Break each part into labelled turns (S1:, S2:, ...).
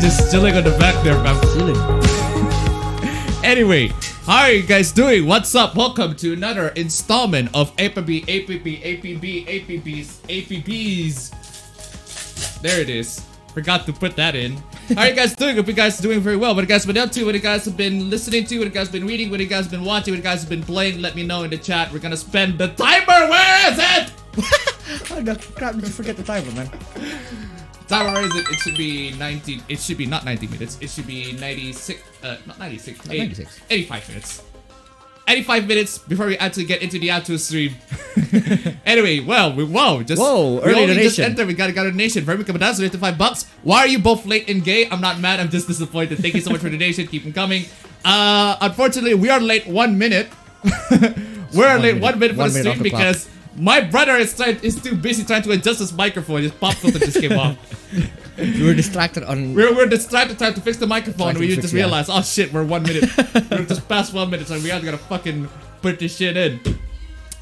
S1: just chilling on the back there, fam. Anyway, how are you guys doing? What's up? Welcome to another installment of APBs. There it is. Forgot to put that in. How are you guys doing? Hope you guys are doing very well. What you guys been up to? What you guys have been listening to? What you guys been reading? What you guys been watching? What you guys have been playing? Let me know in the chat. We're gonna spend the timer. Where is it?
S2: Oh no, crap, did you forget the timer, man?
S1: Timer, where is it? It should be 19. It should be not 90 minutes. It should be 96. Not 96. 85 minutes. 85 minutes before we actually get into the actual stream. Anyway, early donation. Just entered. We got a donation. Very coming down, so $55. Why are you both late and gay? I'm not mad. I'm just disappointed. Thank you so much for the donation. Keep them coming. Unfortunately, we are late 1 minute. We're late 1 minute for the stream because my brother is too busy trying to adjust his microphone. His pop filter just came off.
S2: We were distracted on.
S1: We're distracted trying to fix the microphone. We just realized, oh shit, we're 1 minute. We're just past 1 minute, so we have to fucking put this shit in.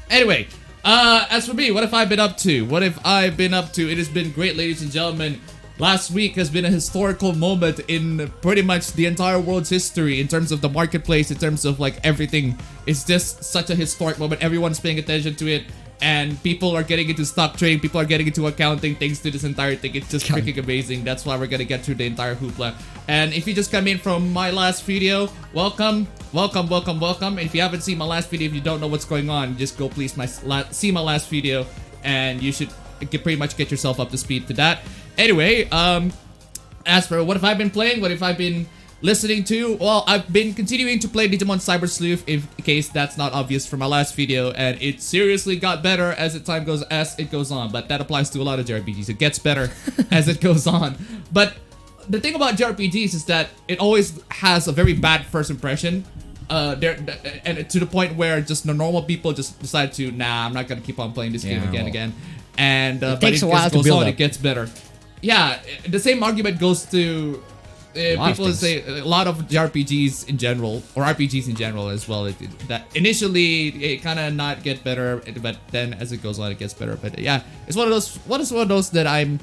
S1: Anyway, as for me, what have I been up to? It has been great, ladies and gentlemen. Last week has been a historical moment in pretty much the entire world's history in terms of the marketplace, in terms of like everything. It's just such a historic moment. Everyone's paying attention to it. And people are getting into stock trading, people are getting into accounting thanks to this entire thing. It's just freaking amazing. That's why we're gonna get through the entire hoopla. And if you just come in from my last video, welcome. And if you haven't seen my last video, if you don't know what's going on, just go please see my last video, and you should pretty much get yourself up to speed to that. Anyway, as for what have I been playing, what have I been listening to? Well, I've been continuing to play Digimon Cyber Sleuth, in case that's not obvious from my last video, and it seriously got better as it goes on. But that applies to a lot of JRPGs. It gets better as it goes on. But the thing about JRPGs is that it always has a very bad first impression. And to the point where just the normal people just decide to, nah, I'm not gonna keep on playing this game again. And
S2: it takes a while to build up.
S1: It gets better. Yeah, the same argument goes to. People say a lot of JRPGs in general, or RPGs in general as well, that initially it kind of not get better, but then as it goes on it gets better. But yeah, it's one of those that I'm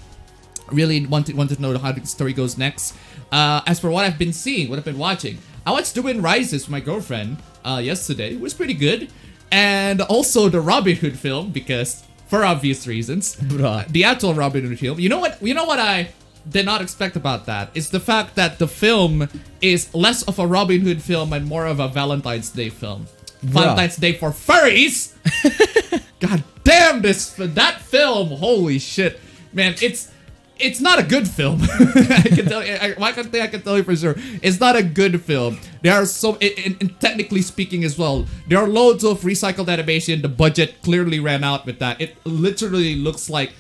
S1: really want to know how the story goes next. As for what I've been seeing, what I've been watching, I watched The Wind Rises with my girlfriend yesterday. It was pretty good. And also the Robin Hood film, because for obvious reasons, the actual Robin Hood film. You know what I did not expect about that is the fact that the film is less of a Robin Hood film and more of a Valentine's Day film. Valentine's Day for furries. God damn that film! Holy shit, man! It's not a good film. I can tell you. I can tell you for sure. It's not a good film. There are and technically speaking as well, there are loads of recycled animation. The budget clearly ran out with that. It literally looks like.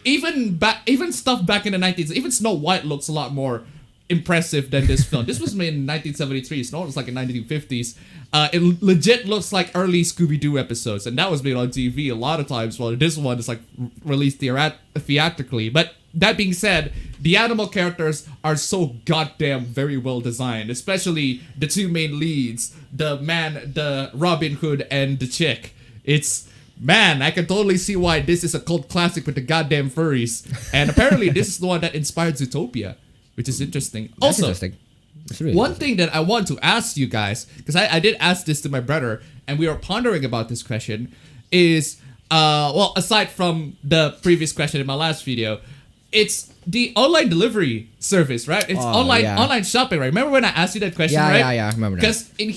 S1: Even stuff back in the 90s, even Snow White looks a lot more impressive than this film. This was made in 1973. Snow White was like in 1950s. It legit looks like early Scooby-Doo episodes, and that was made on TV a lot of times. While this one is like released theatrically. But that being said, the animal characters are so goddamn very well designed, especially the two main leads, the Robin Hood and the chick. Man, I can totally see why this is a cult classic with the goddamn furries. And apparently this is the one that inspired Zootopia, which is interesting.
S2: That's
S1: also,
S2: interesting. Really
S1: one thing that I want to ask you guys, because I did ask this to my brother, and we were pondering about this question, is, aside from the previous question in my last video, it's the online delivery service, right? It's online shopping, right? Remember when I asked you that question, right?
S2: Yeah, I remember that.
S1: Because in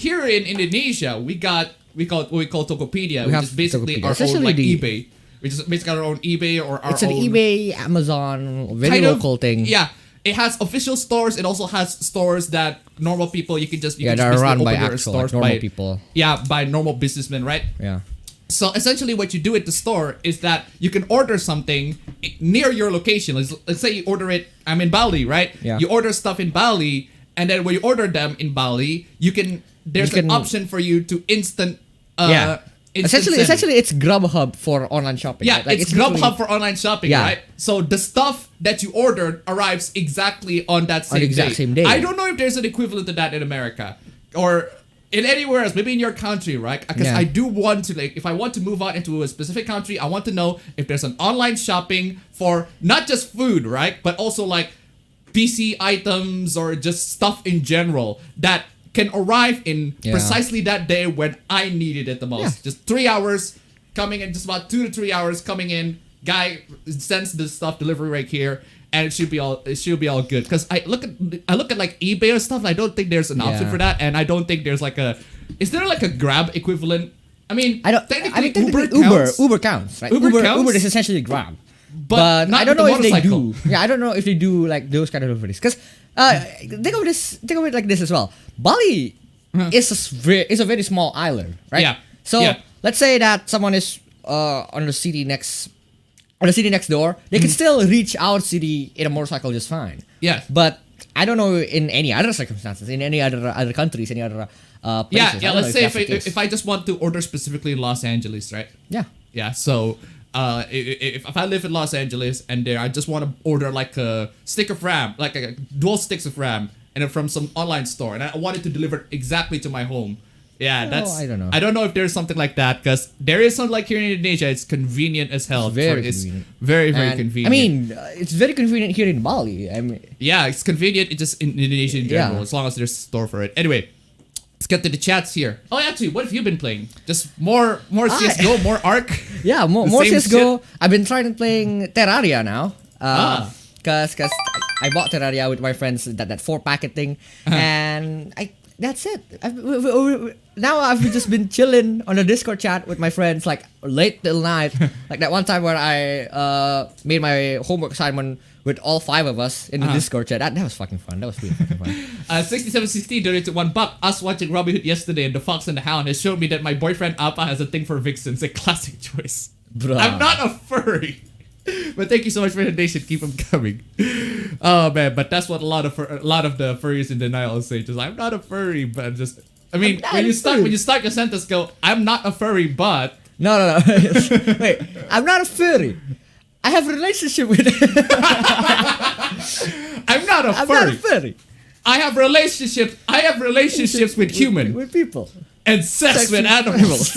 S1: Indonesia, we call what we call Tokopedia, which is basically our own like eBay. Which is basically our own eBay or our own...
S2: It's an eBay, Amazon, very local thing.
S1: Yeah. It has official stores. It also has stores that normal people, you can just
S2: run by actual normal people.
S1: Yeah, by normal businessmen, right?
S2: Yeah.
S1: So essentially what you do at the store is that you can order something near your location. Let's say you order it, I'm in Bali, right?
S2: Yeah.
S1: You order stuff in Bali, and then when you order them in Bali, there's an option for you to instant
S2: Essentially, it's Grubhub for online shopping.
S1: Yeah,
S2: right? Like,
S1: it's Grubhub for online shopping, right? So the stuff that you ordered arrives exactly on that same day. I don't know if there's an equivalent to that in America or in anywhere else, maybe in your country, right? Because I do want to, like, if I want to move out into a specific country, I want to know if there's an online shopping for not just food, right? But also like PC items or just stuff in general that can arrive in precisely that day when I needed it the most. Just 3 hours coming in, just about 2 to 3 hours coming in. Guy sends this stuff delivery right here, and it should be all good. Because I look at like eBay or stuff. I don't think there's an option for that, and I don't think there's like a. Is there like a Grab equivalent? I mean, technically
S2: Uber counts, right? Uber is essentially Grab.
S1: But
S2: I don't know if they do. Yeah, I don't know if they do like those kind of deliveries. Because think of it like this as well. Bali is a very small island, right?
S1: Yeah.
S2: So let's say that someone is on the city next door. They can still reach our city in a motorcycle just fine.
S1: Yeah.
S2: But I don't know in any other circumstances, in any other countries, any other places.
S1: Yeah. Let's say if I just want to order specifically in Los Angeles, right?
S2: Yeah.
S1: Yeah. So. If I live in Los Angeles and there I just want to order like a stick of RAM, like a dual sticks of RAM, and then from some online store, and I want it to deliver exactly to my home. Yeah,
S2: I don't know.
S1: I don't know if there's something like that because there is something like here in Indonesia. It's convenient as hell.
S2: It's convenient.
S1: Very convenient.
S2: I mean, it's very convenient here in Bali. I mean,
S1: yeah, it's convenient. It's just in Indonesia in general, as long as there's a store for it. Anyway. Let's get to the chats here. Oh, actually, what have you been playing? Just more CSGO, more Ark?
S2: Yeah, more CSGO. I've been trying playing Terraria now. Cause I bought Terraria with my friends, that 4-packet thing, and that's it. Now I've just been chilling on the Discord chat with my friends like late till night. Like that one time where I made my homework assignment with all 5 of us in the Discord chat. That was fucking fun. That was really fucking fun.
S1: 6760 donated $1. Us watching Robin Hood yesterday and The Fox and the Hound has showed me that my boyfriend Appa has a thing for vixens. A classic choice.
S2: Bruh.
S1: I'm not a furry. But thank you so much for the donation. Keep them coming. Oh man, but that's what a lot of the furries in denial say. Just I'm not a furry, but just when you start your sentence, go I'm not a furry, but
S2: no. Wait, I'm not a furry. I have a relationship with
S1: I'm not a furry. I have relationships with human.
S2: With people.
S1: And sex with animals.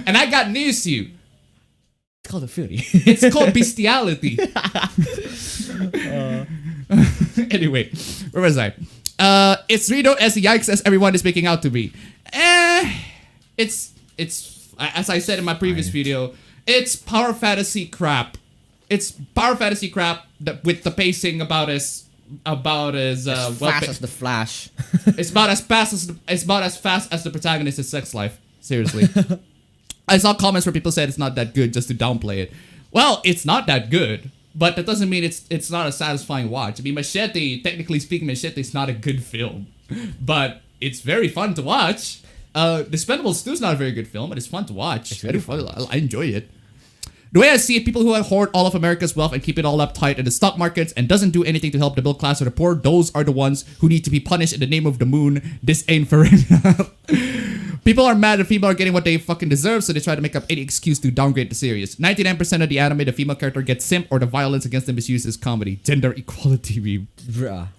S1: and I got news to you.
S2: It's called a furry.
S1: It's called bestiality. Anyway, where was I? It's Rito as yikes as everyone is making out to be. It's as I said in my previous video, it's power fantasy crap. It's power fantasy crap with the pacing about as
S2: fast as the Flash.
S1: It's about as fast as the protagonist's sex life. Seriously. I saw comments where people said it's not that good just to downplay it. Well, it's not that good, but that doesn't mean it's not a satisfying watch. I mean, technically speaking, Machete is not a good film, but it's very fun to watch. Dispendables 2 is not a very good film, but it's fun to watch. It's very fun. I enjoy it. The way I see it, people who hoard all of America's wealth and keep it all uptight in the stock markets and doesn't do anything to help the middle class or the poor, those are the ones who need to be punished in the name of the moon. This ain't for People are mad that female are getting what they fucking deserve, so they try to make up any excuse to downgrade the series. 99% of the anime, the female character gets simp or the violence against them is used as comedy. Gender equality meme.
S2: Bruh.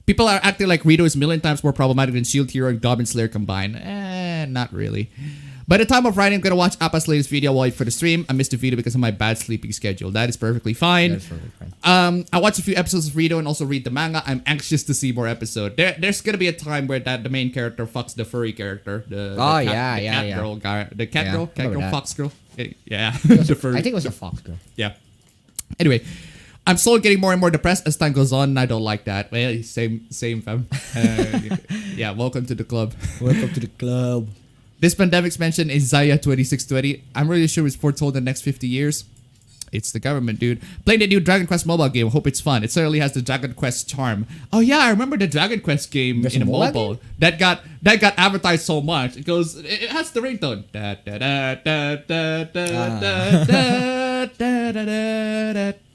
S1: People are acting like Rito is a million times more problematic than Shield Hero and Goblin Slayer combined. Not really. By the time of writing, I'm gonna watch Appa's latest video while I wait for the stream. I missed the video because of my bad sleeping schedule. That is perfectly fine. I watched a few episodes of Rito and also read the manga. I'm anxious to see more episodes. There's gonna be a time where the main character fucks the furry character. The cat girl guy. The cat girl, fox girl. Yeah, the furry.
S2: I think it was a fox girl.
S1: Yeah. Anyway. I'm slowly getting more and more depressed as time goes on, and I don't like that. Well, same, fam. Yeah, welcome to the club.
S2: Welcome to the club.
S1: This pandemic's mentioned Isaiah 2620. I'm really sure it's foretold in the next 50 years. It's the government, dude. Playing the new Dragon Quest mobile game. Hope it's fun. It certainly has the Dragon Quest charm. Oh yeah, I remember the Dragon Quest game
S2: There's
S1: in a
S2: mobile
S1: that got advertised so much. It goes. It has the ringtone. Da da da da da da da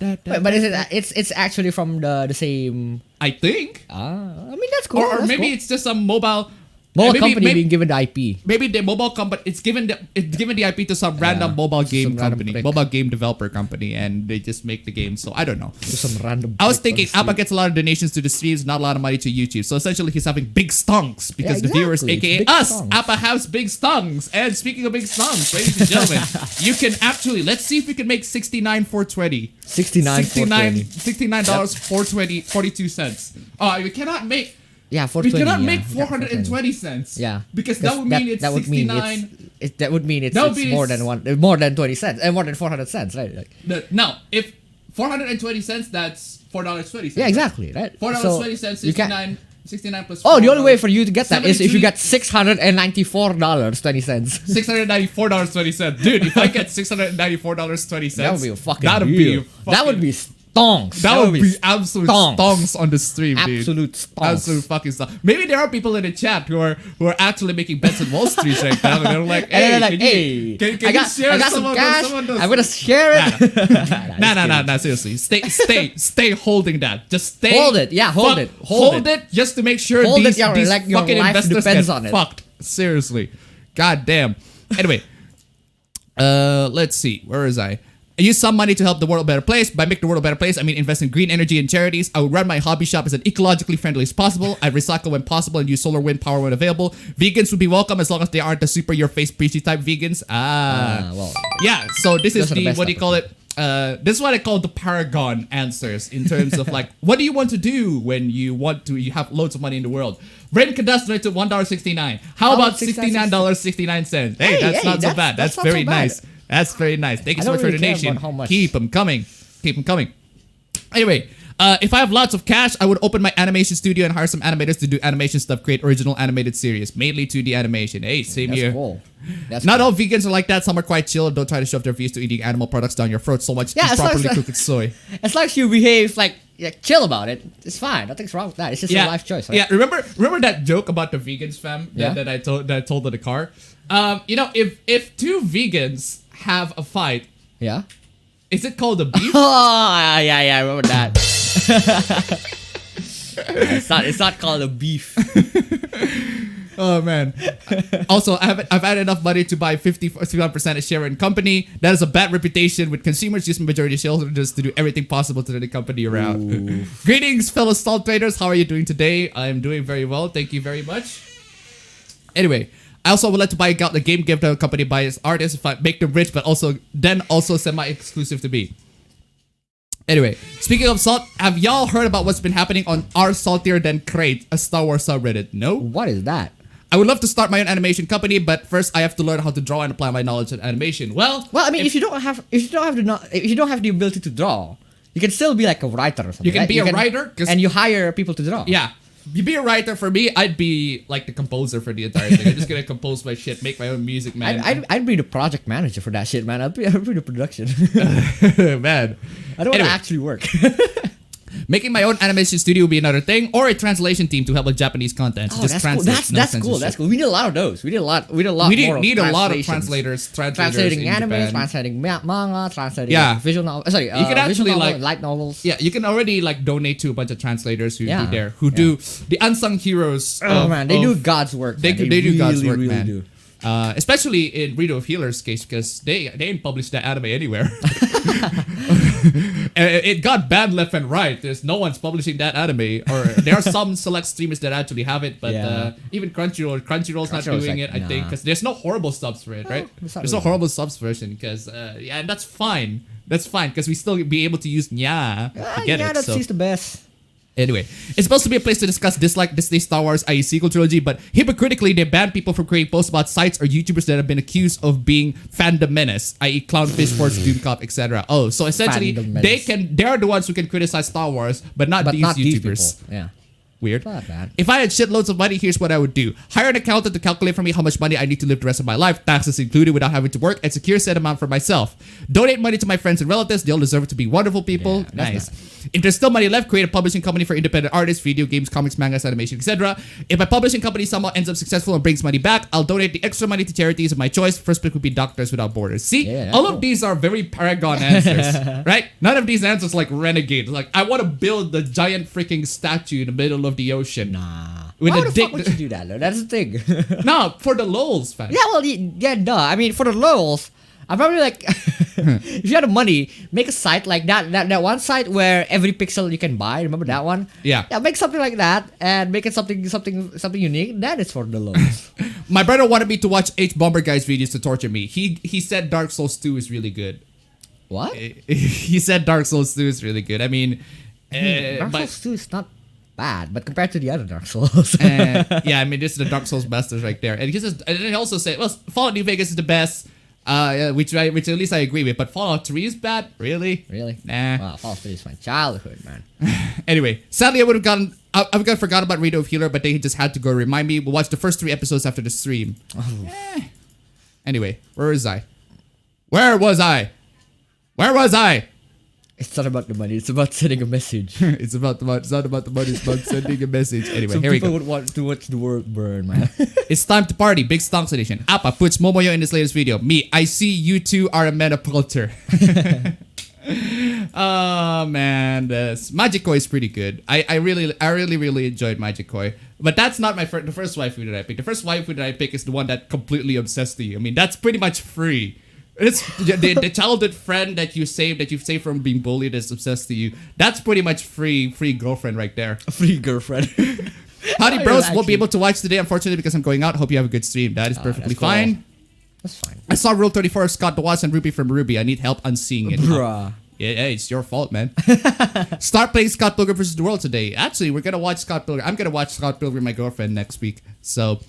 S1: da.
S2: But is it? It's actually from the same.
S1: I think.
S2: I mean that's cool.
S1: Or
S2: that's
S1: maybe
S2: cool.
S1: it's just some mobile
S2: Mobile company being given the IP.
S1: Maybe the mobile company, it's given the IP to some random mobile game company, mobile game developer company, and they just make the game. So I don't know.
S2: Some random.
S1: I was thinking Appa gets a lot of donations to the streams, not a lot of money to YouTube. So essentially, he's having big stonks because the viewers, aka us, Appa has big stonks. And speaking of big stonks, ladies and gentlemen, you can actually, let's see if we can make $69,420. $69.42. We cannot make.
S2: Yeah,
S1: we cannot make 420 cents.
S2: Yeah,
S1: because that would mean it's 69.
S2: That would mean it's more than 20 cents and more than 400 cents, right? Like,
S1: no, if 420 cents, that's $4.20.
S2: Yeah, exactly, right?
S1: $4.20, 69 plus.
S2: Oh, the only way for you to get that is if you get $694.20.
S1: $694.20, dude. If I get $694.20,
S2: that would be a fucking deal. That would be stonks.
S1: That would be absolute stonks on the stream, dude.
S2: Absolute stonks.
S1: Absolute fucking stonks. Maybe there are people in the chat who are actually making bets on Wall Street right now, and they're like, "Hey, can you share
S2: I got some cash. I'm gonna share it."
S1: Nah. Seriously, stay holding that. Just stay.
S2: Hold it. Yeah, hold it.
S1: Hold it just to make sure these fucking investors get fucked. Seriously, god damn. Anyway, let's see. Where is I? I use some money to help the world a better place. By make the world a better place, I mean invest in green energy and charities. I would run my hobby shop as ecologically friendly as possible. I recycle when possible and use solar wind power when available. Vegans would be welcome as long as they aren't the super your face preachy type vegans.
S2: Well,
S1: yeah. So this is the what do you call it? This is what I call the paragon answers in terms of like, what do you want to do when you have loads of money in the world? Ren Kadas donated $1.69. How about $69.69? Hey, that's not so bad. That's very nice. That's very nice. Thank you so much for the donation. Keep them coming. Anyway, if I have lots of cash, I would open my animation studio and hire some animators to do animation stuff, create original animated series, mainly 2D animation. Hey, same here.
S2: Cool.
S1: Not all vegans are like that. Some are quite chill. Don't try to shove their views to eating animal products down your throat so much. Yeah, properly cooked soy.
S2: As long as you behave like chill about it, it's fine. Nothing's wrong with that. It's just a life choice. Right?
S1: Yeah, remember that joke about the vegans, fam? That I told in the car. If two vegans have a fight, is it called a beef?
S2: Oh yeah, I remember that. It's not called a beef.
S1: Oh man. Also, I've had enough money to buy 51% of share in company. That is a bad reputation with consumers using majority shareholders to do everything possible to turn the company around. Greetings, fellow salt traders. How are you doing today? I'm doing very well. Thank you very much. Anyway, I also would like to buy out the game gift company by its artists if I make them rich, but also semi-exclusive to me. Anyway, speaking of salt, have y'all heard about what's been happening on R Saltier Than Crate, a Star Wars subreddit? No?
S2: What is that?
S1: I would love to start my own animation company, but first I have to learn how to draw and apply my knowledge in animation. Well,
S2: I mean, if you don't have the ability to draw, you can still be like a writer or something.
S1: You can be a writer,
S2: and you hire people to draw.
S1: Yeah. You be a writer. For me, I'd be like the composer for the entire thing. I'm just gonna compose my shit, make my own music, man.
S2: I'd be the project manager for that shit, man. I'd be the production.
S1: Man,
S2: I don't want to actually work.
S1: Making my own animation studio would be another thing, or a translation team to help with Japanese content.
S2: Oh, just translate. That's cool. That's cool. We need a lot of those. We need a lot more of
S1: translators.
S2: Translating anime, translating manga, translating visual novels. Sorry, you can actually light novels.
S1: Yeah, you can already donate to a bunch of translators who do the unsung heroes.
S2: Oh man, they do God's work.
S1: They do God's work, man. Do. Especially in Rito of Healer's case, because they ain't published that anime anywhere. It got banned left and right. There's no one's publishing that anime, or there are some select streamers that actually have it, but even Crunchyroll's not doing it. I think because there's no horrible subs for it, right? There's no horrible subs version because and that's fine. That's fine because we still be able to use nya.
S2: That's the best.
S1: Anyway, it's supposed to be a place to discuss dislike Disney Star Wars, i.e. sequel trilogy, but hypocritically, they ban people from creating posts about sites or YouTubers that have been accused of being fandom menace, i.e. Clownfish, Force, Doomcop, etc. Oh, so essentially, they are the ones who can criticize Star Wars, but not these YouTubers.
S2: Yeah.
S1: Weird. If I had shitloads of money, here's what I would do. Hire an accountant to calculate for me how much money I need to live the rest of my life, taxes included without having to work, and secure said amount for myself. Donate money to my friends and relatives. They all deserve it to be wonderful people.
S2: Yeah,
S1: nice. If there's still money left, create a publishing company for independent artists, video games, comics, mangas, animation, etc. If my publishing company somehow ends up successful and brings money back, I'll donate the extra money to charities of my choice. First pick would be Doctors Without Borders. See, all of these are very paragon answers, right? None of these answers like renegade. Like, I want to build the giant freaking statue in the middle of the ocean.
S2: Nah.
S1: with
S2: Why
S1: a
S2: the
S1: dick.
S2: fuck would you do that? Though? That's the thing.
S1: No, for the lols, fam.
S2: Yeah, well, yeah, duh. I mean, for the lulz, I'm probably like, if you had the money, make a site like that. That one site where every pixel you can buy. Remember that one?
S1: Yeah.
S2: Yeah, make something like that and make it something unique. That is for the lulz.
S1: My brother wanted me to watch H Bomber Guy's videos to torture me. He said Dark Souls 2 is really good.
S2: What?
S1: He said Dark Souls 2 is really good. I mean,
S2: Dark Souls 2 is not bad, but compared to the other Dark Souls.
S1: yeah, I mean, this is the Dark Souls masters right there. And he also said, well, Fallout New Vegas is the best. Which at least I agree with, but Fallout 3 is bad? Really?
S2: Really?
S1: Nah.
S2: Wow, Fallout 3 is my childhood, man.
S1: Anyway, sadly I would have forgot about Radio of Healer, but they just had to go remind me. We'll watch the first 3 episodes after the stream. Oh. Anyway, where was I?
S2: It's not about the money, it's about sending a message.
S1: It's not about the money, it's about sending a message. Anyway,
S2: Some
S1: here we
S2: people
S1: go.
S2: would want to watch the world burn, man.
S1: It's time to party. Big Stonks Edition. Appa puts Momoyo in this latest video. Me, I see you two are a men of culture. Oh man, this Magikoi is pretty good. I really enjoyed Magikoi. But that's not the first waifu that I picked. The first waifu that I pick is the one that completely obsessed to you. I mean, that's pretty much free. It's the childhood friend that you've saved from being bullied is obsessed to you. That's pretty much free girlfriend right there.
S2: A free girlfriend.
S1: Howdy bros, won't be able to watch today unfortunately because I'm going out. Hope you have a good stream. That is perfectly
S2: that's cool.
S1: fine.
S2: That's fine.
S1: I saw Rule 34 of Scott DeWatts and Ruby from Ruby. I need help unseeing it.
S2: Bruh.
S1: Yeah, it's your fault, man. Start playing Scott Pilgrim vs. the World today. Actually, we're gonna watch Scott Pilgrim. I'm gonna watch Scott Pilgrim with my girlfriend next week. So,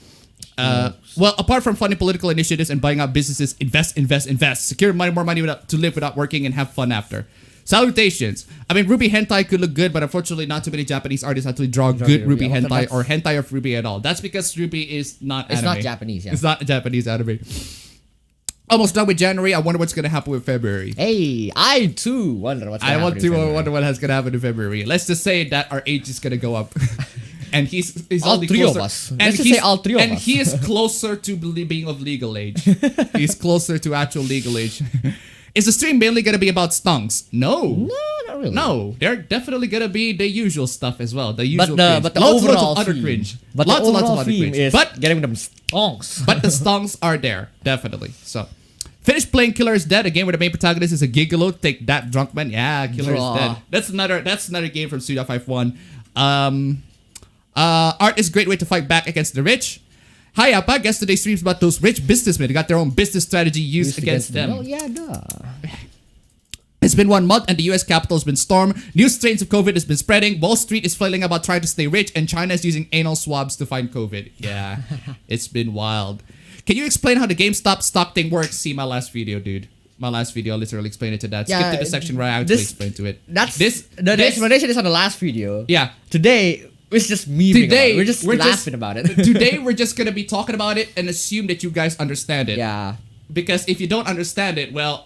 S1: well, apart from funding political initiatives and buying out businesses, invest. Secure more money to live without working and have fun after. Salutations. I mean, Ruby hentai could look good, but unfortunately, not too many Japanese artists actually draw good Ruby hentai or hentai of Ruby at all. That's because Ruby is not anime.
S2: It's not Japanese, yeah.
S1: It's not a Japanese anime. Almost done with January. I wonder what's gonna happen with February.
S2: Hey, I too wonder what's gonna happen.
S1: I wonder what has gonna happen in February. Let's just say that our age is gonna go up. And he's
S2: all
S1: only
S2: three
S1: closer.
S2: of us.
S1: And
S2: Let's just say all three of us.
S1: And he is closer to being of legal age. He's closer to actual legal age. Is the stream mainly gonna be about stonks? No.
S2: No, not really.
S1: No, they're definitely gonna be the usual stuff as well. The usual
S2: But the
S1: lots
S2: overall
S1: of other
S2: theme.
S1: cringe.
S2: But
S1: Lots
S2: the
S1: and lots of
S2: overall
S1: other
S2: theme
S1: cringe.
S2: is
S1: But
S2: getting them stonks.
S1: but the stonks are there, definitely. So, finished playing Killer is Dead, a game where the main protagonist is a gigolo. Take that, drunk man. Yeah, Killer is Dead. That's another game from Suda 5-1. Art is a great way to fight back against the rich. Hi, Appa. Guess today's stream's about those rich businessmen who got their own business strategy used against them.
S2: Oh, yeah, duh.
S1: It's been 1 month and the US capital has been stormed. New strains of COVID has been spreading. Wall Street is flailing about trying to stay rich, and China is using anal swabs to find COVID. Yeah, it's been wild. Can you explain how the GameStop stock thing works? See my last video, dude. My last video, I literally explained it to that.
S2: Yeah,
S1: Skip to the section where I actually explained to it.
S2: The explanation is on the last video.
S1: Yeah.
S2: Today, it's just memeing about it. We're just laughing about it.
S1: Today, we're just going to be talking about it and assume that you guys understand it.
S2: Yeah.
S1: Because if you don't understand it, well,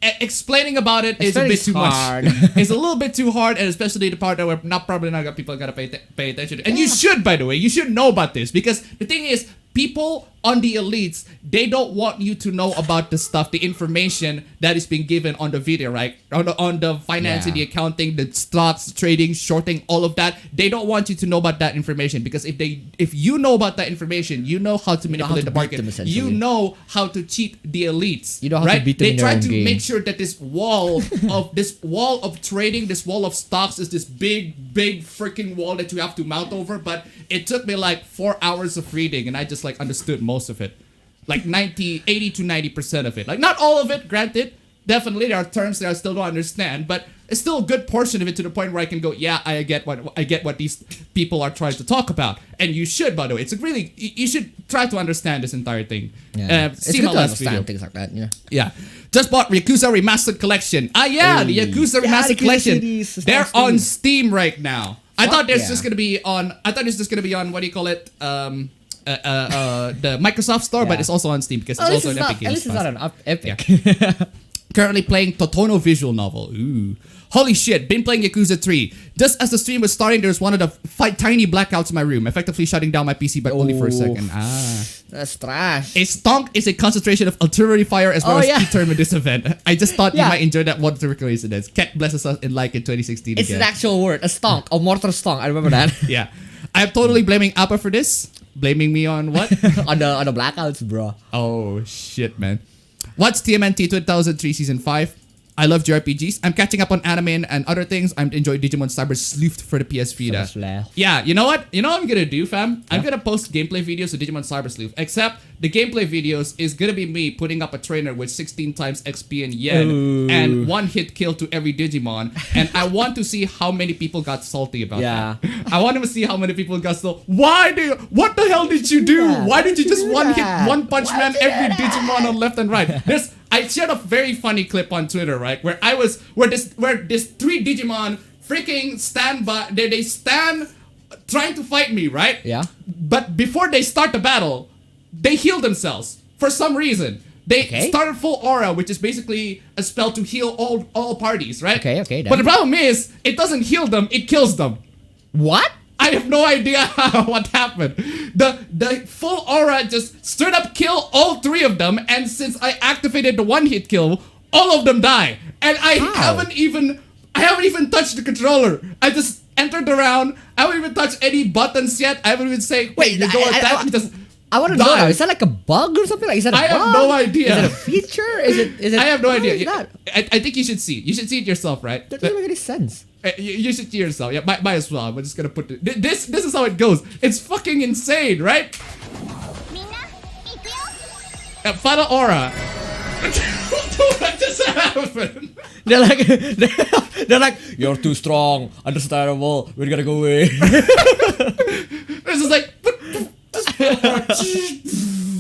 S1: explaining about it is a bit too
S2: hard.
S1: much. It's a little bit too hard, and especially the part that we're probably not got people gotta pay attention to. And you should, by the way, you should know about this because the thing is, people on the elites, they don't want you to know about the stuff, the information that is being given on the video, right? On the financing, the accounting, the stocks, trading, shorting, all of that. They don't want you to know about that information because if you know about that information, you know how to manipulate the market. You know how to cheat the elites.
S2: You know how to beat them
S1: They
S2: in
S1: try
S2: their own
S1: to
S2: game.
S1: make sure that this wall of trading, this wall of stocks is this big freaking wall that you have to mount over. But it took me like 4 hours of reading, and I just like understood most of it, like 80 to 90% of it. Like not all of it, granted. Definitely there are terms that I still don't understand, but it's still a good portion of it to the point where I can go, yeah, I get what these people are trying to talk about. And you should, by the way, you should try to understand this entire thing.
S2: Yeah. It's
S1: See
S2: good
S1: my
S2: to
S1: last
S2: understand
S1: video.
S2: things like that. Yeah.
S1: Yeah. Just bought Yakuza Remastered Collection. The Yakuza Remastered
S2: Yakuza
S1: Collection.
S2: series is
S1: They're
S2: on
S1: on Steam right now. I thought
S2: yeah.
S1: this just gonna be on. What do you call it? The Microsoft Store, but it's also on Steam because it's also an Epic Games.
S2: At least it's not an Epic.
S1: Yeah. Currently playing Totono visual novel. Ooh. Holy shit, been playing Yakuza 3. Just as the stream was starting, there was one of the tiny blackouts in my room, effectively shutting down my PC, but only for a second.
S2: That's trash.
S1: A stonk is a concentration of artillery fire as well as key term in this event. I just thought you might enjoy that wonderful coincidence. Cat blesses us in 2016
S2: It's
S1: again.
S2: an actual word, a stonk, a mortar stonk. I remember that.
S1: Yeah. I'm totally blaming Appa for this. Blaming me on what?
S2: on the blackouts, bro.
S1: Oh shit, man. What's TMNT 2003 Season 5? I love JRPGs. I'm catching up on anime and other things. I'm enjoying Digimon Cyber Sleuth for the PS Vita. Yeah, you know what? You know what I'm gonna do, fam? I'm gonna post gameplay videos of Digimon Cyber Sleuth. Except the gameplay videos is gonna be me putting up a trainer with 16 times XP and yen and one hit kill to every Digimon. And I want to see how many people got salty about that. I want to see how many people got so. What the hell did you do? Why did you just one hit one punch man every Digimon on left and right? I shared a very funny clip on Twitter, right? Where this 3 Digimon freaking stand by, they stand trying to fight me, right?
S2: Yeah.
S1: But before they start the battle, they heal themselves for some reason. They started full aura, which is basically a spell to heal all parties, right?
S2: Okay.
S1: But the problem is, it doesn't heal them; it kills them.
S2: What?
S1: I have no idea what happened. The full aura just straight up kill all 3 of them, and since I activated the one hit kill, all of them die. And I haven't even touched the controller. I just entered the round. I haven't even touched any buttons yet. I haven't even say, wait, you go attack.
S2: I want to know now. Is that like a bug or something? Like, is that a bug?
S1: I have no idea.
S2: Is it a feature? Is it?
S1: I have no idea.
S2: That?
S1: I think you should see it. You should see it yourself, right?
S2: That doesn't make any sense.
S1: You should see yourself. Yeah, might as well. I'm just gonna put this. This is how it goes. It's fucking insane, right? Final aura. What just happened?
S2: They're like, you're too strong. Understandable. We're gonna go away.
S1: This is like,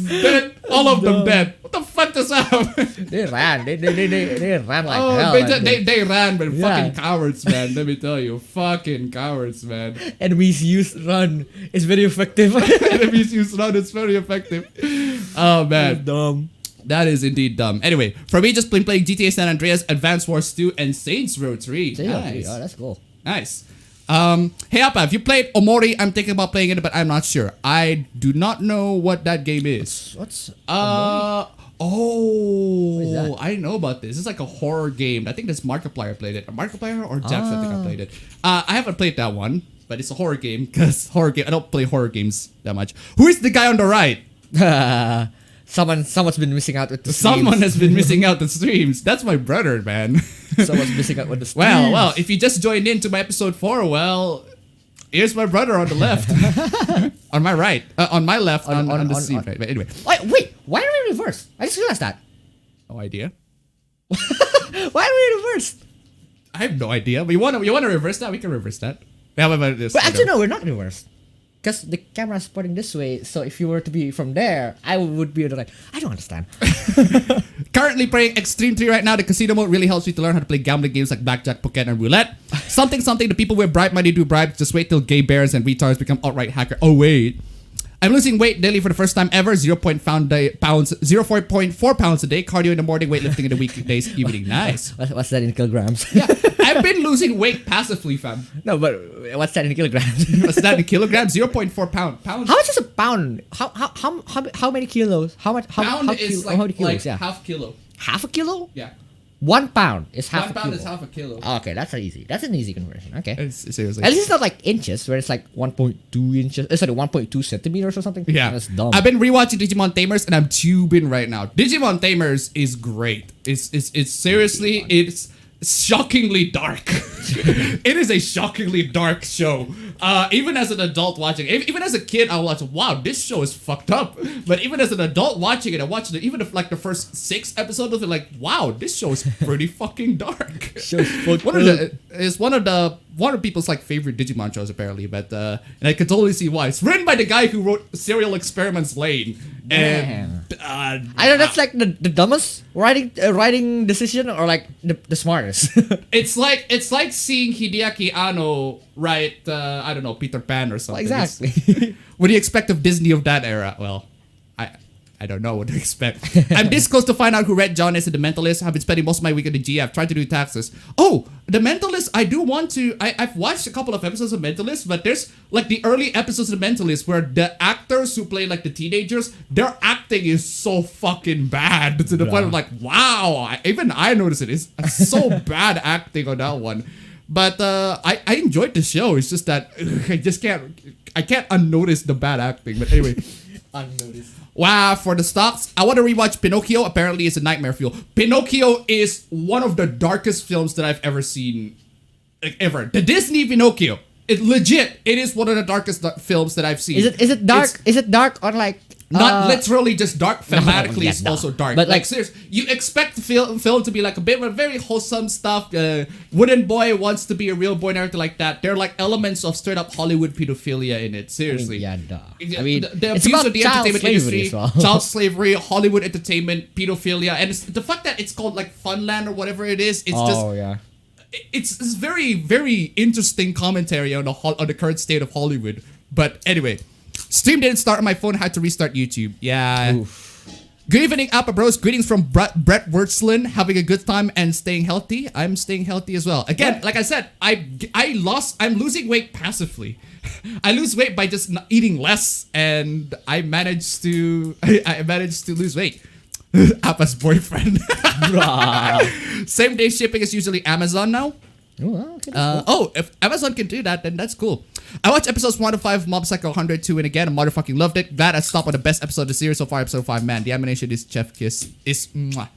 S1: dead. All of them dead. What the fuck just happened?
S2: They ran. They ran like hell.
S1: They ran, but fucking cowards, man. Let me tell you, fucking cowards, man.
S2: Enemies use run. It's very effective.
S1: Enemies use run. It's very effective. Oh man,
S2: that's dumb.
S1: That is indeed dumb. Anyway, for me, just playing GTA San Andreas, Advance Wars 2, and Saints Row 3. Nice.
S2: Oh, that's cool.
S1: Nice. Hey Appa, have you played Omori? I'm thinking about playing it, but I'm not sure. I do not know what that game is.
S2: What's
S1: Omori?
S2: Oh,
S1: I know about this. It's like a horror game. I think this Markiplier played it. Markiplier or Jax, I think I played it. I haven't played that one, but it's a horror game because I don't play horror games that much. Who is the guy on the right?
S2: Someone's been missing out with the streams.
S1: Someone has been missing out the streams. That's my brother, man.
S2: Someone's missing out with the streams.
S1: Well, if you just joined into my episode 4, well, here's my brother on the left. On my right. On my left, on the scene. Right. But anyway.
S2: Wait, why are we reversed? I just realized that.
S1: No idea.
S2: Why are we reversed?
S1: I have no idea. But you want to reverse that? We can reverse that. Yeah,
S2: but actually, no, we're not reversed. Because the camera's pointing this way, so if you were to be from there, I would be on the right. I don't understand.
S1: Currently playing Extreme 3 right now. The casino mode really helps me to learn how to play gambling games like blackjack, poker, and roulette. Something. The people with bribe money do bribes. Just wait till gay bears and retards become outright hacker. Oh wait. I'm losing weight daily for the first time ever. 0.4 pounds a day. Cardio in the morning, weightlifting in the weekdays, evening. Nice.
S2: What's that in kilograms?
S1: Yeah, I've been losing weight passively, fam.
S2: No, but what's that in kilograms?
S1: What's that in kilograms? 0.4 pounds.
S2: How much is a pound? How many kilos? How much?
S1: Pound is like,
S2: how many kilos?
S1: Like half kilo.
S2: Half a kilo?
S1: Yeah.
S2: 1 pound is half a kilo.
S1: 1 pound is half a kilo.
S2: Oh, okay, that's an easy conversion. Okay.
S1: Seriously.
S2: At least it's not like inches, where it's like 1.2 inches. Sorry, 1.2 centimeters or something.
S1: Yeah.
S2: That's dumb.
S1: I've been rewatching Digimon Tamers and I'm tubing right now. Digimon Tamers is great. It's seriously, it's shockingly dark. It is a shockingly dark show. Even as an adult watching it, even as a kid, I watch, wow, this show is fucked up. But even as an adult watching it, I watched it, even if like the first 6 episodes of it, like, wow, this show is pretty fucking dark. It's one of people's like favorite Digimon shows apparently, but and I can totally see why. It's written by the guy who wrote Serial Experiments Lane. And
S2: I know that's like the dumbest writing decision or like the smartest.
S1: It's like seeing Hideaki Anno write I don't know, Peter Pan or something.
S2: Exactly.
S1: What do you expect of Disney of that era? Well, I don't know what to expect. I'm this close to find out who Red John is in The Mentalist. I've been spending most of my week at the GF trying to do taxes. Oh, The Mentalist, I do want to... I've watched a couple of episodes of Mentalist, but there's like the early episodes of The Mentalist where the actors who play like the teenagers, their acting is so fucking bad to the point of like, wow, even I noticed it. It's so bad acting on that one. But I enjoyed the show. It's just that I can't unnotice the bad acting. But anyway.
S2: Unnoticed.
S1: Wow, for the stocks, I want to rewatch Pinocchio. Apparently, it's a nightmare fuel. Pinocchio is one of the darkest films that I've ever seen, like, ever. The Disney Pinocchio, it is one of the darkest films that I've seen.
S2: Is it dark? Is it dark or like
S1: not literally just dark? Thematically,
S2: no,
S1: it's also dark.
S2: But
S1: like seriously, you expect the film to be like a bit of very wholesome stuff. Wooden boy wants to be a real boy and everything like that. There are like elements of straight up Hollywood pedophilia in it. Seriously,
S2: duh.
S1: I mean, the abuse of the entertainment industry, child slavery, Hollywood entertainment, pedophilia, and the fact that it's called like Funland or whatever it is. It's it's very, very interesting commentary on the current state of Hollywood. But anyway, stream didn't start on my phone. Had to restart YouTube. Yeah. Oof. Good evening, Appa Bros. Greetings from Brett Wurtzlin. Having a good time and staying healthy. I'm staying healthy as well. Again, like I said, I'm losing weight passively. I lose weight by just not eating less, and I managed to lose weight. Appa's boyfriend. Same day shipping is usually Amazon now. If Amazon can do that, then that's cool. I watched episodes 1 to 5 of Mob Psycho 102 and again, I motherfucking loved it. Glad I stopped on the best episode of the series so far, episode 5. Man, the animation is chef kiss. Is mwah.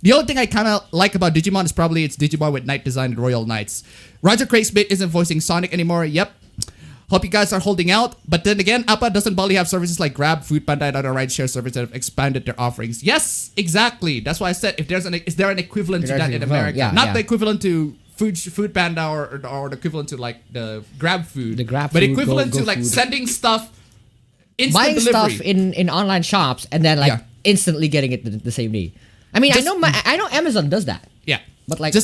S1: The only thing I kind of like about Digimon is probably its Digimon with Night Design and Royal Knights. Roger Craig's isn't voicing Sonic anymore. Yep. Hope you guys are holding out. But then again, Appa doesn't Bali have services like Grab, Foodpanda, and other rideshare services that have expanded their offerings. Yes, exactly. That's why I said, is there an equivalent to that in America?
S2: Yeah,
S1: Not the equivalent to Foodpanda or the equivalent to like the Grab Food. But equivalent to like sending stuff, instant
S2: buying
S1: delivery.
S2: stuff in online shops and then like instantly getting it the same day. I mean, I know Amazon does that.
S1: Yeah.
S2: But like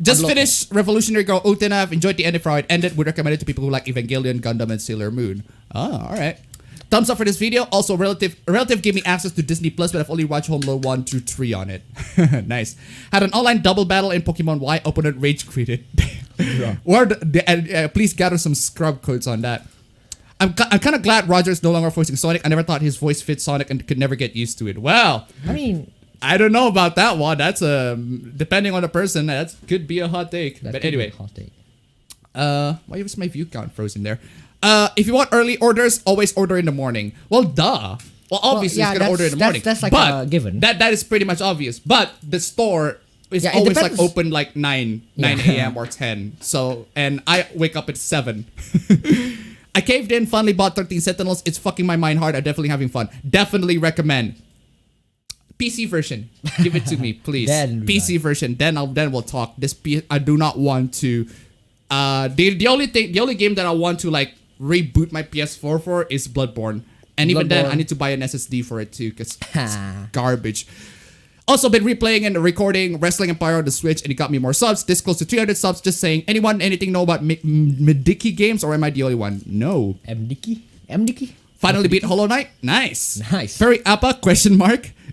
S1: just finished Revolutionary Girl Utena. I've enjoyed the ending for how it ended. Would recommend it to people who like Evangelion, Gundam, and Sailor Moon. Oh, alright. Thumbs up for this video. Also, Relative gave me access to Disney Plus, but I've only watched Home Alone 1, 2, 3 on it. Nice. Had an online double battle in Pokemon Y. Opponent rage quitted. Please gather some scrub codes on that. I'm kind of glad Roger is no longer voicing Sonic. I never thought his voice fit Sonic and could never get used to it. Well,
S2: I mean,
S1: I don't know about that one. That's depending on the person, that could be a hot take. But anyway, why is my view count frozen there? If you want early orders, always order in the morning. Well, duh. Well, obviously, it's gonna order in the morning.
S2: That's like a given.
S1: That is pretty much obvious. But the store is always like open like 9 a.m. or 10. So, and I wake up at 7. I caved in, finally bought 13 Sentinels. It's fucking my mind hard. I'm definitely having fun. Definitely recommend. PC version. Give it to me, please. PC version. Then we'll talk. I do not want to. The only game that I want to like reboot my PS4 for is Bloodborne. And even then, I need to buy an SSD for it too, because it's garbage. Also been replaying and recording Wrestling Empire on the Switch, and it got me more subs. This close to 300 subs. Just saying. Anything know about Mediki games, or am I the only one? No.
S2: MDiki?
S1: Finally beat Hollow Knight. Nice. Furry Appa? ?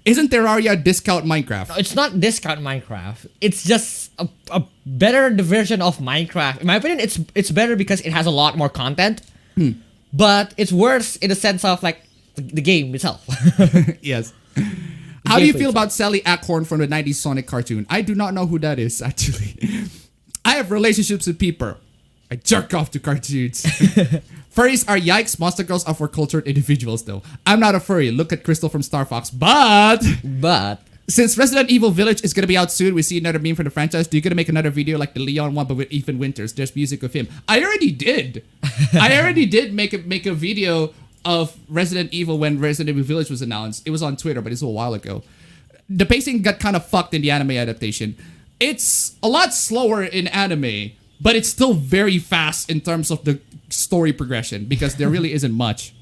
S1: Isn't Terraria discount Minecraft?
S2: No, it's not discount Minecraft. It's just a better version of Minecraft. In my opinion, it's better because it has a lot more content. But it's worse in the sense of like the game itself.
S1: Yes. How do you feel about Sally Acorn from the 90s Sonic cartoon? I do not know who that is, actually. I have relationships with people. I jerk off to cartoons. Furries are yikes. Monster girls are for cultured individuals, though. I'm not a furry. Look at Crystal from Star Fox. But since Resident Evil Village is gonna be out soon, we see another meme from the franchise. Do you gonna make another video like the Leon one, but with Ethan Winters? There's music of him. I already did. I already did make a video of Resident Evil when Resident Evil Village was announced. It was on Twitter, but it's a while ago. The pacing got kind of fucked in the anime adaptation. It's a lot slower in anime, but it's still very fast in terms of the story progression because there really isn't much.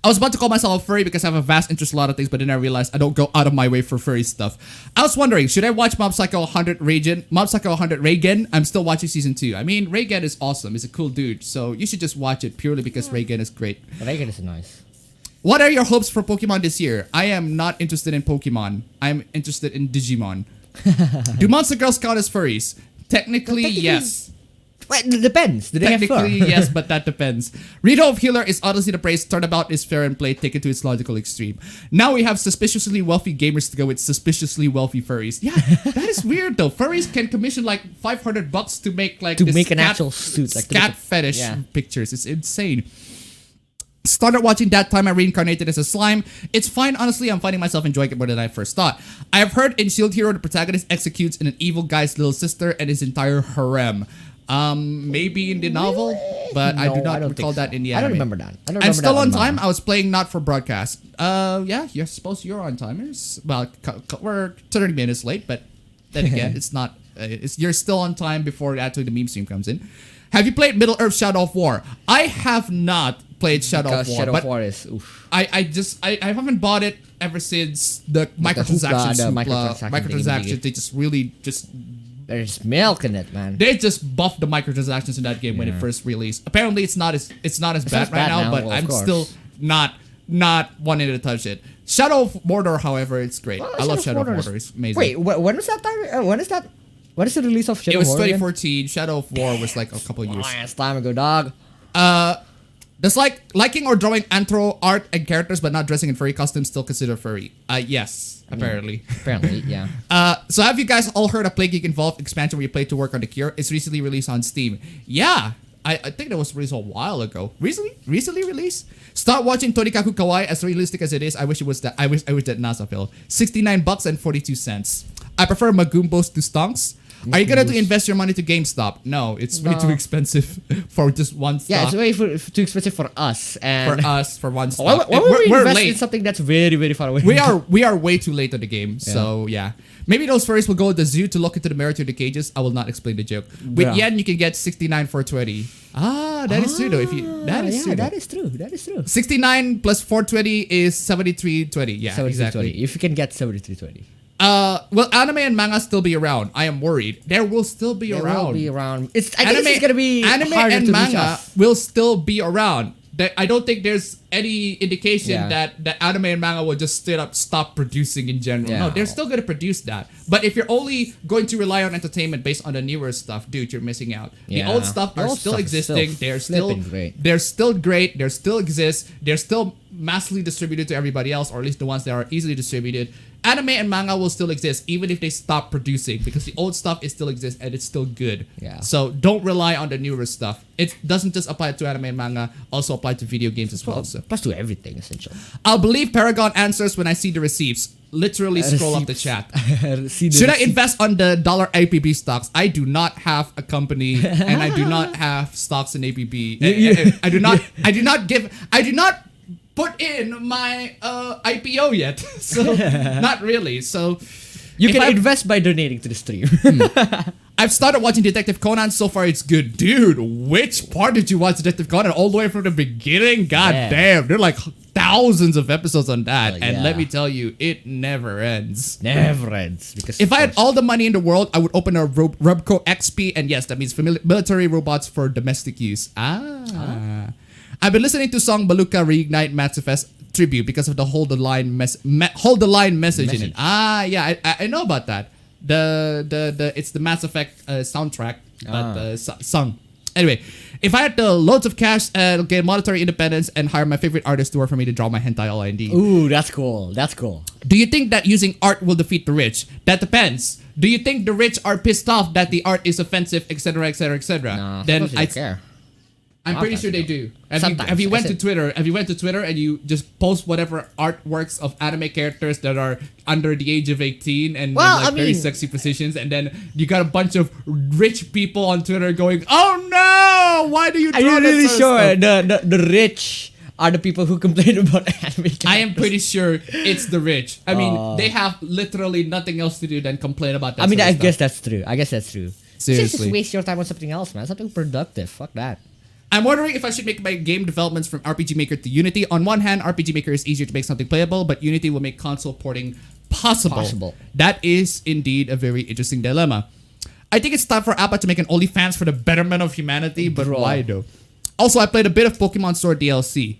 S1: I was about to call myself a furry because I have a vast interest in a lot of things, but then I realized I don't go out of my way for furry stuff. I was wondering, should I watch Mob Psycho 100 Reigen? I'm still watching season 2. I mean, Reigen is awesome. He's a cool dude, so you should just watch it purely because Reigen is great.
S2: Reigen is nice.
S1: What are your hopes for Pokemon this year? I am not interested in Pokemon. I'm interested in Digimon. Do Monster Girls count as furries? Technically, yes.
S2: Well, it depends. Do they have fur?
S1: Technically, yes, but that depends. Rito of Healer is honestly the praise. Turnabout is fair and play taken to its logical extreme. Now we have suspiciously wealthy gamers to go with suspiciously wealthy furries. Yeah, that is weird though. Furries can commission like $500 to make like
S2: an actual suit, like
S1: cat fetish pictures. It's insane. Started watching that time I reincarnated as a slime. It's fine, honestly. I'm finding myself enjoying it more than I first thought. I have heard in Shield Hero the protagonist executes an evil guy's little sister and his entire harem. Maybe in the novel, but
S2: No,
S1: I do not
S2: don't
S1: recall
S2: think so.
S1: that in the
S2: I
S1: anime.
S2: don't remember that.
S1: I'm still on time. I was playing not for broadcast. Yeah, you're supposed you're on timers. Well, we're 30 minutes late, but then again, it's not. You're still on time before actually the meme stream comes in. Have you played Middle Earth Shadow of War? I have not played Shadow of War.
S2: Shadow of War is oof.
S1: I haven't bought it ever since the microtransactions. Microtransactions. They just really just.
S2: There's milk in it, man.
S1: They just buffed the microtransactions in that game when it first released. Apparently, it's not as bad right now, but I'm still not wanting to touch it. Shadow of Mordor, however, it's great. I love Shadow of Mordor. It's amazing.
S2: Wait, when was that time? When is that? What is the release of Shadow
S1: It was
S2: of Mordor
S1: 2014. Shadow of War was like a couple of years.
S2: It's time ago, dog.
S1: Does liking or drawing anthro art and characters but not dressing in furry costumes still consider furry? Yes, apparently.
S2: Apparently, yeah.
S1: So have you guys all heard of Plague Geek Involved expansion where you play to work on the cure? It's recently released on Steam. Yeah, I think that was released a while ago. Recently released? Start watching Torikaku Kawaii. As realistic as it is, I wish it was that. I wish that NASA fell. $69 and 42 cents. I prefer Magumbos to Stonks. Are you gonna invest your money to GameStop? No, it's way too expensive for just one stock.
S2: Yeah, it's way too expensive for us. And
S1: for one stock.
S2: Why would we
S1: we're
S2: invest
S1: late.
S2: in something that's very, very far away?
S1: We are way too late on the game. So yeah, maybe those furries will go to the zoo to look into the mirror to the cages. I will not explain the joke. With yen, you can get 69 for 20. That is true though. That is true.
S2: That is true.
S1: 69 plus 420 is 73.20. Yeah,
S2: 73.20.
S1: exactly.
S2: If you can get 73.20.
S1: Will anime and manga still be around? I am worried. There will still be around.
S2: Will be around. I think it's gonna be
S1: anime
S2: harder
S1: and
S2: to
S1: manga will still be around. I don't think there's any indication that anime and manga will just straight up stop producing in general.
S2: Yeah.
S1: No, they're still gonna produce that. But if you're only going to rely on entertainment based on the newer stuff, dude, you're missing out.
S2: Yeah.
S1: The old stuff are still existing. They're still
S2: great.
S1: They're still great. They still exist. They're still massively distributed to everybody else, or at least the ones that are easily distributed. Anime and manga will still exist even if they stop producing because the old stuff is still exists and it's still good.
S2: Yeah.
S1: So don't rely on the newer stuff. It doesn't just apply to anime and manga, also apply to video games as well. So
S2: plus to everything essentially.
S1: I'll believe Paragon answers when I see the receipts. Literally scroll up the chat. Should I invest on the $APB stocks? I do not have a company and I do not have stocks in APB. I do not put in my IPO yet. So not really. So
S2: you can invest by donating to the stream.
S1: I've started watching Detective Conan. So far, it's good. Dude, which part did you watch Detective Conan? All the way from the beginning? God damn. There are like thousands of episodes on that. And let me tell you, it never ends.
S2: Never ends. Because
S1: if I had all the money in the world, I would open a Rubco XP. And yes, that means military robots for domestic use. I've been listening to song Baluka Reignite Matsufest tribute because of the Hold the Line message in it. Yeah, I know about that. It's the Mass Effect soundtrack, but sung. Anyway, if I had loads of cash, get monetary independence, and hire my favorite artist to work for me to draw my hentai all I need.
S2: Ooh, that's cool. That's cool.
S1: Do you think that using art will defeat the rich? That depends. Do you think the rich are pissed off that the art is offensive, etc., etc., etc.?
S2: No,
S1: then
S2: I care.
S1: I'm pretty sure they do. Have you went to Twitter and you just post whatever artworks of anime characters that are under the age of 18 and very sexy positions, and then you got a bunch of rich people on Twitter going, "Oh no, why do you draw
S2: Are you really sure
S1: stuff?"
S2: the rich are the people who complain about anime characters?
S1: I am pretty sure it's the rich. I mean, they have literally nothing else to do than complain about that.
S2: I guess that's true.
S1: Seriously,
S2: just waste your time on something else, man. Something productive. Fuck that.
S1: I'm wondering if I should make my game developments from RPG Maker to Unity. On one hand, RPG Maker is easier to make something playable, but Unity will make console porting possible. That is indeed a very interesting dilemma. I think it's time for APBA to make an OnlyFans for the betterment of humanity, but why though? Also, I played a bit of Pokemon Sword DLC.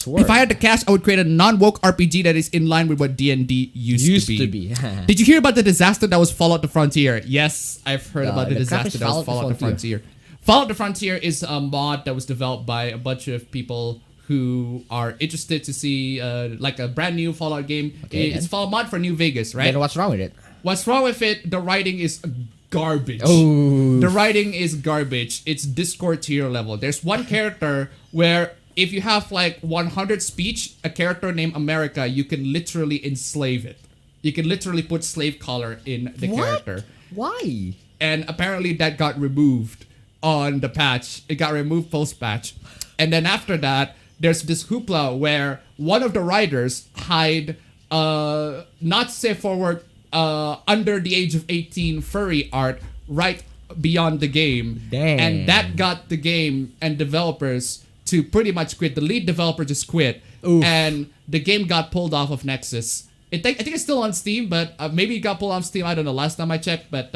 S1: If I had the cash, I would create a non-woke RPG that is in line with what D&D used to be. Did you hear about the disaster that was Fallout the Frontier? Yes, I've heard about the disaster that was Fallout the Frontier. Fallout the Frontier is a mod that was developed by a bunch of people who are interested to see like a brand new Fallout game.
S2: Okay,
S1: It's Fallout mod for New Vegas, right?
S2: Then what's wrong with it?
S1: What's wrong with it? The writing is garbage.
S2: Oh.
S1: The writing is garbage. It's Discord tier level. There's one character where if you have like 100 speech, a character named America, you can literally enslave it. You can literally put slave collar in the character.
S2: Why?
S1: And apparently that got removed on the patch. It got removed post-patch. And then after that, there's this hoopla where one of the writers hide not safe forward under the age of 18 furry art right beyond the game.
S2: Damn.
S1: And that got the game and developers to pretty much quit. The lead developer just quit.
S2: Oof.
S1: And the game got pulled off of Nexus. I think it's still on Steam, but maybe it got pulled off Steam. I don't know. Last time I checked, but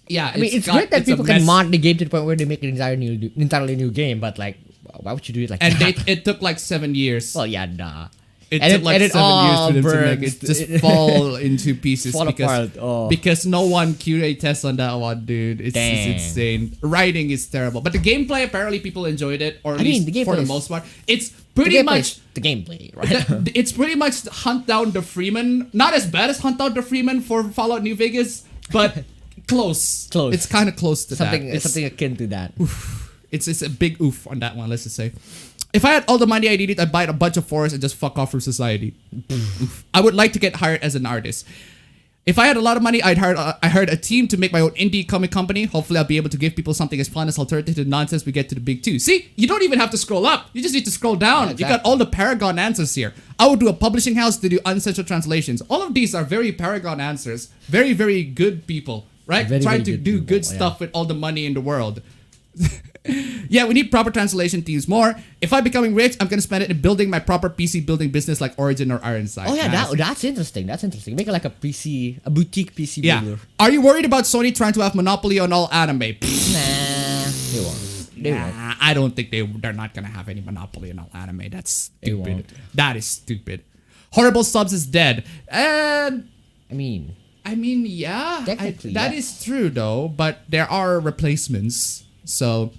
S1: yeah.
S2: I mean, it's great that people can mod the game to the point where they make an entirely new game, but like, why would you do it like that?
S1: And it took like 7 years.
S2: Well, yeah, nah.
S1: It took like 7 years for them to make it just fall into pieces because no one QA tests on that one, dude. It's insane. Writing is terrible, but the gameplay apparently people enjoyed it, or at least for the most part. It's pretty much
S2: the gameplay, right?
S1: It's pretty much Hunt Down the Freeman. Not as bad as Hunt Down the Freeman for Fallout New Vegas, but close.
S2: Close.
S1: It's kind of close to
S2: something.
S1: that.
S2: It's something akin to that.
S1: It's a big oof on that one. Let's just say. If I had all the money I needed, I'd buy a bunch of forests and just fuck off from society. I would like to get hired as an artist. If I had a lot of money, I hired a team to make my own indie comic company. Hopefully, I'll be able to give people something as fun as alternative to the nonsense we get to the big two. See, you don't even have to scroll up. You just need to scroll down. Yeah, exactly. You got all the Paragon answers here. I would do a publishing house to do uncensored translations. All of these are very Paragon answers. Very, very good people, right? Trying to do good stuff with all the money in the world. Yeah, we need proper translation teams more. If I'm becoming rich, I'm gonna spend it in building my proper PC building business like Origin or Ironside.
S2: Oh yeah, that's interesting. That's interesting. Make it like a boutique PC builder.
S1: Are you worried about Sony trying to have monopoly on all anime?
S2: Nah, they won't.
S1: I don't think they're not gonna have any monopoly on all anime. That's stupid. That is stupid. Horrible Subs is dead. And I mean, yeah, that is true though. But there are replacements. So,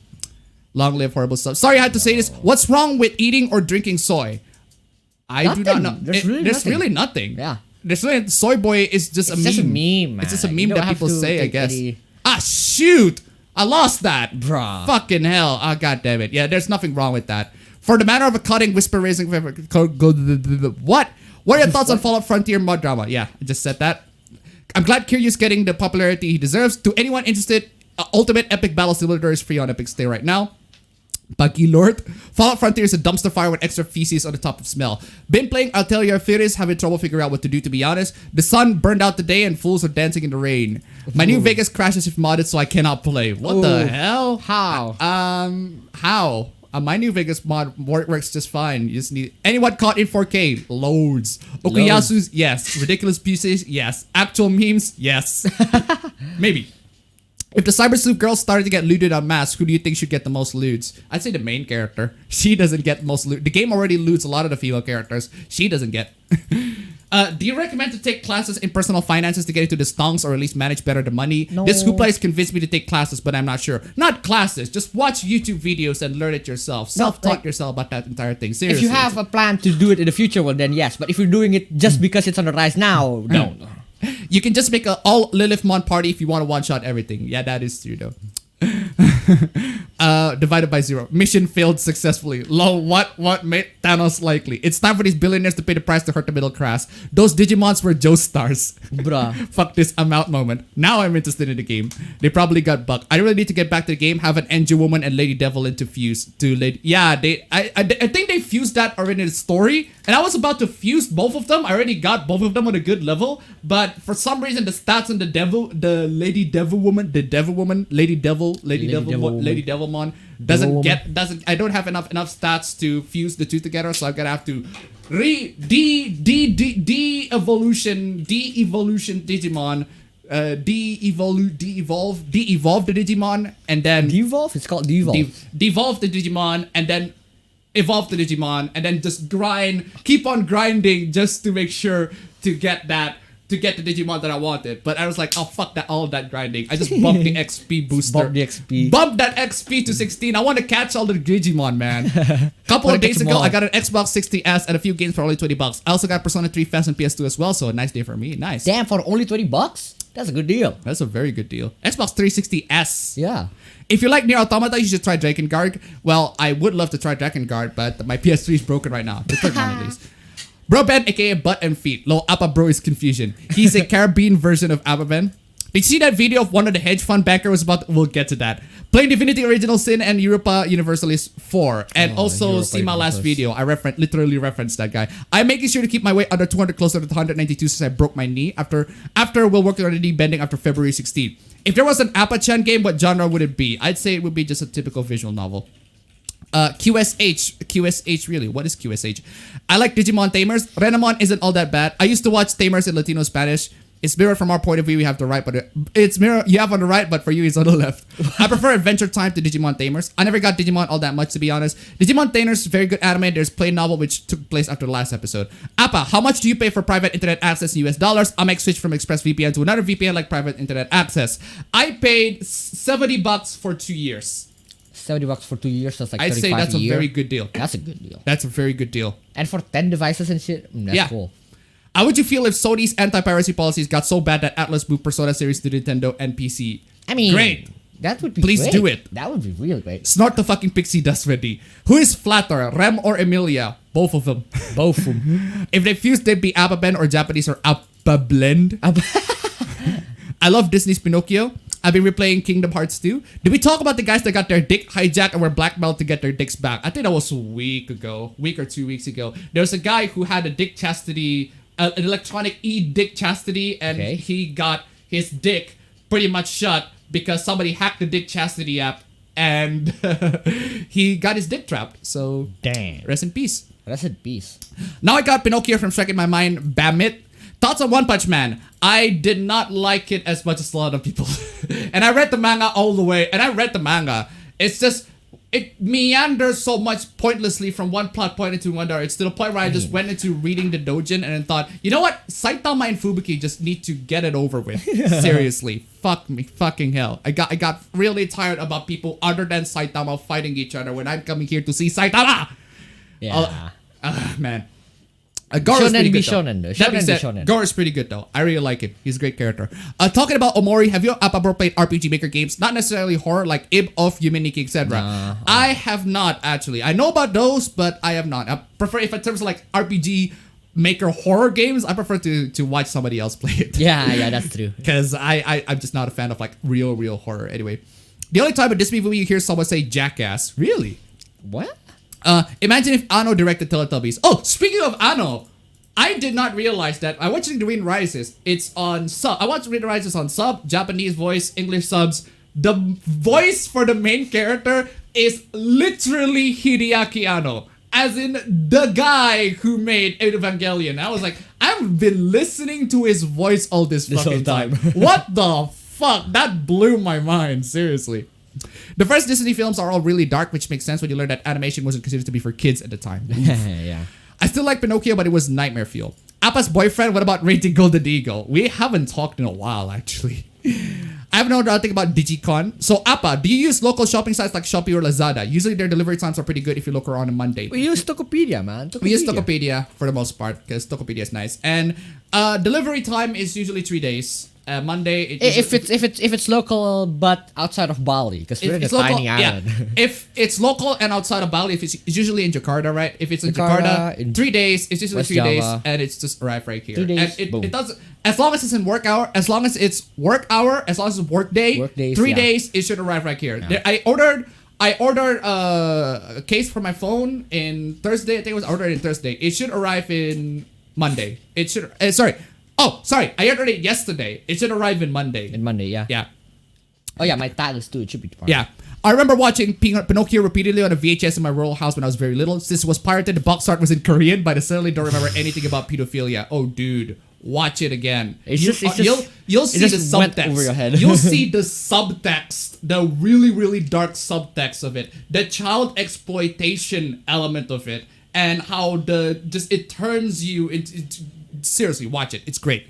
S1: long live Horrible Subs. Sorry I had to say this. What's wrong with eating or drinking soy? I do not know. There's really nothing.
S2: Yeah.
S1: Soy boy is just a meme.
S2: It's just a meme, man.
S1: It's just a meme that people say, I guess. Ah, shoot! I lost that.
S2: Bruh.
S1: Fucking hell. Ah, god damn it. Yeah, there's nothing wrong with that. For the matter of a cutting, whisper raising... What? What are your thoughts on Fallout Frontier mod drama? Yeah, I just said that. I'm glad Kiryu's getting the popularity he deserves. To anyone interested... Ultimate Epic Battle Simulator is free on Epic Stay right now. Buggy Lord. Fallout Frontier is a dumpster fire with extra feces on the top of smell. Been playing Altair Firis, having trouble figuring out what to do, to be honest. The sun burned out today and fools are dancing in the rain. My New Vegas crashes if modded, so I cannot play. What the hell?
S2: How?
S1: How? My New Vegas mod works just fine. You just need... Anyone caught in 4K? Loads. Okuyasu's? Yes. Ridiculous pieces? Yes. Actual memes? Yes. Maybe. If the Cyber Sleuth girls started to get looted en masse, who do you think should get the most loots? I'd say the main character. She doesn't get most loot. The game already loots a lot of the female characters. She doesn't get. Do you recommend to take classes in personal finances to get into the stonks or at least manage better the money?
S2: No.
S1: This hoopla has convinced me to take classes, but I'm not sure. Not classes. Just watch YouTube videos and learn it yourself. Self-taught yourself about that entire thing. Seriously.
S2: If you have a plan to do it in the future, well then yes. But if you're doing it just because it's on the rise now, no.
S1: You can just make an all Lilithmon party if you want to one-shot everything. Yeah, that is true though. Divided by 0. Mission failed successfully. Lol, what made Thanos likely? It's time for these billionaires to pay the price to hurt the middle class. Those Digimons were Joe stars.
S2: Bruh.
S1: Fuck this, I'm out moment. Now I'm interested in the game. They probably got bugged. I really need to get back to the game, have an Angel Woman and Lady Devil into fuse. I think they fused that already in the story. And I was about to fuse both of them. I already got both of them on a good level. But for some reason, the stats on the Lady Devilmon I don't have enough stats to fuse the two together, so I'm gonna have to de-evolution Digimon, de-evolve the Digimon, and then
S2: de-evolve? It's called de-evolve.
S1: Devolve the Digimon, and then evolve the Digimon, and then just keep on grinding just to make sure to get that to get the Digimon that I wanted. But I was like, oh fuck that, all of that grinding. I just bumped the XP booster. Bump that XP to 16. I want to catch all the Digimon, man. Couple of days ago, I got an Xbox 60S and a few games for only $20. I also got Persona 3 Fast and PS2 as well, so a nice day for me. Nice.
S2: Damn, for only $20? That's a good deal.
S1: That's a very good deal. Xbox 360S.
S2: Yeah.
S1: If you like Nier Automata, you should try Drakengard. Well, I would love to try Drakengard, but my PS3 is broken right now. The third one at least. Bro Ben, aka Butt and Feet. Lo, Appa Bro is confusion. He's a Caribbean version of Appa Ben. Did you see that video of one of the hedge fund backer was about? We'll get to that. Playing Divinity Original Sin and Europa Universalis 4. And also see my last video. I literally referenced that guy. I'm making sure to keep my weight under 200 closer to 192 since I broke my knee. After we'll work on the knee bending after February 16th. If there was an Appa-chan game, what genre would it be? I'd say it would be just a typical visual novel. QSH really. What is QSH? I like Digimon Tamers. Renamon isn't all that bad. I used to watch Tamers in Latino Spanish. It's mirrored from our point of view. We have the right, but it's mirror. You have on the right, but for you, it's on the left. I prefer Adventure Time to Digimon Tamers. I never got Digimon all that much, to be honest. Digimon Tamers is very good anime. There's plain novel which took place after the last episode. Appa, how much do you pay for private internet access in US dollars? I might switch from ExpressVPN to another VPN like private internet access. I paid $70 for 2 years.
S2: $70 for 2 years, that's like
S1: I'd
S2: 35
S1: say that's
S2: a
S1: a
S2: year.
S1: very good deal.
S2: That's a good deal.
S1: That's a very good deal.
S2: And for 10 devices and shit, that's cool.
S1: How would you feel if Sony's anti-piracy policies got so bad that Atlas moved Persona series to Nintendo and PC?
S2: I mean,
S1: great.
S2: That would be
S1: Please
S2: great.
S1: do it.
S2: That would be real great.
S1: Snort the fucking pixie dust ready. Who is flatter, Rem or Emilia? Both of them.
S2: Both of them.
S1: If they fused, they'd be Appa Ben or Japanese or Appa Blend. I love Disney's Pinocchio. I've been replaying Kingdom Hearts 2. Did we talk about the guys that got their dick hijacked and were blackmailed to get their dicks back? I think that was a week or 2 weeks ago. There was a guy who had a dick chastity, an electronic dick chastity, and he got his dick pretty much shut because somebody hacked the dick chastity app and he got his dick trapped. So,
S2: damn.
S1: Rest in peace.
S2: Rest in peace.
S1: Now I got Pinocchio from Shrek in my mind. Bamit. Thoughts on One Punch Man? I did not like it as much as a lot of people. And I read the manga all the way. It's just, it meanders so much pointlessly from one plot point into another. It's to the point where I just went into reading the doujin and then thought, you know what? Saitama and Fubuki just need to get it over with. Seriously. Fuck me. Fucking hell. I got really tired about people other than Saitama fighting each other when I'm coming here to see Saitama.
S2: Yeah.
S1: Man. Goro is pretty good though.
S2: That being said,
S1: Goro is pretty good though. I really like him. He's a great character. Talking about Omori, have you Appa Bro played RPG Maker games? Not necessarily horror like Ib of Yuminiki, etc. I have not actually. I know about those, but I have not. I prefer, if in terms of like RPG Maker horror games, I prefer to watch somebody else play it.
S2: Yeah, that's true.
S1: Because I'm just not a fan of like real horror. Anyway, the only time in this movie you hear someone say jackass. Really?
S2: What?
S1: Imagine if Anno directed Teletubbies. Oh, speaking of Anno, I did not realize that. I watched The Wind Rises. It's on sub. I watched The Wind Rises on sub, Japanese voice, English subs. The voice for the main character is literally Hideaki Anno, as in the guy who made Evangelion. I was like, I've been listening to his voice all this fucking time. What the fuck? That blew my mind. Seriously. The first Disney films are all really dark, which makes sense when you learn that animation wasn't considered to be for kids at the time.
S2: Yeah.
S1: I still like Pinocchio, but it was nightmare fuel. Appa's boyfriend, what about Rating Golden Eagle? We haven't talked in a while, actually. I have no doubt thing about Digicon. So, Appa, do you use local shopping sites like Shopee or Lazada? Usually their delivery times are pretty good if you look around on Monday.
S2: We use Tokopedia, man.
S1: We use Tokopedia for the most part because Tokopedia is nice. And delivery time is usually 3 days. Monday.
S2: If it's local but outside of Bali, because we're in a tiny island.
S1: Yeah. If it's local and outside of Bali, if it's usually in Jakarta, right? If it's in Jakarta, in 3 days. It's usually
S2: West
S1: 3 days,
S2: Java.
S1: and it's just arrived right here.
S2: 3 days,
S1: and it does, as long as it's in work hour, as long as it's work hour, as long as it's work day,
S2: days,
S1: 3 days, it should arrive right here.
S2: Yeah.
S1: I ordered a case for my phone in Thursday. I think it was ordered in Thursday. It should arrive in Monday. It should. Sorry. I ordered it yesterday. It should arrive in Monday.
S2: Yeah.
S1: Yeah.
S2: Oh yeah, my tags too. It should be tomorrow.
S1: Yeah. I remember watching Pinocchio repeatedly on a VHS in my rural house when I was very little. This was pirated. The box art was in Korean, but I certainly don't remember anything about pedophilia. Oh, dude. Watch it again.
S2: You'll
S1: see the subtext.
S2: Over your head.
S1: You'll see the subtext, the really, really dark subtext of it, the child exploitation element of it, and how it turns you into seriously, watch it. It's great.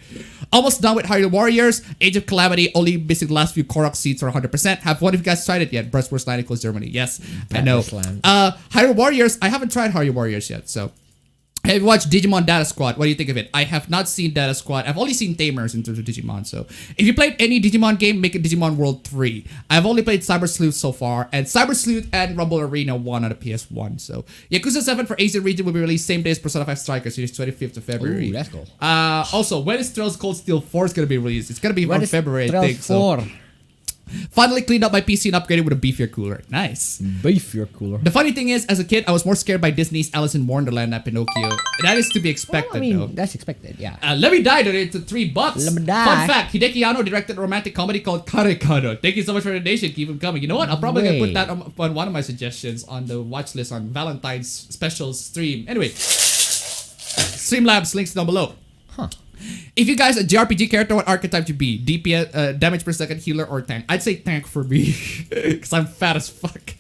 S1: Almost done with Hyrule Warriors. Age of Calamity, only missing the last few Korok seeds for 100%. Have one of you guys tried it yet? Bratwurst Land equals Germany. Yes, I know. Hyrule Warriors, I haven't tried Hyrule Warriors yet, so. Have you watched Digimon Data Squad? What do you think of it? I have not seen Data Squad. I've only seen Tamers in terms of Digimon. So if you played any Digimon game, make it Digimon World 3. I've only played Cyber Sleuth so far. And Cyber Sleuth and Rumble Arena 1 on the PS1. So Yakuza 7 for Asian region will be released same day as Persona 5 Strikers, series 25th of February.
S2: Ooh, that's cool.
S1: Also, when is Trails Cold Steel 4 is going to be released? It's going to be around February, I think.
S2: 4?
S1: So. Finally cleaned up my PC and upgraded with a beefier cooler. Nice.
S2: Beefier cooler.
S1: The funny thing is, as a kid, I was more scared by Disney's Alice in Wonderland than Pinocchio. That is to be expected,
S2: Well, I mean,
S1: though.
S2: that's expected, yeah.
S1: Let Me Die donated to $3.
S2: Let Me Die.
S1: Fun fact, Hideki Anno directed a romantic comedy called Karekado. Thank you so much for the donation. Keep them coming. You know what? I'm probably going to put that on one of my suggestions on the watch list on Valentine's special stream. Anyway, Streamlabs links down below.
S2: Huh.
S1: If you guys a JRPG character, what archetype you be? DPS, damage per second, healer, or tank? I'd say tank for me, because I'm fat as fuck.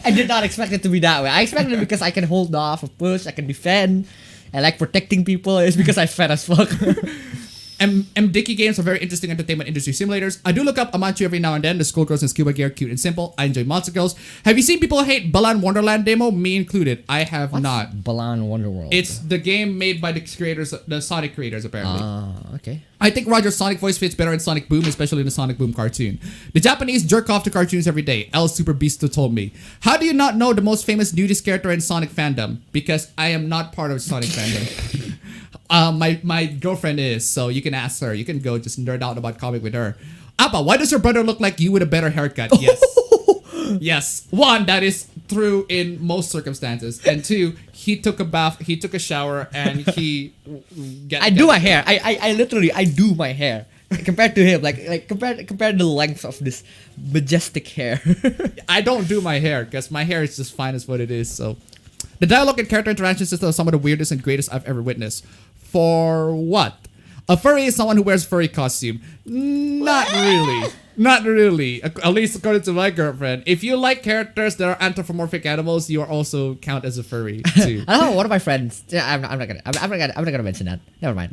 S2: I did not expect it to be that way. I expected it because I can hold off a push, I can defend, I like protecting people. It's because I'm fat as fuck.
S1: Dicky games are very interesting entertainment industry simulators. I do look up Amanchu every now and then. The schoolgirls in scuba gear, cute and simple. I enjoy Monster Girls. Have you seen people hate Balan Wonderland demo? Me included. I have not.
S2: Balan Wonderworld.
S1: It's the game made by the creators, the Sonic creators, apparently.
S2: Okay.
S1: I think Roger's Sonic voice fits better in Sonic Boom, especially in the Sonic Boom cartoon. The Japanese jerk off to cartoons every day. El Super Beasto told me. How do you not know the most famous nudist character in Sonic fandom? Because I am not part of Sonic fandom. My girlfriend is, so you can ask her. You can go just nerd out about comic with her. Appa, why does your brother look like you with a better haircut? Yes. Yes. One, that is true in most circumstances. And two, he took a bath, he took a shower, and he...
S2: I do my hair. I literally, I do my hair. Compared to him, like compared the length of this majestic hair.
S1: I don't do my hair, because my hair is just fine as what it is, so... The dialogue and character interactions is some of the weirdest and greatest I've ever witnessed. For what? A furry is someone who wears furry costume. Not really. Not really. At least according to my girlfriend. If you like characters that are anthropomorphic animals, you are also count as a furry too.
S2: I don't know. One of my friends. I'm not gonna mention that. Never mind.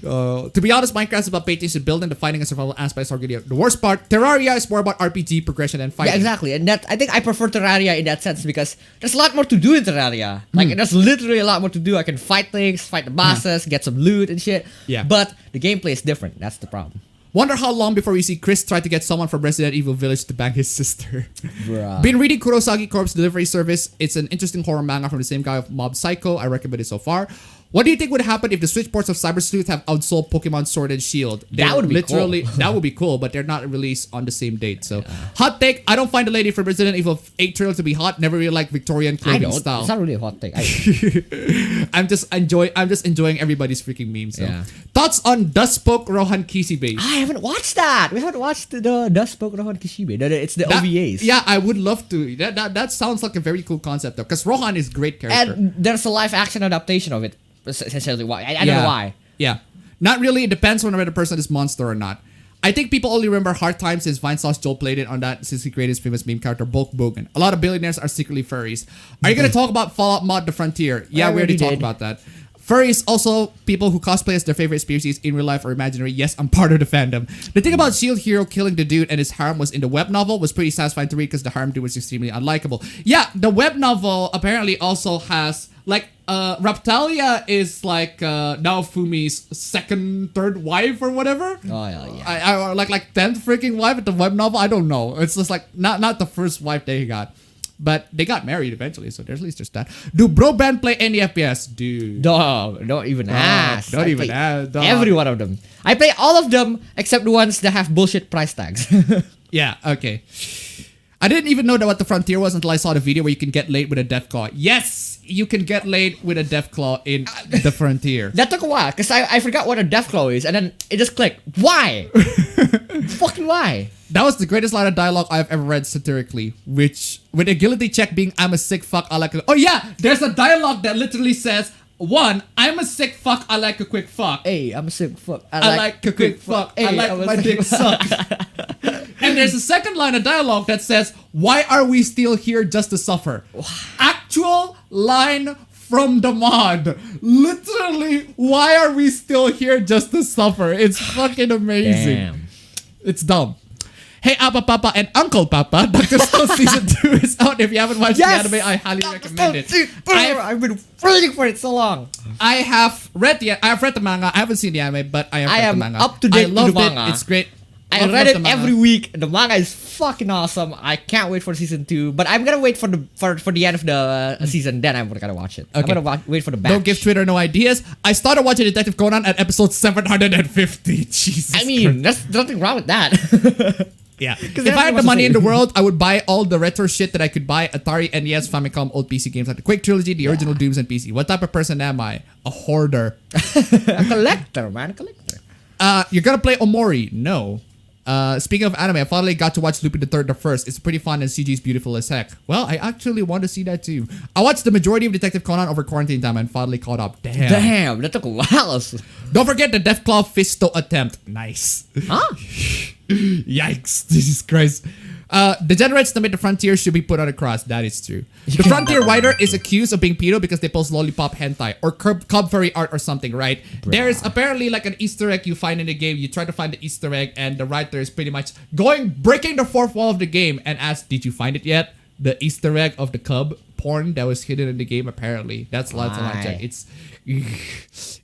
S1: To be honest, Minecraft is about painting and building. The fighting and survival aspects are really the worst part. Terraria is more about RPG progression and fighting.
S2: Yeah, exactly. And that I think I prefer Terraria in that sense because there's a lot more to do in Terraria. Like there's literally a lot more to do. I can fight things, fight the bosses, get some loot and shit.
S1: Yeah.
S2: But the gameplay is different. That's the problem.
S1: Wonder how long before we see Chris try to get someone from Resident Evil Village to bang his sister.
S2: Bruh.
S1: Been reading Kurosagi Corp's Delivery Service. It's an interesting horror manga from the same guy of Mob Psycho. I recommend it so far. What do you think would happen if the Switch ports of Cyber Sleuth have outsold Pokemon Sword and Shield?
S2: That would be cool.
S1: That would be cool, but they're not released on the same date. So, hot take: I don't find the lady from Resident Evil 8 trailer to be hot. Never really liked Victorian clothing style.
S2: It's not really a hot take.
S1: I'm just enjoying everybody's freaking memes. So.
S2: Yeah.
S1: Thoughts on Dustpoke Rohan Kishibe?
S2: I haven't watched that. We haven't watched the Dustpoke Rohan Kishibe. It's the OVAs.
S1: Yeah, I would love to. That sounds like a very cool concept though, because Rohan is a great character.
S2: And there's a live action adaptation of it. Essentially, why I don't know why.
S1: Yeah, not really. It depends on whether the person is monster or not. I think people only remember Hard Times since Vinesauce Joel played it on that since he created his famous meme character Bulk Bogan. A lot of billionaires are secretly furries. Are you gonna talk about Fallout Mod: The Frontier? Yeah, we already talked about that. Furries also people who cosplay as their favorite species in real life or imaginary. Yes, I'm part of the fandom. The thing about Shield Hero killing the dude and his harem was in the web novel was pretty satisfying to read because the harem dude was extremely unlikable. Yeah, the web novel apparently also has like Raptalia is like Naofumi's third wife or whatever.
S2: Oh yeah.
S1: I like 10th freaking wife at the web novel. I don't know. It's just like not the first wife they got. But they got married eventually, so there's at least there's that. Do bro band play any FPS? Dude.
S2: Dog, don't even ask.
S1: Don't even ask. Dog.
S2: Every one of them. I play all of them except the ones that have bullshit price tags.
S1: Yeah, okay. I didn't even know that what the Frontier was until I saw the video where you can get laid with a Deathclaw. Yes, you can get laid with a Deathclaw in the Frontier.
S2: That took a while, because I forgot what a Deathclaw is, and then it just clicked. Why? Fucking why?
S1: That was the greatest line of dialogue I've ever read satirically, which, with agility check being, I'm a sick fuck, I like a... Oh yeah, there's a dialogue that literally says, one, I'm a sick fuck, I like a quick fuck.
S2: Hey, I'm a sick fuck.
S1: I like a quick fuck.
S2: Hey,
S1: I like my dick sucked. And there's a second line of dialogue that says, "Why are we still here just to suffer?" Actual line from the mod. Literally, why are we still here just to suffer? It's fucking amazing.
S2: Damn.
S1: It's dumb. Hey, Appa Papa and Uncle Papa, Dr. Stone Season 2 is out. If you haven't watched the anime, I highly recommend it.
S2: I've been waiting for it so long.
S1: I have read the manga. I haven't seen the anime, but I have read the manga.
S2: Up to date
S1: I loved
S2: with the manga.
S1: it. It's great.
S2: I read it every week. The manga is fucking awesome. I can't wait for season 2. But I'm gonna wait for the end of the season. Then I'm gonna watch it.
S1: Okay.
S2: I'm gonna wait for the batch.
S1: Don't give Twitter no ideas. I started watching Detective Conan at episode 750. Jesus.
S2: I mean, there's nothing wrong with that.
S1: Yeah. If I had the money in the world, I would buy all the retro shit that I could buy. Atari, NES, Famicom, old PC games like the Quake Trilogy, the original Dooms, and PC. What type of person am I? A hoarder.
S2: A collector, man. A collector.
S1: You're gonna play Omori? No. Speaking of anime, I finally got to watch Lupin the Third the First. It's pretty fun and CG is beautiful as heck. Well, I actually want to see that too. I watched the majority of Detective Conan over quarantine time and finally caught up.
S2: Damn, that took a while.
S1: Don't forget the Deathclaw Fisto attempt. Nice.
S2: Huh?
S1: Yikes. Jesus Christ. Degenerates that made the frontier should be put on a cross. That is true. The frontier writer is accused of being pedo because they post lollipop hentai or cub furry art or something, right? There's apparently like an Easter egg you find in the game. You try to find the Easter egg and the writer is pretty much breaking the fourth wall of the game and asks, "Did you find it yet?" The Easter egg of the cub porn that was hidden in the game, apparently. That's lots of check. It's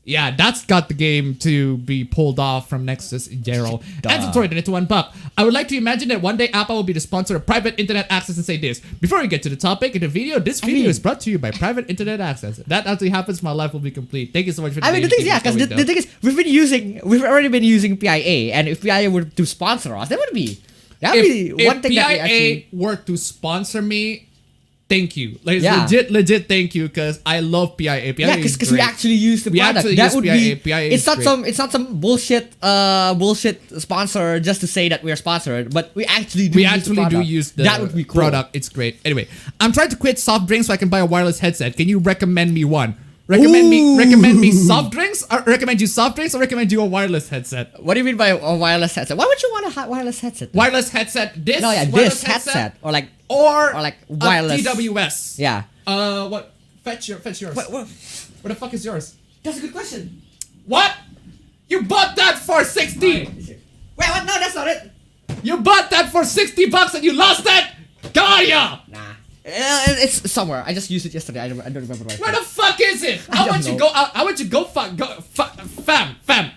S1: yeah, that's got the game to be pulled off from Nexus in general. And Tori did it to $1. I would like to imagine that one day Apple will be the sponsor of private internet access and say this. Before we get to the topic in the video, this video is brought to you by private internet access. If that actually happens, my life will be complete. Thank you so much for the
S2: the thing is, because the thing is, we've already been using PIA, and if PIA were to sponsor us, that would be one thing that we actually...
S1: If PIA were to sponsor me, thank you. Like, legit thank you, because I love PIA. PIA
S2: because we actually use the product. That would
S1: PIA.
S2: be...
S1: PIA
S2: it's not some bullshit sponsor just to say that we are sponsored, but we actually do use the
S1: that would be cool. Product. It's great. Anyway, I'm trying to quit soft drinks so I can buy a wireless headset. Can you recommend me one? Recommend me soft drinks, or recommend you soft drinks, or recommend you a wireless headset?
S2: What do you mean by a wireless headset? Why would you want a wireless headset?
S1: Wireless headset. This
S2: headset or like
S1: a
S2: wireless
S1: TWS.
S2: Yeah.
S1: What? Fetch yours.
S2: What?
S1: Where the fuck is yours?
S2: That's a good question.
S1: What? You bought that for 60.
S2: Wait, what? No, that's not it.
S1: You bought that for $60 and you lost it. Got ya.
S2: Nah. It's somewhere. I just used it yesterday. I don't remember
S1: where the fuck is it? How about you go out? How about you go fam?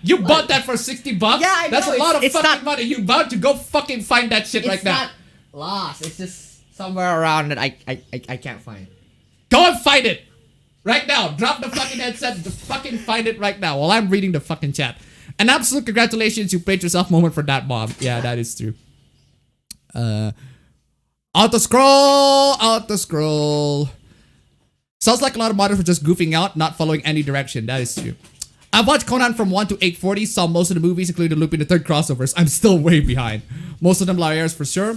S1: You bought that for $60?
S2: Yeah, I know.
S1: That's a lot of fucking money. You about to go fucking find that shit right now.
S2: It's not lost. It's just somewhere around that I can't find.
S1: Go and find it right now. Drop the fucking headset. Fucking find it right now while I'm reading the fucking chat. An absolute congratulations. You played yourself moment for that, Mom. Yeah, that is true. Auto scroll. Sounds like a lot of modders were just goofing out, not following any direction. That is true. I've watched Conan from 1 to 840, saw most of the movies, including the Lupin the Third crossovers. I'm still way behind. Most of them liars for sure.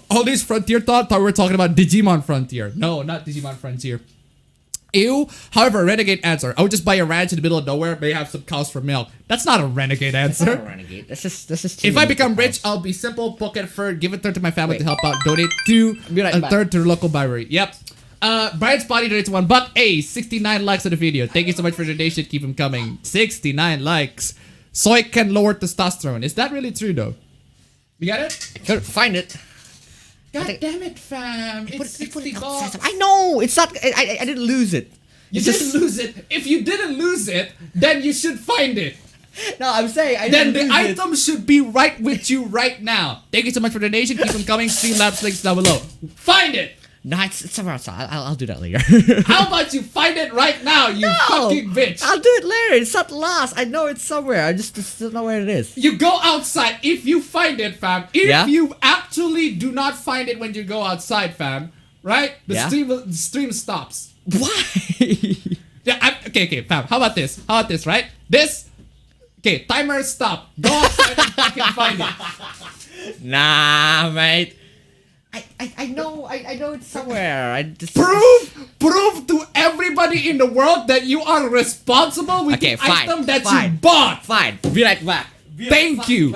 S1: All these Frontier thought we were talking about Digimon Frontier. No, not Digimon Frontier. Ew. However, a renegade answer. I would just buy a ranch in the middle of nowhere, may have some cows for milk. That's not a renegade answer.
S2: That's not a renegade. This is
S1: if I become rich, I'll be simple, pocket fur, give a third to my family to help out, donate a third to the local library. Yep. Brian's body donates $1. Hey, 69 likes on the video. Thank you so much for the donation. Keep them coming. 69 likes. Soy can lower testosterone. Is that really true though? You got it?
S2: Sure, find it.
S1: God damn it, fam. It's $60.
S2: I know. It's not. I didn't lose it.
S1: You didn't lose it. If you didn't lose it, then you should find it.
S2: No, I'm saying I
S1: then
S2: didn't
S1: the item should be right with you right now. Thank you so much for the donation. Keep them coming. Streamlabs links down below. Find it.
S2: No, it's somewhere else. I'll do that later.
S1: How about you find it right now, you fucking bitch?
S2: I'll do it later. It's not lost. I know it's somewhere. I just don't know where it is.
S1: You go outside. If you find it, fam. If you actually do not find it when you go outside, fam, right? The stream stops.
S2: Why?
S1: Okay, fam. How about this? Right? Okay, timer stop. Go outside and fucking find it.
S2: Nah, mate. I know it's somewhere. I just
S1: prove to everybody in the world that you are responsible with the item that you bought.
S2: Fine. Be right back.
S1: Thank you.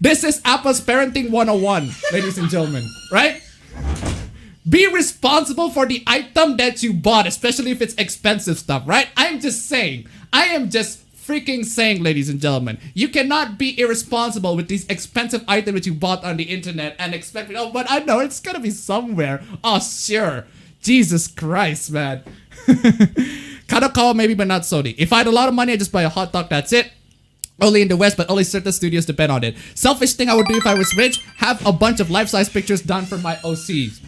S1: This is Appa's Parenting 101, ladies and gentlemen, right? Be responsible for the item that you bought, especially if it's expensive stuff, right? I'm just saying. I am just freaking saying, ladies and gentlemen, you cannot be irresponsible with these expensive items that you bought on the internet and expect, oh, but I know it's gonna be somewhere. Oh, sure. Jesus Christ, man. Kadokawa maybe, but not Sony. If I had a lot of money, I'd just buy a hot dog, that's it. Only in the West, but only certain studios depend on it. Selfish thing I would do if I was rich, have a bunch of life-size pictures done for my OCs.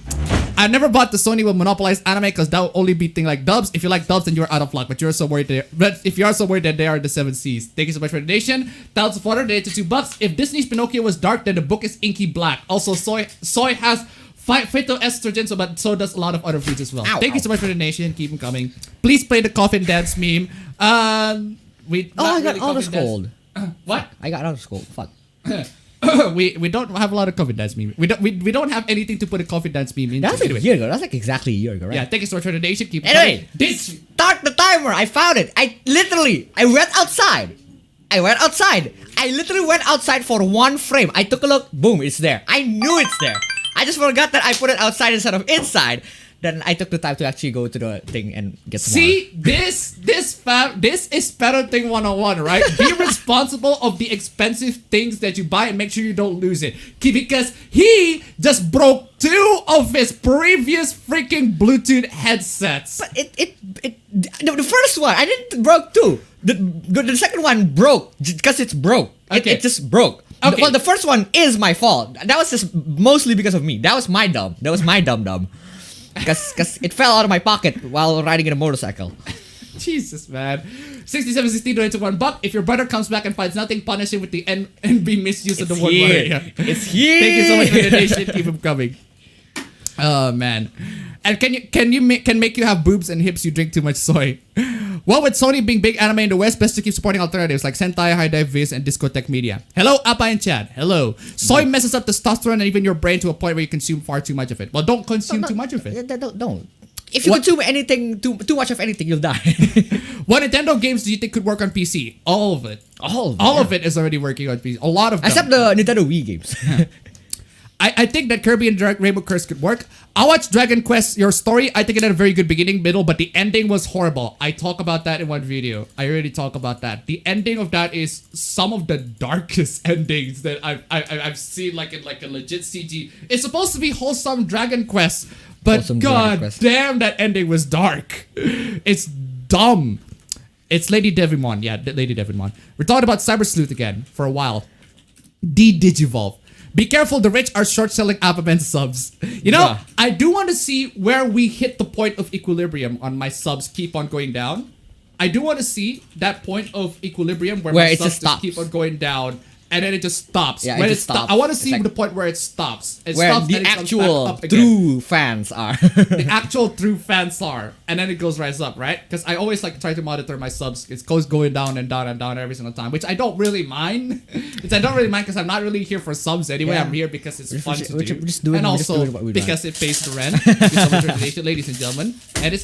S1: I never bought the Sony will monopolize anime because that will only be thing like dubs. If you like dubs, then you're out of luck. But you're so worried there. But if you are so worried that they are the 7 Cs. Thank you so much for the donation. Thousands of water donated to $2. If Disney's Pinocchio was dark, then the book is inky black. Also, soy has phytoestrogen, but so does a lot of other foods as well. Thank you so much for the donation. Keep them coming. Please play the coffin dance meme.
S2: I got auto-scrolled.
S1: What?
S2: I got auto-scrolled. Fuck.
S1: we don't have a lot of coffin dance meme. We don't have anything to put a coffin dance meme into.
S2: That's like a year ago. That's like exactly a year ago, right?
S1: Yeah, thank you so much for the donation. Keep
S2: anyway,
S1: coming.
S2: Start the timer. I found it. I went outside. I literally went outside for 1 frame. I took a look. Boom, it's there. I knew it's there. I just forgot that I put it outside instead of inside. Then I took the time to actually go to the thing and get some
S1: See, this is parenting 101, right? Be responsible of the expensive things that you buy and make sure you don't lose it. Because he just broke 2 of his previous freaking Bluetooth headsets.
S2: But the first one, I didn't broke 2. The second one broke because it's broke.
S1: Okay.
S2: It just broke.
S1: Okay.
S2: The first one is my fault. That was just mostly because of me. That was my dumb. Because it fell out of my pocket while riding in a motorcycle.
S1: Jesus, man. 6716 donated to $1. If your brother comes back and finds nothing, punish him with the NB misuse of the word.
S2: It's here.
S1: Thank you so much for the donation. Keep him coming. Oh man. And can make you have boobs and hips, you drink too much soy. Well, with Sony being big anime in the West, best to keep supporting alternatives like Sentai, High Dive Viz, and Discotech Media. Hello, Appa and Chad. Hello. Soy messes up testosterone and even your brain to a point where you consume far too much of it. Well, don't consume too much of it.
S2: Don't. If you consume anything, too much of anything, you'll die.
S1: What Nintendo games do you think could work on PC? All of it. All of it is already working on PC. A lot of them.
S2: Except the Nintendo Wii games.
S1: I think that Kirby and Rainbow Curse could work. I watched Dragon Quest, your story. I think it had a very good beginning, middle, but the ending was horrible. I talk about that in one video. I already talk about that. The ending of that is some of the darkest endings that I've seen, like in like a legit CG. It's supposed to be wholesome Dragon Quest, but
S2: Wholesome
S1: god damn, that ending was dark. It's dumb. It's Lady Devimon. Yeah, Lady Devimon. We're talking about Cyber Sleuth again for a while. Digivolve. Be careful, the rich are short-selling APB subs. You know, I do want to see where we hit the point of equilibrium on my subs keep on going down. I do want to see that point of equilibrium where my
S2: it
S1: subs
S2: just
S1: keep on going down and then it just stops.
S2: Yeah,
S1: when
S2: it just stops.
S1: I want to see
S2: It's like
S1: the point where it stops. It
S2: where
S1: stops
S2: the
S1: and it comes back
S2: actual
S1: up again.
S2: true fans are.
S1: The actual true fans are, and then it goes rise up, right? Because I always like try to monitor my subs. It goes going down and down and down every single time, which I don't really mind. I don't really mind because I'm not really here for subs anyway.
S2: Yeah.
S1: I'm here because it's fun to
S2: we're
S1: do,
S2: just doing,
S1: and also
S2: what we do.
S1: because it pays the rent. Thank you so much for the donation, ladies and gentlemen.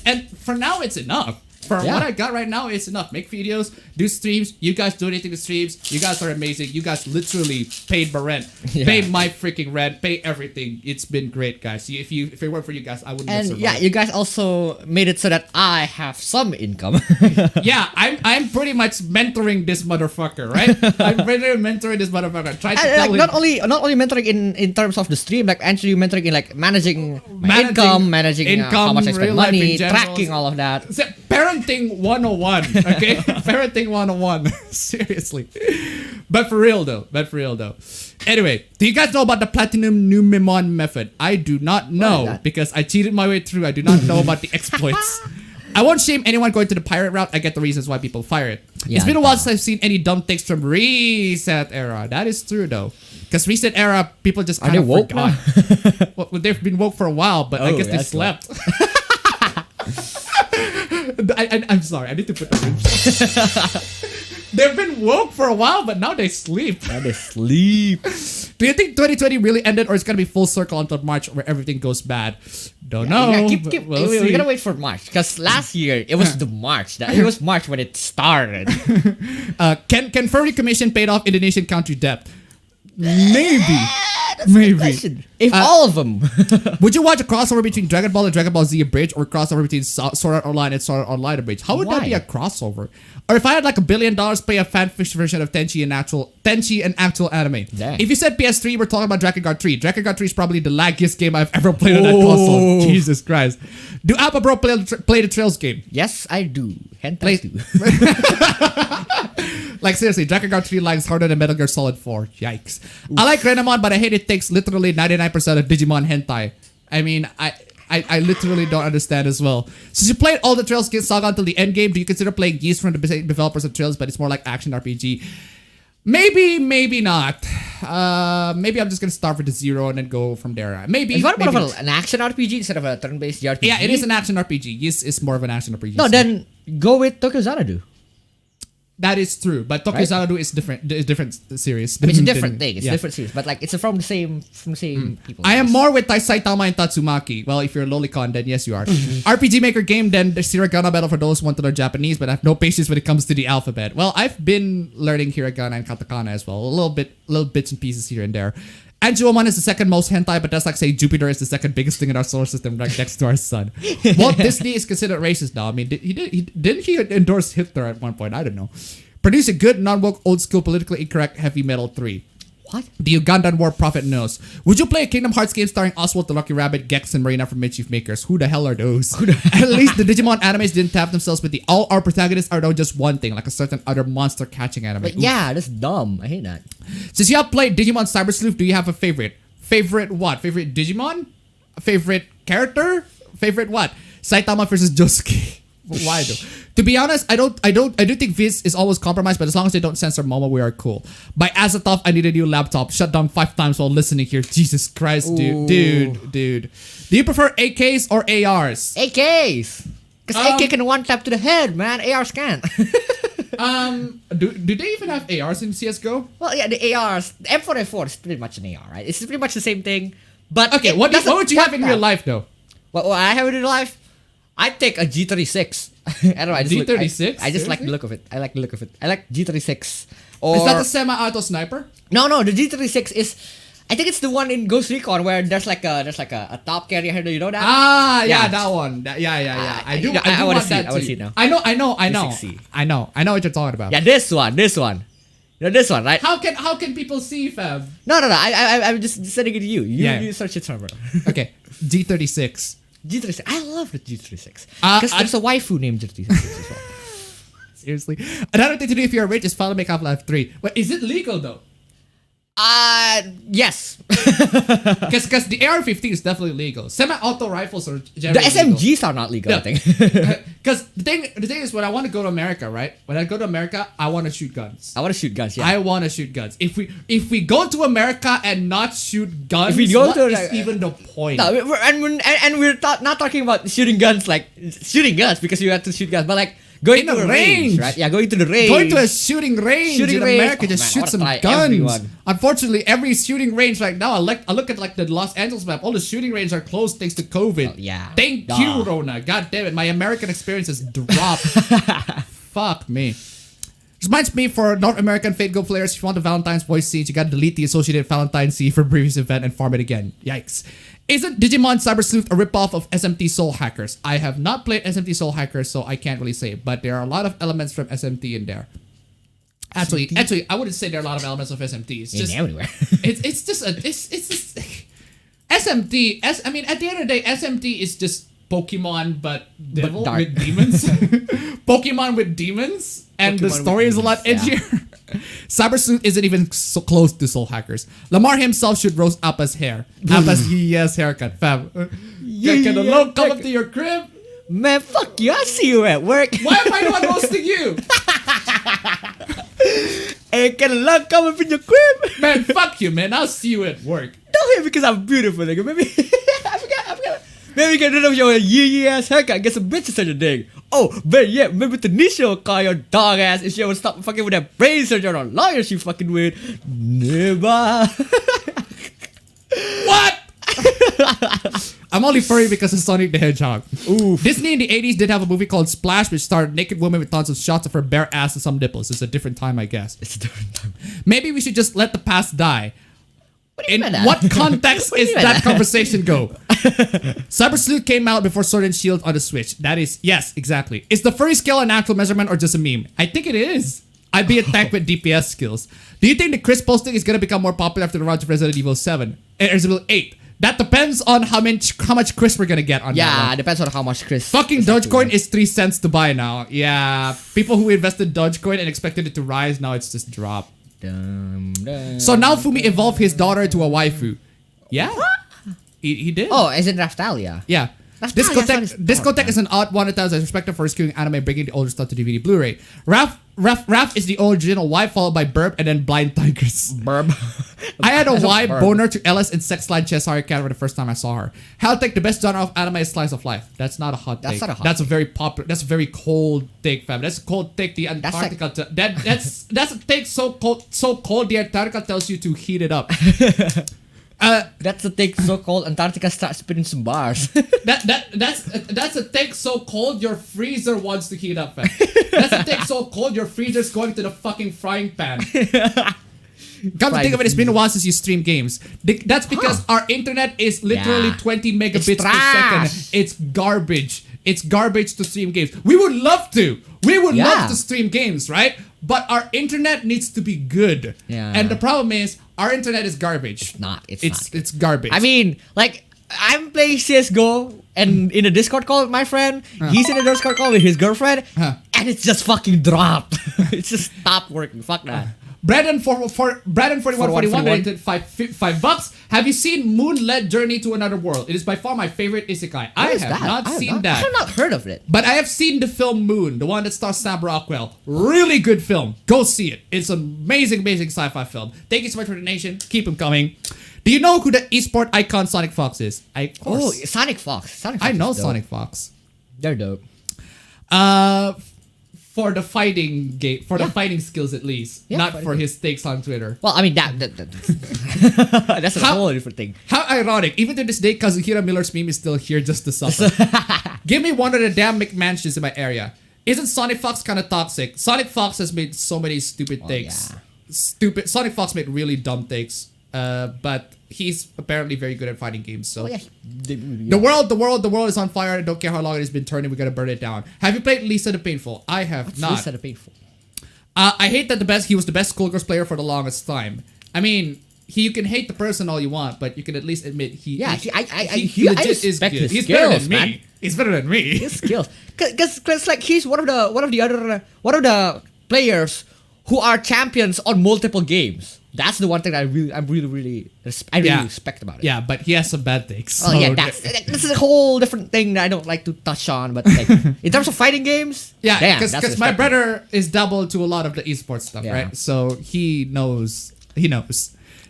S1: And for now, it's enough. For what I got right now, it's enough. Make videos, do streams. You guys donating to streams. You guys are amazing. You guys literally paid my rent, pay my freaking rent, pay everything. It's been great, guys. If it weren't for you guys, I wouldn't have survived.
S2: Yeah, you guys also made it so that I have some income.
S1: Yeah, I'm pretty much mentoring this motherfucker, right? I'm really mentoring this motherfucker. Try to tell him.
S2: Not only mentoring in terms of the stream, like actually mentoring in like managing my income, managing how much I spend money, tracking all of that.
S1: Parenting 101, okay? Parenting 101. Seriously. But for real though. Anyway, do you guys know about the Platinum Numemon method? I do not know because I cheated my way through. I do not know about the exploits. I won't shame anyone going to the pirate route. I get the reasons why people fire it. It's been a while since I've seen any dumb takes from Reset Era. That is true though. Because Reset Era, people just kind of forgot. Well, they've been woke for a while, but I guess they slept. I'm sorry, I need to put the roof. They've been woke for a while, but now they sleep.
S2: Do you
S1: think 2020 really ended, or it's gonna be full circle until March where everything goes bad? Don't know.
S2: Yeah, we're gonna wait for March because last year it was it was March when it started.
S1: Can Furry Commission paid off Indonesian country debt? Maybe.
S2: That's a good question. If all of them.
S1: Would you watch a crossover between Dragon Ball and Dragon Ball Z Abridged, or crossover between Sword Art Online and Sword Art Online Abridged? How would that be a crossover? Or if I had like $1 billion, play a fanfiction version of Tenchi and actual anime.
S2: Dang.
S1: If you said PS3, we're talking about Dragon Guard 3. Dragon Guard 3 is probably the laggiest game I've ever played on that console. Jesus Christ. Do Appa Bro play the Trails game?
S2: Yes, I do. Hentai too.
S1: Like seriously, Dragon Guard 3 lags harder than Metal Gear Solid 4. Yikes. I like Renamon, but I hate it takes literally 99% of Digimon hentai. I mean, I literally don't understand as well. Since you played all the Trails saga until the end game, do you consider playing Geese from the developers of Trails, but it's more like action RPG? Maybe, maybe not. Maybe I'm just gonna start with the 0 and then go from there. Maybe.
S2: It's more of an action RPG instead of a turn-based RPG.
S1: Yeah, it is an action RPG. Geese is more of an action RPG.
S2: No, then go with Tokyo Xanadu.
S1: That is true, but Tokyo Xanadu is different. It's different series.
S2: I mean, it's a different thing. It's a different series, but like it's from the same people.
S1: I am more with Saitama and Tatsumaki. Well, if you're a lolicon, then yes, you are. RPG Maker game, then there's Hiragana Battle for those who want to learn Japanese, but I have no patience when it comes to the alphabet. Well, I've been learning Hiragana and Katakana as well, little bits and pieces here and there. Anjuomon is the second most hentai, but that's like saying Jupiter is the second biggest thing in our solar system, right next to our sun. Walt Disney is considered racist now. I mean, didn't he endorse Hitler at one point? I don't know. Produce a good, non-woke, old-school, politically incorrect heavy metal 3.
S2: What?
S1: The Ugandan War Prophet knows. Would you play a Kingdom Hearts game starring Oswald the Lucky Rabbit, Gex, and Marina from Mischief Makers? Who the hell are those? At least the Digimon animes didn't tap themselves with the all our protagonists are now just one thing, like a certain other monster catching anime.
S2: But yeah, that's dumb. I hate that.
S1: Since you have played Digimon Cyber Sleuth, do you have a favorite? Favorite what? Favorite Digimon? Favorite character? Favorite what? Saitama versus Josuke. Why though? To be honest, I do think Viz is always compromised, but as long as they don't censor Momo, we are cool. By Azatov, I need a new laptop. Shut down 5 times while listening here. Jesus Christ, dude. Do you prefer AKs or ARs?
S2: AKs! Because AK can one tap to the head, man. ARs can't.
S1: Do they even have ARs in CSGO?
S2: Well, yeah, the ARs. The M4A4 is pretty much an AR, right? It's pretty much the same thing. But
S1: okay, what would you have in real life though?
S2: What I have in real life? I'd take a G36. I don't know.
S1: G36?
S2: I just like the look of it. I like the look of it. I like G36.
S1: Is that the semi-auto sniper?
S2: No. The G36 is. I think it's the one in Ghost Recon where there's like a top carrier handle. You know that?
S1: Yeah, that one. Yeah. I want to see it. I want to see it now. I know what you're talking about.
S2: Yeah, this one. You know this one, right?
S1: How can people see, fam?
S2: No. I'm just sending it to you. You search it somewhere.
S1: Okay, G36.
S2: G36. I love the G36. Because there's a waifu named G36 as well.
S1: Seriously. Another thing to do if you're rich is follow make Half-Life 3. Wait, is it legal though?
S2: Yes.
S1: Because the AR-15 is definitely legal. Semi-auto rifles are generally
S2: the SMGs are not legal, I think.
S1: Because the thing is, when I want to go to America, right? When I go to America, I want to shoot guns.
S2: I want to shoot guns, yeah.
S1: I want to shoot guns. If we go to America and not shoot guns,
S2: what
S1: is even the point?
S2: No, we're not talking about shooting guns like shooting guns because you have to shoot guns, but like going to a range, right? Yeah, going to the range.
S1: Going to a shooting range in America, just shoot some guns.
S2: Everyone.
S1: Unfortunately, every shooting range right now, I look at like the Los Angeles map, all the shooting ranges are closed thanks to COVID.
S2: Oh, yeah.
S1: Thank you, Rona. God damn it, my American experience has dropped. Fuck me. This reminds me for North American Fate Go players, if you want the Valentine's voice scenes, you gotta delete the associated Valentine's C from previous event and farm it again. Yikes. Isn't Digimon Cyber Sleuth a ripoff of SMT Soul Hackers? I have not played SMT Soul Hackers, so I can't really say, but there are a lot of elements from SMT in there. Actually, I wouldn't say there are a lot of elements of SMT. It's just
S2: anywhere.
S1: it's just SMT. I mean, at the end of the day, SMT is just Pokemon, but with demons. Pokemon with demons, and the story is a lot edgier. Cyber Sleuth isn't even so close to Soul Hackers. Lamar himself should roast Appa's hair. Appa's yes haircut, fam. Can the low come up to your crib?
S2: Man, fuck you. I see you at work.
S1: Why am I the one roasting you?
S2: Hey, can the low come up in your crib?
S1: Man, fuck you, man. I'll see you at work.
S2: Don't hate because I'm beautiful, nigga. Maybe I forgot. Maybe get rid of your yee ass haircut, get some bitches on your dick. Oh, but yeah, maybe Tanisha will call your dog ass if she would stop fucking with that brain surgeon or lawyer she fucking with. Never.
S1: What? I'm only furry because of Sonic the Hedgehog. Oof. Disney in the 80s did have a movie called Splash, which starred naked women with tons of shots of her bare ass and some nipples. It's a different time, I guess.
S2: It's a different time.
S1: Maybe we should just let the past die. In what context is that conversation go? Cyber Sleuth came out before Sword and Shield on the Switch. That is, yes, exactly. Is the furry skill an actual measurement or just a meme? I think it is. I'd be a tank with DPS skills. Do you think the Chris posting is going to become more popular after the launch of Resident Evil 7? Resident Evil 8? That depends on how much Chris we're going to get on that one.
S2: Yeah, depends on how much Chris.
S1: Fucking Dogecoin is 3 cents to buy now. Yeah, people who invested Dogecoin and expected it to rise, now it's just dropped. So now Fumi evolved his daughter to a waifu. Yeah, he did.
S2: Oh, is it Raftalia?
S1: Yeah. Discotheque is an odd one that is respected for skewing anime, bringing the older stuff to DVD Blu-ray. Raf is the original Y, followed by Burp and then Blind Tigers.
S2: Burp.
S1: I had a Y boner to Ellis in Sex Slide Cheshire Cat for the first time I saw her. Helltech, the best genre of anime is slice of life. That's not a hot take. That's a very popular. That's a very cold take, fam. That's a cold take. The Antarctica. That's a take so cold. The Antarctica tells you to heat it up.
S2: That's a take so cold Antarctica starts spitting some bars.
S1: That's a take so cold your freezer wants to heat up. Man. That's a take so cold your freezer's going to the fucking frying pan. Come to think of it, it's been a while since you stream games. That's because our internet is literally 20 megabits per second. It's garbage. It's garbage to stream games. We would love to. We would love to stream games, right? But our internet needs to be good.
S2: Yeah.
S1: And the problem is, our internet is garbage.
S2: It's not.
S1: It's garbage.
S2: I mean, like, I'm playing CSGO and in a Discord call with my friend, he's in a Discord call with his girlfriend, and it's just fucking dropped. It's just stopped working. Fuck that.
S1: Brandon 4141 donated $5. Have you seen Moonlit Journey to Another World? It is by far my favorite isekai. I have not seen that.
S2: I have not heard of it.
S1: But I have seen the film Moon, the one that stars Sam Rockwell. Really good film. Go see it. It's an amazing, amazing sci-fi film. Thank you so much for the donation. Keep them coming. Do you know who the esport icon Sonic Fox is?
S2: Oh, Sonic Fox.
S1: I know Sonic Fox.
S2: They're dope.
S1: For the fighting game, for the fighting skills at least, not for his takes on Twitter.
S2: Well, I mean that's a whole different thing.
S1: How ironic! Even to this day, Kazuhira Miller's meme is still here just to suffer. Give me one of the damn McMansions in my area. Isn't Sonic Fox kind of toxic? Sonic Fox has made so many stupid takes. Yeah. Sonic Fox made really dumb takes. But he's apparently very good at fighting games. So the world is on fire. I don't care how long it has been turning. We gotta burn it down. Have you played Lisa the Painful? I have not.
S2: Lisa the Painful.
S1: I hate that he was the best Skullgirls player for the longest time. I mean, you can hate the person all you want, but you can at least admit he legit is good. He's better than me. He's better than me.
S2: His skills, because like he's one of the players who are champions on multiple games. That's the one thing I really respect about it.
S1: Yeah, but he has some bad takes.
S2: So. Oh yeah, this is a whole different thing that I don't like to touch on. But like, in terms of fighting games,
S1: because my brother is double to a lot of the esports stuff, right? So he knows.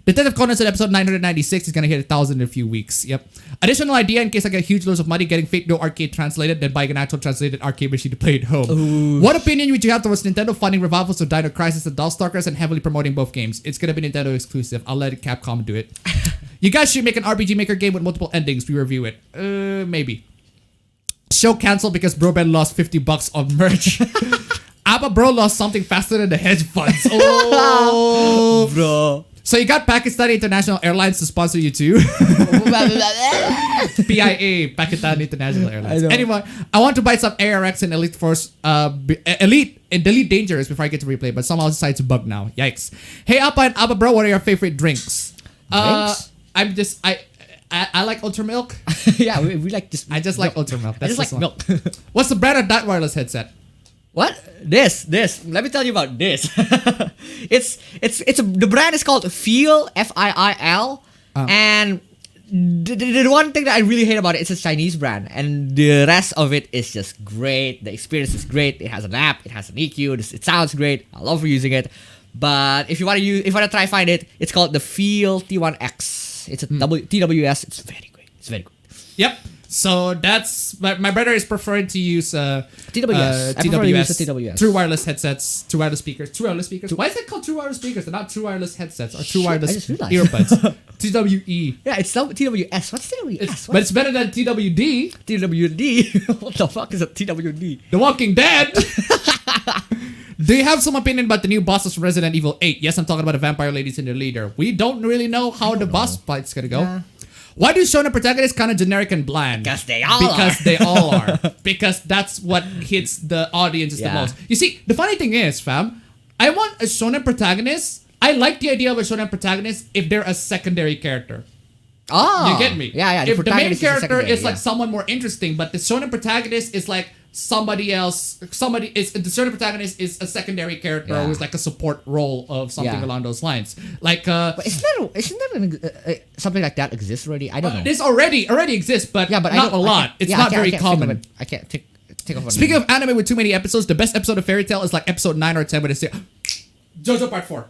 S1: Detective Conan said episode 996 is gonna hit 1,000 in a few weeks. Yep. Additional idea in case I get huge loads of money getting Fate No Arcade translated, then buying an actual translated arcade machine to play at home. Ooh. What opinion would you have towards Nintendo funding revivals of Dino Crisis and Darkstalkers and heavily promoting both games? It's gonna be Nintendo exclusive. I'll let Capcom do it. You guys should make an RPG Maker game with multiple endings. We review it. Maybe. Show canceled because Bro Ben lost $50 on merch. Abba Bro lost something faster than the hedge funds. Oh, bro. So you got Pakistani International Airlines to sponsor you too. PIA, Pakistan International Airlines. Anyway, I want to buy some ARX and Elite Force, Elite and Delete Dangerous before I get to replay, but somehow it's to bug now. Yikes. Hey Appa and Abba Bro, what are your favorite drinks? I like Ultra Milk.
S2: Yeah, we like this.
S1: I just like Ultra Milk.
S2: That's I just like milk.
S1: What's the brand of that wireless headset?
S2: What? This. Let me tell you about this. The brand is called Feel, F-I-I-L. And the one thing that I really hate about it, it's a Chinese brand. And the rest of it is just great. The experience is great. It has an app. It has an EQ. It sounds great. I love using it. But if you want to try find it, it's called the Feel T1X. It's a TWS. It's very great. It's very good.
S1: Yep. So that's my brother is preferring to use
S2: TWS. TWS.
S1: True wireless headsets, true wireless speakers. Why is it called true wireless speakers? They're not true wireless headsets or true wireless earbuds. TWE.
S2: Yeah, it's TWS. What's TWS?
S1: But it's better than TWD.
S2: TWD. What the fuck is a TWD?
S1: The Walking Dead. Do you have some opinion about the new bosses from Resident Evil 8? Yes, I'm talking about the vampire ladies and the leader. We don't really know how the boss fight's gonna go.
S2: Yeah.
S1: Why do shonen protagonists kind of generic and bland?
S2: Because they all
S1: are. Because that's what hits the audiences the most. You see, the funny thing is, fam, I want a shonen protagonist. I like the idea of a shonen protagonist if they're a secondary character.
S2: Oh,
S1: you get me?
S2: Yeah.
S1: If the main character is like
S2: yeah.
S1: someone more interesting, but the shonen protagonist is like somebody else. The shonen protagonist is a secondary character who's like a support role of something along those lines. Like,
S2: but isn't that something like that exists already? I don't know.
S1: This already exists, but
S2: but
S1: not a lot. It's not very common.
S2: I can't think of it.
S1: Speaking of anime with too many episodes, the best episode of Fairy Tail is like episode 9 or 10, but it's JoJo Part 4.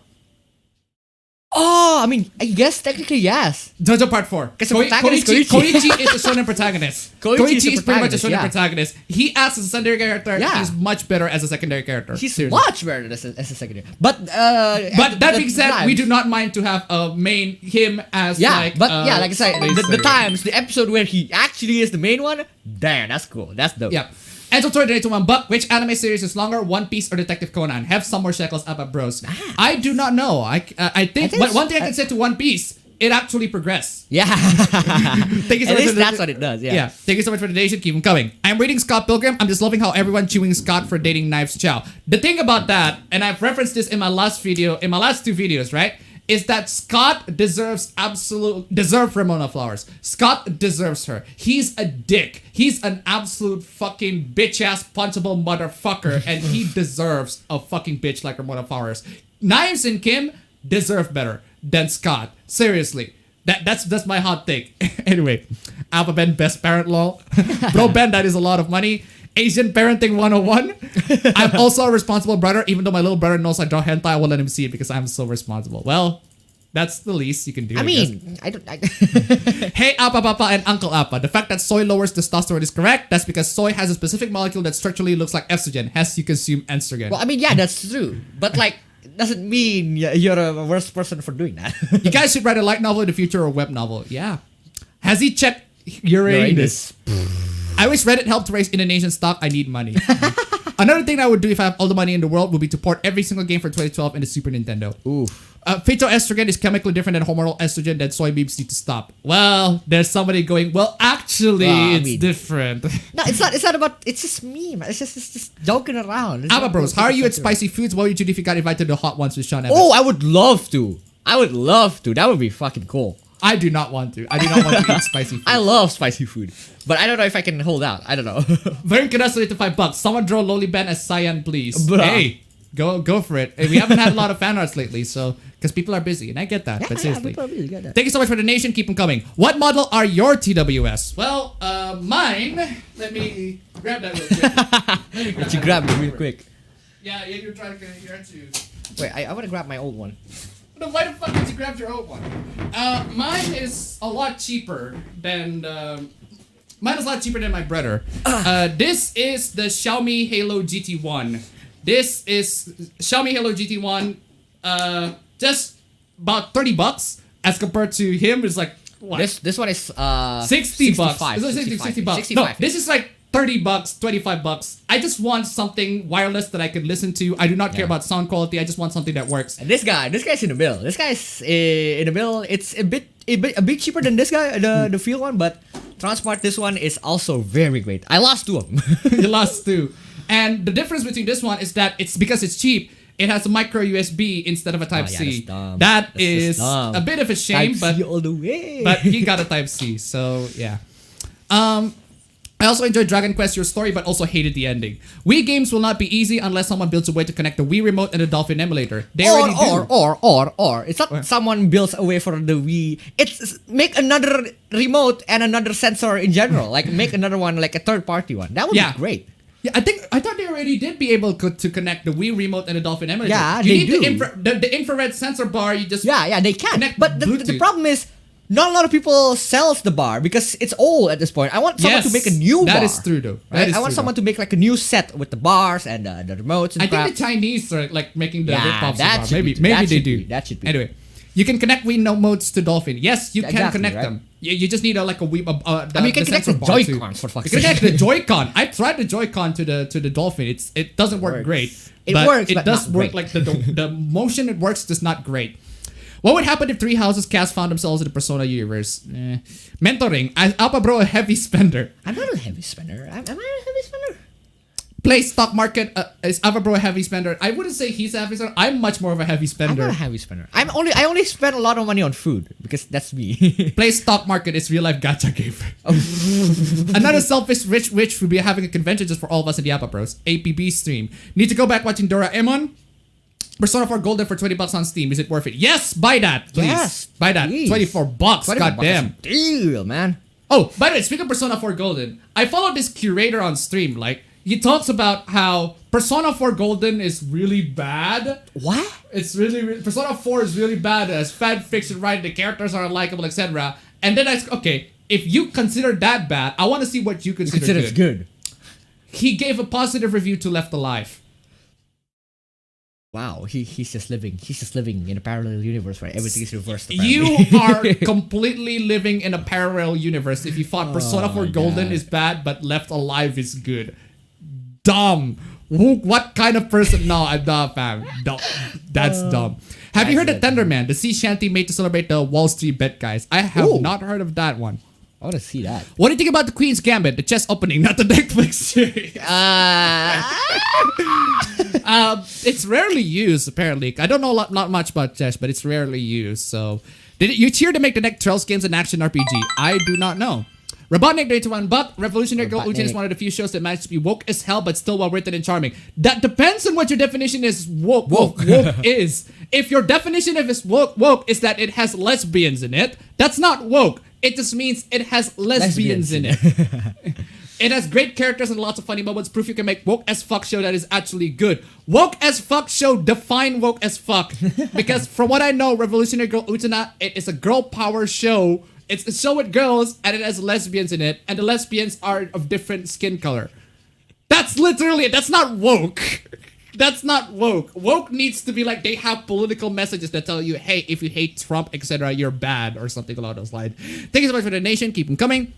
S2: Oh, I mean, I guess technically yes.
S1: JoJo Part 4. Koichi is a shonen protagonist. Koichi is pretty much a shonen protagonist. He acts as a secondary character.
S2: Yeah.
S1: He's much better as a secondary character.
S2: He's much better as a secondary. But
S1: that being said, we do not mind to have a main him as like
S2: like I said, the episode where he actually is the main one. Damn, that's cool. That's dope.
S1: Yeah. And so to one, but which anime series is longer, One Piece or Detective Conan? Have some more shekels up at bros. I do not know. I think but one thing I can say to One Piece, it actually progressed.
S2: Yeah.
S1: Thank you so
S2: At
S1: much.
S2: least that's what it does. Yeah.
S1: Thank you so much for the donation. Keep them coming. I'm reading Scott Pilgrim. I'm just loving how everyone chewing Scott for dating Knives Chow. The thing about that, and I've referenced this in my last two videos, right? Is that Scott deserves Ramona Flowers. Scott deserves her. He's a dick. He's an absolute fucking bitch-ass punchable motherfucker, and he deserves a fucking bitch like Ramona Flowers. Knives and Kim deserve better than Scott. Seriously. That's my hot take. Anyway, Alpha Ben, best parent lol. Bro Ben, that is a lot of money. Asian Parenting 101. I'm also a responsible brother, even though my little brother knows I draw hentai, I will let him see it because I'm so responsible. Well, that's the least you can do.
S2: I mean,
S1: Hey Appa Papa and Uncle Appa, the fact that soy lowers testosterone is correct. That's because soy has a specific molecule that structurally looks like estrogen, hence you consume estrogen.
S2: Well, I mean, yeah, that's true. But like, doesn't mean you're a worse person for doing that.
S1: You guys should write a light novel in the future or a web novel. Yeah. Has he checked Uranus? I wish Reddit helped raise Indonesian stock. I need money. Another thing I would do if I have all the money in the world would be to port every single game for 2012 into Super Nintendo.
S2: Ooh.
S1: Phytoestrogen is chemically different than hormonal estrogen that soybeans need to stop. Well, there's somebody going, well, actually, it's different.
S2: No, it's not about, it's just me, man. It's just joking around.
S1: Abba Bros, how are you at Spicy Foods? What would you do if you got invited to the Hot Ones with Sean Evans?
S2: Oh, I would love to. That would be fucking cool.
S1: I do not want to. I do not want to eat spicy food.
S2: I love spicy food. But I don't know if I can hold out. I don't know.
S1: Very curiosity to $5. Someone draw Loli Ben as Cyan, please.
S2: Bruh.
S1: Hey, go for it. Hey, we haven't had a lot of fan arts lately, so because people are busy, and I get that. But seriously,
S2: people are busy, get that.
S1: Thank you so much for the donation. Keep them coming. What model are your TWS? Well, mine. Let me grab that real quick.
S2: Let you grab it real quick.
S1: Yeah, you're trying to get here too.
S2: Wait, I want to grab my old one.
S1: Why the fuck did you grab your old one? Mine is a lot cheaper than my brother. This is the Xiaomi Halo GT1. This is Xiaomi Halo GT1. Just about $30 as compared to him. It's like what?
S2: This one is $60.
S1: 60 bucks. $60 bucks.
S2: 65.
S1: No, this is like $30, $25. I just want something wireless that I can listen to. I do not care about sound quality. I just want something that works.
S2: And this guy's in the middle. This guy's in the middle. It's a bit cheaper than this guy, the field one, but Transmart, this one is also very great. I lost two of them.
S1: You lost two. And the difference between this one is that it's because it's cheap. It has a micro USB instead of a Type C. That is a bit of a shame,
S2: Type C all the way.
S1: But he got a Type C, so yeah. I also enjoyed Dragon Quest Your Story, but also hated the ending. Wii games will not be easy unless someone builds a way to connect the Wii remote and the Dolphin emulator. They already do.
S2: Or it's not someone builds a way for the Wii. It's make another remote and another sensor in general. Like make another one, like a third-party one. That would be great.
S1: Yeah, I thought they already did be able to connect the Wii remote and the Dolphin emulator.
S2: Yeah,
S1: you
S2: they
S1: need
S2: do.
S1: The infrared sensor bar. You just
S2: they can. But the
S1: Bluetooth.
S2: problem is, not a lot of people sells the bar because it's old at this point. I want someone to make a new bar.
S1: That is true though.
S2: Right? I want someone to make like a new set with the bars and the remotes and
S1: I think the Chinese are like making the rip-offs of the bar. Maybe
S2: that
S1: they
S2: should
S1: do.
S2: Be. That should be.
S1: Anyway, You can connect Wii no modes to Dolphin. Yes, you can
S2: Exactly,
S1: connect
S2: right?
S1: them. You just need like a Wii.
S2: You can connect the Joy-Cons for fuck's
S1: sake. You can
S2: sake.
S1: connect the Joy-Con. I tried the Joy-Con to the Dolphin. It doesn't work great.
S2: It
S1: but
S2: works,
S1: It
S2: but
S1: does
S2: not
S1: work
S2: great.
S1: like the motion it works just not great. What would happen if three houses cast found themselves in the Persona universe? Mentoring. Is Alpha Bro a heavy spender?
S2: I'm not a heavy spender. Am I a heavy spender?
S1: Play stock market. Is Alpha Bro a heavy spender? I wouldn't say he's a heavy spender. I'm much more of a heavy
S2: I'm
S1: spender.
S2: not a heavy spender. I only spend a lot of money on food because that's me.
S1: Play stock market is real life gacha game. Another selfish rich witch will be having a convention just for all of us in the Alpha Bros. APB stream. Need to go back watching Doraemon. Persona 4 Golden for $20 on Steam. Is it worth it? Yes, buy that, please.
S2: Yes,
S1: buy that.
S2: please.
S1: $24. Goddamn.
S2: Deal, man.
S1: Oh, by the way, speaking of Persona 4 Golden, I followed this curator on stream. Like, he talks about how Persona 4 Golden is really bad.
S2: What?
S1: It's really Persona 4 is really bad as fan fiction, right? The characters are unlikable, etc. And then okay, if you consider that bad, I want to see what you consider
S2: It's good.
S1: He gave a positive review to Left Alive.
S2: Wow, he's just living in a parallel universe where everything is reversed.
S1: You
S2: apparently.
S1: are completely living in a parallel universe if you thought Persona 4 Golden
S2: God.
S1: is bad but Left Alive is good. Dumb. What kind of person? No, I'm not, fam. That's dumb. Have you heard of Tenderman, the sea shanty made to celebrate the Wall Street bet guys? I have not heard of that one.
S2: I want to see that.
S1: What do you think about the Queen's Gambit, the chess opening, not the Netflix series? It's rarely used, apparently. I don't know not much about chess, but it's rarely used. So, did you cheer to make the next Trails games an action RPG? I do not know. Robotnik 81 Buck, Revolutionary Girl Ujin is one of the few shows that managed to be woke as hell, but still well written and charming. That depends on what your definition is. Woke is. If your definition of is woke is that it has lesbians in it, that's not woke. It just means it has lesbians in it. It has great characters and lots of funny moments. Proof you can make woke as fuck show that is actually good. Woke as fuck show, define woke as fuck. Because from what I know, Revolutionary Girl Utena, it is a girl power show. It's a show with girls and it has lesbians in it. And the lesbians are of different skin color. That's literally it. That's not woke. That's not woke. Woke needs to be like they have political messages that tell you, hey, if you hate Trump, etc., you're bad or something along those lines. Thank you so much for the donation. Keep them coming.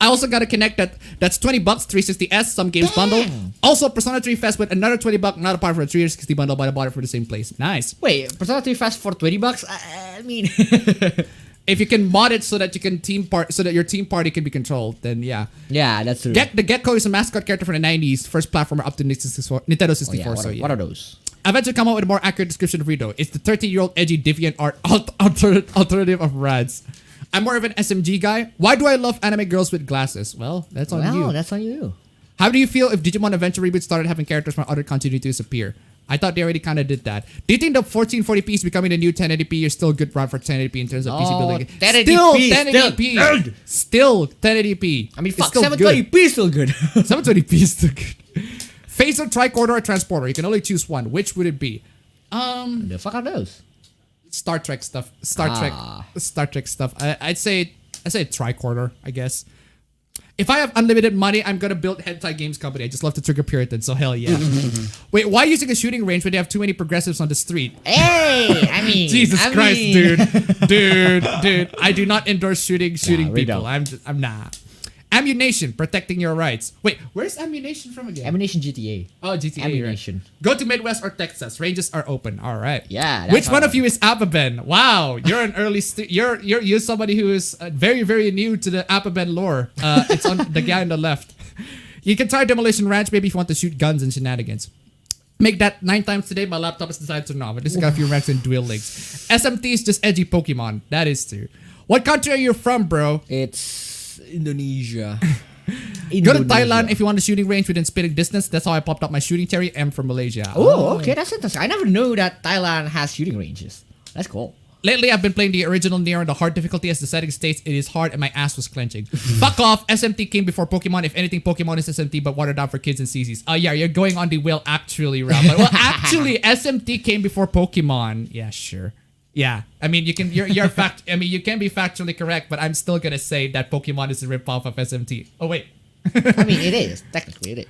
S1: I also got to connect that's $20, 360S, some games bundle. Also, Persona 3 Fest with another $20, not a part for a 360 bundle, but I bought it for the same place. Nice.
S2: Wait, Persona 3 Fest for $20? I mean,
S1: if you can mod it so that you can so that your team party can be controlled, then yeah.
S2: Yeah, that's true.
S1: The Gecko is a mascot character from the 90s, first platformer up to Nintendo 64.
S2: What are those?
S1: I've had to come up with a more accurate description of Rito. It's the 13-year-old edgy deviant art alternative of Rads. I'm more of an SMG guy. Why do I love anime girls with glasses? Well, that's on you.
S2: That's on you.
S1: How do you feel if Digimon Adventure Reboot started having characters from other continuities appear? I thought they already kind of did that. Do you think the 1440p is becoming the new 1080p? You're still a good route for 1080p in terms of PC building.
S2: 1080p,
S1: Still 1080p.
S2: I mean, fuck,
S1: It's still
S2: 720p is still good.
S1: 720p is still good. Phaser, tricorder, or transporter. You can only choose one. Which would it be?
S2: The fuck are those?
S1: Star Trek stuff. Star Trek stuff. I'd say tricorder, I guess. If I have unlimited money, I'm gonna build hentai games company. I just love to trigger Puritan, so hell yeah. Wait, why using a shooting range when they have too many progressives on the street?
S2: Hey, I mean,
S1: Jesus Christ, dude. I do not endorse shooting people.
S2: Don't.
S1: I'm not. Ammunition, protecting your rights. Wait, where's ammunition from again?
S2: Ammunition GTA.
S1: Oh, GTA.
S2: Ammunition.
S1: Right. Go to Midwest or Texas. Ranges are open. All right.
S2: Yeah.
S1: Which one of you is APPAben? Wow, you're an early. You're somebody who is very very new to the APPAben lore. It's on the guy on the left. You can try Demolition Ranch maybe if you want to shoot guns and shenanigans. Make that 9 times today. My laptop has decided to turn off. At least I got a few ranks and dual links. SMT is just edgy Pokemon. That is true. What country are you from, bro?
S2: It's Indonesia.
S1: Go to Thailand if you want a shooting range within spitting distance. That's how I popped up my shooting cherry. M from Malaysia.
S2: Oh, okay, that's interesting. I never knew that Thailand has shooting ranges. That's cool.
S1: Lately, I've been playing the original Nier on the hard difficulty as the setting states. It is hard and my ass was clenching. Fuck off. SMT came before Pokemon. If anything, Pokemon is SMT, but watered down for kids and CCs. Oh, yeah, you're going on the will actually route. But, well, actually, SMT came before Pokemon. Yeah, sure. Yeah, I mean, you can be factually correct, but I'm still gonna say that Pokemon is a ripoff of SMT. Oh wait,
S2: I mean, it is technically it is.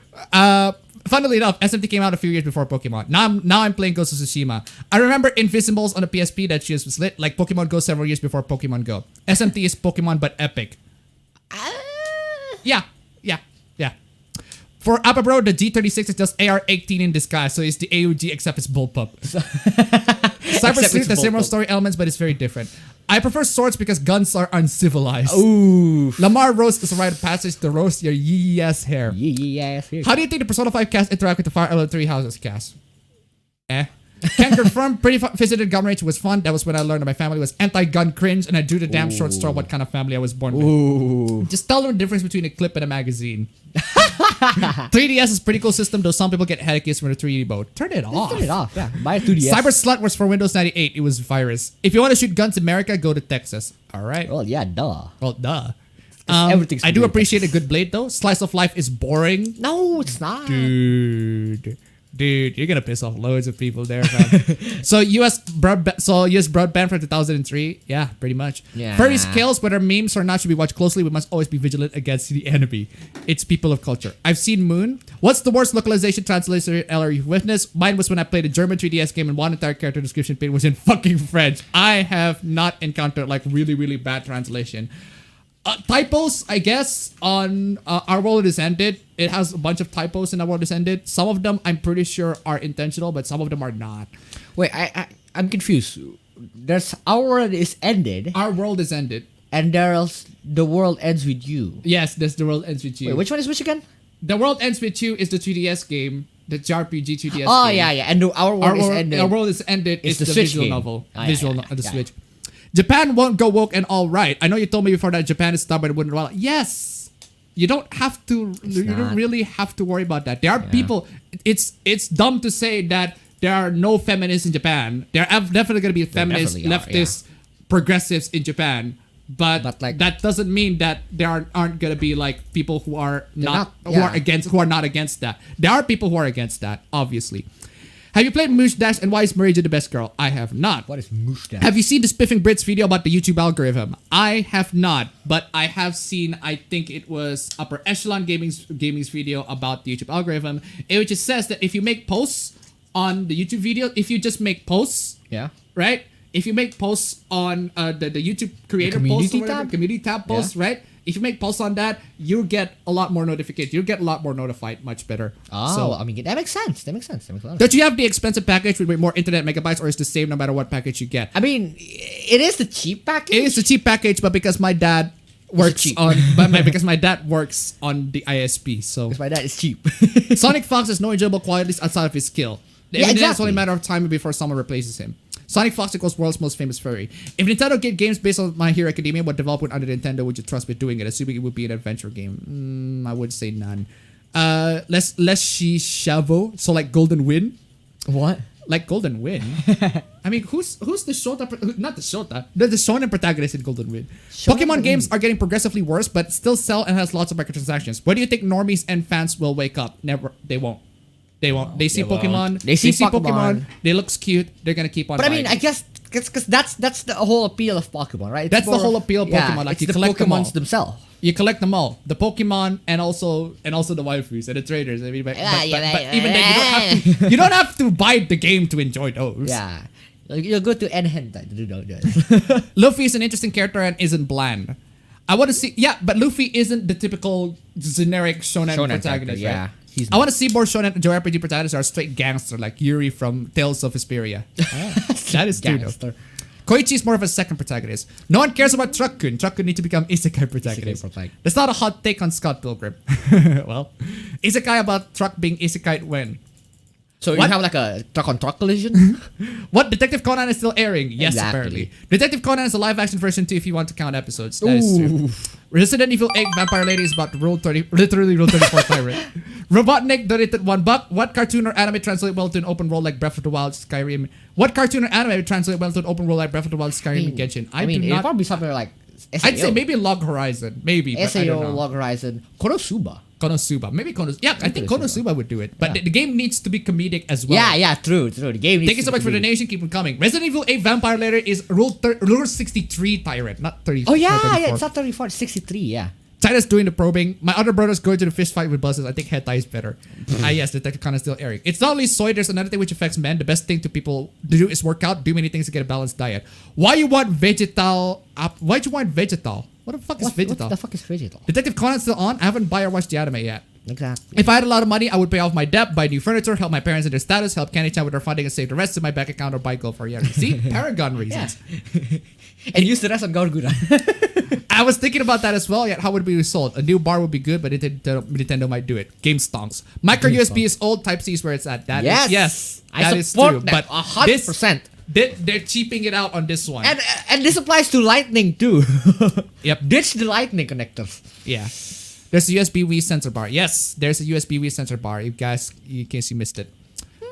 S1: funnily enough, SMT came out a few years before Pokemon. Now I'm playing Ghost of Tsushima. I remember Invisibles on the PSP that just was lit. Like Pokemon Go several years before Pokemon Go. SMT is Pokemon but epic. Yeah. For Appa Bro, the G36 is just AR-18 in disguise, so it's the AUG except it's bullpup. Cyber Sleuth has similar story elements, but it's very different. I prefer swords because guns are uncivilized.
S2: Ooh.
S1: Lamar Rose is a rite of passage to roast your yee-ass hair.
S2: Yes.
S1: How do you think the Persona 5 cast interact with the Fire Emblem 3 Houses cast? Can confirm visited gun range was fun. That was when I learned that my family was anti-gun cringe and I drew the damn short straw what kind of family I was born with. Just tell them the difference between a clip and a magazine. 3DS is a pretty cool system, though some people get headaches from the 3D mode. Turn it off.
S2: Turn it off, yeah. Buy a 2DS.
S1: Cyber Slut was for Windows 98. It was virus. If you want to shoot guns in America, go to Texas. Alright.
S2: Well, yeah, duh.
S1: Well, duh.
S2: Everything's
S1: I do appreciate a good blade though. Slice of life is boring.
S2: No, it's not.
S1: Dude, you're gonna piss off loads of people there, man. So US broadband from 2003, yeah, pretty much.
S2: Yeah.
S1: Furry scales, whether memes or not, should be watched closely. We must always be vigilant against the enemy. It's people of culture. I've seen Moon. What's the worst localization translation error you've witnessed? Mine was when I played a German 3DS game and one entire character description page was in fucking French. I have not encountered like really, really bad translation. Typos, I guess, on Our World Is Ended. It has a bunch of typos in Our World Is Ended. Some of them, I'm pretty sure, are intentional, but some of them are not.
S2: Wait, I'm confused. There's Our World Is Ended.
S1: Our World Is Ended.
S2: And there's The World Ends With You.
S1: Yes, there's The World Ends With You.
S2: Wait, which one is which again?
S1: The World Ends With You is the 3DS game. The JRPG 3DS game.
S2: Oh, yeah. And Our World Is Ended.
S1: Our World Is Ended is the visual
S2: game.
S1: novel.
S2: The
S1: Switch. Japan won't go woke and all right. I know you told me before that Japan is stubborn and wouldn't allow. Yes, you don't have to. You don't really have to worry about that. There are people. It's dumb to say that there are no feminists in Japan. There are definitely going to be feminists, leftists, progressives in Japan. But like, that doesn't mean that there aren't going to be like people who are who are not against that. There are people who are against that, obviously. Have you played Moosh Dash and why is Marija the best girl? I have not.
S2: What is Moosh Dash?
S1: Have you seen the Spiffing Brits video about the YouTube algorithm? I have not, but I have seen, I think it was Upper Echelon Gaming's video about the YouTube algorithm, in which it says that if you make posts on the YouTube video, if you just make posts, right? If you make posts on the YouTube creator post or whatever, community tab posts, right? If you make posts on that, you get a lot more notifications. You get a lot more notified, much better.
S2: Oh, so, I mean, that makes sense. That makes sense.
S1: Don't you have the expensive package with more internet megabytes, or is it the same no matter what package you get?
S2: I mean, it is the cheap package.
S1: It is the cheap package, but because my dad works because my dad works on the ISP, so
S2: because my dad is cheap.
S1: Sonic Fox has no enjoyable qualities outside of his skill. It's only a matter of time before someone replaces him. Sonic Fox equals world's most famous furry. If Nintendo get games based on My Hero Academia, what development under Nintendo would you trust with doing it? Assuming it would be an adventure game. I would say none. Less Shavo, so like Golden Wind.
S2: What?
S1: Like Golden Wind. I mean, who's the Shota? Not the Shota. The shonen protagonist in Golden Wind. Pokemon games are getting progressively worse, but still sell and has lots of microtransactions. Where do you think normies and fans will wake up? Never. They won't. They won't. They see Pokemon. They see Pokemon. They looks cute. They're gonna keep on.
S2: But I mean, I guess because that's the whole appeal of Pokemon, right?
S1: That's the whole appeal of Pokemon. Like
S2: you collect them all themselves.
S1: You collect them all, the Pokemon and also the waifus and the traders. I mean, but even then, you don't have to buy the game to enjoy those.
S2: Yeah, you'll go to N-Hentai to do those.
S1: Luffy is an interesting character and isn't bland. I want to see, but Luffy isn't the typical generic shonen protagonist, right? I want to see more shonen JRPG protagonists are straight gangster like Yuri from Tales of Vesperia. That is true though. Koichi is more of a second protagonist. No one cares about Truck-kun. Truck-kun needs to become Isekai protagonist. That's not a hot take on Scott Pilgrim. Well, Isekai about Truck being Isekai when?
S2: So you have like a truck-on-truck collision?
S1: What? Detective Conan is still airing? Yes, apparently. Detective Conan is a live-action version too if you want to count episodes. That is true. Resident Evil 8 Vampire Lady is about Rule 30, literally Rule 34 Tyrant. Robotnik donated $1. What cartoon or anime translate well to an open world like Breath of the Wild, Skyrim? What cartoon or anime translate well to an open world like Breath of the Wild, Skyrim, and Genshin?
S2: I mean, it'd probably be something like
S1: SAO. I'd say maybe Log Horizon. Maybe.
S2: SAO, Log Horizon. Konosuba. Maybe Konosuba. Yeah, I think Konosuba would do it. But the game needs to be comedic as well. Yeah, true. The game needs
S1: Thank you so much for the donation. Keep them coming. Resident Evil 8 Vampire Layer is Rule 63 Tyrant, not 30.
S2: Oh, yeah, it's not 34. It's 63, yeah.
S1: China's doing the probing. My other brother's going to the fist fight with buses. I think hentai is better. Yes, Detective Conan is still airing. It's not only soy. There's another thing which affects men. The best thing to people to do is work out, do many things to get a balanced diet. Why you want vegetal? Why'd you want vegetal? What the fuck is vegetal?
S2: What the fuck is vegetal?
S1: Detective Conan's still on. I haven't buy or watched the anime yet.
S2: Exactly.
S1: If I had a lot of money, I would pay off my debt, buy new furniture, help my parents in their status, help Candy-chan with their funding, and save the rest of my bank account or buy gold for a year. See? Paragon reasons.
S2: Yeah. And use the rest on Gorgura.
S1: I was thinking about that as well, yet how would it be sold? A new bar would be good, but Nintendo might do it. Game stonks. Micro USB is old, Type-C is where it's at. That
S2: yes.
S1: Is, yes.
S2: I support that, but 100%.
S1: They're cheaping it out on this one.
S2: And this applies to Lightning too.
S1: Yep.
S2: Ditch the Lightning connectors.
S1: Yeah. There's a USB Wii sensor bar. Yes, there's a USB Wii sensor bar. You guys, in case you missed it.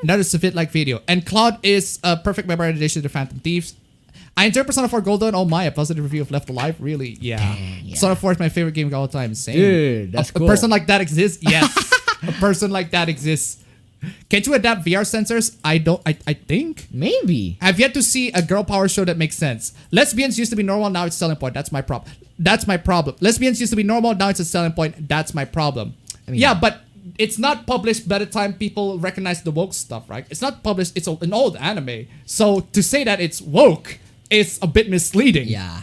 S1: Another Savit-like video. And Cloud is a perfect memory addition to Phantom Thieves. I enjoy Persona 4 Golden. Oh my, a positive review of Left Alive. Really? Yeah. Persona 4 is my favorite game of all time. Same.
S2: Dude, that's cool.
S1: A person like that exists? Yes. A person like that exists. Can't you adapt VR sensors? I think.
S2: Maybe.
S1: I've yet to see a girl power show that makes sense. Lesbians used to be normal, now it's a selling point. That's my problem. Lesbians used to be normal, now it's a selling point. That's my problem. I mean, yeah, but it's not published by the time people recognize the woke stuff, right? It's not published. It's an old anime. So to say that it's woke is a bit misleading.
S2: Yeah.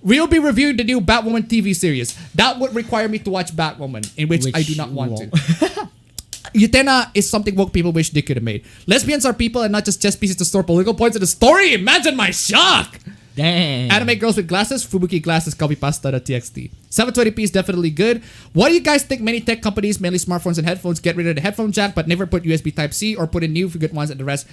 S1: We'll be reviewing the new Batwoman TV series. That would require me to watch Batwoman, in which I do not want to. Utena is something woke people wish they could have made. Lesbians are people and not just chess pieces to store political points in the story. Imagine my shock!
S2: Dang.
S1: Anime girls with glasses, Fubuki glasses, copypasta.txt. 720p is definitely good. Why do you guys think many tech companies, mainly smartphones and headphones, get rid of the headphone jack but never put USB Type-C or put in new good ones and the rest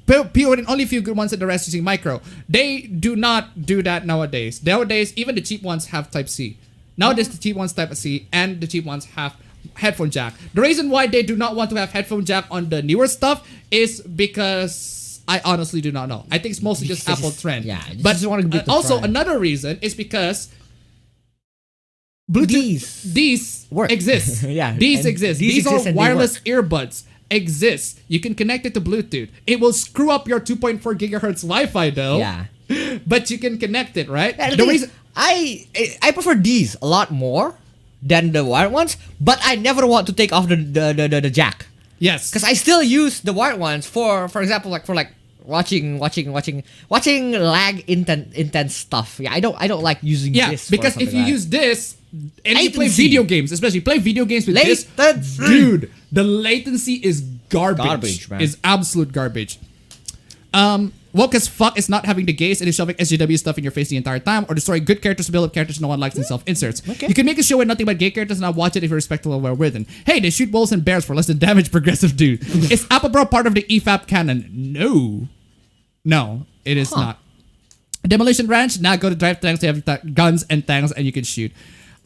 S1: put in only few good ones and the rest using micro? They do not do that nowadays. Nowadays, even the cheap ones have Type-C. Nowadays, the cheap ones Type-C and the cheap ones have headphone jack. The reason why they do not want to have headphone jack on the newer stuff is because I honestly do not know. I think it's mostly just Apple trend.
S2: Yeah,
S1: but
S2: just want to beat the
S1: also
S2: trend.
S1: another reason is because Bluetooth these
S2: work.
S1: Exist.
S2: Yeah,
S1: these exist. These
S2: exist
S1: are wireless earbuds. Exist. You can connect it to Bluetooth. It will screw up your 2.4 gigahertz Wi-Fi though.
S2: Yeah.
S1: But you can connect it, right?
S2: Yeah, the reason I prefer these a lot more than the wired ones, but I never want to take off the jack.
S1: Yes,
S2: because I still use the wired ones for example, like for watching lag intense stuff. Yeah, I don't like using this.
S1: Yeah, because if you use this and you play video games, especially play video games with this, dude, the latency is garbage.
S2: Man.
S1: Is absolute garbage. Woke as fuck is not having the gays and is shoving SJW stuff in your face the entire time, or destroying good characters to build up characters no one likes and self-inserts. Okay. You can make a show with nothing but gay characters and not watch it if you're respectful and well-written. Hey, they shoot wolves and bears for less than damage, progressive dude. Is APB part of the EFAP canon? No, it is not. Demolition Ranch, now go to drive tanks, they have guns and tanks and you can shoot.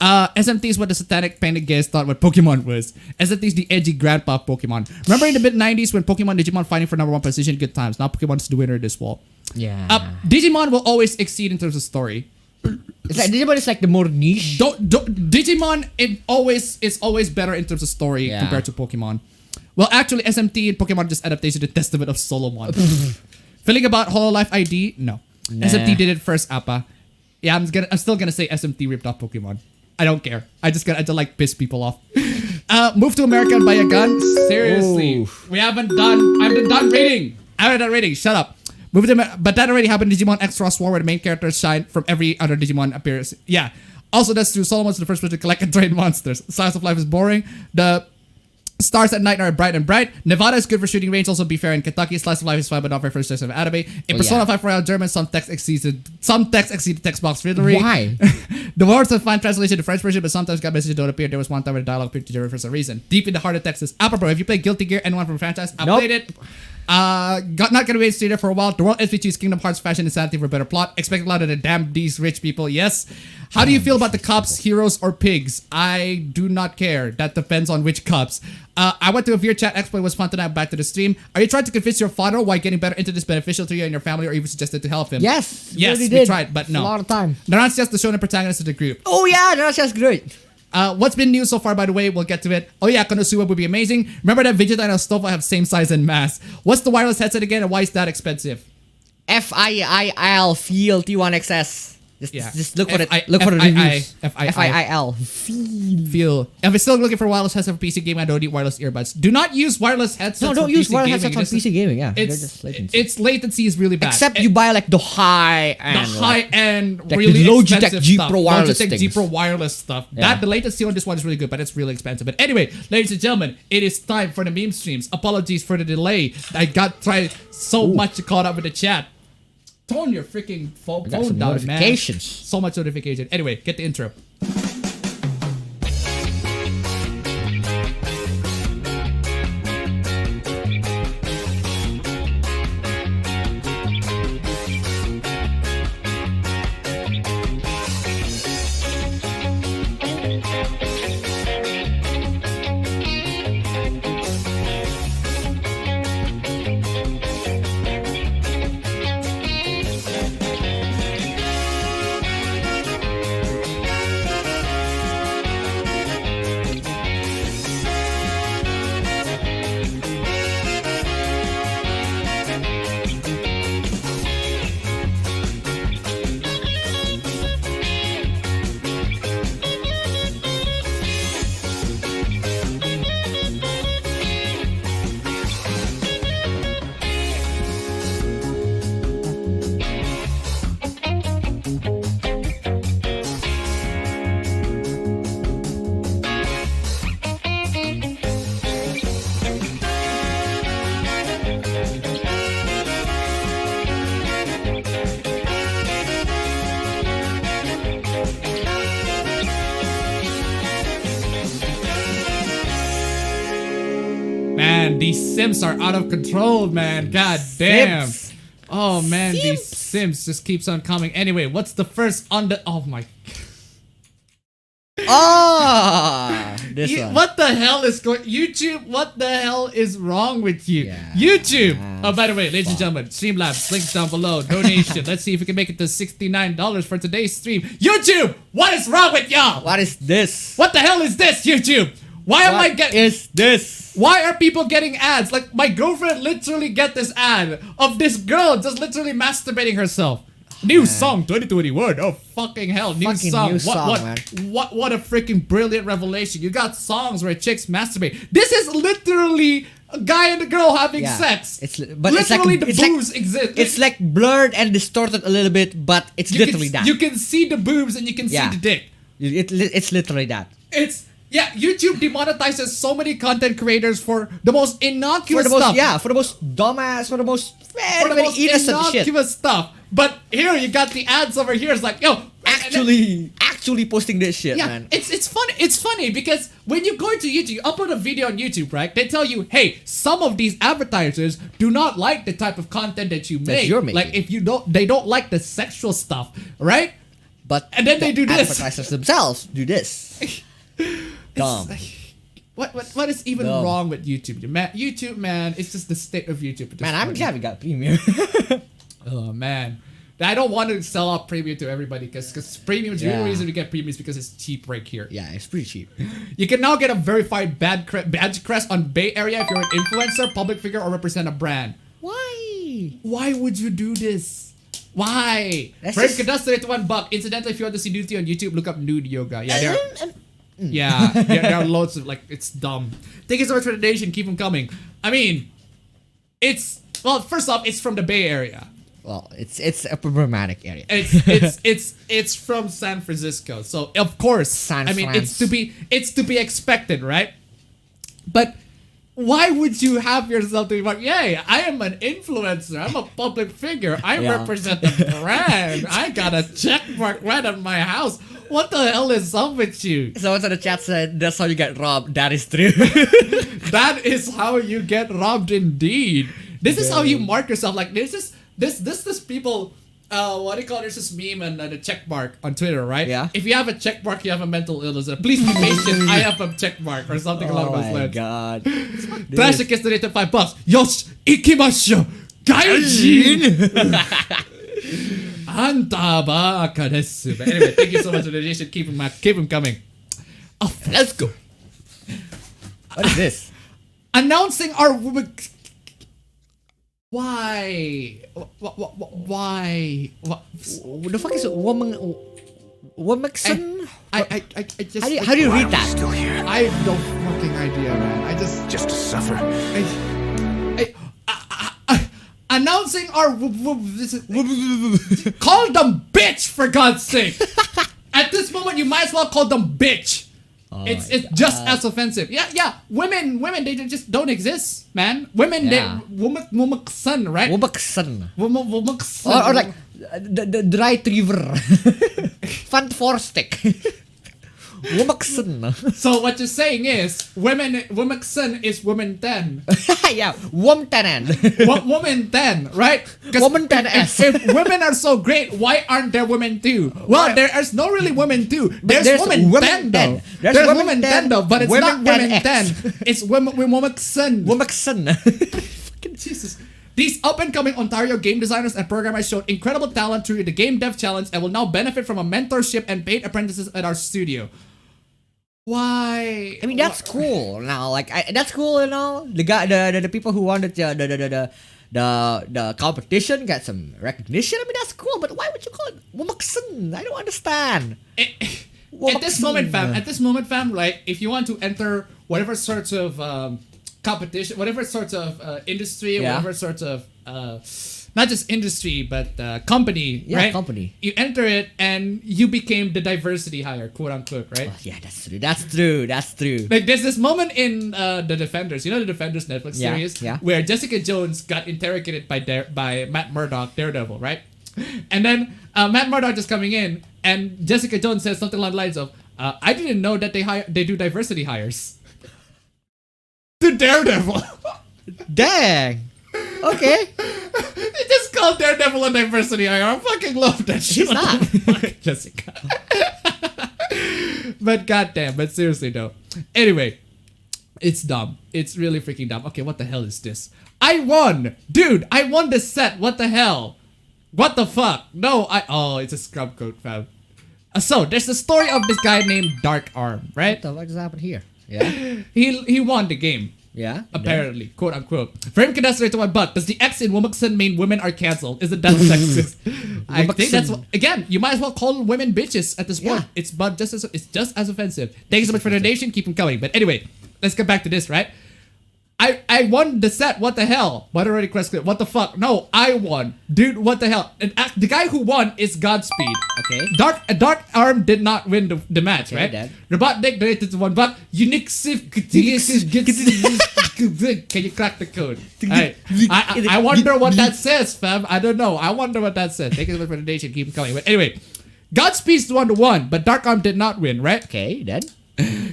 S1: SMT is what the satanic panic gays thought what Pokemon was. SMT is the edgy grandpa Pokemon. Remember in the mid-90s when Pokemon Digimon fighting for #1 position? Good times. Now Pokemon's the winner this fall.
S2: Yeah.
S1: Digimon will always exceed in terms of story.
S2: It's like Digimon is like the more niche.
S1: Digimon is always better in terms of story compared to Pokemon. Well, actually, SMT and Pokemon are just adaptation to Testament of Solomon. Feeling about Hololive ID? No. SMT did it first, Appa. Yeah, I'm still gonna say SMT ripped off Pokemon. I don't care. I just like piss people off. Move to America and buy a gun. Seriously, I haven't done rating. Shut up. Move to but that already happened. Digimon X Cross War, where the main characters shine from every other Digimon appearance. Yeah. Also, that's true. Solomon's the first person to collect and train monsters. Science of Life is boring. The Stars at Night are bright and bright. Nevada is good for shooting range. Also, be fair in Kentucky. Slice of Life is fine, but not for first of anime. In Persona 5 Royal German, some text exceeded text box fiddlery.
S2: Why?
S1: The words have fine translation to French version, but sometimes got messages don't appear. There was one time where the dialogue appeared to German for some reason. Deep in the heart of Texas. Apropos, have you played Guilty Gear? Anyone from the franchise? I played it. Not gonna wait to stay there for a while. The world SVG is Kingdom Hearts fashion insanity for a better plot. Expect a lot of the damn these rich people. Yes. How do you feel about the cops, heroes, or pigs? I do not care. That depends on which cops. I went to a VRChat exploit. Was fun tonight. Back to the stream. Are you trying to convince your father why getting better into this beneficial to you and your family, or even suggested to help him?
S2: Yes.
S1: We tried, but no.
S2: A lot of time.
S1: Naran's just the shonen protagonist of the group.
S2: Oh yeah, that's just great.
S1: What's been new so far, by the way? We'll get to it. Oh yeah, Konosuba would be amazing. Remember that Vegeta and Astolfo have same size and mass. What's the wireless headset again, and why is that expensive?
S2: FIIL Feel T1XS. Just look for it.
S1: F-I-
S2: Look for the reviews.
S1: F-I-I-L.
S2: Feel.
S1: If you're still looking for wireless headset for PC gaming, I don't need wireless earbuds. Do not use wireless headsets.
S2: No, don't
S1: for
S2: use
S1: PC
S2: wireless
S1: gaming.
S2: headsets on PC gaming. Yeah,
S1: Its latency is really bad.
S2: Except you buy like the high end.
S1: The high end,
S2: like
S1: really
S2: Logitech
S1: expensive
S2: G
S1: stuff.
S2: Pro wireless
S1: Logitech G
S2: things.
S1: Pro wireless stuff.
S2: Yeah.
S1: The latency on this one is really good, but it's really expensive. But anyway, ladies and gentlemen, it is time for the meme streams. Apologies for the delay. I got tried so much to caught up with the chat. Tone your freaking phone down,
S2: notifications.
S1: man. So much notification. Anyway, get the intro. Man, these Sims are out of control, man. God damn.
S2: Sims.
S1: Oh man, these Sims just keeps on coming. Anyway, what's the first on the? Oh my.
S2: This one.
S1: What the hell is going? YouTube, what the hell is wrong with you?
S2: Yeah.
S1: YouTube. Oh, by the way, ladies and gentlemen, Streamlabs, links down below. Donation. Let's see if we can make it to $69 for today's stream. YouTube, what is wrong with y'all?
S2: What is this?
S1: What the hell is this, YouTube? Why am I getting?
S2: Is this?
S1: Why are people getting ads? Like, my girlfriend literally get this ad of this girl just literally masturbating herself. New song 2021. Oh fucking hell. New
S2: Fucking
S1: song.
S2: new song, man.
S1: What a freaking brilliant revelation. You got songs where chicks masturbate. This is literally a guy and a girl having sex.
S2: But
S1: literally
S2: it's like,
S1: the boobs exist.
S2: It's like blurred and distorted a little bit, but it's literally that.
S1: You can see the boobs and you can see the dick.
S2: It's literally that.
S1: Yeah, YouTube demonetizes so many content creators for the most innocuous stuff.
S2: For the most dumbass, for the most very innocent shit.
S1: Innocuous stuff. But here you got the ads over here. It's like, yo,
S2: actually posting this shit, man.
S1: It's funny. It's funny because when you go to YouTube, you upload a video on YouTube, right? They tell you, hey, some of these advertisers do not like the type of content that you make.
S2: You're making.
S1: Like if you don't, they don't like the sexual stuff, right?
S2: And
S1: then they do this.
S2: Advertisers themselves do this. Dumb.
S1: What is even wrong with YouTube? YouTube, man, it's just the state of YouTube.
S2: Man, I'm glad we got premium.
S1: Oh man, I don't want to sell out premium to everybody because premium is the only reason we get premium is because it's cheap right here.
S2: Yeah, it's pretty cheap.
S1: You can now get a verified badge crest on Bay Area if you're an influencer, public figure, or represent a brand.
S2: Why?
S1: Why would you do this? Why?
S2: That's
S1: First,
S2: just...
S1: could donate $1. Incidentally, if you want to see nudity on YouTube, look up nude yoga. Yeah, there are loads of it's dumb. Thank you so much for the donation. Keep them coming. I mean, first off, it's from the Bay Area.
S2: Well, it's a problematic area.
S1: It's from San Francisco, so of course, it's to be expected, right? But why would you have yourself to be like, yay, I am an influencer, I'm a public figure, I represent the brand, I got a check mark right on my house. What the hell is up with you?
S2: Someone in the chat said, that's how you get robbed. That is true.
S1: That is how you get robbed indeed. This is how you mark yourself. Like, there's this people, what do you call it? There's this meme and the check mark on Twitter, right?
S2: Yeah.
S1: If you have a check mark, you have a mental illness. Please be patient. I have a check mark or something along those lines.
S2: Oh my god.
S1: Trash gets donated $5. Yosh, ikimasho! Gaijin! Anta ba ka desu. But anyway, thank you so much for the donation. Keep them coming. Oh, let's go.
S2: What is this?
S1: Announcing our Why? Why?
S2: What the fuck is Womakson?
S1: I just.
S2: How do you read
S3: Why are we
S2: that?
S3: still here?
S1: I have no fucking idea, man. I just.
S3: Just to suffer.
S1: Announcing our. Call them bitch, for God's sake! At this moment, you might as well call them bitch. It's just as offensive. Yeah. Women, they just don't exist, man. Women,
S2: Yeah.
S1: womakson, right?
S2: Womakson.
S1: Womakson.
S2: Or like the dry river. Fun four stick. Womakson.
S1: So what you're saying is, womakson is woman 10.
S2: Yeah, Womtanan.
S1: Woman 10, right? 'Cause
S2: Woman 10S.
S1: if women are so great, why aren't there women too? Well, there's no really women too. There's women 10 though. There's women 10 though, but it's not women 10. It's womakson.
S2: Womakson.
S1: Fucking Jesus. These up-and-coming Ontario game designers and programmers showed incredible talent through the Game Dev Challenge and will now benefit from a mentorship and paid apprentices at our studio. Why?
S2: I mean, that's cool. Now, like, that's cool, you know. The guy, the people who won the competition got some recognition. I mean, that's cool. But why would you call it Womakson? I don't understand.
S1: At this moment, fam, like, if you want to enter whatever sorts of competition, whatever sorts of industry, whatever sorts of not just industry but company, right?
S2: Company.
S1: You enter it and you became the diversity hire, quote unquote, right?
S2: Oh, yeah, that's true.
S1: Like there's this moment in The Defenders, you know the Defenders Netflix series, where Jessica Jones got interrogated by Matt Murdock, Daredevil, right? And then Matt Murdock just coming in, and Jessica Jones says something along the lines of, "I didn't know that they do diversity hires." To Daredevil.
S2: Dang. Okay.
S1: They just called Daredevil a diversity hire. I fucking love that shit.
S2: He's not.
S1: Fuck, Jessica. But goddamn, but seriously though. Anyway, it's dumb. It's really freaking dumb. Okay, what the hell is this? I won! Dude, I won this set. What the hell? What the fuck? No, it's a scrub coat, fam. So, there's the story of this guy named Dark Arm, right?
S2: What just happened here? Yeah.
S1: He won the game.
S2: Yeah.
S1: Apparently, quote unquote. Frame cadastre to one, but does the X in Womakson mean women are cancelled? Is it that sexist? I think that's again. You might as well call women bitches at this point.
S2: Yeah.
S1: It's just as offensive. Thank you so much for the donation. Keep them coming. But anyway, let's get back to this, right? I won the set. What the hell? Moderator request clip. What the fuck? No, I won, dude. What the hell? And the guy who won is Godspeed.
S2: Okay.
S1: Dark Arm did not win the match, right?
S2: Dad.
S1: Robotnik donated to $1. Unique Sif. Can you crack the code? Alright. I wonder what that says, fam. I don't know. I wonder what that says. Thank you so much for the donation. Keep them coming. But anyway, Godspeed's the one who won, but Dark Arm did not win, right?
S2: Okay, then.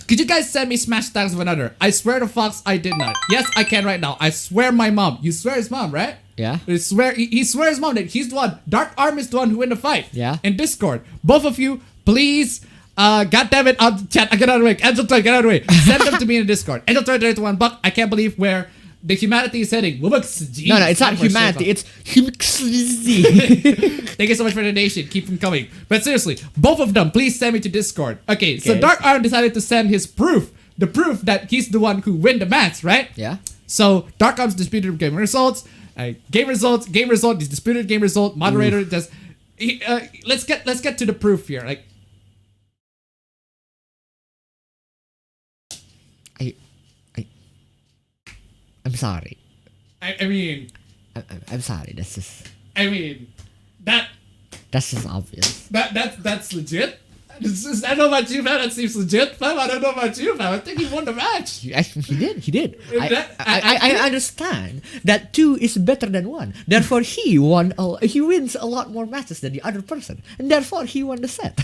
S1: Could you guys send me smash tags of another? I swear to Fox, I did not. Yes, I can right now. I swear my mom. You swear his mom, right?
S2: Yeah.
S1: He swears his mom that he's the one. Dark Arm is the one who win the fight.
S2: Yeah.
S1: In Discord. Both of you, please. God damn it, chat. Get out of the way. Angel Toy, get out of the way. Send them to me in the Discord. Angel Toy donated $1. I can't believe where the humanity is heading.
S2: No, it's not humanity. It's humanity.
S1: Thank you so much for the donation. Keep them coming. But seriously, both of them, please send me to Discord. Okay, so Dark Arm decided to send his proof. The proof that he's the one who win the match, right?
S2: Yeah.
S1: So Dark Arm's disputed game results. Game result. He's disputed game result. Moderator just. Let's get to the proof here. Like.
S2: I'm sorry.
S1: I mean.
S2: I'm sorry. That's just.
S1: I mean, that's
S2: just obvious.
S1: That's legit. I don't know about you, man. That seems legit, fam. I don't know about you, fam. I think he won the match.
S2: He did. I understand that 2 is better than 1. Therefore, he wins a lot more matches than the other person, and therefore he won the set.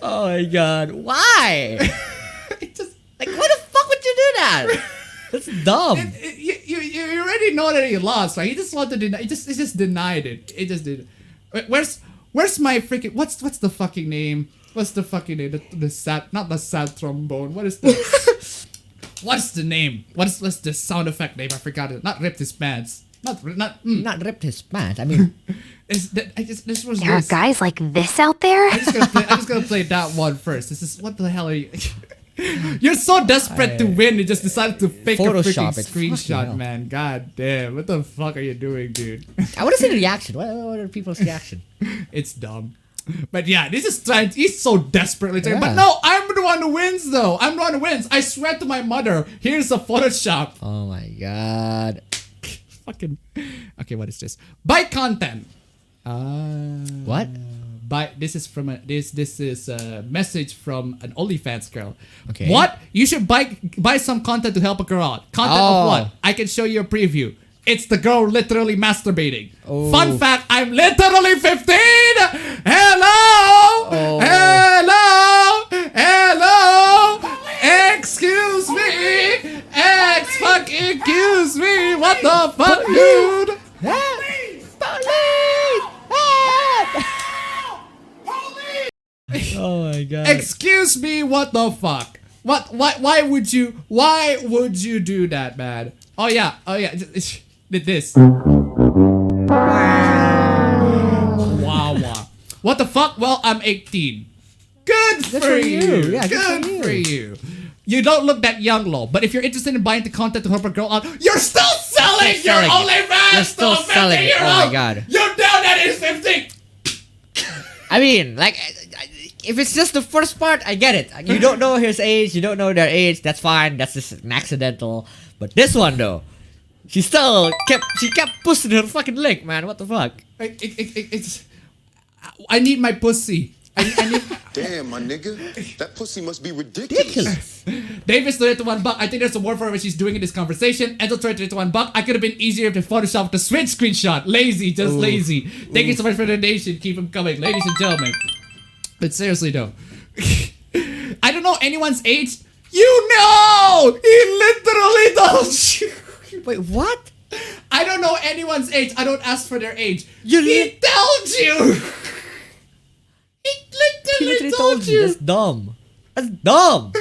S2: Oh my god! Why?
S1: Just
S2: like, why the fuck would you do that? That's dumb.
S1: You already know that he lost, right? He just wanted to deny. He just denied it. It just did. Where's my freaking what's the fucking name? What's the fucking name? The sad, not the sad trombone. What is the what's the name? What's the sound effect name? I forgot it. Not ripped his pants. Not
S2: ripped his pants. I mean,
S4: There are guys like this out there?
S1: I'm just gonna play that one first. This is what the hell are you? You're so desperate to win, you just decided to fake a freaking
S2: Photoshop it. Fucking
S1: screenshot,
S2: hell.
S1: man. God damn, what the fuck are you doing, dude?
S2: I want to see the reaction. What are people's reaction?
S1: It's dumb. But yeah, this is trying. He's so desperately trying. But
S2: Yeah.
S1: no, I'm the one who wins, though. I'm the one who wins. I swear to my mother. Here's a Photoshop.
S2: Oh my god.
S1: Fucking. Okay, what is this? Buy content.
S2: What?
S1: This is from this is a message from an OnlyFans girl.
S2: Okay.
S1: What? You should buy some content to help a girl out. Content of
S2: Oh.
S1: what? I can show you a preview. It's the girl literally masturbating.
S2: Oh.
S1: Fun fact, I'm literally 15! Hello!
S2: Oh.
S1: Hello! Hello! Excuse me! Excuse me! What the fuck, dude?
S2: Oh my god.
S1: Excuse me, what the fuck? Why would you do that, man? Oh yeah, did this. Wow. What the fuck? Well, I'm 18. Good for you.
S2: Yeah,
S1: good for you. You don't look that young, lol. But if you're interested in buying the content to help a girl out, you're still selling your
S2: selling it.
S1: OnlyFans.
S2: You're still
S1: to a
S2: selling it.
S1: 15-year-old.
S2: Oh my god.
S1: You're down at his 15.
S2: I mean, like, if it's just the first part, I get it. You don't know his age, you don't know their age. That's fine. That's just an accidental. But this one though, she kept pushing her fucking leg, man. What the fuck?
S1: I need my pussy. I need.
S3: Damn, my nigga. That pussy must be ridiculous.
S1: Davis donated $1. I think there's a word for what she's doing in this conversation. Enzo donated $1. I could have been easier if they photoshopped the switch screenshot. Lazy, just lazy. Thank you so much for the donation. Keep them coming, ladies and gentlemen. But seriously though, I don't know anyone's age. You know, he literally told you.
S2: Wait, what?
S1: I don't know anyone's age. I don't ask for their age.
S2: You
S1: He told you. He literally told you.
S2: That's dumb. That's dumb.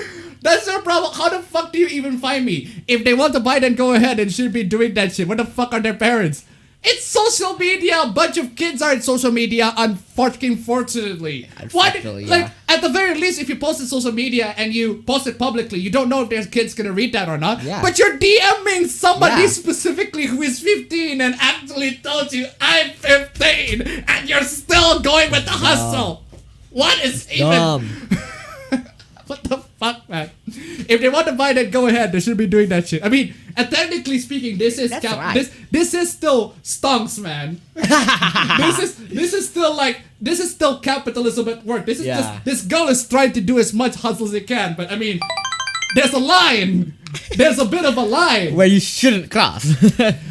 S1: That's your problem. How the fuck do you even find me? If they want to buy, then go ahead and should be doing that shit. What the fuck are their parents? It's social media. A bunch of kids are in social media, unfortunately.
S2: Unfortunately,
S1: Like,
S2: yeah.
S1: at the very least, if you post it social media and you post it publicly, you don't know if their kid's gonna read that or not.
S2: Yeah.
S1: But you're DMing somebody
S2: Yeah.
S1: specifically who is 15 and actually told you, I'm 15, and you're still going with the hustle. What is even...
S2: Dumb.
S1: What the fuck, man? If they want to buy that, go ahead. They should be doing that shit. I mean, and technically speaking, this is
S2: That's right.
S1: this is still stonks, man. this is still capitalism at work. This is
S2: Yeah.
S1: just this girl is trying to do as much hustle as it can, but I mean, there's a line. There's a bit of a line.
S2: Where you shouldn't cross.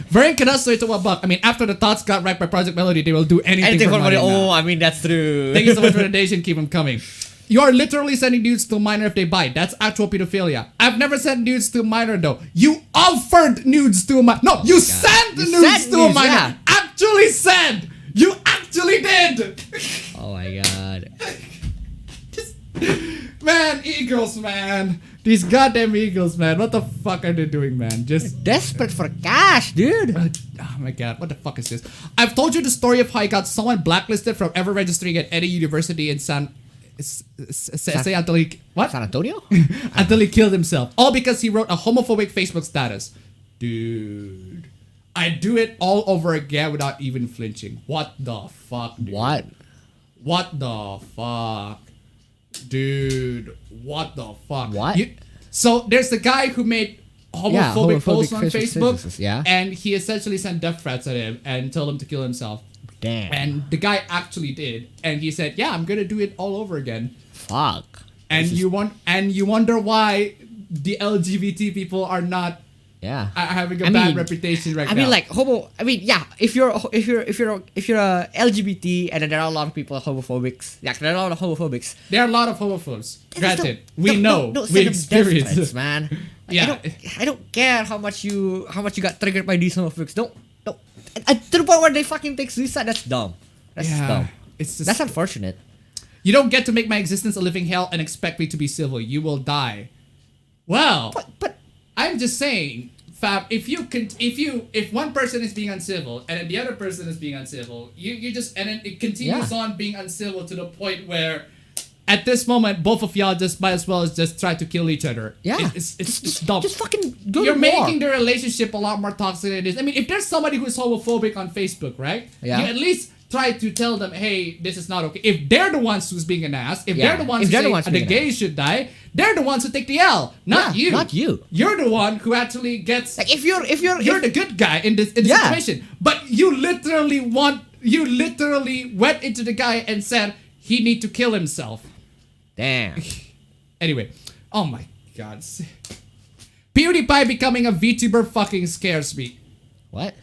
S1: Vern cannot say to $1. I mean, after the thoughts got right by Project Melody, they will do anything,
S2: Anything
S1: for
S2: for money.
S1: money. now.
S2: Oh, I mean, that's true.
S1: Thank you so much for the donation. Keep them coming. You are literally sending nudes to a minor if they buy. That's actual pedophilia. I've never sent nudes to a minor though. You offered nudes to a minor. No, you sent
S2: You
S1: nudes
S2: sent
S1: to a
S2: nudes,
S1: minor.
S2: yeah.
S1: Actually sent. You actually did.
S2: Oh my god.
S1: Man, Eagles, man. These goddamn Eagles, man. What the fuck are they doing, man? Just...
S2: Desperate for cash, dude.
S1: Oh my god, what the fuck is this? I've told you the story of how I got someone blacklisted from ever registering at any university in say until he... What?
S2: San Antonio?
S1: Until he killed himself. All because he wrote a homophobic Facebook status. Dude. I do it all over again without even flinching. What the fuck, dude?
S2: What?
S1: What the fuck? Dude, what the fuck?
S2: What?
S1: So there's the guy who made homophobic posts on
S2: Facebook
S1: Facebook.
S2: statuses, yeah.
S1: And he essentially sent death threats at him and told him to kill himself.
S2: Damn.
S1: And the guy actually did. And he said, yeah, I'm gonna do it all over again.
S2: Fuck.
S1: And you wonder why the LGBT people are not
S2: Yeah.
S1: having a
S2: I
S1: bad
S2: mean-
S1: reputation right now.
S2: I mean, like yeah. If you're a LGBT and then there are a lot of people homophobics. Yeah, there are a lot of homophobics.
S1: there are a lot of homophobes.
S2: Just
S1: Granted,
S2: don't-
S1: we
S2: don't-
S1: know,
S2: don't
S1: we
S2: send them death
S1: experience
S2: threats,
S1: it.
S2: man. Like,
S1: Yeah.
S2: I don't care how much you got triggered by these homophobes. Don't. To the point where they fucking take suicide. That's dumb. That's
S1: Yeah,
S2: dumb.
S1: it's just
S2: That's unfortunate.
S1: you don't get to make my existence a living hell and expect me to be civil. You will die. Well,
S2: But
S1: I'm just saying, Fab. If one person is being uncivil and then the other person is being uncivil, you just and then it continues
S2: Yeah.
S1: on being uncivil to the point where at this moment, both of y'all just might as well just try to kill each other.
S2: Yeah.
S1: It's dumb.
S2: Just fucking do
S1: You're
S2: the
S1: making
S2: war.
S1: the relationship a lot more toxic than it is. I mean, if there's somebody who's homophobic on Facebook, right?
S2: Yeah.
S1: You at least try to tell them, hey, this is not okay. If they're the ones who's being an ass, if
S2: Yeah.
S1: they're the ones
S2: If
S1: who
S2: they're the
S1: say
S2: ones
S1: the
S2: being an
S1: gays should die, they're the ones who take the L, not
S2: Yeah,
S1: you.
S2: not you.
S1: You're the one who actually gets.
S2: Like if you're
S1: You're the good guy in this
S2: Yeah.
S1: situation, but you literally went into the guy and said he need to kill himself.
S2: damn.
S1: Anyway, oh my god. PewDiePie becoming a VTuber fucking scares me.
S2: What?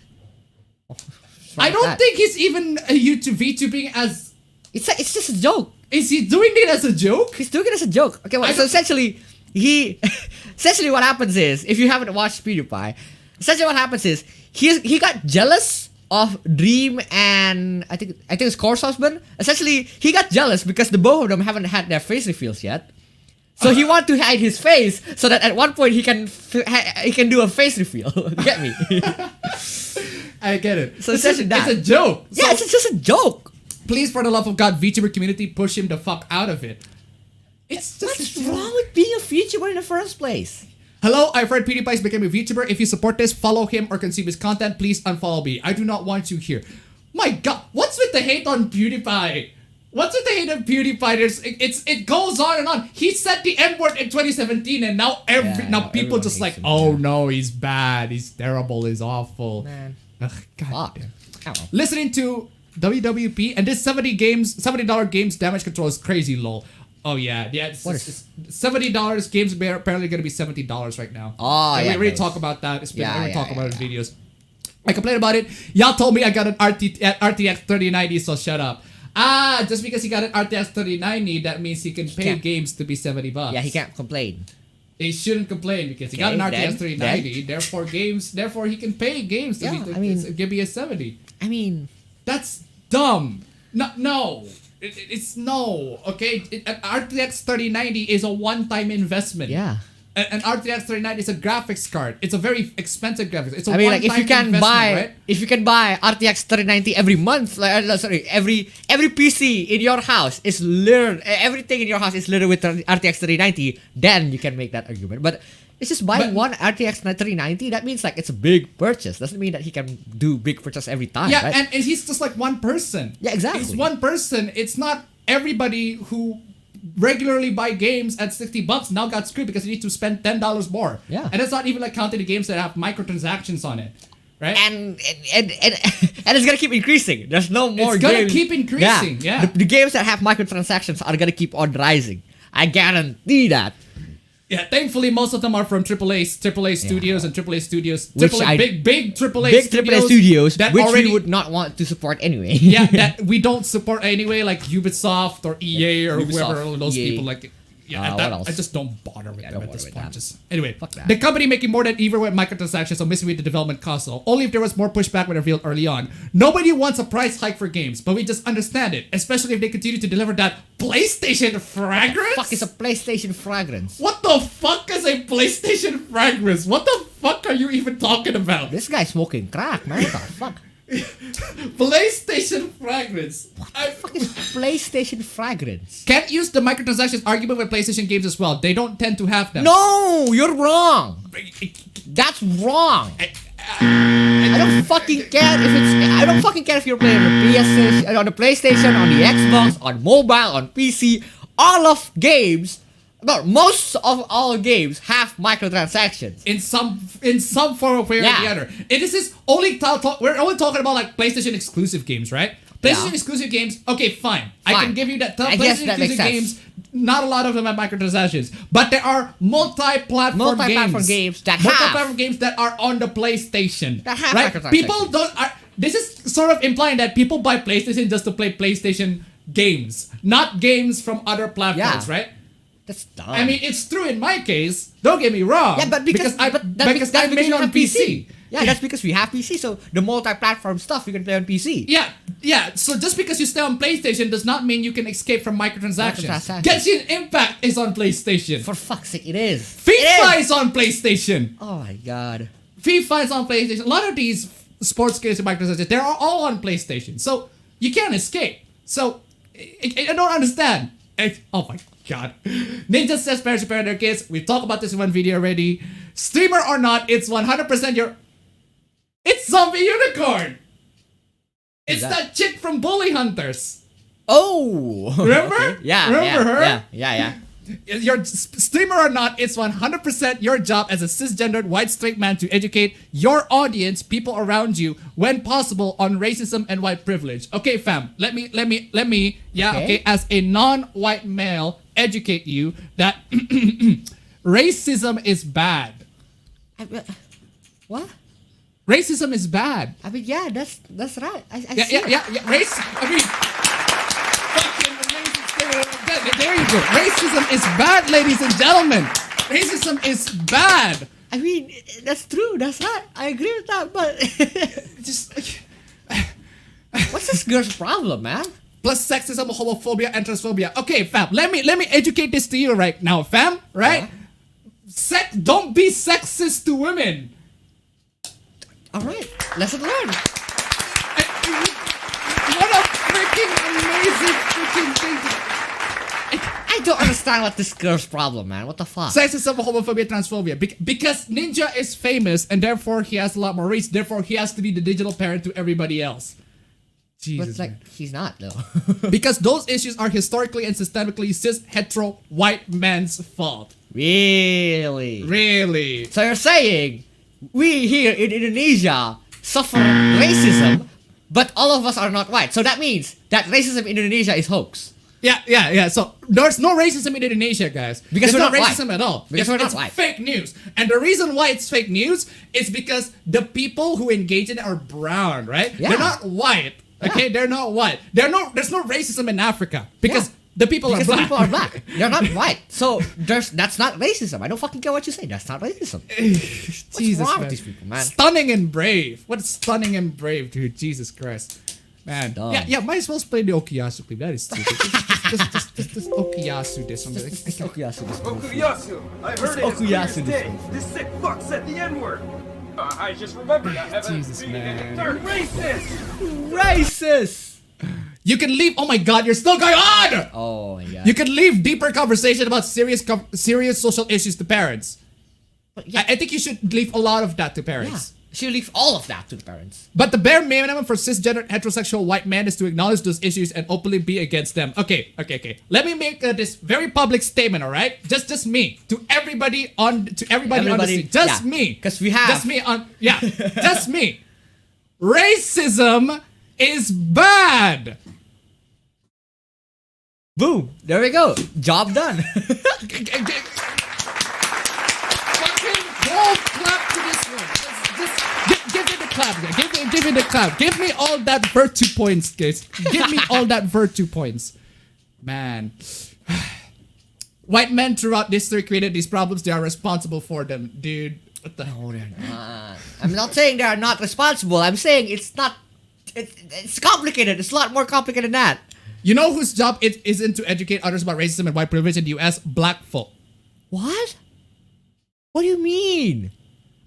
S1: I don't think he's even a VTubing as.
S2: It's just a joke.
S1: Is he doing it as a joke?
S2: He's doing it as a joke. Okay, well,
S1: I
S2: so
S1: don't-
S2: essentially, essentially what happens is, if you haven't watched PewDiePie, essentially what happens is he got jealous of Dream and I think his course husband. Essentially, he got jealous because the both of them haven't had their face reveals yet. So he wanted to hide his face so that at one point he can do a face reveal. Get me?
S1: I get it.
S2: So
S1: it's
S2: essentially that.
S1: a joke.
S2: Yeah,
S1: So
S2: it's just a joke.
S1: please, for the love of God, VTuber community, push him the fuck out of it. It's just
S2: What's wrong with being a VTuber in the first place?
S1: Hello, I've heard PewDiePie is becoming a VTuber. If you support this, follow him or consume his content, please unfollow me. I do not want you here. My god, what's with the hate on PewDiePie? What's with the hate on PewDiePie? It goes on and on. He said the N-word in 2017 and now
S2: now
S1: people
S2: everyone
S1: just like,
S2: hates him,
S1: oh no, he's bad, he's terrible, he's awful.
S2: Man.
S1: Ugh, god
S2: Fuck.
S1: damn.
S2: I don't know.
S1: Listening to WWP and this $70 games damage control is crazy lol. Oh yeah, it's $70 games are apparently gonna be $70 right now.
S2: Oh,
S1: And
S2: yeah,
S1: we already
S2: nice.
S1: talk about that. It's been
S2: Yeah,
S1: we
S2: yeah,
S1: talk about it
S2: yeah.
S1: in videos. I complained about it. Y'all told me I got an RTX 3090, so shut up. Just because he got an RTX 3090, that means he can pay
S2: Can't.
S1: games to be $70.
S2: Yeah, he can't complain.
S1: He shouldn't complain because he got an
S2: Okay,
S1: RTX 3090. Therefore he can pay games to
S2: Yeah,
S1: be
S2: I mean-
S1: give me a 70.
S2: I mean,
S1: That's dumb. No. It's no. Okay, an RTX 3090 is a one-time investment.
S2: yeah.
S1: An RTX 3090 is a graphics card. It's a very expensive graphics. It's a
S2: I mean, like if
S1: one-time
S2: you can
S1: investment,
S2: buy,
S1: right?
S2: if you can buy RTX 3090 every month, every PC in your house is littered. Everything in your house is littered with RTX 3090. Then you can make that argument. But it's just buying
S1: But-
S2: one RTX 3090. That means like it's a big purchase. Doesn't mean that he can do big purchase every time.
S1: Yeah,
S2: right?
S1: and he's just like one person.
S2: Yeah, exactly.
S1: He's one person. It's not everybody who regularly buy games at $60 now got screwed because you need to spend $10 more.
S2: Yeah.
S1: And that's not even like counting the games that have microtransactions on it. Right?
S2: and it's gonna keep increasing. There's no more
S1: It's gonna
S2: games.
S1: keep increasing, yeah.
S2: The games that have microtransactions are gonna keep on rising. I guarantee that.
S1: Yeah, thankfully most of them are from AAA studios and AAA studios,
S2: Which
S1: AAA,
S2: I-
S1: big AAA
S2: Big
S1: studios,
S2: AAA studios,
S1: that
S2: which
S1: already
S2: we would not want to support anyway.
S1: yeah that we don't support anyway, like Ubisoft or EA or
S2: Ubisoft,
S1: whoever those
S2: EA.
S1: people like. Yeah,
S2: What
S1: that,
S2: else?
S1: I just don't bother with them
S2: don't
S1: at this
S2: bother with
S1: point.
S2: that.
S1: Just anyway,
S2: Fuck that.
S1: the company making more than ever with microtransactions, so missing with the development cost. So only if there was more pushback when revealed early on. Nobody wants a price hike for games, but we just understand it, especially if they continue to deliver that PlayStation fragrance.
S2: Fuck is a PlayStation fragrance.
S1: What the fuck is a PlayStation fragrance? What the fuck are you even talking about?
S2: This guy's smoking crack, man. What the fuck?
S1: PlayStation fragrance.
S2: Fuck is PlayStation fragrance?
S1: Can't use the microtransactions argument with PlayStation games as well. They don't tend to have them.
S2: No, you're wrong. That's wrong. I don't fucking care if it's. I don't fucking care if you're playing on the PlayStation, on the PlayStation, on the Xbox, on mobile, on PC. All of games, no, most of all games have microtransactions.
S1: In some form of way or the
S2: Yeah.
S1: other. And this is only we're only talking about like PlayStation exclusive games, right? PlayStation
S2: Yeah.
S1: exclusive games. Okay, fine. I can
S2: Fine.
S1: give you that.
S2: I guess
S1: PlayStation
S2: that makes
S1: exclusive
S2: sense.
S1: games. Not a lot of them have microtransactions, but there are multi-platform
S2: Multi-platform games that have.
S1: multi-platform games that are on the PlayStation.
S2: That have
S1: right?
S2: microtransactions.
S1: People don't. This is sort of implying that people buy PlayStation just to play PlayStation games, not games from other platforms,
S2: Yeah.
S1: right?
S2: That's dumb.
S1: I mean, it's true in my case. Don't get me wrong.
S2: yeah, but because
S1: I
S2: that's
S1: I made
S2: you
S1: it on
S2: have
S1: PC.
S2: Yeah, that's because we have PC. So the multi-platform stuff you can play on PC.
S1: Yeah. So just because you stay on PlayStation does not mean you can escape from microtransactions.
S2: Microtransactions.
S1: Genshin Impact is on PlayStation.
S2: For fuck's sake, it is.
S1: FIFA
S2: It
S1: is on PlayStation.
S2: Oh my god.
S1: FIFA is on PlayStation. A lot of these sports games and microtransactions, they're all on PlayStation. So you can't escape. So I don't understand. Oh my god. Ninja says parents should parent their kids. We've talked about this in one video already. Streamer or not, it's 100% your... It's Zombie Unicorn! It's that chick from Bully Hunters.
S2: Oh!
S1: Remember?
S2: Okay. Yeah.
S1: Remember her?
S2: Yeah.
S1: Your streamer or not, it's 100% your job as a cisgendered white straight man to educate your audience, people around you, when possible, on racism and white privilege. Okay, fam, let me, as a non-white male, educate you that racism is bad.
S2: What?
S1: Racism is bad.
S2: I mean, yeah, that's right.
S1: Fucking amazing. There you go. Racism is bad, ladies and gentlemen. Racism is bad.
S2: I mean, that's true. That's right. I agree with that. But
S1: Just
S2: what's this girl's problem, man?
S1: plus sexism, homophobia, and transphobia. Okay, fam. Let me educate this to you right now, fam. Right? Don't be sexist to women.
S2: All right, lesson learned.
S1: What a freaking amazing freaking thing.
S2: I don't understand what this girl's problem, man. What the fuck?
S1: Sexism, homophobia, transphobia. Because Ninja is famous and therefore he has a lot more reach. Therefore, he has to be the digital parent to everybody else. Jesus,
S2: But
S1: man.
S2: he's not though.
S1: Because those issues are historically and systemically cis hetero white men's fault.
S2: Really?
S1: Really?
S2: So you're saying we here in Indonesia suffer racism, but all of us are not white. So that means that racism in Indonesia is hoax.
S1: Yeah. So there's no racism in Indonesia, guys.
S2: Because
S1: there's
S2: we're
S1: not
S2: not
S1: racism
S2: white.
S1: at all.
S2: Because we're not
S1: it's
S2: white.
S1: fake news. And the reason why it's fake news is because the people who engage in it are brown, right?
S2: Yeah.
S1: They're not white. Okay, they're not white. There's no racism in Africa because the people
S2: Because
S1: are
S2: the
S1: black.
S2: people are black. They're not white. So that's not racism. I don't fucking care what you say. That's not racism.
S1: Jesus,
S2: wrong
S1: man.
S2: with these people, man?
S1: Stunning and brave. What stunning and brave, dude. Jesus Christ. Man.
S2: Dumb.
S1: Yeah, might as well play the Okuyasu clip. That is stupid. just Okuyasu this one.
S2: Okuyasu.
S5: Okuyasu! I heard it as clear as
S2: Okuyasu
S5: day. This sick fuck said the N-word. I just remembered I haven't
S1: Jesus,
S5: seen
S1: man.
S5: They're racist!
S2: Racist.
S1: You can leave. Oh my god, you're still going on!
S2: Oh my god.
S1: You can leave deeper conversation about serious social issues to parents.
S2: But yeah,
S1: I think you should leave a lot of that to
S2: yeah.
S1: parents.
S2: She'll leave all of that to the parents.
S1: But the bare minimum for cisgender heterosexual white men is to acknowledge those issues and openly be against them. Okay. Let me make this very public statement, all right? Just me to everybody on the street. Just me.
S2: Because we have.
S1: Just me on. Yeah. Just me. Racism is bad.
S2: Boom. There we go. Job done.
S1: Fucking gold clap to this one. Just give me the clap. Give me the clap. Give me all that virtue points, guys. Give me all that virtue points. Man. White men throughout history created these problems. They are responsible for them. Dude, what the hell?
S2: No, they're not. I'm not saying they are not responsible. I'm saying it's not. It's complicated. It's a lot more complicated than that.
S1: You know whose job it isn't to educate others about racism and white privilege in the US? Black folk.
S2: What? What do you mean?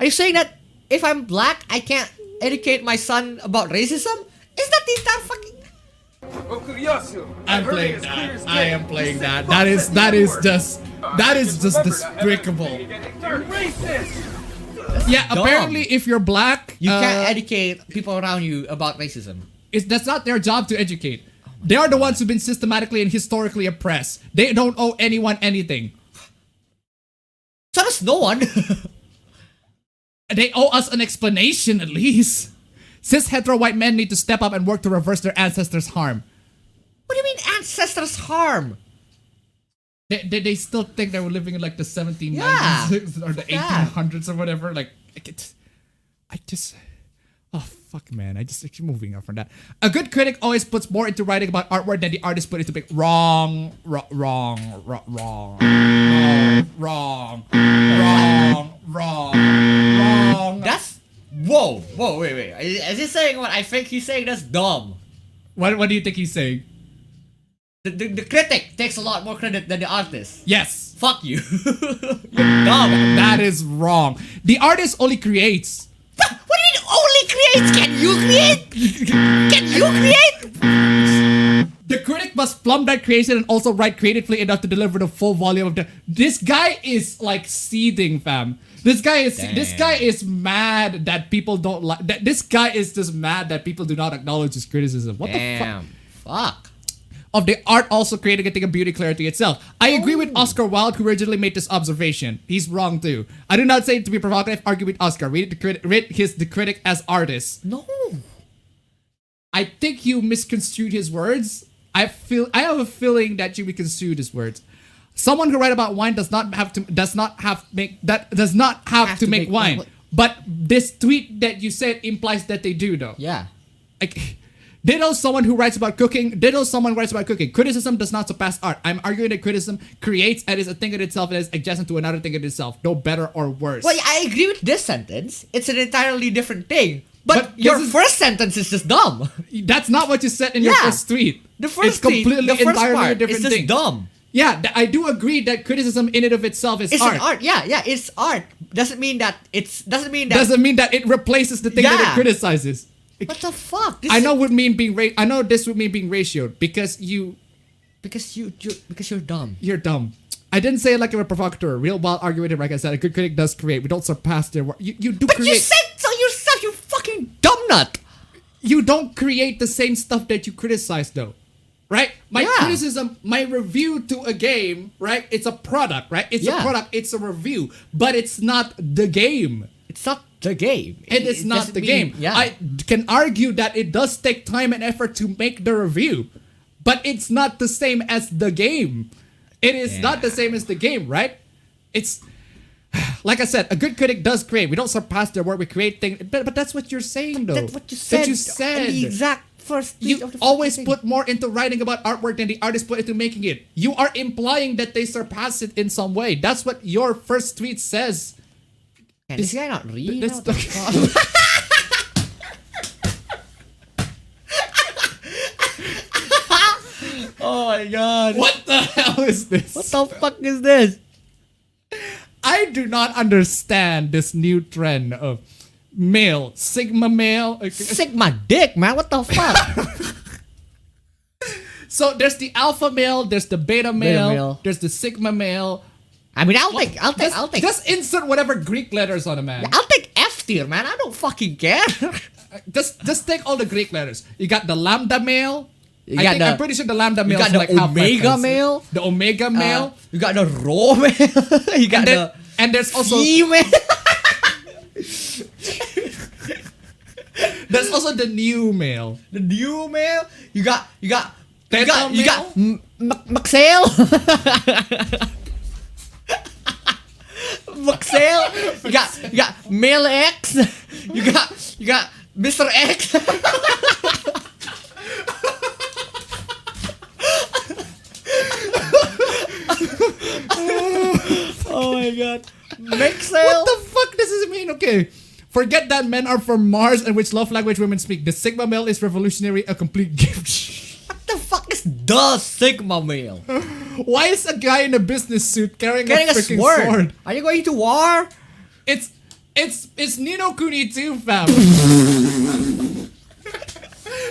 S2: Are you saying that if I'm black, I can't educate my son about racism? Is that the entire fucking...
S5: Okuyasu!
S1: I'm playing that. I am playing that. That is just despicable.
S5: They're racist!
S1: Yeah,
S2: dumb.
S1: apparently if you're black,
S2: You can't educate people around you about racism.
S1: that's not their job to educate. They are the ones who've been systematically and historically oppressed. They don't owe anyone anything.
S2: So does no one.
S1: They owe us an explanation at least. Cis hetero white men need to step up and work to reverse their ancestors' harm.
S2: What do you mean ancestors' harm?
S1: They still think they were living in like the 1790s
S2: Yeah.
S1: or the
S2: Yeah.
S1: 1800s or whatever. Like, oh fuck, man! I just keep moving on from that. A good critic always puts more into writing about artwork than the artist put into wrong.
S2: That's... Whoa, wait. Is he saying what I think he's saying? That's dumb.
S1: What do you think he's saying?
S2: The critic takes a lot more credit than the artist.
S1: Yes,
S2: Fuck you. You're dumb.
S1: that is wrong. The artist only creates.
S2: What do you mean only creates? Can you create? Can you create?
S1: The critic must plumb that creation and also write creatively enough to deliver the full volume of the. This guy is like seething, fam. This guy is mad that people don't like. This guy is just mad that people do not acknowledge his criticism. What the fuck? Of the art also creating a beauty clarity itself. I agree with Oscar Wilde, who originally made this observation. He's wrong too. I do not say it to be provocative. Argue with Oscar. Read the critic as artist.
S2: No.
S1: I think you misconstrued his words. I have a feeling that you misconstrued his words. Someone who write about wine does not have to make wine. But this tweet that you said implies that they do, though.
S2: Yeah.
S1: Like, ditto someone who writes about cooking. Criticism does not surpass art. I'm arguing that criticism creates and is a thing in itself and is adjacent to another thing in itself. No better or worse.
S2: Well, I agree with this sentence. It's an entirely different thing. But your first sentence is just dumb.
S1: That's not what you said in your first tweet.
S2: The first
S1: tweet, the first
S2: entirely
S1: part
S2: different is just dumb.
S1: Yeah, I do agree that criticism in and of itself is art.
S2: It's art. Yeah, it's art. Doesn't mean that
S1: it replaces the thing that it criticizes.
S2: What the fuck?
S1: I know this would mean being ratioed because you're
S2: dumb.
S1: You're dumb. I didn't say it like you're a provocateur. Real wild argumentative, like I said, a good critic does create. We don't surpass their work. You do
S2: but
S1: create.
S2: You said so yourself, you fucking dumb nut.
S1: You don't create the same stuff that you criticize, though. Right? My criticism, my review to a game, right? It's a product, right? It's a product, it's a review. But it's not the game.
S2: It's not the game.
S1: It is not the game.
S2: Yeah.
S1: I can argue that it does take time and effort to make the review. But it's not the same as the game. It is not the same as the game, right? It's... Like I said, a good critic does create. We don't surpass their work. We create things. But that's what you're saying, though.
S2: That's what you said.
S1: That you said.
S2: The exact first tweet of the
S1: always
S2: thing.
S1: put more into writing about artwork than the artist put into making it. You are implying that they surpass it in some way. That's what your first tweet says.
S2: Can this guy not read? Oh my god.
S1: What the hell is this?
S2: What the fuck is this?
S1: I do not understand this new trend of male, sigma male.
S2: Sigma dick, man. What the fuck?
S1: So there's the alpha male, there's the beta male, there's the sigma male.
S2: I mean, I'll take.
S1: Just insert whatever Greek letters on a man.
S2: Yeah, I'll take F tier, man. I don't fucking care.
S1: just take all the Greek letters. You got the lambda male.
S2: I'm
S1: pretty sure the lambda male.
S2: You got
S1: is
S2: the
S1: like
S2: omega male.
S1: The omega male.
S2: You got the rho male. You got
S1: and there's also
S2: female.
S1: There's also the new male.
S2: The new male. You got Maxale. Maxale. You got male X. You got Mr. X. Oh my god. Maxale.
S1: What the fuck does this mean? Okay. Forget that men are from Mars and which love language women speak. The Sigma male is revolutionary, a complete gift.
S2: What the fuck is the Sigma male?
S1: Why is a guy in a business suit carrying a freaking sword?
S2: Are you going to war?
S1: It's Nino Kuni too, fam.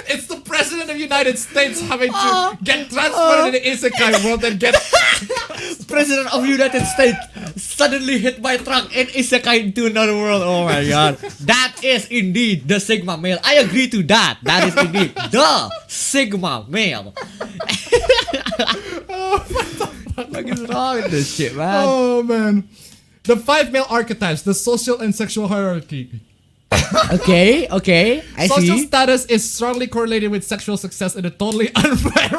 S1: It's the president of the United States having to get transported in the isekai world and get...
S2: President of the United States suddenly hit by truck and isekai into another world. Oh my god. That is indeed the Sigma male. I agree to that. That is indeed the Sigma male. What is wrong with this shit, man?
S1: Oh man. The 5 male archetypes, the social and sexual hierarchy.
S2: Okay, I
S1: Social
S2: see.
S1: status is strongly correlated with sexual success in a totally unfair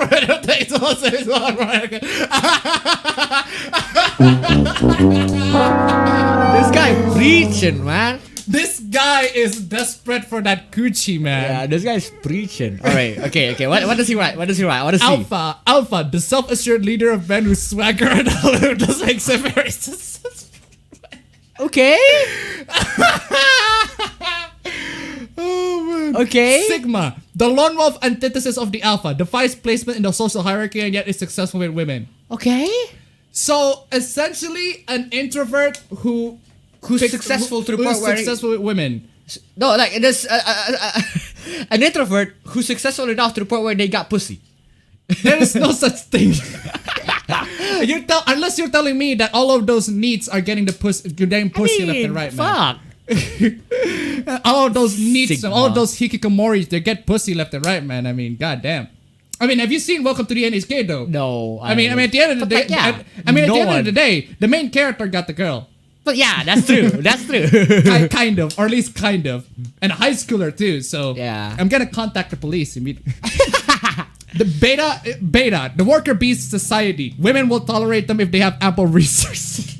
S1: This
S2: guy preaching, man.
S1: This guy is desperate for that coochie, man.
S2: Yeah, this guy's preaching. Alright, okay. What does he write? I want to see.
S1: Alpha, the self-assured leader of men who swagger and who does make some very
S2: Okay.
S1: Oh man.
S2: Okay.
S1: Sigma, the lone wolf antithesis of the alpha, defies placement in the social hierarchy and yet is successful with women.
S2: Okay.
S1: So essentially, an introvert who's
S2: successful to the point where
S1: successful with women.
S2: No, like there's an introvert who's successful enough to the point where they got pussy.
S1: There is no such thing. Unless you're telling me that all of those neats are getting pussy left and right, man.
S2: Fuck.
S1: All of those neats,
S2: Sigma.
S1: all of those hikikomoris, they get pussy left and right, man. I mean, goddamn. I mean, have you seen Welcome to the NHK though?
S2: No.
S1: I mean, at the end of the day,
S2: But, yeah,
S1: at the
S2: no
S1: end
S2: one.
S1: of the day, the main character got the girl.
S2: But yeah, that's true. That's true.
S1: Kind of, or at least kind of, and a high schooler too. So
S2: Yeah.
S1: I'm gonna contact the police immediately. The beta, the worker beast society. Women will tolerate them if they have ample resources.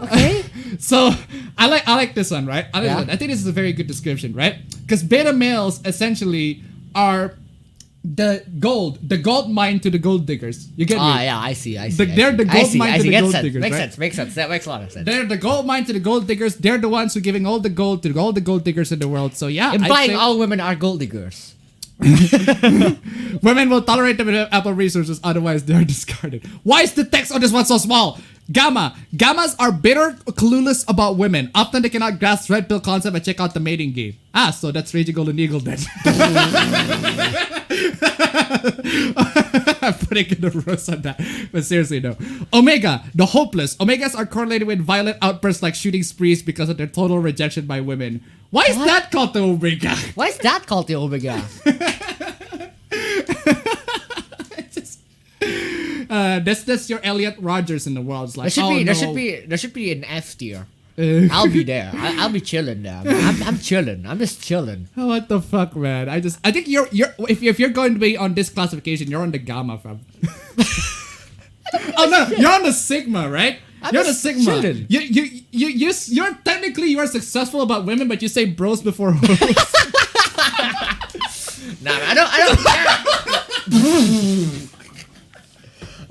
S2: Okay.
S1: So I like this one, right?
S2: Yeah.
S1: I think this is a very good description, right? Because beta males essentially are the gold mine to the gold diggers. You get me?
S2: Yeah, I see.
S1: They're the gold mine to the gold diggers,
S2: Makes
S1: right?
S2: sense. Makes sense. That makes a lot of sense.
S1: They're the gold mine to the gold diggers. They're the ones who are giving all the gold to all the gold diggers in the world. So yeah, I'd
S2: Implying
S1: say
S2: all women are gold diggers.
S1: women will tolerate them with ample resources, otherwise they're discarded. Why is the text on this one so small? Gammas are bitter, clueless about women. Often they cannot grasp red pill concept and check out the mating game. So that's Raging Golden Eagle then. I'm putting in the roast on that. But seriously, no. Omega, the hopeless. Omegas are correlated with violent outbursts like shooting sprees because of their total rejection by women. Why is that called the Omega?
S2: Why is that called the Omega?
S1: That's your Elliot Rogers in the world. It's like,
S2: There should be an F tier. I'll be there. I'll be chilling there. I'm chilling. I'm just chilling.
S1: Oh, what the fuck, man? I think you're if you're going to be on this classification, you're on the Gamma, fam. Oh no, you're on the Sigma, right? You're on the Sigma.
S2: Chilling.
S1: You're technically you are successful about women, but you say bros before hoes.
S2: Nah, I don't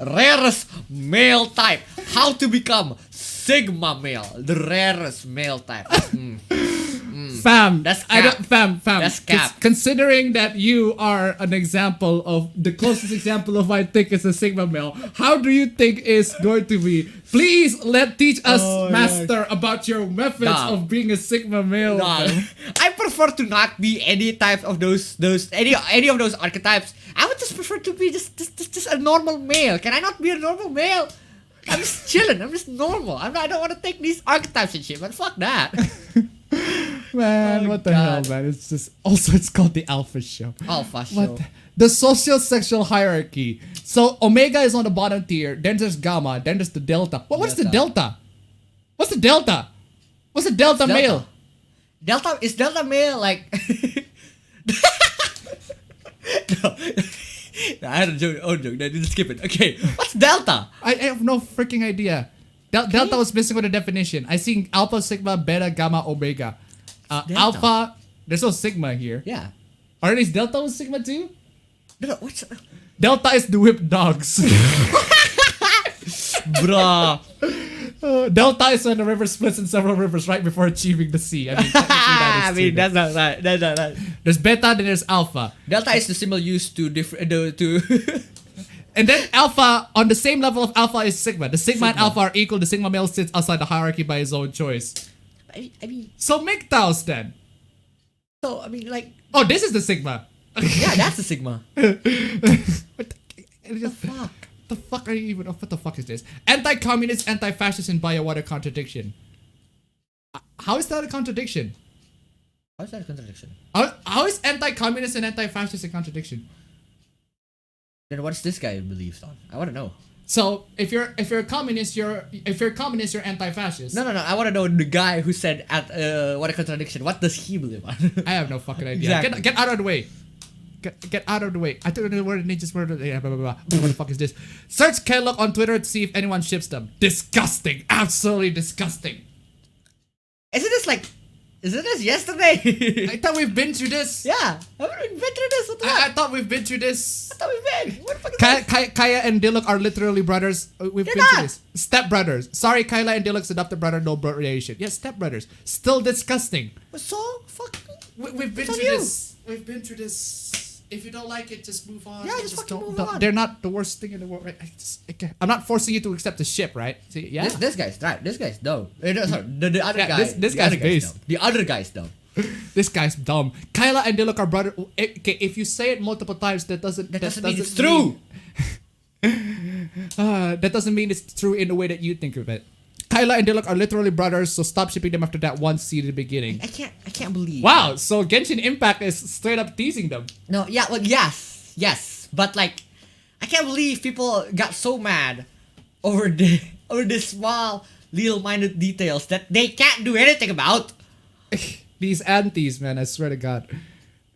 S2: care. Rarest male type. How to become Sigma male. The rarest male type.
S1: Fam,
S2: That's
S1: I
S2: cap.
S1: don't, fam.
S2: That's cap.
S1: Considering that you are an example of the closest example of what I think is a Sigma male, how do you think is going to be? Please teach us, master, about your methods
S2: Nah.
S1: of being a Sigma male.
S2: Nah,
S1: fam.
S2: I prefer to not be any type of those any of those archetypes. I would just prefer to be just a normal male. Can I not be a normal male? I'm just chilling. I'm just normal. I don't want to take these archetypes and shit, but fuck that.
S1: Man,
S2: Oh,
S1: what the
S2: God.
S1: hell, man? It's just also it's called the Alpha Show.
S2: Alpha show.
S1: What the social sexual hierarchy. So Omega is on the bottom tier, then there's Gamma, then there's the Delta. What's the Delta? What's the Delta? What's the Delta male?
S2: Is Delta male like? No. I had a joke. Oh, joke. I didn't skip it. Okay, what's Delta?
S1: I have no freaking idea. Delta was missing with the definition. I see Alpha, Sigma, Beta, Gamma, Omega.
S2: Delta?
S1: Alpha, there's no Sigma here.
S2: Yeah.
S1: Are these Delta with Sigma too?
S2: No, what's
S1: Delta is the whipped dogs.
S2: bruh?
S1: Delta is when the river splits in several rivers right before achieving the sea. I mean, technically that is true.
S2: That's not right. That's not right.
S1: There's Beta, then there's Alpha.
S2: Delta is the symbol used to to.
S1: And then Alpha, on the same level of Alpha is Sigma. The Sigma and Alpha are equal. The Sigma male sits outside the hierarchy by his own choice.
S2: I mean,
S1: So MGTOWs then.
S2: so I mean, like,
S1: Oh, this is the Sigma.
S2: yeah, that's the Sigma.
S1: What the
S2: Fuck.
S1: the fuck are you even? What the fuck is this? Anti-communist, anti-fascist, and bio what a contradiction. How is that a contradiction?
S2: How's that a contradiction?
S1: How is anti-communist and anti-fascist a contradiction?
S2: Then what's this guy believes on? I want to know.
S1: So if you're a communist, you're anti-fascist.
S2: No. I want to know the guy who said what a contradiction. What does he believe on?
S1: I have no fucking idea.
S2: Exactly.
S1: Get out of the way. Get out of the way. I don't know the word ninjas word. Yeah, blah, blah, blah. What the fuck is this? Search Kellogg on Twitter to see if anyone ships them. Disgusting. Absolutely disgusting.
S2: Isn't this yesterday?
S1: I thought we've been through this.
S2: Yeah. Haven't we been through this? What the
S1: I
S2: fuck?
S1: thought we've been through this.
S2: I thought we've been. What the fuck is this?
S1: Kaya and Dilok are literally brothers. We've
S2: They're
S1: been through
S2: not.
S1: this. Step brothers. Sorry, Kyla and Dilok's adopted brother, no blood relation. Yes, step brothers. Still disgusting.
S2: So fuck.
S1: We've been
S2: It's on
S1: through
S2: you.
S1: this. We've been through this. If you don't like it, just move on.
S2: Yeah, just fucking move on.
S1: They're not the worst thing in the world, right? I'm not forcing you to accept the ship, right? See, yeah.
S2: This guy's right. This guy's no. No, sorry. The other
S1: Yeah,
S2: guy.
S1: this
S2: the
S1: guy's
S2: other
S1: based.
S2: no. The other guys though.
S1: This guy's dumb. Kyla and Diluc are brother. Okay, if you say it multiple times, that doesn't
S2: mean it's true.
S1: That doesn't mean it's true in the way that you think of it. Kyla and Diluc are literally brothers, so stop shipping them after that one scene at the beginning.
S2: I can't believe.
S1: Wow, so Genshin Impact is straight up teasing them.
S2: No, yeah, well, yes, but like, I can't believe people got so mad over this small, little minute details that they can't do anything about.
S1: These aunties, man, I swear to God.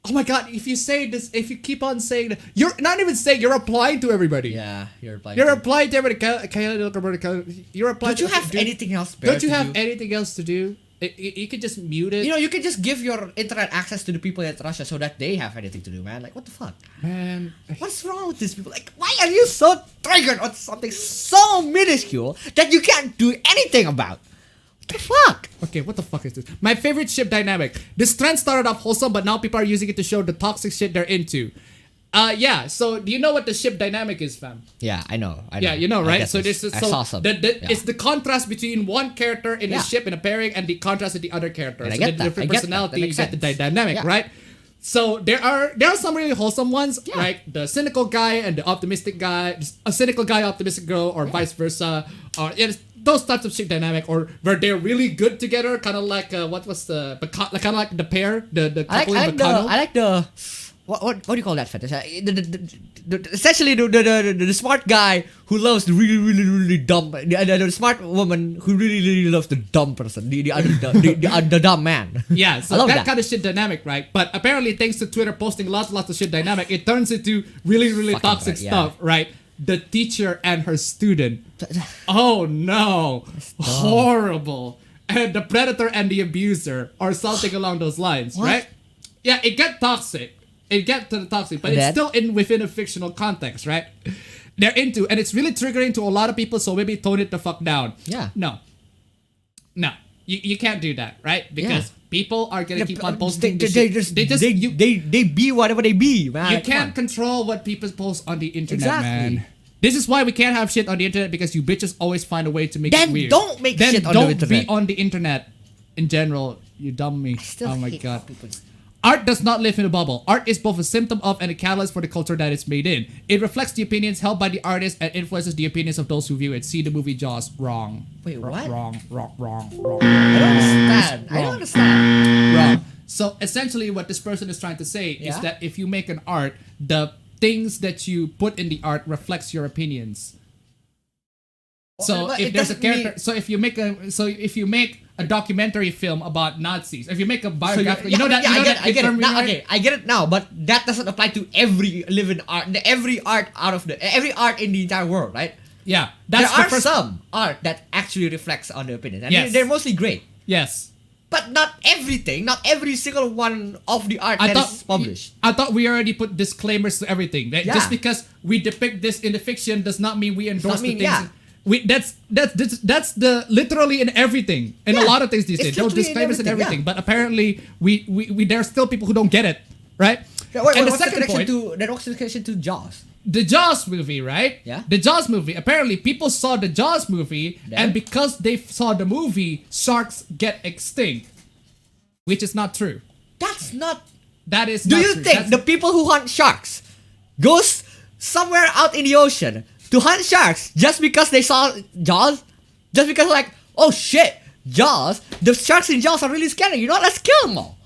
S1: Oh my God, if you say this, if you keep on saying that, you're not even saying, you're applying to everybody.
S2: Yeah, you're applying.
S1: You're applying to everybody. You're applying.
S2: Don't you have anything else?
S1: Don't you have anything else to do? You could just mute it.
S2: You know, you can just give your internet access to the people in Russia so that they have anything to do, man. Like, what the fuck?
S1: Man.
S2: What's wrong with these people? Like, why are you so triggered on something so minuscule that you can't do anything about? What the fuck?
S1: Okay, what the fuck is this? My favorite ship dynamic. This trend started off wholesome, but now people are using it to show the toxic shit they're into. Yeah, so do you know what the ship dynamic is, fam?
S2: Yeah, I know.
S1: Yeah, you know, right? So this is
S2: I saw some.
S1: It's the contrast between one character in a ship in a pairing and the contrast with the other character.
S2: And
S1: so
S2: I get
S1: the
S2: that.
S1: different
S2: I get
S1: personality,
S2: that.
S1: you get the
S2: Makes sense.
S1: dynamic,
S2: Yeah.
S1: right? So there are some really wholesome ones, like the cynical guy and the optimistic guy, a cynical guy, optimistic girl, or vice versa, or those types of ship dynamic, or where they're really good together, kind of like what was the kind of like the pair, the couple in Bacano.
S2: I like the what do you call that fetish? Essentially the smart guy who loves the really dumb, the smart woman who really loves the dumb person, the dumb man.
S1: Yeah, so that
S2: that
S1: kind of shit dynamic, right? But apparently, thanks to Twitter posting lots of shit dynamic, it turns into really
S2: Fucking
S1: toxic
S2: right, yeah.
S1: stuff, right? The teacher and her student. Oh no, horrible. And the predator and the abuser, or something along those lines, right? Yeah, it got toxic. It got to the toxic, but it's still within a fictional context, right? They're into, and it's really triggering to a lot of people. So maybe tone it the fuck down.
S2: Yeah.
S1: No. You can't do that, right? Because people are gonna keep on posting.
S2: They be whatever they be, man.
S1: You can't control what people post on the internet,
S2: Exactly.
S1: man. This is why we can't have shit on the internet, because you bitches always find a way to make it weird.
S2: Don't make shit on the
S1: don't
S2: internet.
S1: be on the internet in general. You dumb me.
S2: Still
S1: Oh my
S2: hate
S1: God.
S2: people.
S1: Art does not live in a bubble. Art is both a symptom of and a catalyst for the culture that it's made in. It reflects the opinions held by the artist and influences the opinions of those who view it. See the movie Jaws. Wrong.
S2: Wait, what?
S1: Wrong.
S2: I don't understand.
S1: Wrong. So essentially what this person is trying to say is
S2: Yeah?
S1: that if you make an art, the things that you put in the art reflects your opinions. So
S2: But
S1: if
S2: it
S1: there's a
S2: doesn't
S1: character,
S2: mean-
S1: if you make a documentary film about Nazis, if you make a
S2: So
S1: biographical,
S2: I get it. Now, okay, I get it now, but that doesn't apply to every living art, every art in the entire world, right?
S1: Yeah,
S2: There
S1: that's
S2: are
S1: the first.
S2: some art that actually reflects on the opinions, and
S1: Yes.
S2: they're mostly great.
S1: Yes,
S2: But not everything, not every single one of the art that is published.
S1: I thought we already put disclaimers to everything. That
S2: Yeah.
S1: Just because we depict this in the fiction does not mean we endorse the
S2: mean,
S1: things.
S2: yeah.
S1: That's the literally in everything, in a
S2: Yeah.
S1: lot of things these
S2: It's
S1: days. There are
S2: literally in
S1: disclaimers in
S2: everything,
S1: everything, but apparently we there are still people who don't get it, right? And the second point,
S2: What's the connection to Jaws?
S1: the Jaws movie, right?
S2: Yeah.
S1: The Jaws movie. Apparently, people saw the Jaws movie,
S2: Then?
S1: and because they saw the movie, sharks get extinct, which is not true.
S2: That's not.
S1: That is.
S2: Do
S1: not
S2: you
S1: true.
S2: think
S1: That's-
S2: the people who hunt sharks goes somewhere out in the ocean to hunt sharks just because they saw Jaws? Just because like, oh shit, Jaws, the sharks in Jaws are really scary. You know what? Let's kill them all.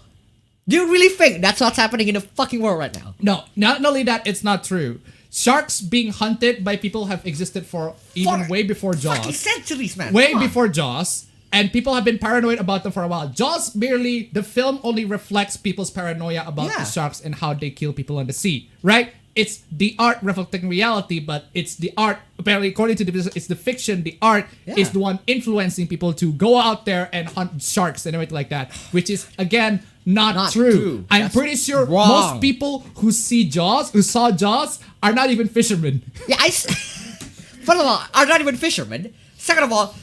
S2: Do you really think that's what's happening in the fucking world right now?
S1: No, not only that, it's not true. Sharks being hunted by people have existed for even way before
S2: Fucking
S1: Jaws.
S2: centuries, man.
S1: Way
S2: Come on.
S1: before Jaws. And people have been paranoid about them for a while. Jaws merely, the film only reflects people's paranoia about the
S2: Yeah.
S1: sharks and how they kill people on the sea, right? It's the art reflecting reality, but it's the art, apparently according to it's the fiction, the art is
S2: Yeah.
S1: the one influencing people to go out there and hunt sharks and everything like that, which is, again, not true. I'm
S2: That's
S1: pretty sure
S2: wrong.
S1: most people who saw Jaws, are not even fishermen.
S2: Yeah, first of all, are not even fishermen. Second of all,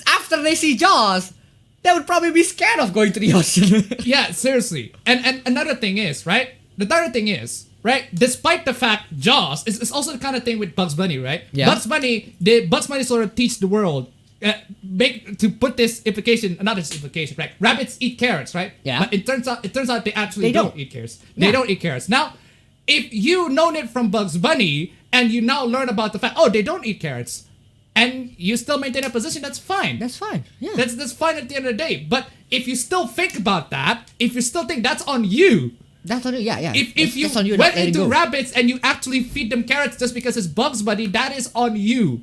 S2: after they see Jaws, they would probably be scared of going to the ocean.
S1: Yeah, seriously. And another thing is, right? The third thing is, right? Despite the fact Jaws is also the kind of thing with Bugs Bunny, right?
S2: Yeah.
S1: Bugs Bunny sort of teach the world put this implication, not this implication, right? Rabbits eat carrots, right?
S2: Yeah.
S1: But it turns out they actually
S2: They don't.
S1: eat carrots.
S2: Yeah.
S1: They don't eat carrots. Now, if you known it from Bugs Bunny and you now learn about the fact, they don't eat carrots, and you still maintain a position, that's fine.
S2: That's fine. Yeah.
S1: That's fine at the end of the day. But if you still think about that, if you still think that's on you.
S2: That's on you. Yeah.
S1: If you
S2: that's on you
S1: went
S2: not letting
S1: into
S2: go.
S1: rabbits and you actually feed them carrots just because it's Bugs Bunny, that is on you.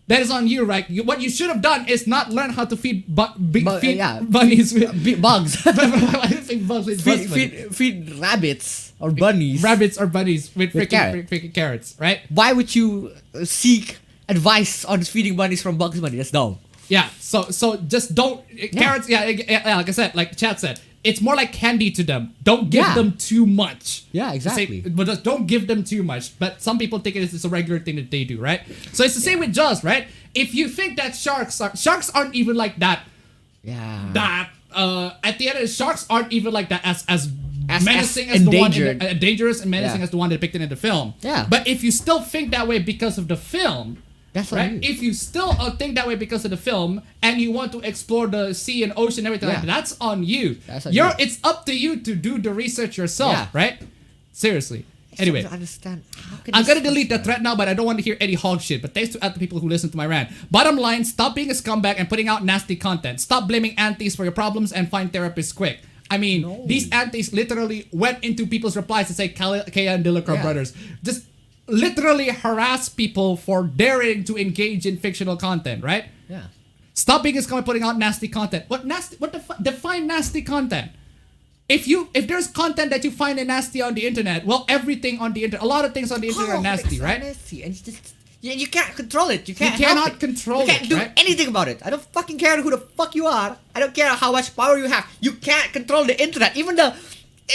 S1: That is on you, right? What you should have done is not learn how to feed bunnies with
S2: bugs.
S1: I didn't say bugs with Bugs Bunny.
S2: feed rabbits or bunnies.
S1: Rabbits or bunnies with
S2: carrot.
S1: freaking carrots, right?
S2: Why would you seek advice on feeding bunnies from Bugs Bunny? That's dumb.
S1: Yeah. So just don't carrots. Yeah, like I said, like Chad said, it's more like candy to them. Don't give them too much.
S2: Yeah, exactly.
S1: But just don't give them too much. But some people think it's a regular thing that they do, right? So it's the same with Jaws, right? If you think that sharks aren't even like that.
S2: Yeah.
S1: That at the end of sharks aren't even like that as menacing
S2: as
S1: as the one
S2: endangered.
S1: dangerous and menacing as the one depicted in the film.
S2: Yeah.
S1: But if you still think that way because of the film.
S2: That's what
S1: right. If you still think that way because of the film and you want to explore the sea and ocean and everything like that, that's on you.
S2: That's on you.
S1: It's up to you to do the research yourself,
S2: Yeah.
S1: right? Seriously. Anyway,
S2: I don't understand.
S1: I'm gonna delete the thread now, but I don't want to hear any hog shit. But thanks to other people who listen to my rant. Bottom line, stop being a scumbag and putting out nasty content. Stop blaming aunties for your problems and find therapists quick. I mean, these aunties literally went into people's replies to say Kaya and Dilakar brothers. Just literally harass people for daring to engage in fictional content, right?
S2: Yeah.
S1: Stop being a scumbag putting out nasty content. Define nasty content. If there's content that you find nasty on the internet, well, everything on the internet, a lot of things on the internet are nasty, right?
S2: Nasty. And you can't control it. You can't.
S1: cannot control it.
S2: You can't do
S1: right?
S2: anything about it. I don't fucking care who the fuck you are. I don't care how much power you have. You can't control the internet.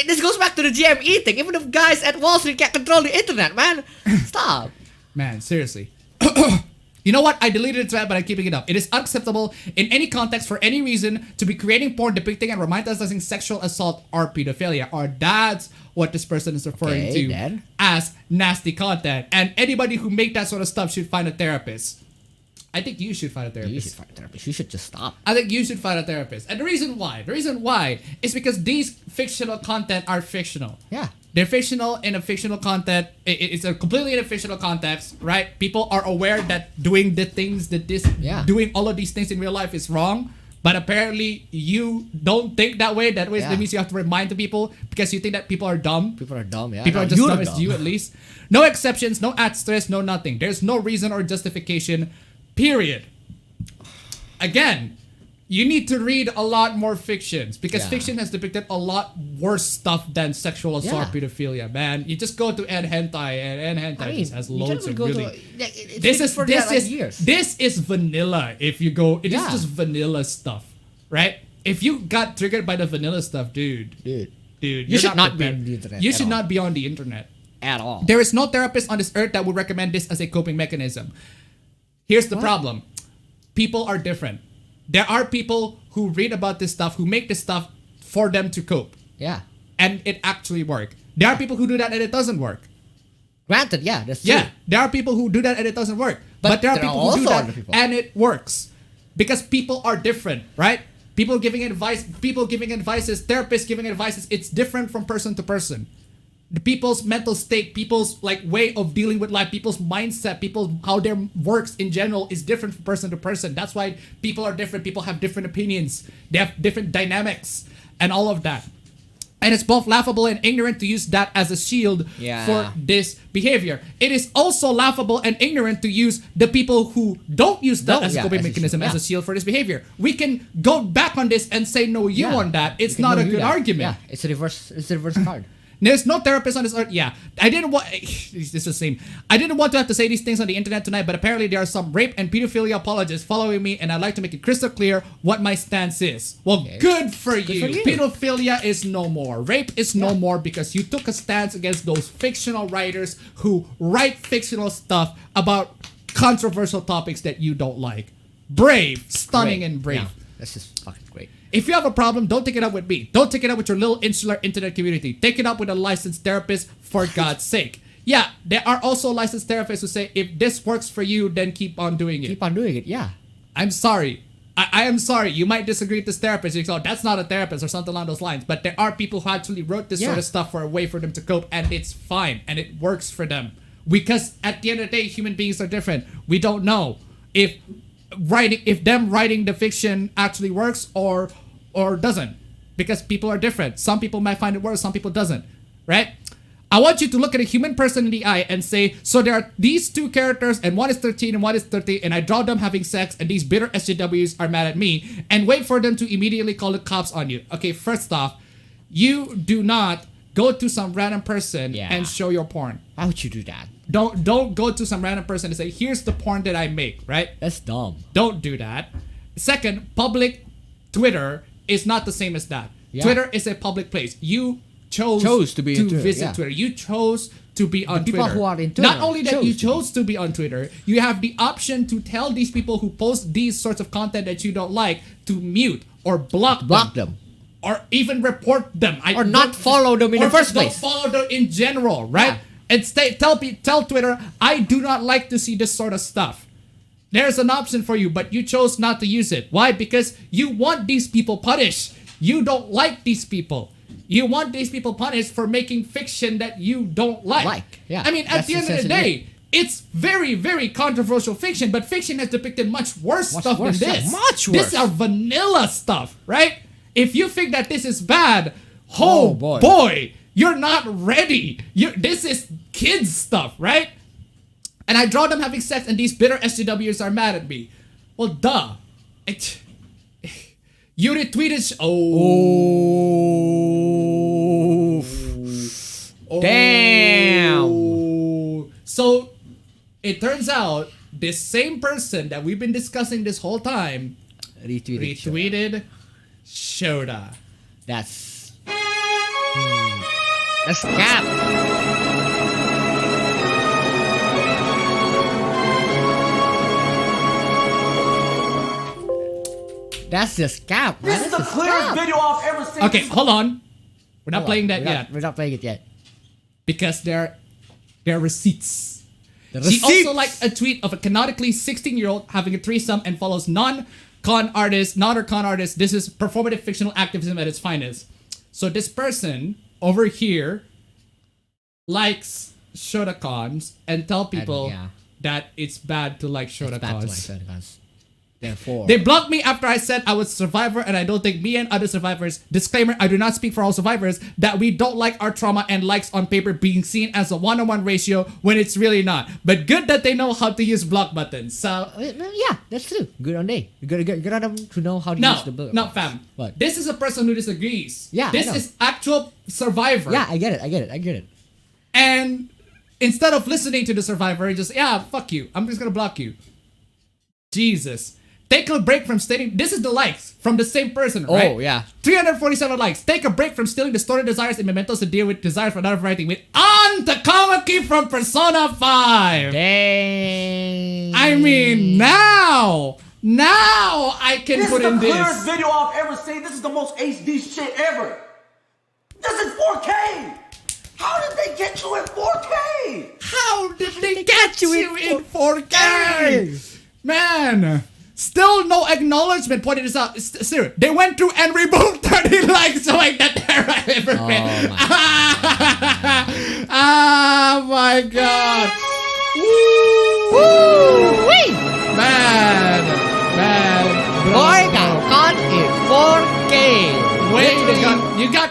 S2: This goes back to the GME thing. Even the guys at Wall Street can't control the internet, man. Stop.
S1: Man, seriously. You know what? I deleted the thread, but I'm keeping it up. It is unacceptable in any context for any reason to be creating porn depicting and romanticizing sexual assault or pedophilia. Or that's what this person is referring to
S2: then.
S1: as nasty content. And anybody who make that sort of stuff should find a therapist. I think you should find a therapist.
S2: You should find a therapist. You should just stop.
S1: I think you should find a therapist. And the reason why is because these fictional content are fictional.
S2: Yeah.
S1: They're fictional in a fictional content. It's a completely in a fictional context, right? People are aware that doing doing all of these things in real life is wrong. But apparently you don't think that way. That means you have to remind the people because you think that people are dumb.
S2: People are dumb, yeah.
S1: People are just dumb as you, at least. No exceptions, no asterisks, no nothing. There's no reason or justification. Period. Again, you need to read a lot more fictions because fiction has depicted a lot worse stuff than sexual assault, pedophilia. Man, you just go to Ed Hentai, and Ed Hentai just has loads of really. This is vanilla. If you go, it is just vanilla stuff, right? If you got triggered by the vanilla stuff, dude,
S2: you should not be on the internet.
S1: You should not be on the internet
S2: at all.
S1: There is no therapist on this earth that would recommend this as a coping mechanism. Here's the problem. People are different. There are people who read about this stuff, who make this stuff for them to cope.
S2: Yeah.
S1: And it actually works. There are people who do that and it doesn't work.
S2: Granted, yeah, that's true.
S1: Yeah, there are people who do that and it doesn't work. But there are people who do that and it works. Because people are different, right? People giving advices, therapists giving advices, it's different from person to person. The people's mental state, people's way of dealing with life, people's mindset, how their works in general is different from person to person. That's why people are different. People have different opinions. They have different dynamics and all of that. And it's both laughable and ignorant to use that as a shield for this behavior. It is also laughable and ignorant to use the people who don't use that as a coping mechanism, as a shield for this behavior. We can go back on this and say no you on that. It's not a good argument.
S2: Yeah, it's a reverse card.
S1: There's no therapist on this earth. Yeah, I didn't want. This is the same. I didn't want to have to say these things on the internet tonight, but apparently there are some rape and pedophilia apologists following me, and I'd like to make it crystal clear what my stance is. Well, good for you. Pedophilia is no more. Rape is no more because you took a stance against those fictional writers who write fictional stuff about controversial topics that you don't like. Brave, stunning, and brave.
S2: Yeah, that's just fucking great.
S1: If you have a problem, don't take it up with me. Don't take it up with your little insular internet community. Take it up with a licensed therapist, for God's sake. Yeah, there are also licensed therapists who say, if this works for you, then keep on doing it.
S2: Keep on doing it, yeah.
S1: I'm sorry. I am sorry. You might disagree with this therapist. You go, that's not a therapist or something along those lines. But there are people who actually wrote this sort of stuff for a way for them to cope, and it's fine and it works for them. Because at the end of the day, human beings are different. We don't know if them writing the fiction actually works or doesn't. Because people are different. Some people might find it worse, some people doesn't. Right? I want you to look at a human person in the eye and say, so there are these two characters and one is 13 and one is 30 and I draw them having sex and these bitter SJWs are mad at me, and wait for them to immediately call the cops on you. Okay, first off, you do not go to some random person and show your porn.
S2: Why would you do that?
S1: Don't go to some random person and say, here's the porn that I make, right?
S2: That's dumb.
S1: Don't do that. Second, public Twitter is not the same as that.
S2: Yeah.
S1: Twitter is a public place. You chose
S2: to be
S1: to
S2: in Twitter,
S1: visit Twitter. You chose to be on
S2: people
S1: Twitter.
S2: who are in Twitter
S1: Not only that you
S2: chose
S1: chose to be on Twitter, you have the option to tell these people who post these sorts of content that you don't like to mute or block
S2: them.
S1: Or even report them.
S2: Or not follow them in the first place.
S1: Or follow them in general, right? And tell Twitter, I do not like to see this sort of stuff. There's an option for you, but you chose not to use it. Why? Because you want these people punished. You don't like these people. You want these people punished for making fiction that you don't like. I mean, at the end of the day, it's very, very controversial fiction, but fiction has depicted much worse stuff than this.
S2: Much worse.
S1: This are vanilla stuff, right? If you think that this is bad, boy, you're not ready. This is kids stuff, right? And I draw them having sex and these bitter SJWs are mad at me. Well, duh. You retweeted...
S2: Damn.
S1: So, it turns out, this same person that we've been discussing this whole time retweeted Shota.
S2: That's cap. That's just cap.
S5: This is the clearest video I've ever seen.
S1: Okay, hold on. We're not playing that yet.
S2: We're not playing it yet.
S1: Because they're receipts.
S2: The
S1: She
S2: receipts.
S1: also liked a tweet of a canonically 16-year-old having a threesome and follows non-con artists. This is performative fictional activism at its finest. So this person over here likes Shotacons and tell people that it's bad to like Shotacons.
S2: Therefore,
S1: they blocked me after I said I was a survivor and I don't think me and other survivors, disclaimer, I do not speak for all survivors, that we don't like our trauma and likes on paper being seen as a 1-on-1 ratio when it's really not. But good that they know how to use block buttons. So
S2: yeah, that's true. Good on they. Good on them to know how to use the block.
S1: No, fam.
S2: What?
S1: This is a person who disagrees.
S2: Yeah,
S1: This is actual survivor.
S2: Yeah, I get it.
S1: And instead of listening to the survivor, just, fuck you. I'm just gonna block you. Jesus. Take a break from stating. This is the likes from the same person, right?
S2: Oh, yeah.
S1: 347 likes. Take a break from stealing distorted desires and mementos to deal with desires for another variety with on Takamaki from Persona 5.
S2: Dang.
S1: I mean, now I can
S5: This
S1: put
S5: is
S1: in
S5: the clearest
S1: this.
S5: video I've ever seen. This is the most HD shit ever. This is 4K. How did they get you in 4K?
S1: How did they get you in 4K? Man. Still no acknowledgement pointing this out. Seriously, they went through and removed 30 likes so like that era ever been. Oh my god.
S2: Woo! Wee!
S1: Man.
S2: Boy got caught in 4K.
S1: Wait, you got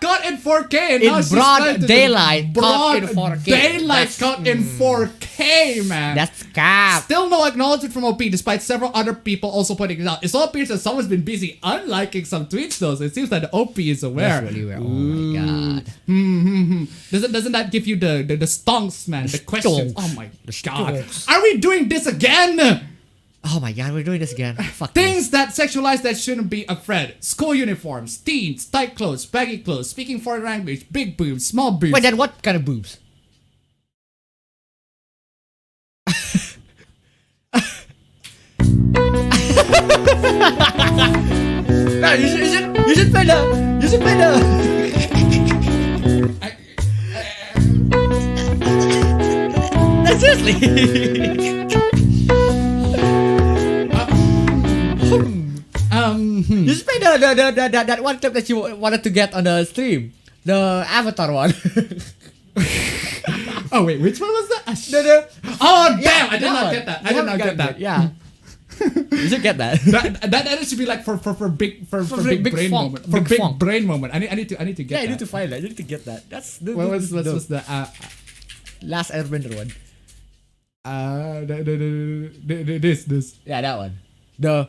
S1: caught in 4K and now
S2: In
S1: she's
S2: broad
S1: trying to
S2: daylight, caught in 4K.
S1: Broad daylight
S2: That's-
S1: caught in 4K, man.
S2: That's cap.
S1: Still no acknowledgement from OP, despite several other people also pointing it out. It all appears that someone's been busy unliking some tweets, though. So it seems that the OP is aware.
S2: That's really weird. Oh my god.
S1: Doesn't that give you the stonks, man? The question.
S2: stonks.
S1: Oh my
S2: The
S1: god.
S2: stonks.
S1: Are we doing this again?
S2: Oh my god, we're doing this again. Fuck
S1: Things that sexualize that shouldn't be a thread. School uniforms, teens, tight clothes, baggy clothes, speaking foreign language, big boobs, small boobs.
S2: Wait, then what kind of boobs? No, you should play the. No, seriously. that one clip that you wanted to get on the stream, the Avatar one.
S1: Oh wait, which one was that?
S2: Oh
S1: damn! I did not get that. I did not get that.
S2: Yeah. You should get that.
S1: that should be like for big
S2: big
S1: brain
S2: funk,
S1: moment. For
S2: big
S1: big
S2: funk.
S1: brain moment. I need to get
S2: Yeah,
S1: that.
S2: you need to find that. You need to get that. That's the
S1: What was the
S2: last Airbender one.
S1: This.
S2: Yeah, that one. The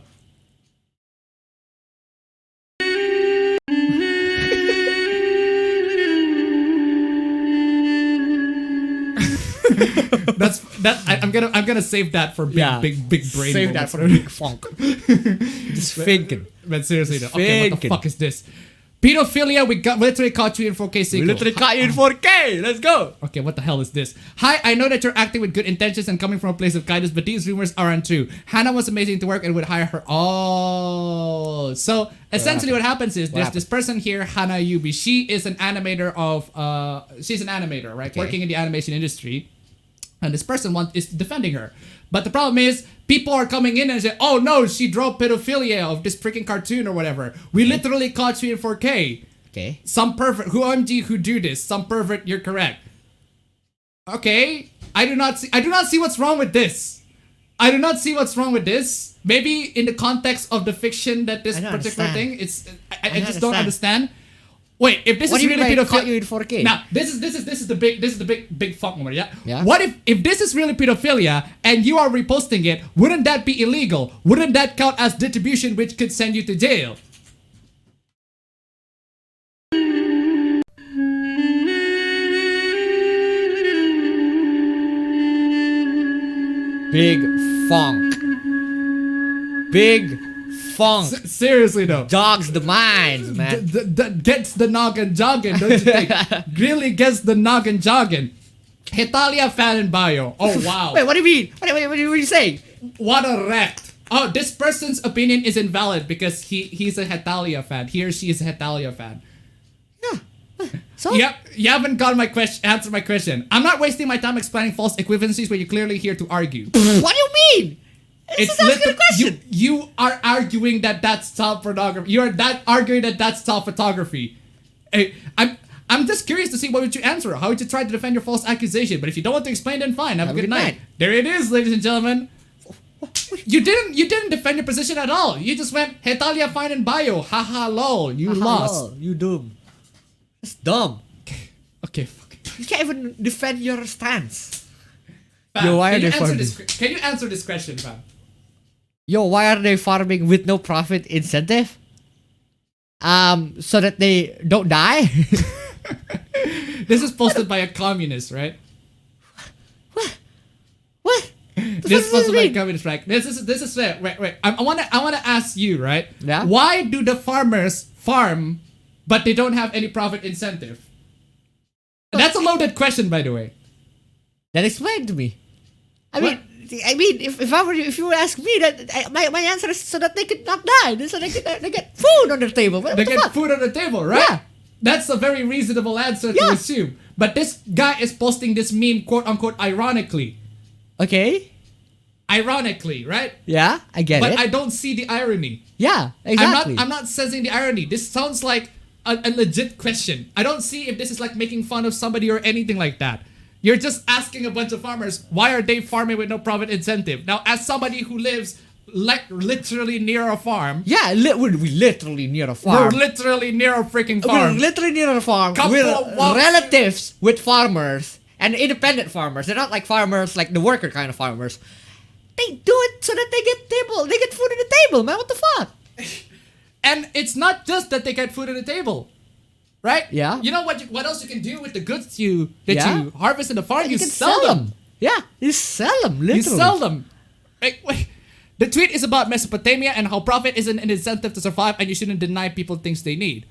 S1: I'm gonna save that for big brain.
S2: Save that for a big funk. Just thinking.
S1: But seriously though, okay, what the fuck is this? Pedophilia, we literally caught you in 4K sequel.
S2: We literally caught you in 4K. Let's go.
S1: Okay, what the hell is this? Hi, I know that you're acting with good intentions and coming from a place of kindness, but these rumors are untrue. Hannah was amazing to work and would hire her. Oh, so essentially what happens is there's this person here, Hannah Yubi. She is an animator she's an animator, right? Okay. Working in the animation industry. And this person is defending her. But the problem is, people are coming in and say, oh no, she drove pedophilia of this freaking cartoon or whatever. We literally caught you in 4K.
S2: Okay.
S1: Some pervert, who do this? Some pervert, you're correct. Okay. I do not see what's wrong with this. I do not see what's wrong with this. Maybe in the context of the fiction that this particular thing, I just don't understand. Wait, if this is really pedophilia,
S2: you in 4K?
S1: now this is the big fuck moment, yeah?
S2: Yeah.
S1: What if this is really pedophilia and you are reposting it? Wouldn't that be illegal? Wouldn't that count as distribution, which could send you to jail?
S2: Big funk. Big funk.
S1: Seriously though.
S2: Jogs the minds, man.
S1: Gets the noggin jogging, don't you think? Really gets the noggin jogging. Hetalia fan in bio. Oh wow.
S2: Wait, what do you mean? What are you saying?
S1: What a wrecked. Oh, this person's opinion is invalid because he's a Hetalia fan. He or she is a Hetalia fan.
S2: Yeah. So?
S1: Yep, you haven't got my question. Answer my question. I'm not wasting my time explaining false equivalencies when you're clearly here to argue.
S2: What do you mean?
S1: It's literally question. You are arguing that that's child pornography. You are arguing that that's child photography. I'm just curious to see what would you answer. How would you try to defend your false accusation? But if you don't want to explain, then fine. Have a good night. There it is, ladies and gentlemen. You didn't defend your position at all. You just went Hetalia fine in bio. Haha lol. You lost.
S2: Lol, you dumb. That's dumb.
S1: Okay. Fuck.
S2: You can't even defend your stance.
S1: Fam,
S2: Yo, why are they
S1: can you answer this question, fam?
S2: Yo, why are they farming with no profit incentive? So that they don't die?
S1: This is posted by a communist, right?
S2: What?
S1: This is posted by a communist, right? This is wait. I wanna ask you, right?
S2: Yeah.
S1: Why do the farmers farm, but they don't have any profit incentive? That's a loaded question, by the way.
S2: Then explain to me. I mean, if you ask me, my answer is so that they could not die, so they get food on their table.
S1: They get food on the table, right?
S2: Yeah.
S1: That's a very reasonable answer to assume. But this guy is posting this meme, quote unquote, ironically.
S2: Okay.
S1: Ironically, right?
S2: Yeah, I get it.
S1: But I don't see the irony.
S2: Yeah, exactly.
S1: I'm not sensing the irony. This sounds like a legit question. I don't see if this is like making fun of somebody or anything like that. You're just asking a bunch of farmers, why are they farming with no profit incentive? Now, as somebody who lives like literally near a farm.
S2: Yeah, we're literally near a farm.
S1: We're literally near a freaking farm.
S2: We're literally near a farm. We're relatives with farmers and independent farmers. They're not like farmers, like the worker kind of farmers. They do it so that they get food on the table, man. What the fuck?
S1: And it's not just that they get food on the table. Right?
S2: Yeah.
S1: You know what else you can do with the goods you harvest in the farm?
S2: You can sell them. Yeah, you sell them, literally.
S1: You sell them. Wait. The tweet is about Mesopotamia and how profit isn't an incentive to survive and you shouldn't deny people things they need.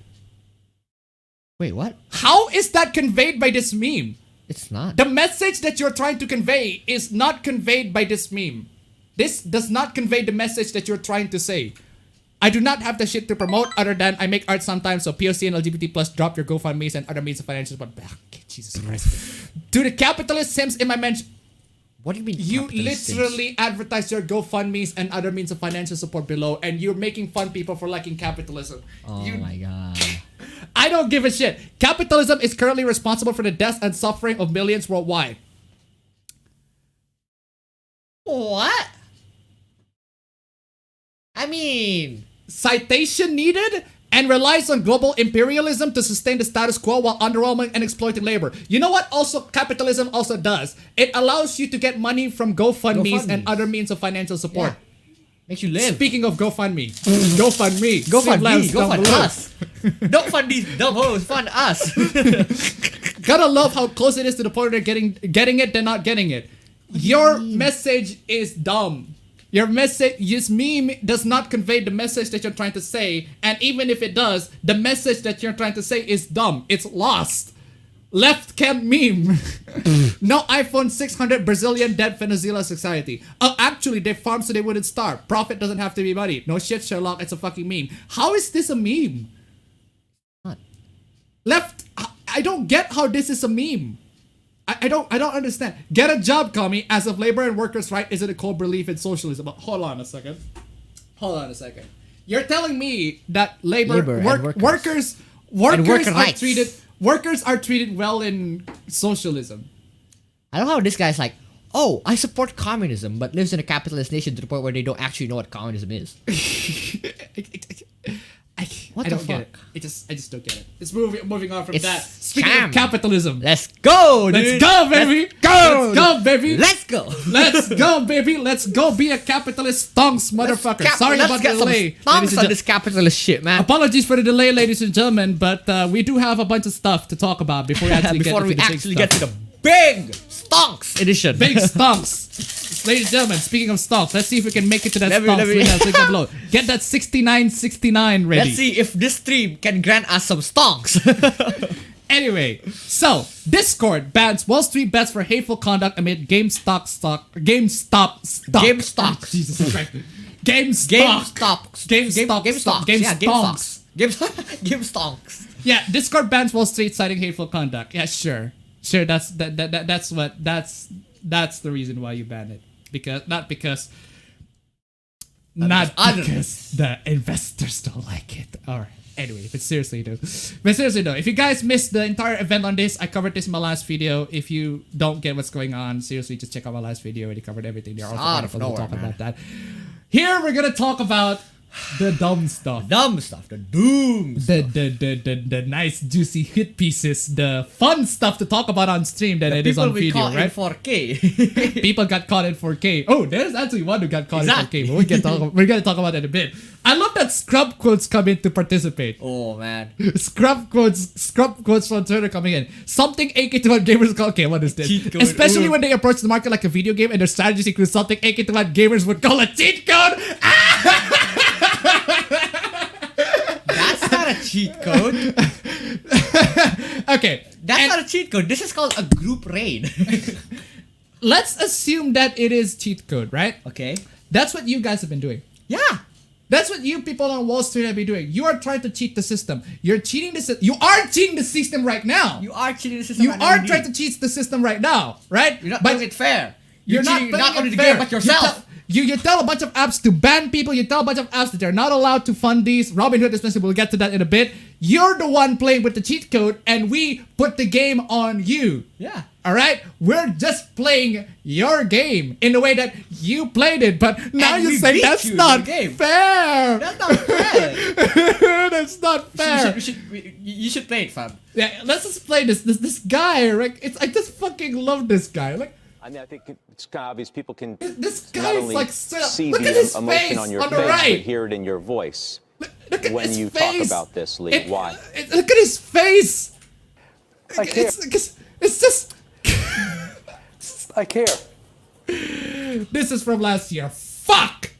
S2: Wait, what?
S1: How is that conveyed by this meme?
S2: It's not.
S1: The message that you're trying to convey is not conveyed by this meme. This does not convey the message that you're trying to say. I do not have the shit to promote other than I make art sometimes, so POC and LGBT plus drop your GoFundMes and other means of financial support. Jesus Christ. To the capitalist sims in my mention.
S2: What do you mean?
S1: You
S2: capitalist
S1: literally advertise your GoFundMe's and other means of financial support below, and you're making fun people for liking capitalism.
S2: things? Oh my god.
S1: I don't give a shit. Capitalism is currently responsible for the deaths and suffering of millions worldwide.
S2: What? I mean,
S1: Citation needed, and relies on global imperialism to sustain the status quo while underwhelming and exploiting labor. You know what also capitalism also does? It allows you to get money from GoFundMe's and other means of financial support.
S2: Yeah. Makes you live.
S1: Speaking of GoFundMe, GoFundMe,
S2: Go fund us. Don't fund these dumb hoes. Fund us.
S1: Gotta love how close it is to the point where they're getting it, they're not getting it. Your message is dumb. Your message, this meme does not convey the message that you're trying to say, and even if it does, the message that you're trying to say is dumb. It's lost. Left camp meme. No iPhone 600 Brazilian dead Venezuela society. Oh, actually, they farmed so they wouldn't starve. Profit doesn't have to be money. No shit, Sherlock. It's a fucking meme. How is this a meme?
S2: What?
S1: Left. I don't get how this is a meme. I don't understand. Get a job, commie. As of labor and workers' right isn't a core belief in socialism. But hold on a second. You're telling me that workers are treated well in socialism.
S2: I don't know how this guy's like, oh, I support communism, but lives in a capitalist nation to the point where they don't actually know what communism is. What
S1: I
S2: the
S1: don't get
S2: fuck?
S1: it. I just don't get it. It's moving on from
S2: It's
S1: that. Speaking
S2: scam.
S1: of capitalism,
S2: Let's go, dude.
S1: let's go, baby. Let's go, baby.
S2: Let's go.
S1: Let's go, baby. Let's go be a capitalist stonks, motherfucker. Sorry
S2: let's
S1: about the
S2: get some
S1: delay.
S2: stonks on this capitalist shit, man.
S1: Apologies for the delay, ladies and gentlemen, but we do have a bunch of stuff to talk about before we actually
S2: get to the big stonks edition.
S1: big stonks. Ladies and gentlemen, speaking of stonks, let's see if we can make it to that stonks. Below. Get that 6969 ready.
S2: Let's see if this stream can grant us some stonks.
S1: Anyway, so Discord bans Wall Street bets for hateful conduct amid GameStop stock. Jesus Christ.
S2: GameStonks.
S1: Yeah, Discord bans Wall Street citing hateful conduct. Yeah, sure. That's the reason why you ban it. Not because the investors don't like it. Alright. Anyway, but seriously though, if you guys missed the entire event on this, I covered this in my last video. If you don't get what's going on, seriously, just check out my last video. I covered everything. There are also articles to talk about that. Here we're gonna talk about the dumb stuff.
S2: The doom stuff.
S1: The nice juicy hit pieces, the fun stuff to talk about on stream that it is on video, right?
S2: People we caught in 4K.
S1: People got caught in 4K. Oh, there's actually one who got caught in 4K, but we're gonna talk about that in a bit. I love that scrub quotes come in to participate.
S2: Oh man.
S1: Scrub quotes from Twitter coming in. Something AK21 gamers call, okay, what is this? Especially when they approach the market like a video game and their strategies include something AK21 gamers would call a cheat code.
S2: That's not a cheat code.
S1: Okay.
S2: That's not a cheat code. This is called a group raid.
S1: Let's assume that it is cheat code, right?
S2: Okay.
S1: That's what you guys have been doing.
S2: Yeah.
S1: That's what you people on Wall Street have been doing. You are trying to cheat the system. You are cheating the system right now.
S2: You are cheating the system.
S1: You are trying to cheat the system right now, right?
S2: You're not doing it fair.
S1: You're not
S2: cheating not only the
S1: fair.
S2: game but yourself.
S1: You tell a bunch of apps to ban people. You tell a bunch of apps that they're not allowed to fund these. Robinhood especially, we'll get to that in a bit. You're the one playing with the cheat code, and we put the game on you.
S2: Yeah.
S1: All right? We're just playing your game in the way that you played it, but now you say that's not fair.
S2: That's not fair.
S1: That's not fair.
S2: You should play it, fam.
S1: Yeah, let's just play this guy. Like, I just fucking love this guy. Like,
S6: I mean, I think it's kind of obvious people can
S1: this guy
S6: not
S1: is
S6: only
S1: like
S6: see
S1: look at
S6: the
S1: his
S6: emotion
S1: face
S6: on your
S1: on the
S6: face,
S1: right.
S6: but hear it in your voice
S1: Look at
S6: when
S1: his
S6: you
S1: face.
S6: talk about this, Lee. Why?
S1: Look at his face.
S6: I care.
S1: It's just.
S6: I care.
S1: This is from last year. Fuck,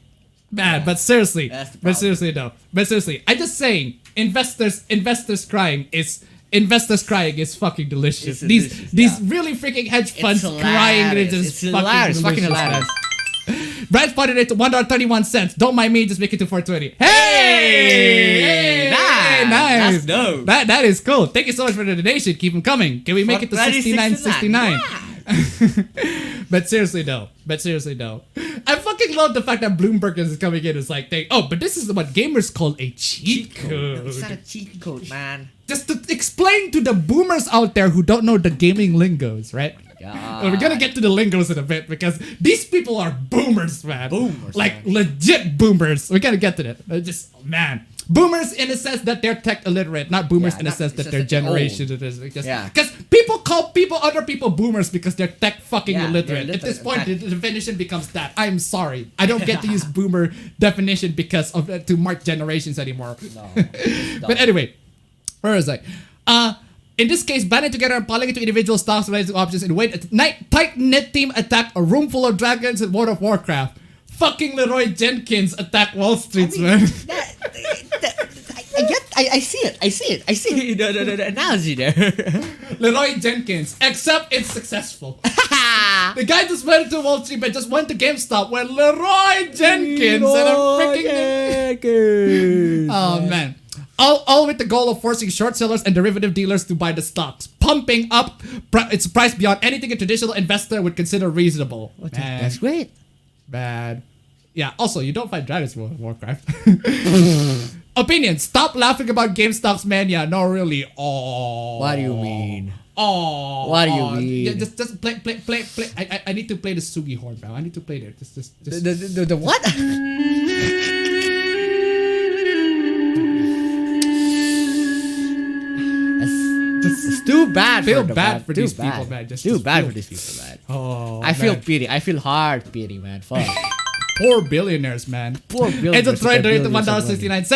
S1: man. But seriously, I'm just saying, investors crying is fucking delicious. These really freaking hedge funds crying. It's fucking hilarious. Brad spotted it to $1.31. Don't mind me, just make it to 420. Hey! Nice.
S2: That's dope.
S1: That is cool. Thank you so much for the donation. Keep them coming. Can we make it to 69.69? But seriously, no. I fucking love the fact that Bloomberg is coming in. It's like, but this is what gamers call a cheat code.
S2: It's not a cheat code, man.
S1: Just to explain to the boomers out there who don't know the gaming lingos, right?
S2: Yeah.
S1: Well, we're gonna get to the lingos in a bit because these people are boomers, man. Like legit boomers. We gotta get to that. Man. Boomers in the sense that they're tech illiterate, not boomers in the sense that their generation it is. Because people call other people boomers because they're tech fucking illiterate. At this point, the definition becomes that. I'm sorry, I don't get to use boomer definition because of to mark generations anymore. No, but anyway, where is I? In this case, banding together and piling into individual stocks related options in wait tight-knit team attack a room full of dragons in World of Warcraft. Fucking Leroy Jenkins attack Wall Street, man.
S2: I see it. I see the analogy there.
S1: Leroy Jenkins, except it's successful. The guy just went to Wall Street but just went to GameStop where Leroy Jenkins and a freaking oh man. All with the goal of forcing short sellers and derivative dealers to buy the stocks, pumping up its price beyond anything a traditional investor would consider reasonable.
S2: That's great.
S1: Bad. Yeah, also, you don't fight dragons in World of Warcraft. Opinion. Stop laughing about GameStop's mania. No, really. Oh.
S2: What do you mean?
S1: Oh.
S2: What do you mean?
S1: Yeah, just play. I need to play the Sugi horn, bro. I need to play there. Just.
S2: The what? It's too bad.
S1: Feel bad for these people, man.
S2: Too bad for these people, man.
S1: Oh,
S2: I feel pity. I feel hard pity, man. Fuck.
S1: Poor billionaires, man.
S2: Poor billionaires.
S1: It's a trade rate of $1.69.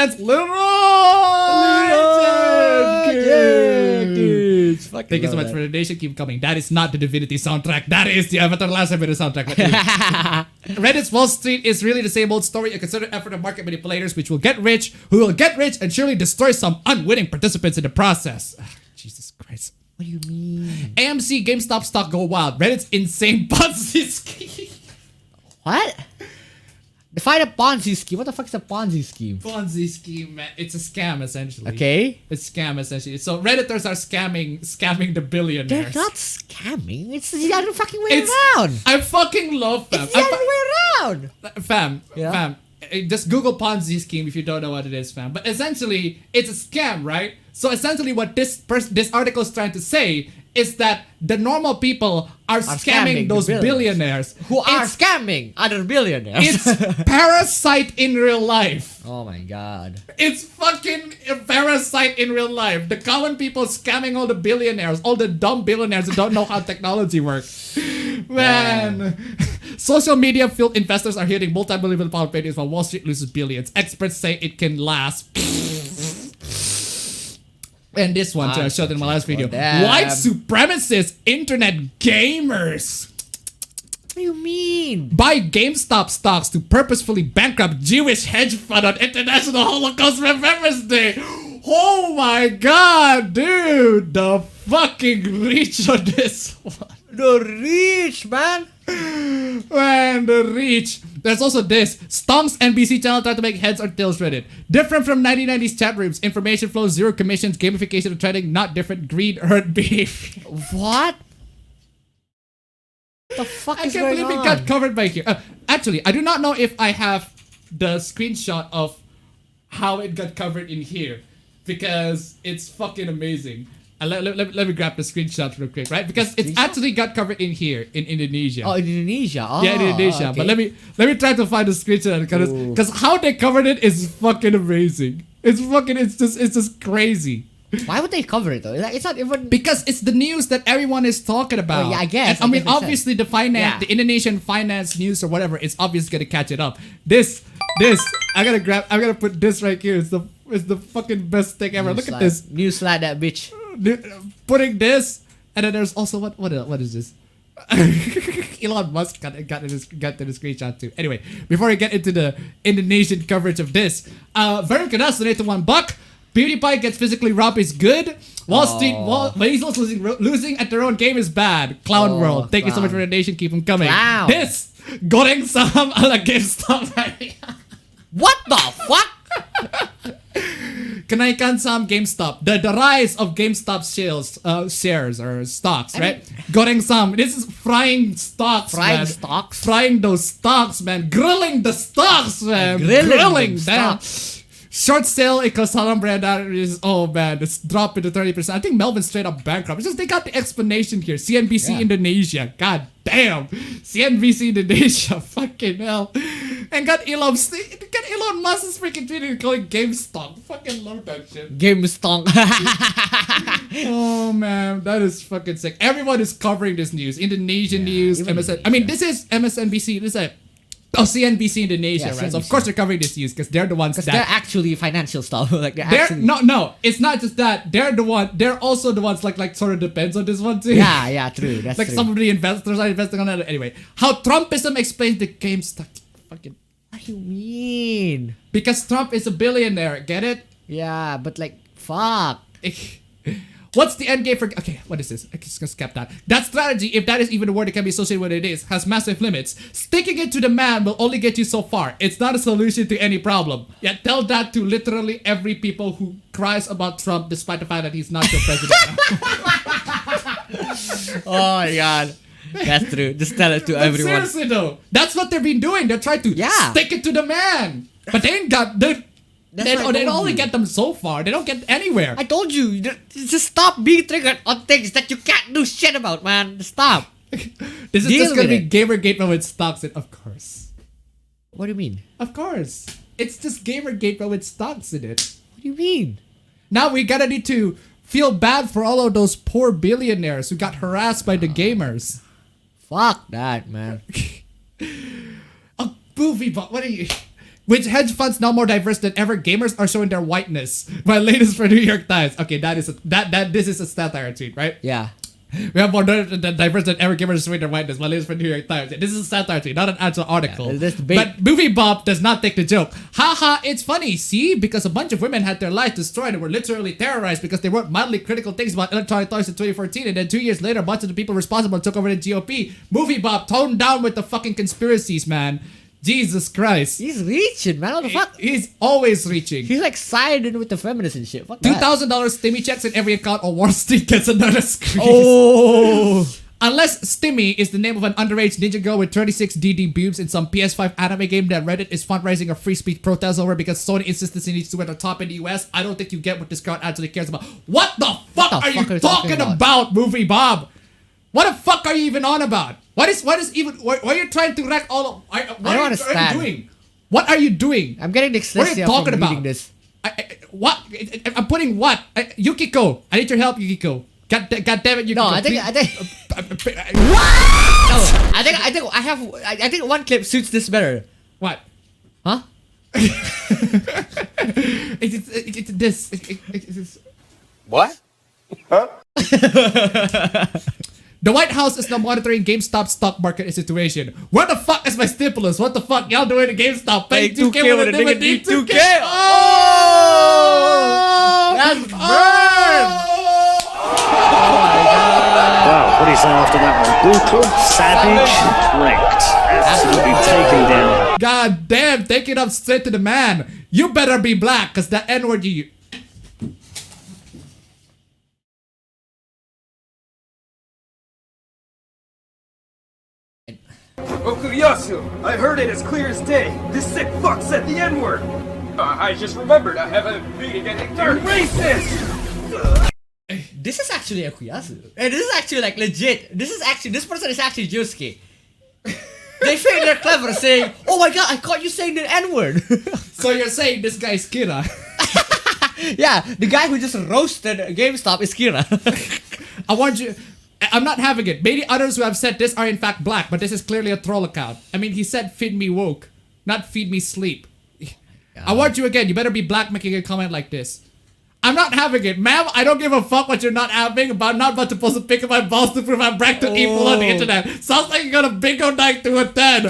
S1: Thank you so much for the donation. Keep coming. That is not the Divinity soundtrack. That is the Avatar Last Airbender soundtrack. Reddit's Wall Street is really the same old story. A concerted effort of market manipulators who will get rich and surely destroy some unwitting participants in the process. Jesus Christ.
S2: What do you mean?
S1: AMC GameStop stock go wild. Reddit's insane Ponzi scheme.
S2: What? Define a Ponzi scheme. What the fuck is a Ponzi scheme?
S1: Ponzi scheme, man. It's a scam, essentially.
S2: Okay.
S1: It's a scam, essentially. So Redditors are scamming the billionaires.
S2: They're not scamming. It's the other fucking way around.
S1: I fucking love fam.
S2: It's the other way around.
S1: Fam. Just Google Ponzi scheme if you don't know what it is, fam. But essentially, it's a scam, right? So essentially what this article is trying to say is that the normal people are scamming those billionaires.
S2: Who are scamming other billionaires.
S1: It's Parasite in real life.
S2: Oh my god.
S1: It's fucking Parasite in real life. The common people scamming all the billionaires, all the dumb billionaires who don't know how technology works. Man. Yeah. Social media fueled investors are hitting multi-billion pound paintings while Wall Street loses billions. Experts say it can last. And this one, too, I showed in my last video. White supremacist internet gamers.
S2: What do you mean?
S1: Buy GameStop stocks to purposefully bankrupt Jewish hedge fund on International Holocaust Remembrance Day. Oh my god, dude. The fucking reach on this one.
S2: The reach, man.
S1: Man, the reach. There's also this. Stonks NBC channel tried to make heads or tails Reddit. Different from 1990s chat rooms. Information flow, zero commissions, gamification of trading, not different. Greed, hurt, beef.
S2: What? The fuck is going on? I can't believe
S1: it got covered by here. Actually, I do not know if I have the screenshot of how it got covered in here. Because it's fucking amazing. Let me grab the screenshot real quick, right? Because it's actually got covered in here in Indonesia.
S2: Oh, in Indonesia. Oh,
S1: yeah, in Indonesia.
S2: okay.
S1: But let me try to find the screenshot because how they covered it is fucking amazing. It's just crazy.
S2: Why would they cover it though? It's not even
S1: because it's the news that everyone is talking about.
S2: Oh, yeah, I guess.
S1: And, I mean, obviously the Indonesian finance news or whatever, it's obviously gonna catch it up. This, I'm gonna put this right here. It's the fucking best thing ever. Look at this.
S2: News slide that bitch.
S1: Putting this, and then there's also what is this? Elon Musk got to the screenshot too. Anyway, before we get into the Indonesian coverage of this, Vern Canas donated $1. PewDiePie gets physically robbed is good. Wall Street Weasels losing at their own game is bad. Clown World. Thank you so much for the donation. Keep them coming.
S2: Clown.
S1: This Goreng Saham ala GameStop.
S2: What the fuck?
S1: Kenaikan Sam GameStop. The rise of GameStop shares or stocks, right? Goreng Sam. This is frying stocks,
S2: Frying
S1: man.
S2: stocks?
S1: Frying those stocks, man. Grilling the stocks, man.
S2: Grilling
S1: damn.
S2: stocks.
S1: Short sale equals Salam brand is, oh man, it's dropped into 30%. I think Melvin's straight up bankrupt. It's just they got the explanation here. CNBC Indonesia. God damn. CNBC Indonesia. Fucking hell. And got Elon Musk's freaking tweeting calling GameStop. Fucking love that shit.
S2: GameStonks.
S1: Oh man, that is fucking sick. Everyone is covering this news. Indonesian news, MSN. I mean, this is MSNBC. This is CNBC Indonesia, right? So of
S2: CNBC.
S1: course they're covering this news because they're the ones
S2: Because
S1: that
S2: they're actually financial stuff. Like they're
S1: they're
S2: actually.
S1: no, it's not just that. They're also the ones like sort of depends on this one too.
S2: Yeah, true. That's
S1: like
S2: true.
S1: some of the investors are investing on it anyway. How Trumpism explains the GameStop. Fucking
S2: What do you mean?
S1: because Trump is a billionaire. Get it?
S2: Yeah, but like, fuck.
S1: What's the end game for? Okay, what is this? I just gonna skip that. That strategy, if that is even a word that can be associated with it is, has massive limits. Sticking it to the man will only get you so far. It's not a solution to any problem. Yeah, tell that to literally every people who cries about Trump despite the fact that he's not your president now.
S2: Oh my god. That's true. Just tell it to
S1: But
S2: everyone.
S1: seriously though, that's what they've been doing. They're trying to stick it to the man. But they ain't got they
S2: That's what I
S1: they
S2: told
S1: only
S2: you.
S1: get them so far. They don't get anywhere.
S2: I told you, just stop being triggered on things that you can't do shit about, man. Stop.
S1: This is
S2: Deal
S1: just gonna
S2: with
S1: be Gamergate but with stocks in, of course.
S2: What do you mean?
S1: Of course. It's just Gamergate but with stocks in it.
S2: What do you mean?
S1: Now we gotta need to feel bad for all of those poor billionaires who got harassed by the gamers.
S2: Fuck that, man.
S1: A movie, but what are you? Which hedge funds now more diverse than ever? Gamers are showing their whiteness. My latest for New York Times. Okay, this is a satire tweet, right?
S2: Yeah.
S1: We have more diverse than ever. Gamers are showing their whiteness. My latest for New York Times. This is a satire tweet, not an actual article.
S2: Yeah, this debate-
S1: But Movie Bob does not take the joke. Haha, it's funny. See, because a bunch of women had their lives destroyed and were literally terrorized because they wrote mildly critical things about electronic toys in 2014, and then 2 years later, a bunch of the people responsible took over the GOP. Movie Bob, tone down with the fucking conspiracies, man. Jesus Christ.
S2: He's reaching, man. What the fuck?
S1: He's always reaching.
S2: He's like siding with the feminists and shit. Fuck that.
S1: $2,000 Stimmy checks in every account or Wall Street gets another squeeze.
S2: Oh.
S1: Unless Stimmy is the name of an underage ninja girl with 36 DD boobs in some PS5 anime game that Reddit is fundraising a free speech protest over because Sony insists it needs to be at the top in the US, I don't think you get what this crowd actually cares about. What the fuck are you talking about, Movie Bob? What the fuck are you even on about? What is even? Why are you trying to wreck all of? What are you doing? What are you doing?
S2: I'm getting dyslexia from reading this.
S1: What? I'm putting what? Yukiko, I need your help, Yukiko. God damn it, Yukiko.
S2: No, I think I think one clip suits this better.
S1: What?
S2: Huh?
S1: It's this.
S6: What?
S1: The White House is now monitoring GameStop stock market situation. Where the fuck is my stimulus? What the fuck y'all doing at GameStop? Paying 2K with a nigga need 2K? Oh!
S2: That's
S1: burn!
S7: Wow, what do you say after that one? Brutal, savage, wrecked. Absolutely taken down.
S1: God damn, take it up straight to the man. You better be black, cause that N-word you...
S8: Okuyasu, I heard it as clear as day. This sick fuck said the N-word. I just remembered I have a meeting at 8:30. You're racist!
S2: This is actually Okuyasu. And this is actually like legit. This person is actually Josuke. They think they're clever saying, oh my god, I caught you saying the N-word.
S1: So you're saying this guy's Kira?
S2: Yeah, the guy who just roasted GameStop is Kira.
S1: I want you... I'm not having it. Maybe others who have said this are in fact black, but this is clearly a troll account. I mean, he said feed me woke, not feed me sleep. I want you again. You better be black making a comment like this. I'm not having it. Ma'am, I don't give a fuck what you're not having, but I'm not about to post a pic of my balls to prove I'm black to evil on the internet. Sounds like you got a bingo night to a 10.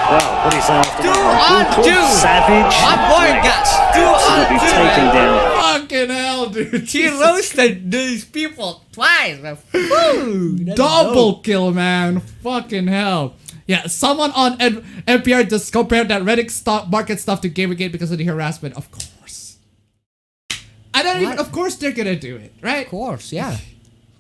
S7: Wow, what do you say after that one? Brutal, savage,
S2: My boy got
S7: absolutely taken down.
S1: Fucking hell, dude.
S2: He roasted these people twice. Woo, that's
S1: Double
S2: dope.
S1: kill, man. Fucking hell. Yeah, someone on NPR just compared that Reddit stock market stuff to Gamergate because of the harassment. Of course. I don't even. Of course they're gonna do it, right?
S2: Of course, yeah.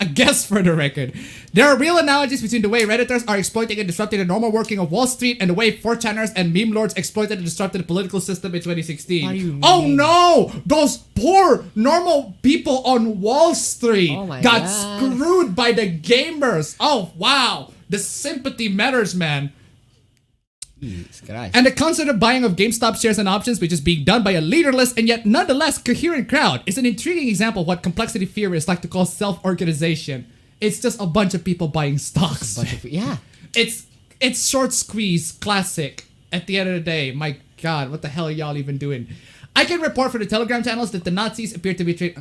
S1: A guess for the record. There are real analogies between the way Redditors are exploiting and disrupting the normal working of Wall Street and the way 4chaners and meme lords exploited and disrupted the political system in 2016.
S2: What do you mean?
S1: Oh no! Those poor normal people on Wall Street
S2: Oh my
S1: got
S2: God.
S1: screwed by the gamers. Oh wow! The sympathy matters, man.
S2: Jesus Christ.
S1: And the constant buying of GameStop shares and options, which is being done by a leaderless and yet nonetheless coherent crowd, is an intriguing example of what complexity theorists like to call self-organization. It's just a bunch of people buying stocks.
S2: Yeah.
S1: It's short squeeze, classic. At the end of the day, my God, what the hell are y'all even doing? I can report for the Telegram channels that the Nazis appear to be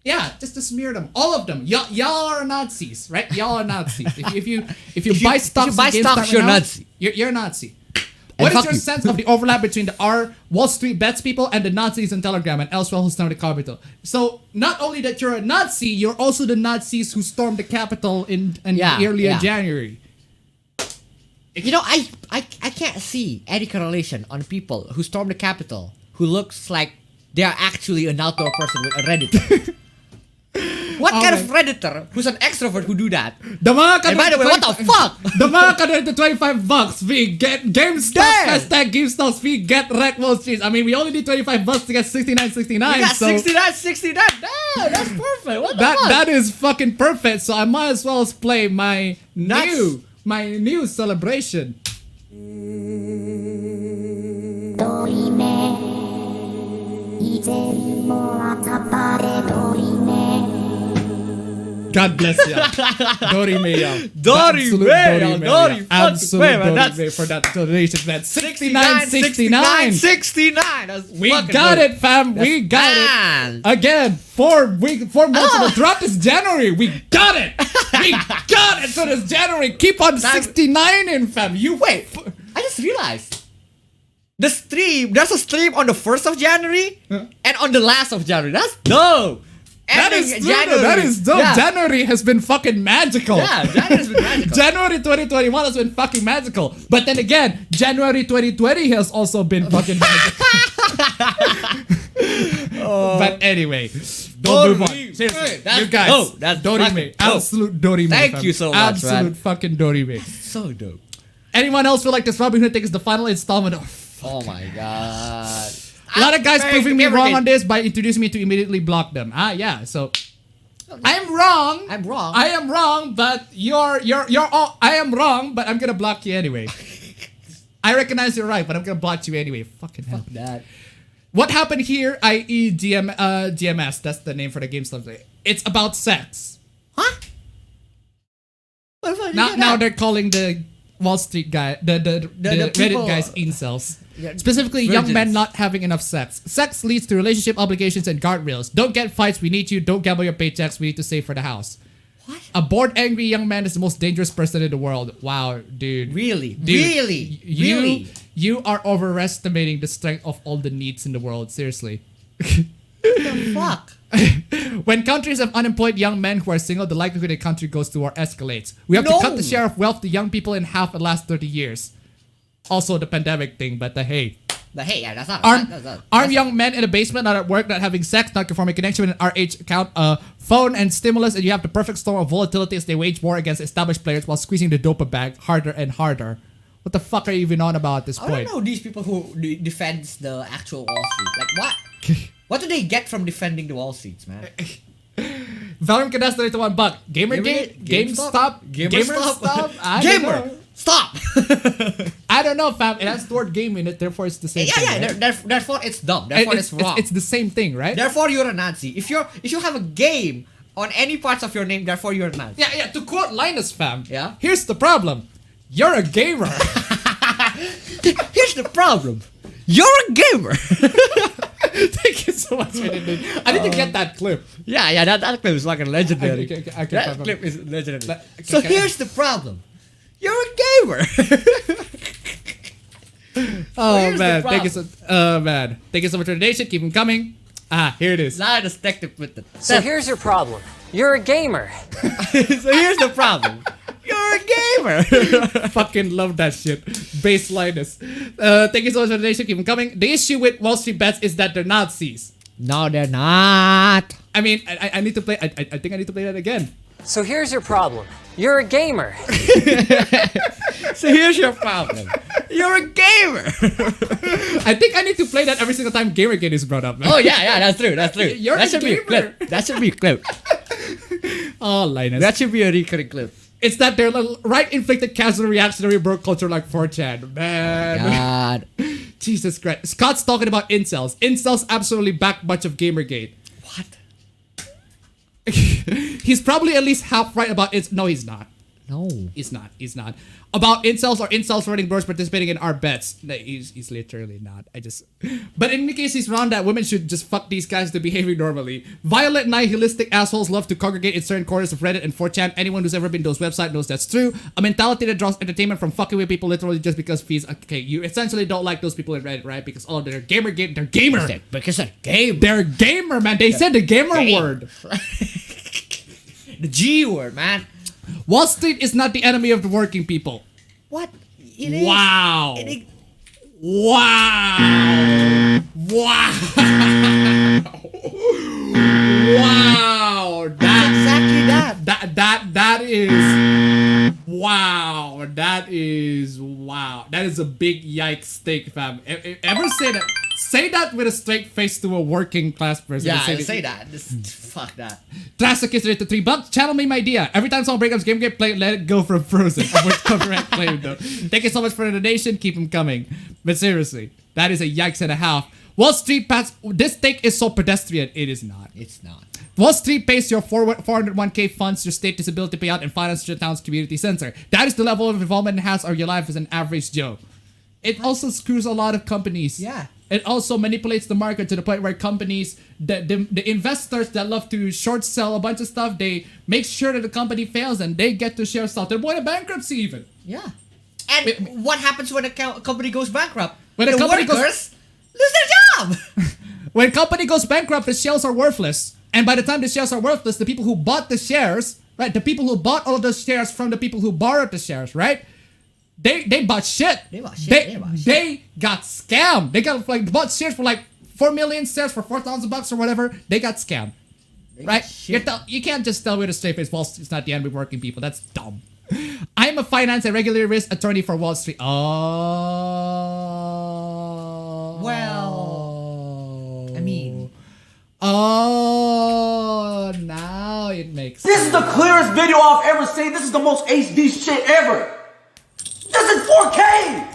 S1: yeah, just to smear them, all of them. Y'all are Nazis, right? Y'all are Nazis. If you buy stocks,
S2: you're Nazi.
S1: You're a Nazi. What is your sense of the overlap between the Wall Street bets people and the Nazis on Telegram and elsewhere who stormed the Capitol? So not only that you're a Nazi, you're also the Nazis who stormed the Capitol in earlier January.
S2: You know, I can't see any correlation on people who storm the Capitol who looks like they are actually an outdoor person with a Redditor. What kind of Redditor who's an extrovert who do that?
S1: The mga
S2: And by the way, what the fuck?
S1: The mga kanina the $25 we get GameStop hashtag GameStop we get Wreck Wall Street. I mean, we only need $25 to get 69.69.
S2: We got
S1: so
S2: 69.69. Damn, that's perfect. What the fuck?
S1: that is fucking perfect. So I might as well play my
S2: Nuts.
S1: new celebration. God bless you. Dorime, y'all.
S2: Dorime.
S1: Absolute Dorime for that donation, man. 69.69.
S2: 69. That's
S1: We
S2: fucking
S1: got
S2: good.
S1: it, fam. We got
S2: Man.
S1: it. Again, 4 months of the drop is January. We got it. We got it. So this January. Keep on 69 in, fam. You
S2: Wait, I just realized. There's a stream on the 1st of January and on the last of January. That's dope.
S1: That is
S2: Ending
S1: true.
S2: January.
S1: That is dope.
S2: Yeah.
S1: January has been fucking magical.
S2: Yeah, January's been magical.
S1: January 2021 has been fucking magical. But then again, January 2020 has also been fucking magical. But anyway, don't move on. Seriously,
S2: That's
S1: you guys,
S2: dope. That's
S1: Dorime.
S2: fucking dope.
S1: Absolute Dorime.
S2: Thank
S1: fam.
S2: you so much,
S1: Absolute
S2: man.
S1: fucking Dorime.
S2: So dope.
S1: Anyone else feel like this Robin Hood thing is the final installment of...
S2: Oh my god.
S1: A lot of guys
S2: I'm
S1: proving me
S2: very
S1: wrong on this by introducing me to immediately block them. Yeah, so... I'm wrong.
S2: I'm wrong.
S1: I am wrong, but you're all, I am wrong, but I'm gonna block you anyway. I recognize you're right, but I'm gonna block you anyway. Fucking hell.
S2: That.
S1: What happened here, i.e. GMS, that's the name for the game stuff. It's about sex.
S2: Huh? What the fuck did you
S1: Now
S2: get
S1: now
S2: that?
S1: they're calling the Wall Street guy, the Reddit
S2: people-
S1: guys incels.
S2: Yeah,
S1: Specifically, young men
S2: virgins.
S1: not having enough sex. Sex leads to relationship obligations and guardrails. Don't get fights, we need you. Don't gamble your paychecks, we need to save for the house.
S2: What?
S1: A bored, angry young man is the most dangerous person in the world. Wow, dude.
S2: Really?
S1: Dude,
S2: Really?
S1: You,
S2: Really?
S1: you are overestimating the strength of all the needs in the world. Seriously.
S2: The fuck?
S1: When countries have unemployed young men who are single, the likelihood a country goes to war escalates. We have to
S2: No.
S1: cut the share of wealth to young people in half in the last 30 years. Also the pandemic thing, but hey.
S2: But hey, yeah, that's not.
S1: Arm young men in a basement, not at work, not having sex, not conforming connection with an RH account, phone and stimulus, and you have the perfect storm of volatility as they wage war against established players while squeezing the dopa bag harder and harder. What the fuck are you even on about at this
S2: I
S1: point?
S2: don't know these people who defends the actual Wall Street. Like what? What do they get from defending the Wall Streets, man?
S1: Valorant can donate to $1. Gamergate, GameStop,
S2: GamerStop?
S1: I don't
S2: Gamer,
S1: know.
S2: stop!
S1: I don't know, fam. It has the word game in it, therefore it's the same thing.
S2: yeah.
S1: Right?
S2: Therefore, it's dumb. Therefore, it's wrong.
S1: It's the same thing, right?
S2: Therefore, you're a Nazi. If you have a game on any parts of your name, therefore you're a Nazi.
S1: Yeah. To quote Linus, fam.
S2: Yeah?
S1: Here's the problem. You're a gamer.
S2: Here's the problem. You're a gamer.
S1: Thank you so much. I need to get that clip.
S2: yeah, that clip is fucking legendary.
S1: Okay,
S2: that
S1: fine.
S2: clip is legendary.
S1: Okay,
S2: So
S1: can I-
S2: here's the problem. You're a gamer.
S1: Oh
S2: here's the
S1: man,
S2: problem.
S1: thank you so much for the donation. Keep them coming. Here it is.
S2: Now the detective with the.
S9: So here's your problem. You're a gamer.
S2: So here's the problem. You're You're a gamer.
S1: Fucking love that shit. Baseliness. Thank you so much for the donation. Keep them coming. The issue with Wall Street bets is that they're Nazis.
S2: No, they're not.
S1: I mean, I need to play. I think I need to play that again.
S9: So here's your problem. You're a gamer.
S2: So here's your problem. You're a gamer.
S1: I think I need to play that every single time Gamergate is brought up, man.
S2: Oh yeah, that's true.
S1: You're
S2: that
S1: a
S2: should be a
S1: gamer.
S2: clip. That should be a clip.
S1: Oh, Linus.
S2: That should be a recurring clip.
S1: It's that they're right-inflicted casual reactionary broke culture like 4chan. Man.
S2: God.
S1: Jesus Christ. Scott's talking about incels. Incels absolutely back much of Gamergate.
S2: What?
S1: He's probably at least half right about it. No, he's not.
S2: No.
S1: He's not. About incels or incels running bros participating in our bets. No, he's literally not. But in any case, he's wrong that women should just fuck these guys to behaving normally. Violent, nihilistic assholes love to congregate in certain corners of Reddit and 4chan. Anyone who's ever been to those websites knows that's true. A mentality that draws entertainment from fucking with people literally just because fees. Okay, you essentially don't like those people in Reddit, right? Because they're Gamergate. They're gamer.
S2: Because they're game.
S1: They're gamer, man. They said the gamer word.
S2: The G word, man.
S1: Wall Street is not the enemy of the working people.
S2: What? It is.
S1: Wow. Wow. Wow. Wow.
S2: Exactly that.
S1: That is wow. That is wow. That is a big yikes steak, fam. Ever say that? Say that with a straight face to a working class person.
S2: Yeah, say that. Fuck that.
S1: Drastic is to $3. Channel me my idea. Every time someone breaks up game, play Let It Go from Frozen. Correct claim though. Thank you so much for the donation. Keep them coming. But seriously, that is a yikes and a half. Wall Street pass. This take is so pedestrian. It is not.
S2: It's not.
S1: Wall Street pays your 401k funds, your state disability payout, and finance your town's community center. That is the level of involvement it has or your life as an average Joe. It also screws a lot of companies.
S2: Yeah.
S1: It also manipulates the market to the point where companies, the investors that love to short sell a bunch of stuff, they make sure that the company fails and they get to share stuff. They're going to bankruptcy even.
S2: Yeah. And what happens when a company goes bankrupt?
S1: When a
S2: the
S1: company
S2: workers lose their job.
S1: When a company goes bankrupt, the shares are worthless. And by the time the shares are worthless, the people who bought the shares, right? The people who bought all of those shares from the people who borrowed the shares, right? They bought shit. They got scammed. They got bought shares for 4 million shares for $4,000 or whatever. They got scammed. Right? You can't just tell with a straight face Wall Street's not the enemy of working people. That's dumb. I'm a finance and regulatory risk attorney for Wall Street. Oh.
S2: Well, I mean.
S1: Oh, now it makes
S5: This
S1: sense.
S5: is the clearest video I've ever seen. This is the most HD shit ever. This is 4K!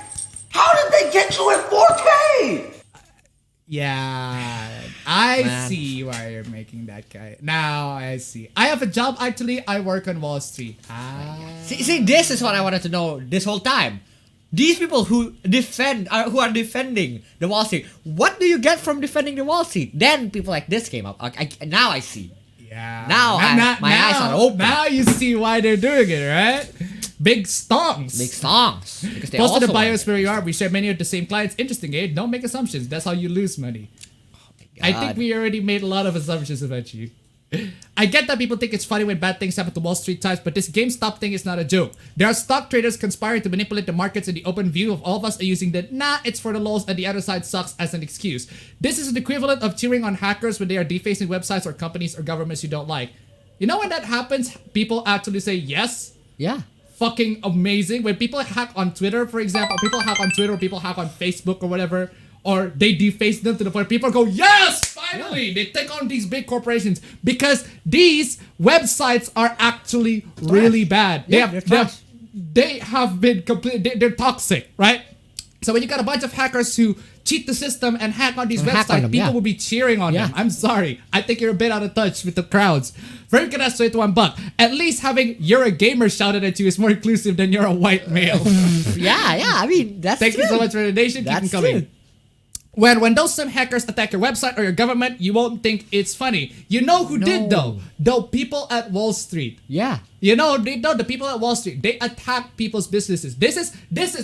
S5: How did they get you in 4K?
S1: Yeah, I see why you're making that guy. Now I see. I have a job actually. I work on Wall Street.
S2: See, this is what I wanted to know this whole time. These people who are defending the Wall Street, what do you get from defending the Wall Street? Then people like this came up. Now I see.
S1: Yeah.
S2: My eyes are open.
S1: Now you see why they're doing it, right? Big Stonks.
S2: Big Stonks. Because they
S1: Most of the
S2: also
S1: bios where you are, we share many of the same clients. Interesting, eh? Don't make assumptions. That's how you lose money. I think we already made a lot of assumptions about you. I get that people think it's funny when bad things happen to Wall Street types, but this GameStop thing is not a joke. There are stock traders conspiring to manipulate the markets in the open view of all of us are using the it's for the lols and the other side sucks as an excuse. This is the equivalent of cheering on hackers when they are defacing websites or companies or governments you don't like. You know when that happens, people actually say yes?
S2: Yeah.
S1: Fucking amazing. When people hack on Twitter, for example, people hack on Facebook or whatever, or they deface them to the point people go, yes, finally, they take on these big corporations because these websites are actually really bad. They have been they're toxic, right? So when you got a bunch of hackers who cheat the system and hack on these websites, people will be cheering on them. I'm sorry. I think you're a bit out of touch with the crowds. Very good answer to $1. At least having "you're a gamer" shouted at you is more inclusive than "you're a white male."
S2: Yeah. I mean, that's
S1: Thank
S2: true.
S1: you so much for the donation. Keep them coming.
S2: True.
S1: When those some hackers attack your website or your government, you won't think it's funny. You know who did though? The people at Wall Street.
S2: Yeah.
S1: You know, the people at Wall Street, they attack people's businesses. This is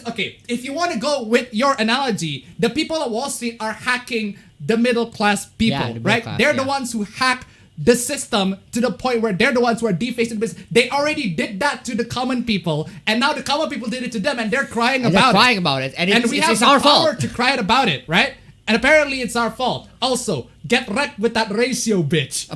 S1: okay. If you want to go with your analogy, the people at Wall Street are hacking the middle class people,
S2: Yeah, the middle
S1: right?
S2: class,
S1: They're the ones who hack the system to the point where they're the ones who are defacing the business. They already did that to the common people, and now the common people did it to them, and they're crying about it.
S2: And
S1: we have
S2: it's
S1: the
S2: our
S1: power
S2: fault
S1: to cry about it, right? And apparently it's our fault. Also, get wrecked with that ratio, bitch.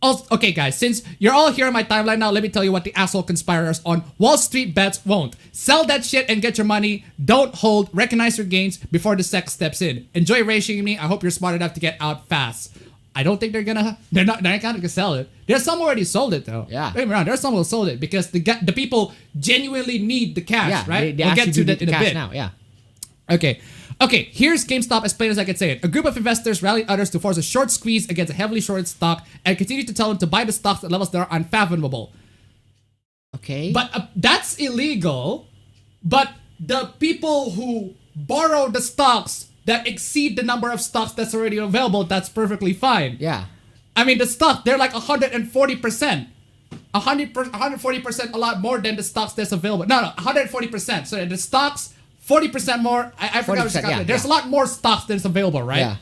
S1: Also, okay, guys, since you're all here on my timeline now, let me tell you what the asshole conspirators on Wall Street Bets won't. Sell that shit and get your money. Don't hold. Recognize your gains before the SEC steps in. Enjoy ratioing me. I hope you're smart enough to get out fast. I don't think they're not gonna sell it. There's some already sold it though.
S2: Yeah.
S1: Don't get me wrong, there's some who sold it because the people genuinely need the cash, right?
S2: They
S1: we'll get to that in a bit.
S2: now. Yeah.
S1: Okay, here's GameStop as plain as I can say it. A group of investors rallied others to force a short squeeze against a heavily shorted stock and continue to tell them to buy the stocks at levels that are unfathomable.
S2: Okay.
S1: But that's illegal. But the people who borrow the stocks that exceed the number of stocks that's already available, that's perfectly fine.
S2: Yeah.
S1: I mean, the stock, they're like 140%. 140%, a lot more than the stocks that's available. No, 140%. So the stocks, 40% more. I forgot what to calculate. There's a lot more stocks than is available, right?
S2: Yeah.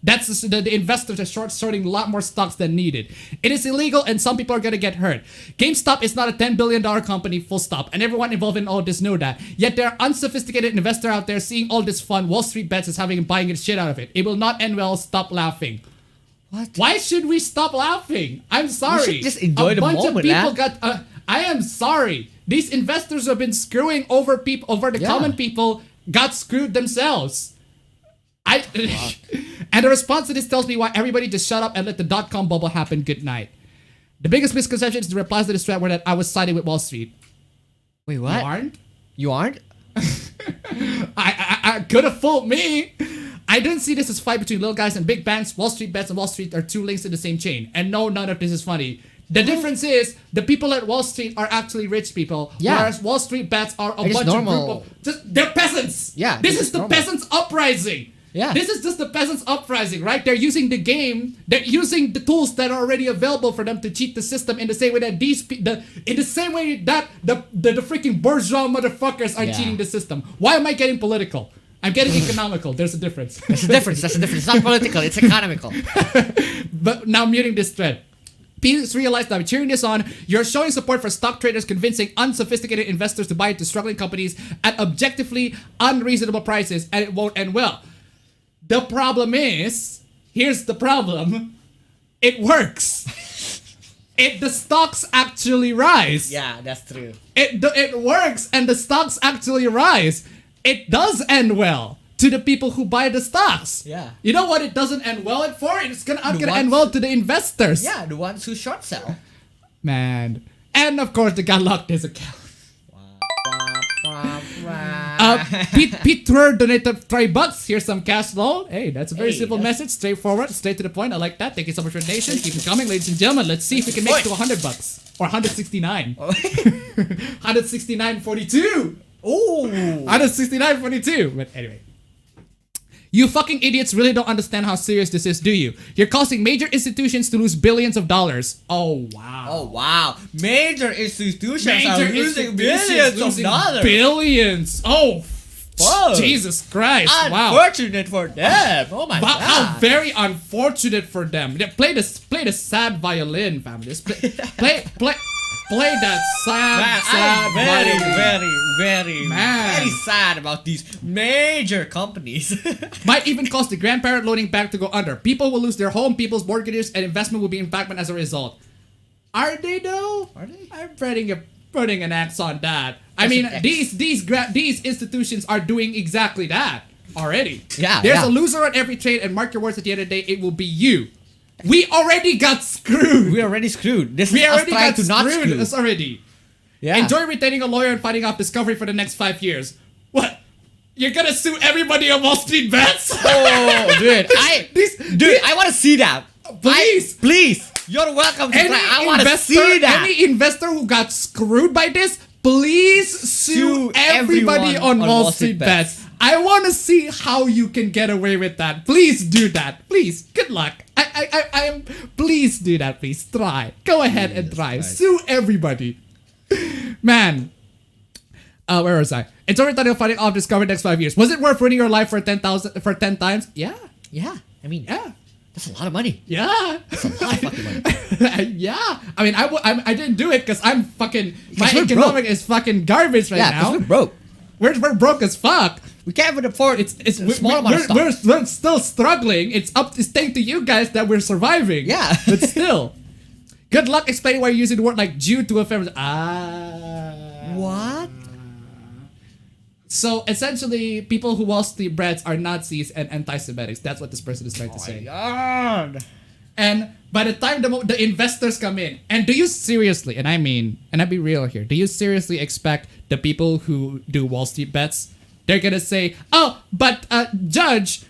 S1: That's the investors are shorting a lot more stocks than needed. It is illegal and some people are going to get hurt. GameStop is not a $10 billion company, full stop. And everyone involved in all this know that. Yet there are unsophisticated investors out there seeing all this fun. Wall Street Bets is having and buying the shit out of it. It will not end well. Stop laughing.
S2: What?
S1: Why should we stop laughing? I'm sorry.
S2: We should just enjoy the moment,
S1: A bunch of people got... I am sorry. These investors who have been screwing over people, over the common people, got screwed themselves. And the response to this tells me why everybody just shut up and let the dot-com bubble happen. Good night. The biggest misconception is the replies to this thread were that I was siding with Wall Street.
S2: Wait, what?
S1: You aren't?
S2: You aren't?
S1: I could have fooled me. I didn't see this as a fight between little guys and big banks. Wall Street Bets and Wall Street are two links in the same chain. And no, none of this is funny. The difference is the people at Wall Street are actually rich people, whereas Wall Street Bets are a bunch of group of they're peasants.
S2: Yeah,
S1: this is the peasants uprising.
S2: Yeah,
S1: this is just the peasants uprising, right? They're using the game. They're using the tools that are already available for them to cheat the system in the same way that in the same way that the freaking bourgeois motherfuckers are cheating the system. Why am I getting political? I'm getting economical. There's a difference.
S2: There's a difference. It's not political. It's economical.
S1: But now I'm muting this thread. Please realize that by cheering this on, you're showing support for stock traders convincing unsophisticated investors to buy into struggling companies at objectively unreasonable prices, and it won't end well. The problem is, here's the problem, it works. The stocks actually rise.
S2: Yeah, that's true.
S1: It works and the stocks actually rise. It does end well to the people who buy the stocks.
S2: Yeah.
S1: You know what it doesn't end well for? It's gonna end well to the investors.
S2: Yeah, the ones who short sell.
S1: Man. And of course, they got locked his account. Pete donated $3. Here's some cash loan. Hey, that's a very simple message, straightforward, straight to the point. I like that. Thank you so much for the donation. Keep it coming, ladies and gentlemen. Let's see if we can make it to $100 or 169. 169.42.
S2: Oh,
S1: 169.42. But anyway. You fucking idiots really don't understand how serious this is, do you? You're causing major institutions to lose billions of dollars. Oh, wow.
S2: Oh, wow. Major institutions are losing billions of dollars.
S1: Billions. Oh,
S2: whoa.
S1: Jesus Christ. Wow.
S2: Unfortunate for them. Oh, my God.
S1: How very unfortunate for them. Play the sad violin, family. Play that sad
S2: very,
S1: violin.
S2: very sad about these major companies.
S1: Might even cause the grandparent loaning bank to go under. People will lose their home, people's mortgages, and investment will be impacted as a result. Are they though?
S2: Are they?
S1: I'm putting an X on that. I mean, these institutions are doing exactly that already.
S2: Yeah.
S1: There's a loser on every trade, and mark your words, at the end of the day, it will be you. We already got screwed.
S2: We already screwed.
S1: We already got screwed. Us already.
S2: Yeah.
S1: Enjoy retaining a lawyer and fighting off discovery for the next 5 years. What? You're gonna sue everybody on Wall Street Bets?
S2: Oh, dude. I want to see that.
S1: Please.
S2: You're welcome to try. I want to see that.
S1: Any investor who got screwed by this, please sue everybody on Wall Street Bets. I want to see how you can get away with that. Please do that. Please. Good luck. Please do that. Please try. Go ahead and try.
S2: Christ.
S1: Sue everybody. Man. Where was I? It's already thought of fighting off discovery next 5 years. Was it worth ruining your life for 10 times? Yeah.
S2: Yeah. I mean,
S1: Yeah.
S2: That's a lot of money.
S1: Yeah.
S2: That's a lot of fucking money.
S1: Yeah. I mean, I didn't do it because I'm fucking, my
S2: we're
S1: economic
S2: broke.
S1: is fucking garbage right
S2: Yeah,
S1: now.
S2: because we're broke.
S1: We're broke as fuck.
S2: We can't even afford
S1: It's
S2: a small amount of stuff.
S1: we're still struggling. It's thanks to you guys that we're surviving.
S2: Yeah.
S1: But still. Good luck explaining why you're using the word like Jew to a feminist.
S2: What?
S1: So essentially, people who Wall Street brats are Nazis and anti-Semitics. That's what this person is trying to say.
S2: God.
S1: And by the time the investors come in, and do you seriously, and I mean, and I'll be real here, do you seriously expect the people who do Wall Street bets, they're gonna say, oh, but Judge,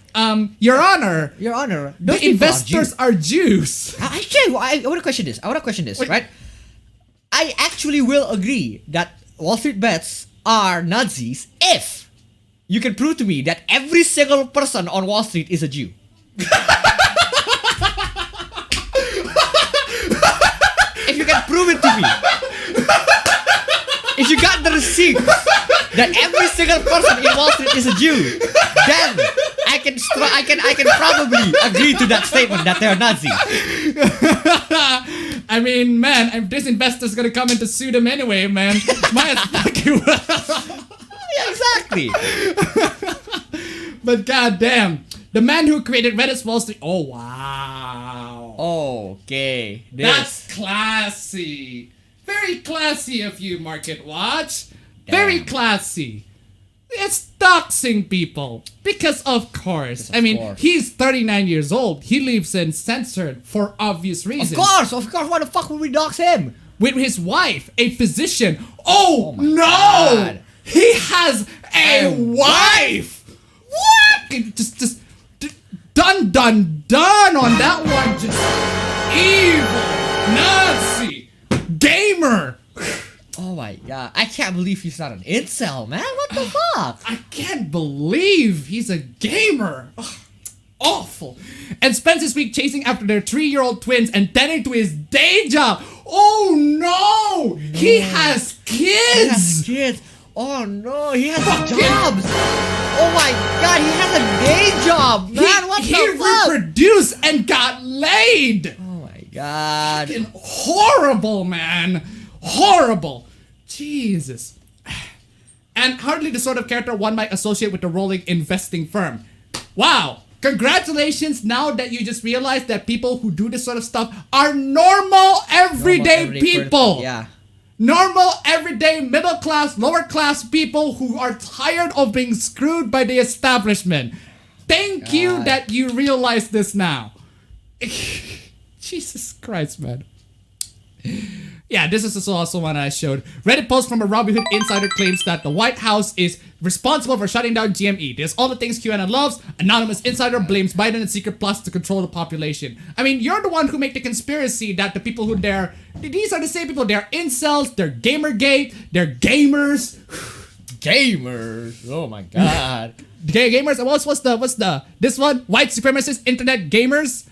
S1: Your Honor,
S2: those
S1: the
S2: people
S1: investors are Jews.
S2: I want to question this.
S1: Wait.
S2: Right? I actually will agree that Wall Street bets are Nazis if you can prove to me that every single person on Wall Street is a Jew. If you can prove it to me. If you got the receipt that every single person in Wall Street is a Jew, then I can probably agree to that statement that they're Nazis.
S1: I mean, man, if this investor's gonna come in to sue them anyway, man. Might as fucking well.
S2: Yeah, exactly.
S1: But goddamn, the man who created Reddit's Wall Street. Oh wow.
S2: Okay.
S1: That's classy. Very classy of you, Market Watch. Very classy. It's doxing people. Because of course. He's 39 years old. He lives in censored for obvious reasons.
S2: Of course. Why the fuck would we dox him?
S1: With his wife, a physician. Oh
S2: my
S1: no!
S2: God.
S1: He has a wife! What? Just done on that one. Just evil, Nazi, gamer.
S2: Oh my god. I can't believe he's not an incel, man. What the fuck?
S1: I can't believe he's a gamer. Ugh, awful. And spends his week chasing after their 3-year-old twins and tending to his day job. Oh no! He has kids!
S2: Oh no, he has jobs. Oh my god, he has a day job, man. What the
S1: He
S2: fuck?
S1: reproduced and got laid.
S2: Oh my god.
S1: Fucking horrible, man. Horrible. Jesus. And hardly the sort of character one might associate with a rolling investing firm. Wow. Congratulations now that you just realized that people who do this sort of stuff are normal, everyday people.
S2: Yeah.
S1: Normal, everyday, middle class, lower class people who are tired of being screwed by the establishment. Thank you that you realize this now. Jesus Christ, man. Yeah, this is also one I showed. Reddit post from a Robinhood insider claims that the White House is responsible for shutting down GME. There's all the things QAnon loves. Anonymous insider blames Biden and Secret Plus to control the population. I mean, you're the one who make the conspiracy that the people who these are the same people. They're incels. They're Gamergate. They're gamers.
S2: Gamers. Oh my god.
S1: Gamers. What's this one? White supremacist internet gamers.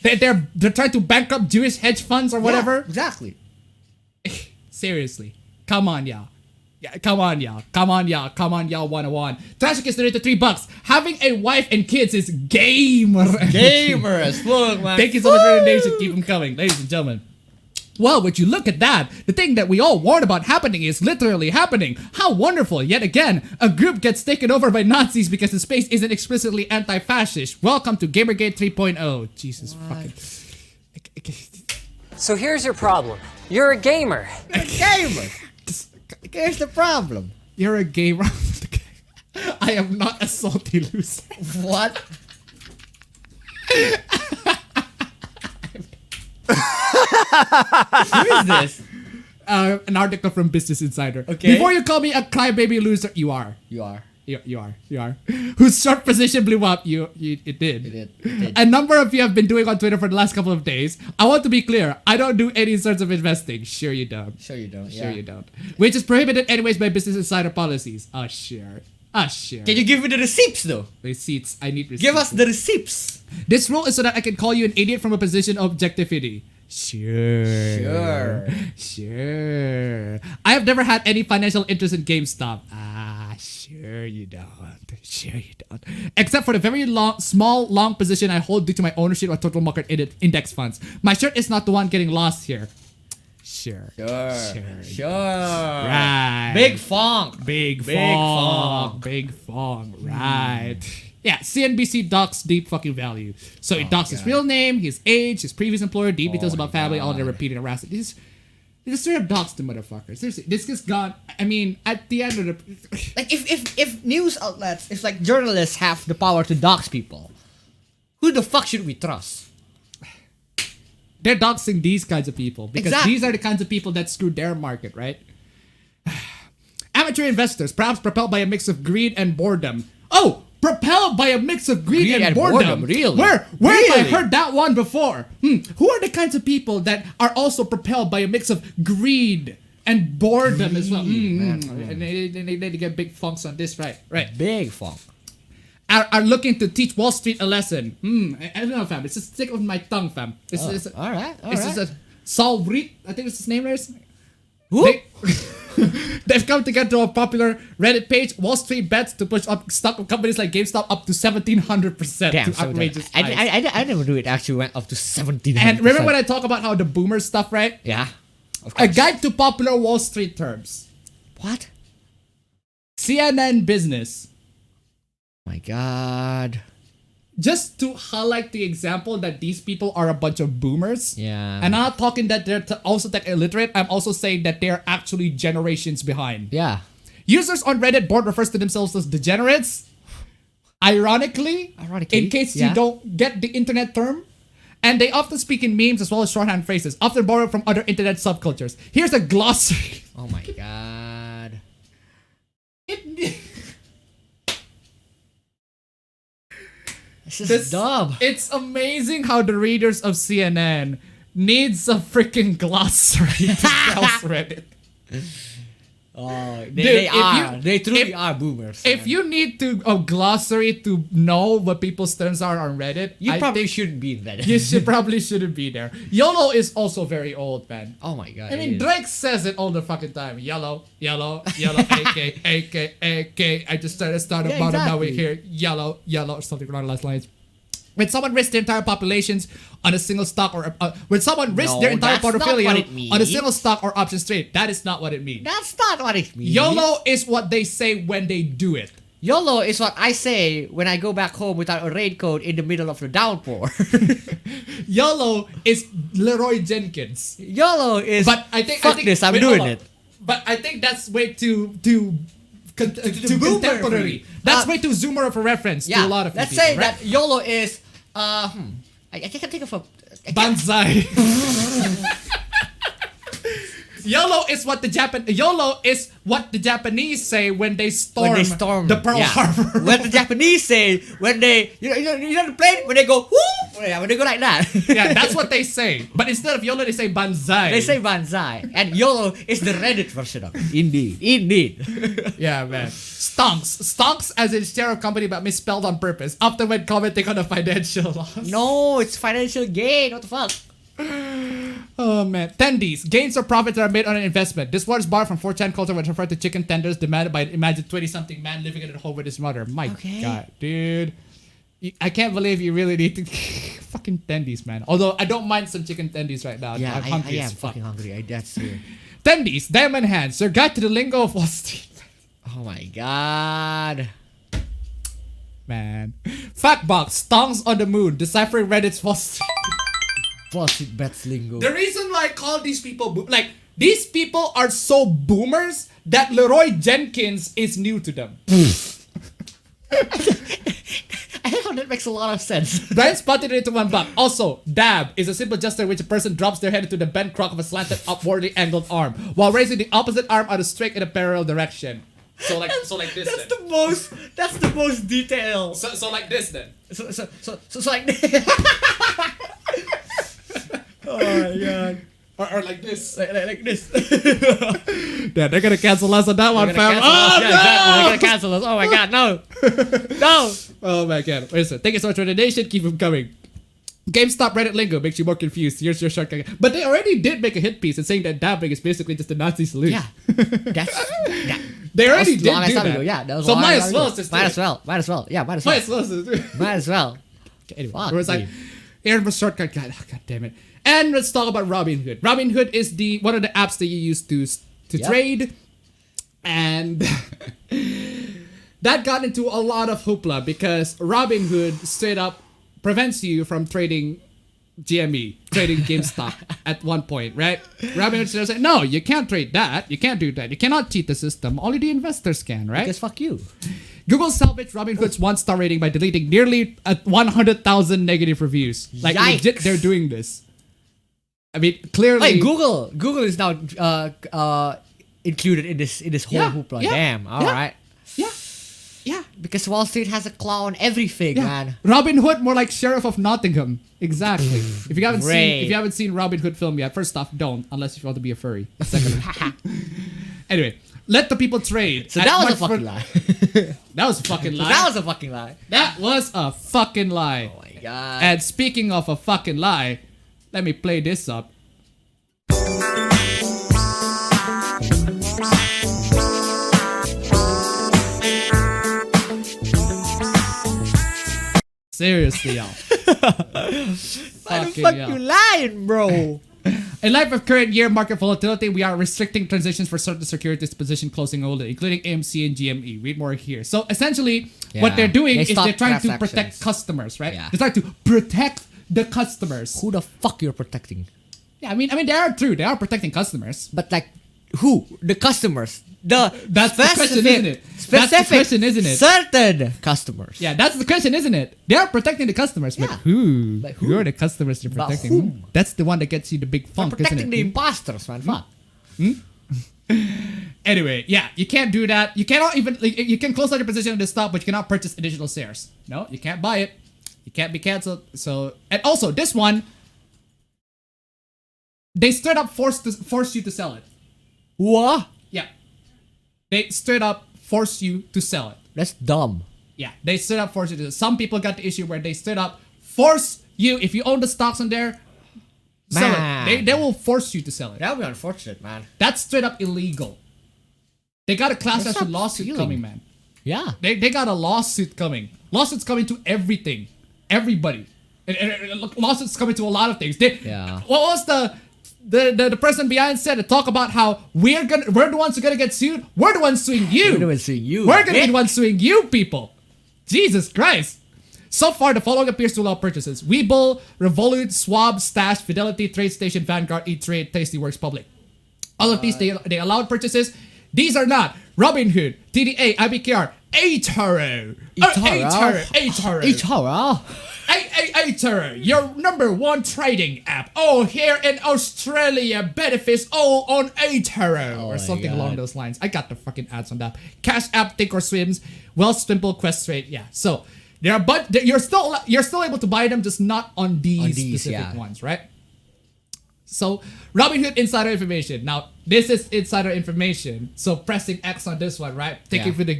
S1: They're trying to bankrupt Jewish hedge funds or whatever.
S2: Yeah, exactly.
S1: Seriously. Come on, y'all. Yeah, come on, y'all. 101. Trashik is donated to $3. Having a wife and kids is gamer.
S2: Gamer as fuck, man.
S1: Thank you so much for the donation. Keep them coming, ladies and gentlemen. Well, would you look at that? The thing that we all warned about happening is literally happening. How wonderful. Yet again, a group gets taken over by Nazis because the space isn't explicitly anti-fascist. Welcome to Gamergate 3.0. Jesus fucking...
S9: So here's your problem. You're a gamer.
S2: Gamer. Here's the problem.
S1: You're a gamer. I am not a salty loser.
S2: What? Who is this?
S1: An article from Business Insider.
S2: Okay.
S1: Before you call me a crybaby loser, you are.
S2: You are.
S1: You are. Whose short position blew up. It did.
S2: It did.
S1: A number of you have been doing on Twitter for the last couple of days. I want to be clear. I don't do any sorts of investing. Sure you don't.
S2: Sure you don't.
S1: Sure you don't. Which is prohibited anyways by Business Insider policies. Sure. Sure.
S2: Can you give me the receipts though?
S1: Receipts. I need receipts.
S2: Give us the receipts.
S1: This rule is so that I can call you an idiot from a position of objectivity. Sure. I have never had any financial interest in GameStop. Sure. Sure you don't. Sure you don't. Except for the very long position I hold due to my ownership of total market index funds. My shirt is not the one getting lost here. Sure.
S2: Sure.
S1: Right.
S2: Big funk.
S1: Big fong. Right. Yeah, CNBC docks deep fucking value. So it docks his real name, his age, his previous employer, deep details about family, all their repeated harassment. They straight up dox the motherfuckers. Seriously, this is gone. I mean, at the end of the...
S2: Like, if news outlets, if like journalists have the power to dox people, who the fuck should we trust?
S1: They're doxing these kinds of people. Because these are the kinds of people that screwed their market, right? Amateur investors, perhaps propelled by a mix of greed and boredom. Oh! Propelled by a mix of greed and boredom.
S2: Really?
S1: Where have I heard that one before? Who are the kinds of people that are also propelled by a mix of greed and boredom as well? And they need to get big funks on this, right?
S2: Big funk.
S1: Are looking to teach Wall Street a lesson. I don't know, fam. It's just stick with my tongue, fam.
S2: All right.
S1: This is a Saul Reed, I think it's his name, is.
S2: Who?
S1: They've come together to a popular Reddit page. Wall Street bets to push up stock of companies like GameStop up to 1,700%.
S2: Damn,
S1: to outrageous highs.
S2: I never knew it actually went up to 1700%.
S1: And remember when I talk about how the boomer stuff, right?
S2: Yeah, of
S1: A
S2: course.
S1: guide to popular Wall Street terms.
S2: What?
S1: CNN Business.
S2: My God.
S1: Just to highlight the example that these people are a bunch of boomers.
S2: Yeah.
S1: And I'm not talking that they're also tech illiterate. I'm also saying that they're actually generations behind.
S2: Yeah.
S1: Users on Reddit board refers to themselves as degenerates. Ironically, in case you don't get the internet term. And they often speak in memes as well as shorthand phrases, often borrowed from other internet subcultures. Here's a glossary.
S2: Oh my God. This is dumb.
S1: It's amazing how the readers of CNN needs a freaking glossary to browse Reddit.
S2: Oh,
S1: Dude,
S2: they truly are boomers.
S1: If you need a glossary to know what people's terms are on Reddit,
S2: you
S1: I
S2: probably
S1: think
S2: shouldn't be in Reddit.
S1: you probably shouldn't be there. YOLO is also very old, man.
S2: Oh my God.
S1: I mean, Drake says it all the fucking time. Yellow, AK, AK, AK. I just started
S2: Yeah,
S1: bottom, now
S2: exactly.
S1: we hear yellow, or something along those lines. When someone risks their entire populations on a single stock or when someone risks their entire
S2: that's not
S1: portfolio
S2: what it
S1: on a single stock or option trade, that is not what it means.
S2: That's not what it means.
S1: YOLO is what they say when they do it.
S2: YOLO is what I say when I go back home without a raincoat in the middle of the downpour.
S1: YOLO is Leroy Jenkins.
S2: YOLO is
S1: But I think
S2: this, I'm
S1: wait,
S2: doing
S1: hold on.
S2: it.
S1: But I think that's way too contemporary. That's way too zoomer of a reference to a lot of
S2: let's
S1: people.
S2: say
S1: right?
S2: that YOLO is I can't think of a
S1: Banzai. YOLO is what the Japanese say when they storm the Pearl Harbor.
S2: When the Japanese say when they you know the plane when they go whoop, when they go like that.
S1: Yeah, that's what they say. But instead of YOLO, they say Banzai.
S2: They say Banzai, and YOLO is the Reddit version of it. Indeed.
S1: Yeah, man. Stonks as in share of company but misspelled on purpose. After when commenting on a financial loss.
S2: No, it's financial gain. What the fuck?
S1: Oh man. Tendies. Gains or profits that are made on an investment. This word is borrowed from 4chan culture when referred to chicken tenders demanded by an imagined 20-something man living in a home with his mother. My God, dude. I can't believe you really need to fucking tendies, man. Although I don't mind some chicken tendies right now.
S2: Yeah,
S1: I'm hungry
S2: I am
S1: as fuck.
S2: fucking hungry. That's true.
S1: Tendies. Diamond hands. Your guide to the lingo of Wall Street.
S2: Oh my God.
S1: Man. Factbox. Stonks on the moon. Deciphering Reddit's Wall Street.
S2: Wall Street bets lingo.
S1: The reason why I call these people these people are so boomers that Leroy Jenkins is new to them.
S2: I know that makes a lot of sense.
S1: Brian spotted it into $1. Also, dab is a simple gesture in which a person drops their head into the bent crook of a slanted upwardly angled arm while raising the opposite arm out of straight in a parallel direction. So like this.
S2: That's the most detail.
S1: So like this then.
S2: So like this. Oh my God.
S1: Or like this.
S2: Like this.
S1: Yeah, they're gonna cancel us on that one, fam.
S2: They're gonna cancel us. Oh my God, no. No.
S1: Oh my God. Listen, thank you so much for the donation. Keep them coming. GameStop Reddit lingo makes you more confused. Here's your shortcut. But they already did make a hit piece and saying that dabbing is basically just a Nazi salute.
S2: Yeah. That's
S1: They already
S2: That was
S1: did
S2: long
S1: do
S2: time
S1: that.
S2: ago. Yeah, that was
S1: So
S2: long
S1: might
S2: time
S1: as well
S2: ago.
S1: just
S2: Might
S1: do
S2: as
S1: it.
S2: well. Might as well. Yeah, might as
S1: Might
S2: well.
S1: as well just do it.
S2: Might as well.
S1: Anyway,
S2: Fuck
S1: it was like,
S2: me.
S1: here's a shortcut guide. Oh, God damn it. And let's talk about Robinhood. Robinhood is one of the apps that you use to
S2: Yep.
S1: trade. And that got into a lot of hoopla because Robinhood straight up prevents you from trading GME, trading GameStop at one point, right? Robinhood said, no, you can't trade that. You can't do that. You cannot cheat the system. Only the investors can, right?
S2: Because fuck you.
S1: Google salvaged Robinhood's one-star rating by deleting nearly 100,000 negative reviews. Like,
S2: Yikes.
S1: legit, they're doing this. I mean, clearly...
S2: Hey, Google is now included in this whole
S1: Yeah,
S2: hoopla.
S1: yeah,
S2: Damn. All right.
S1: yeah. Yeah.
S2: Because Wall Street has a claw on everything,
S1: Yeah.
S2: man.
S1: Robin Hood, more like Sheriff of Nottingham. Exactly. If you haven't
S2: Great.
S1: seen Robin Hood film yet, first off, don't, unless you want to be a furry. Second, anyway, let the people trade.
S2: So
S1: at
S2: that was a
S1: much
S2: fucking
S1: fur-
S2: lie.
S1: That was a fucking lie.
S2: That was a fucking lie.
S1: That was a fucking lie.
S2: Oh my god.
S1: And speaking of a fucking lie, let me play this up. Seriously, y'all.
S2: Why the fuck you lying, bro?
S1: In light of current year market volatility, we are restricting transitions for certain securities position closing only, including AMC and GME. Read more here. So essentially, what
S2: Yeah.
S1: they're doing
S2: They
S1: is
S2: stop
S1: they're trying to
S2: transactions.
S1: protect customers, right?
S2: Yeah.
S1: They're trying to protect the customers.
S2: Who the fuck you're protecting?
S1: Yeah, I mean, they are true. They are protecting customers.
S2: But like, who? The customers.
S1: That's the question, isn't it?
S2: Specific.
S1: That's the question, isn't it?
S2: Certain customers.
S1: Yeah, that's the question, isn't it? They are protecting the customers, but
S2: Yeah.
S1: who?
S2: But who?
S1: Who are the customers they're
S2: But
S1: protecting?
S2: whom?
S1: That's the one that gets you the big
S2: They're
S1: funk, isn't
S2: protecting
S1: it?
S2: the imposters, man. Fuck.
S1: Anyway, yeah, you can't do that. You cannot even you can close out your position on the stock, but you cannot purchase additional shares. No, you can't buy it. You can't be canceled. So, and also this one, they straight up force you to sell it.
S2: What?
S1: Yeah, they straight up force you to sell it.
S2: That's dumb.
S1: Yeah, they straight up force you to. Some people got the issue where they straight up force you, if you own the stocks on there, sell
S2: Man.
S1: it. They will force you to sell it.
S2: That would be unfortunate, man.
S1: That's straight up illegal. They got a class
S2: That's
S1: action
S2: not
S1: lawsuit
S2: stealing.
S1: coming, man.
S2: Yeah.
S1: They got a lawsuit coming. Lawsuits coming to everything, everybody. And lawsuits coming to a lot of things.
S2: Yeah.
S1: What was the person behind said to talk about how we're the ones who are gonna get sued. We're the ones suing you.
S2: We're the ones suing you,
S1: We're gonna be
S2: bitch.
S1: the ones suing you, people. Jesus Christ. So far, the following appears to allow purchases: Webull, Revolut, Schwab, Stash, Fidelity, TradeStation, Vanguard, E-Trade, Tastyworks, Public. All of these they allowed purchases. These are not Robinhood, TDA, IBKR, eToro,
S2: eToro.
S1: eToro, your number one trading app. Oh, here in Australia, benefits all on eToro or
S2: my
S1: something
S2: God.
S1: along those lines. I got the fucking ads on that. Cash App, Thinkorswims, Wealthsimple, Questrade. Yeah, so there are, but you're still able to buy them, just not on these specific
S2: yeah.
S1: ones, right? So, Robinhood insider information. Now, this is insider information. So, pressing X on this one, right? Thank you for the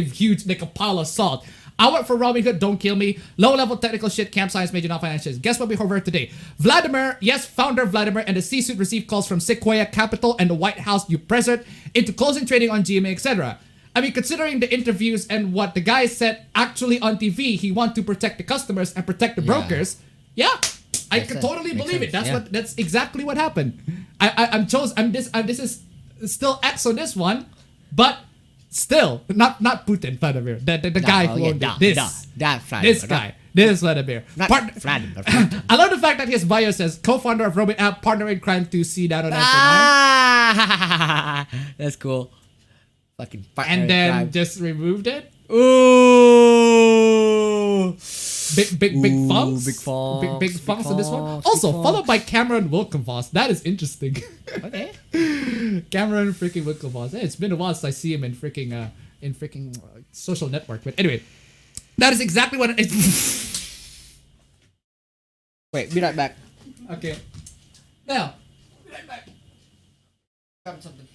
S1: huge, like a pile of salt. I work for Robinhood, don't kill me. Low-level technical shit, camp science, major not financials. Guess what we heard today? Vladimir, yes, founder Vladimir and the C-suite received calls from Sequoia Capital and the White House new president into closing trading on GMA, etc. I mean, considering the interviews and what the guy said actually on TV, he want to protect the customers and protect the brokers. Yeah. I
S2: Makes
S1: can
S2: sense.
S1: totally
S2: Makes
S1: believe it.
S2: sense.
S1: That's exactly what happened. This is still X on this one, but still not Putin, Vladimir. The guy who owned it. This guy. This Vladimir.
S2: Vladimir.
S1: I love the fact that his bio says co-founder of Robin App, partner in crime to see that on
S2: Ah, that's cool. Fucking partner
S1: and
S2: in
S1: then
S2: crime.
S1: just removed it.
S2: Ooh.
S1: Big funks.
S2: big funks,
S1: Big
S2: big
S1: funks on this one.
S2: funks,
S1: Also
S2: big
S1: followed by Cameron Wilkenvoss. That is interesting.
S2: Okay.
S1: Cameron freaking Wilkenvoss. Hey, it's been a while since I see him in freaking social network. But anyway, that is exactly what it is.
S2: Wait, be right back.
S1: Okay. Now. Be right back. Grab something.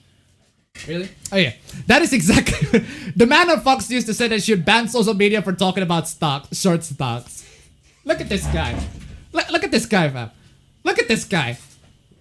S1: Really? Oh yeah. That is exactly the man on Fox News to say that should ban social media for talking about short stocks. Look at this guy. Look at this guy, fam. Look at this guy.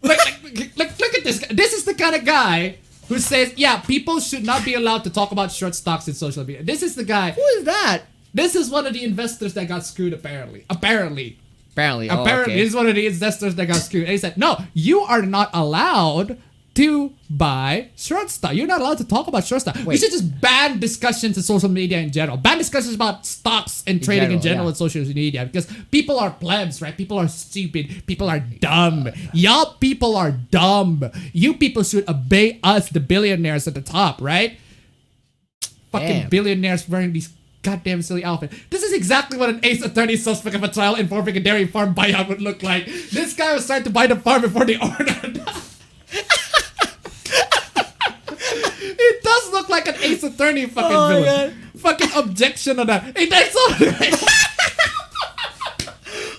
S1: Look at this guy. This is the kind of guy who says, yeah, people should not be allowed to talk about short stocks in social media. This is the guy.
S2: Who is that?
S1: This is one of the investors that got screwed, apparently. Apparently,
S2: okay.
S1: this is one of the investors that got screwed. And he said, no, you are not allowed to buy short stock. You're not allowed to talk about short stock. We should just ban discussions in social media in general. Ban discussions about stocks and trading in general in social media, because people are plebs, right? People are stupid. People are dumb. Y'all people are dumb. You people should obey us, the billionaires at the top, right? Fucking billionaires wearing these goddamn silly outfit. This is exactly what an Ace Attorney suspect of a trial involving a dairy farm buyout would look like. This guy was trying to buy the farm before they ordered. It does look like an Ace Attorney fucking villain. Fucking objection on that. Hey, that's all.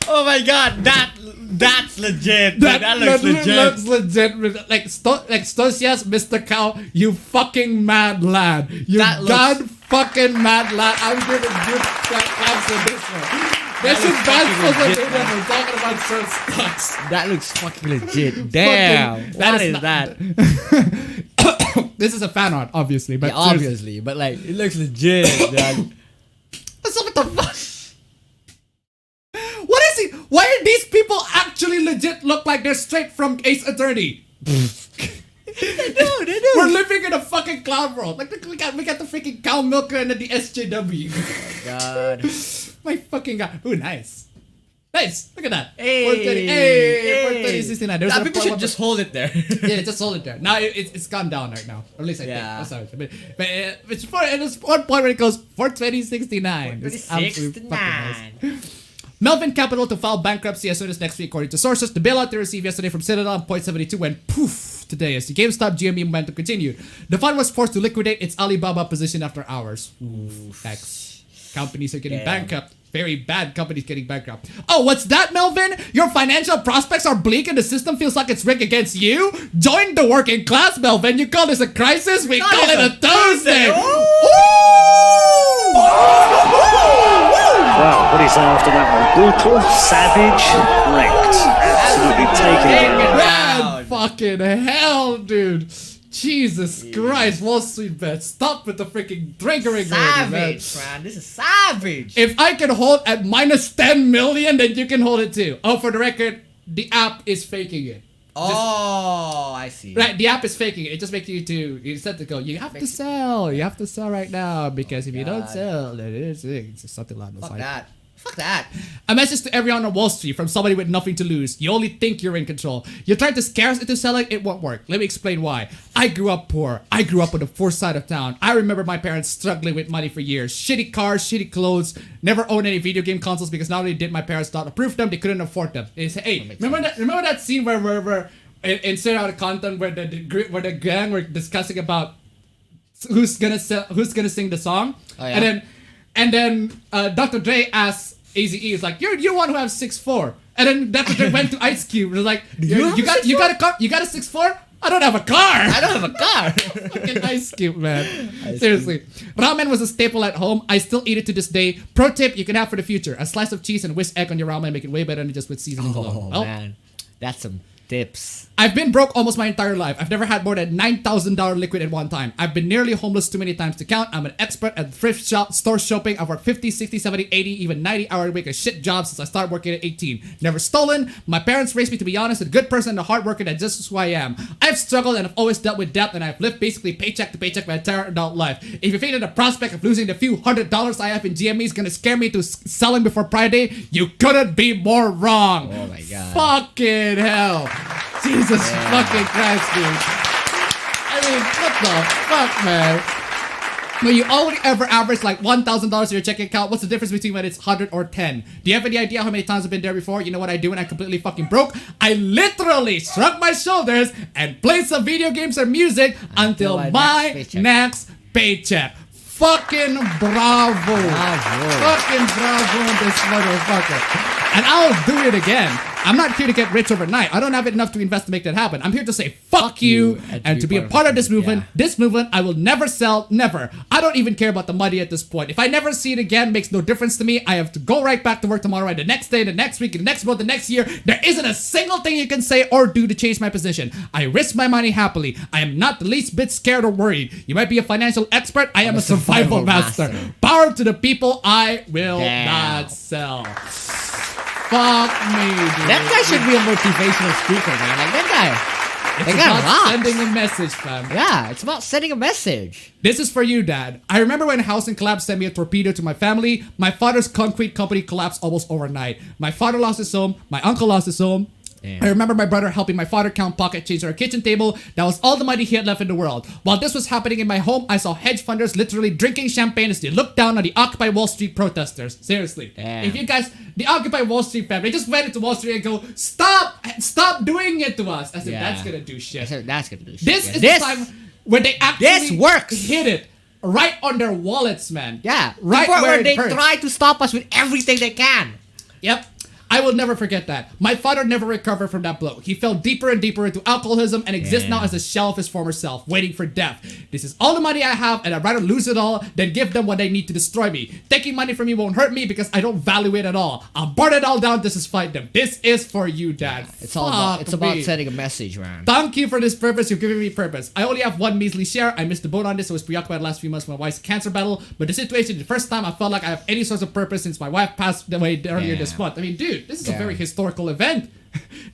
S2: Oh my god, that's legit. That looks legit.
S1: Looks legit. Like Stosias, Mr. Cow, you fucking mad lad. You god fucking mad lad. I'm gonna give claps for this one. They should ban social media for talking about short stocks.
S2: That looks fucking legit. Damn. What is that?
S1: This is a fan art, obviously, but
S2: obviously, but like it looks legit.
S1: What's up with the fuck? What is it? Why are these people actually legit look like they're straight from Ace Attorney?
S2: They do.
S1: We're living in a fucking cloud world. Like we got the freaking cow milker and then the SJW.
S2: God.
S1: My fucking god. Ooh, nice. Nice. Look at that.
S2: Hey.
S1: 430. Hey. 43069.
S2: I think we should just hold it there.
S1: Yeah, just hold it there. Now it's gone down right now. Or at least I think. That's how it's. But it's one point where it goes 42069. It's absolutely fucking nice. Melvin Capital to file bankruptcy as soon as next week, according to sources. The bailout they received yesterday from Citadel on 0.72 went poof today as the GameStop GME momentum continued. The fund was forced to liquidate its Alibaba position after hours. Thanks. Companies are getting bankrupt. Very bad companies getting bankrupt. Oh, what's that, Melvin? Your financial prospects are bleak and the system feels like it's rigged against you? Join the working class, Melvin. You call this a crisis? We call it a Thursday.
S7: Wow, what do you say after that one? Brutal, savage, wrecked. Absolutely taken
S1: down. Fucking hell, dude. Jesus Christ, Wall Street bet. Stop with the freaking triggering.
S2: Savage, man. This is savage.
S1: If I can hold at minus 10 million, then you can hold it too. Oh, for the record, the app is faking it.
S2: I see.
S1: Right, the app is faking it. It just makes you instead to go, you have to sell. You have to sell right now because if you don't sell, then it's something like that.
S2: Fuck that.
S1: A message to everyone on Wall Street from somebody with nothing to lose. You only think you're in control. You're trying to scare us into selling, it won't work. Let me explain why. I grew up poor. I grew up on the poor side of town. I remember my parents struggling with money for years. Shitty cars, shitty clothes, never owned any video game consoles because not only did my parents not approve them, they couldn't afford them. They say, hey, remember that scene where in Straight Outta Compton where the gang were discussing about who's gonna sing the song? Oh, yeah. And then Dr. Dre asked AZE, is like, you're one who has 6'4". And then Dr. Dre went to Ice Cube and was like, you got a car? You got a 6'4"? I don't have a car. Fucking Ice Cube, man. Seriously. Ramen was a staple at home. I still eat it to this day. Pro tip you can have for the future. A slice of cheese and whisk egg on your ramen make it way better than just with seasoning alone.
S2: Oh, man. That's some tips.
S1: I've been broke almost my entire life. I've never had more than $9,000 liquid at one time. I've been nearly homeless too many times to count. I'm an expert at thrift store shopping. I've worked 50, 60, 70, 80, even 90-hour week of shit jobs since I started working at 18. Never stolen. My parents raised me to be honest, a good person and a hard worker that just is who I am. I've struggled and I've always dealt with debt and I've lived basically paycheck to paycheck my entire adult life. If you think that the prospect of losing the few $100s I have in GME is gonna scare me to selling before Friday, you couldn't be more wrong.
S2: Oh my god.
S1: Fucking hell. Jesus fucking Christ, dude. I mean, what the fuck, man? When you only ever average like $1,000 in your checking account, what's the difference between when it's 100 or 10? Do you have any idea how many times I've been there before? You know what I do when I'm completely fucking broke? I literally shrug my shoulders and play some video games or music until my next paycheck. Fucking bravo. Fucking bravo, this motherfucker. And I'll do it again. I'm not here to get rich overnight. I don't have enough to invest to make that happen. I'm here to say fuck you and to be a part of this movement.
S2: Yeah.
S1: This movement I will never sell, never. I don't even care about the money at this point. If I never see it again, makes no difference to me. I have to go right back to work tomorrow and the next day, the next week, the next month, the next year. There isn't a single thing you can say or do to change my position. I risk my money happily. I am not the least bit scared or worried. You might be a financial expert. I am a survival master. Power to the people. I will not sell. Fuck me, dude.
S2: That guy should be a motivational speaker, man. Like that guy.
S1: It's about sending a message, fam.
S2: Yeah, it's about sending a message.
S1: This is for you, Dad. I remember when housing collapsed sent me a torpedo to my family. My father's concrete company collapsed almost overnight. My father lost his home. My uncle lost his home. Damn. I remember my brother helping my father count pocket change on our kitchen table. That was all the money he had left in the world. While this was happening in my home, I saw hedge funders literally drinking champagne as they looked down on the Occupy Wall Street protesters. Seriously.
S2: Damn.
S1: If you guys, the Occupy Wall Street family, they just went into Wall Street and go, stop doing it to us. I said, that's gonna do shit.
S2: That's gonna do shit.
S1: This is the time when they actually
S2: works.
S1: hit it right on their wallets, man.
S2: Yeah.
S1: Right
S2: where they
S1: hurts.
S2: try to stop us with everything they can.
S1: Yep. I will never forget that. My father never recovered from that blow. He fell deeper and deeper into alcoholism and exists now as a shell of his former self, waiting for death. This is all the money I have, and I'd rather lose it all than give them what they need to destroy me. Taking money from me won't hurt me because I don't value it at all. I'll burn it all down to fight them. This is for you, Dad.
S2: It's all about sending a message, man.
S1: Thank you for this purpose. You've given me purpose. I only have one measly share. I missed the boat on this. I was preoccupied the last few months with my wife's cancer battle. But the situation, the first time I felt like I have any sort of purpose since my wife passed away earlier this month. I mean, dude, this is a very historical event.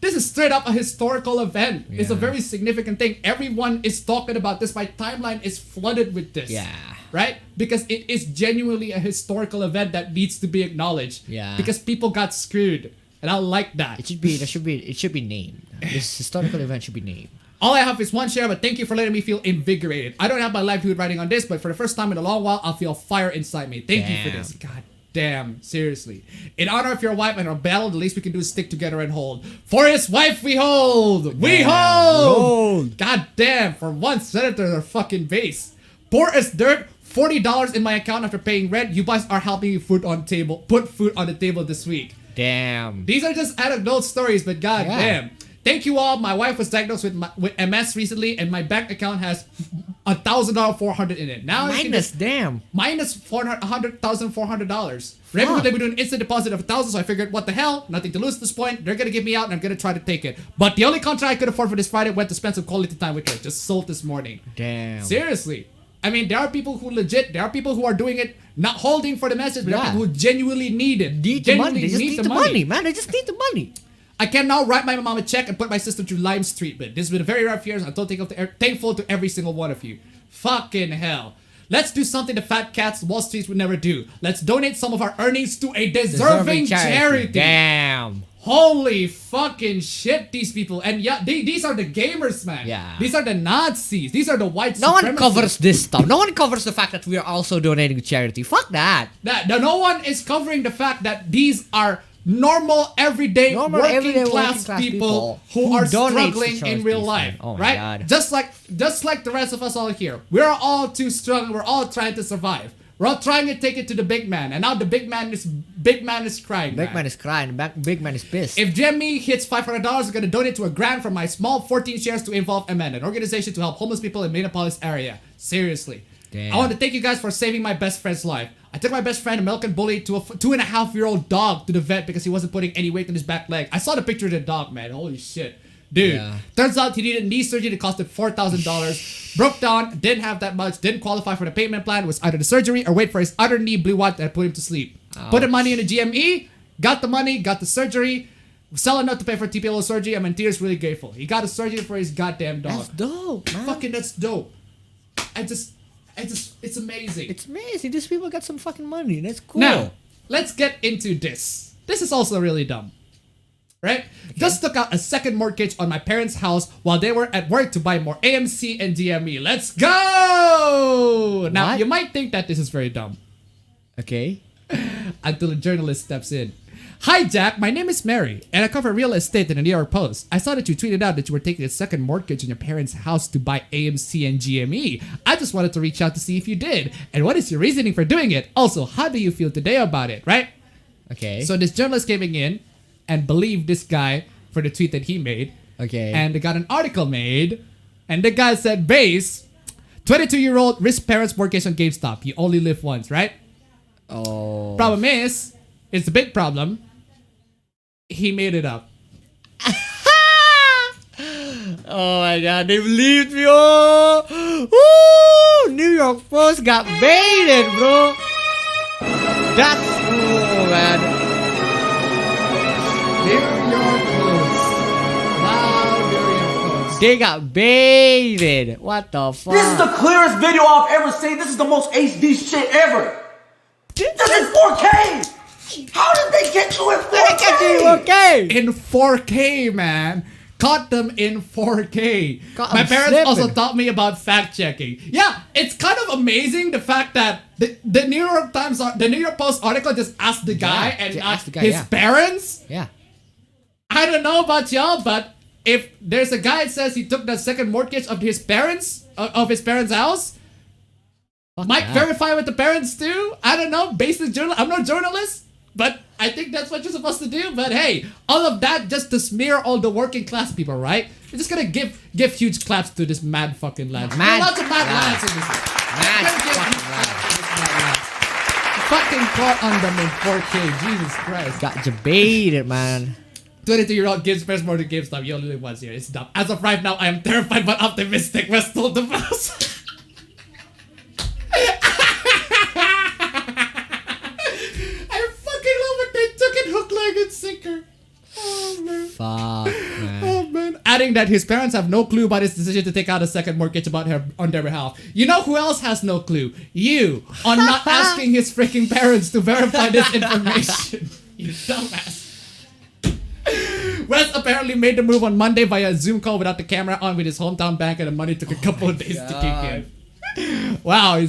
S1: This is straight up a historical event. It's a very significant thing. Everyone is talking about this. My timeline is flooded with this.
S2: Yeah.
S1: Right? Because it is genuinely a historical event that needs to be acknowledged.
S2: Yeah.
S1: Because people got screwed. And I like that.
S2: It should be named. This historical event should be named.
S1: All I have is one share, but thank you for letting me feel invigorated. I don't have my livelihood riding on this, but for the first time in a long while, I'll feel fire inside me. Thank you for this. God damn, seriously. In honor of your wife and our battle, the least we can do is stick together and hold. For his wife we hold! We hold! God damn, for one senator, they're fucking base. Poor as dirt, $40 in my account after paying rent. You guys are helping me put food on the table this week.
S2: Damn.
S1: These are just anecdote stories, but god damn. Thank you all. My wife was diagnosed with MS recently, and my bank account has $1,400 in it. Now
S2: minus
S1: $100,400. Regularly they would do an instant deposit of $1,000, so I figured, what the hell? Nothing to lose at this point. They're gonna give me out, and I'm gonna try to take it. But the only contract I could afford for this Friday went to spend some quality time with her. Just sold this morning.
S2: Damn.
S1: Seriously. I mean, there are people who there are people who are doing it, not holding for the message, but there are people who genuinely need it.
S2: Need the money. They just need the money, man. They just need the money.
S1: I can now write my mom a check and put my sister through Lyme's treatment. This has been a very rough year, and I'm thankful to every single one of you. Fucking hell. Let's do something the fat cats Wall Street would never do. Let's donate some of our earnings to a deserving charity.
S2: Damn.
S1: Holy fucking shit, these people. And yeah, these are the gamers, man.
S2: Yeah.
S1: These are the Nazis. These are the white supremacists.
S2: No one covers this stuff. No one covers the fact that we are also donating to charity. Fuck that.
S1: No one is covering the fact that these are normal, everyday, working class people who are struggling in real life,
S2: oh
S1: right?
S2: God.
S1: Just like the rest of us all here, we're all too struggling. We're all trying to survive. We're all trying to take it to the big man, and now the big man is crying.
S2: Big man is crying. Big man is pissed.
S1: If Jemmy hits $500, I'm gonna donate to a grant from my small 14 shares to Involve Amend, an organization to help homeless people in Minneapolis area. Seriously. Damn. I want to thank you guys for saving my best friend's life. I took my best friend, American bully, to a 2.5-year-old dog to the vet because he wasn't putting any weight on his back leg. I saw the picture of the dog, man. Holy shit. Dude, turns out he needed knee surgery that cost him $4,000. Broke down, didn't have that much, didn't qualify for the payment plan. It was either the surgery or wait for his other knee blew out that put him to sleep. Ouch. Put the money in the GME, got the money, got the surgery. Selling out to pay for TPLO surgery. I'm in tears, really grateful. He got a surgery for his goddamn dog.
S2: That's dope, man.
S1: Fucking that's dope. It's amazing.
S2: It's amazing. These people got some fucking money. That's cool.
S1: Now, let's get into this. This is also really dumb. Right? Okay. Just took out a second mortgage on my parents' house while they were at work to buy more AMC and DME. Let's go! Now, you might think that this is very dumb.
S2: Okay.
S1: Until a journalist steps in. Hi, Jack. My name is Mary, and I cover real estate in the New York Post. I saw that you tweeted out that you were taking a second mortgage on your parents' house to buy AMC and GME. I just wanted to reach out to see if you did. And what is your reasoning for doing it? Also, how do you feel today about it, right?
S2: Okay.
S1: So this journalist came in and believed this guy for the tweet that he made.
S2: Okay.
S1: And they got an article made, and the guy said, "Base, 22-year-old risk parents' mortgage on GameStop. You only live once, right?"
S2: Oh.
S1: Problem is, it's a big problem. He made it up.
S2: Oh my god, they believed me. Oh, woo! New York Post got baited, bro. That's man.
S1: New York Post. Wow, New York Post.
S2: They got baited. What the fuck?
S5: This is the clearest video I've ever seen. This is the most HD shit ever. This is 4K. How did they get you in 4K?
S2: Okay.
S1: In 4K, man. Caught them in 4K. My parents
S2: slipping.
S1: also taught me about fact checking. Yeah, it's kind of amazing the fact that the New York Times, the New York Post article just asked the guy and not his parents.
S2: Yeah.
S1: I don't know about y'all, but if there's a guy that says he took the second mortgage of his parents, of his parents' house, might verify with the parents too. I don't know. Basic journal. I'm no journalist, but I think that's what you're supposed to do. But hey, all of that just to smear all the working class people, right? You're just gonna give huge claps to this mad fucking lads.
S2: Mad
S1: Lots of mad lads in this. Fucking caught on them in 4K. Jesus Christ.
S2: Got debated, man.
S1: 22-year-old gives first more to GameStop. You only live once here. It's dumb. As of right now, I am terrified but optimistic. West told the boss. I fucking love it. They took it hook, line, and sinker. Oh man.
S2: Fuck, man.
S1: Oh man. Adding that his parents have no clue about his decision to take out a second mortgage on their behalf. You know who else has no clue? You, on not asking his freaking parents to verify this information. You dumbass. Wes apparently made the move on Monday via Zoom call without the camera on with his hometown bank, and the money took a couple of days to kick in. Wow,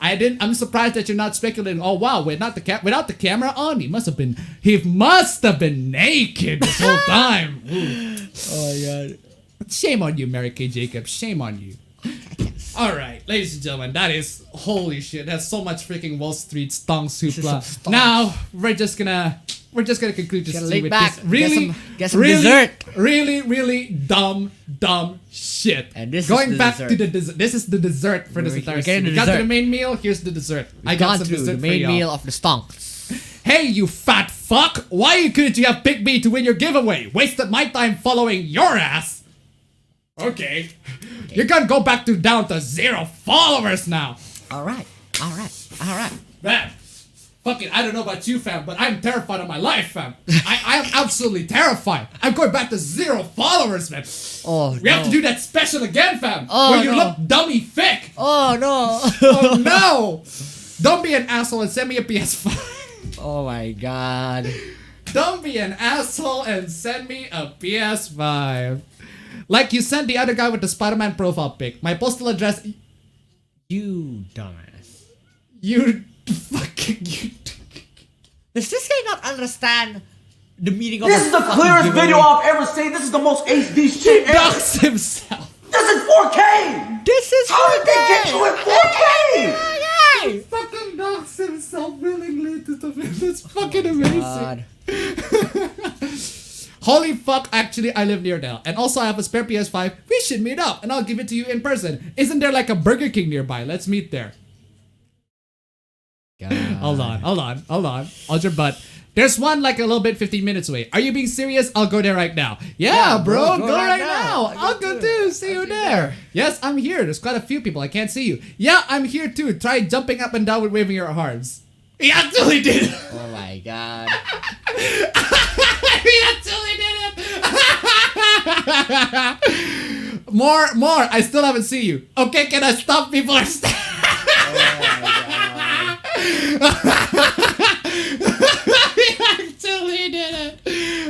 S1: I'm surprised that you're not speculating. Oh wow, without the camera on, he must have been naked this whole time. Ooh.
S2: Oh my god.
S1: Shame on you, Mary Kay Jacobs. Shame on you. All right, ladies and gentlemen, that is holy shit. That's so much freaking Wall Street stonks hoopla. Now we're just gonna conclude this
S2: lay
S1: with
S2: back,
S1: this really,
S2: get some dessert.
S1: really dumb shit.
S2: And this
S1: going
S2: is the
S1: back
S2: dessert.
S1: to the dessert. This is the dessert for this entire
S2: getting
S1: scene.
S2: the
S1: We got to
S2: dessert.
S1: the main meal. Here's the dessert. I got
S2: Gone
S1: some
S2: through
S1: dessert
S2: the
S1: for
S2: main
S1: y'all.
S2: meal of the stonks.
S1: Hey, you fat fuck! Why couldn't you have picked me to win your giveaway? Wasted my time following your ass. Okay. You're gonna go back down to 0 followers now.
S2: Alright.
S1: Man, fucking, I don't know about you, fam, but I'm terrified of my life, fam. I am absolutely terrified. I'm going back to 0 followers, man.
S2: Oh,
S1: We have to do that special again, fam.
S2: Oh,
S1: where you
S2: no.
S1: look dummy thick.
S2: Oh no.
S1: Oh no! Don't be an asshole and send me a PS5.
S2: Oh my god.
S1: Don't be an asshole and send me a PS5. Like you sent the other guy with the Spider-Man profile pic. My postal address.
S2: You dumbass.
S1: You fucking. You.
S2: Does this guy not understand the meaning of
S5: This is the clearest video I've ever seen. This is the most HD shit ever.
S1: Dox himself.
S5: This is 4K.
S2: This is
S5: How did they get you in 4K?
S1: He fucking dox himself willingly to the. That's fucking amazing.
S2: God.
S1: Holy fuck, actually, I live near there. And also, I have a spare PS5. We should meet up, and I'll give it to you in person. Isn't there like a Burger King nearby? Let's meet there.
S2: God.
S1: Hold on. Hold your butt. There's one like a little bit 15 minutes away. Are you being serious? I'll go there right now. Yeah, bro, go right now. I'll go too. See you there. Yes, I'm here. There's quite a few people. I can't see you. Yeah, I'm here too. Try jumping up and down with waving your arms. He actually did it.
S2: Oh my god.
S1: He actually did it. More. I still haven't seen you. Okay, can I stop? People are He actually did it.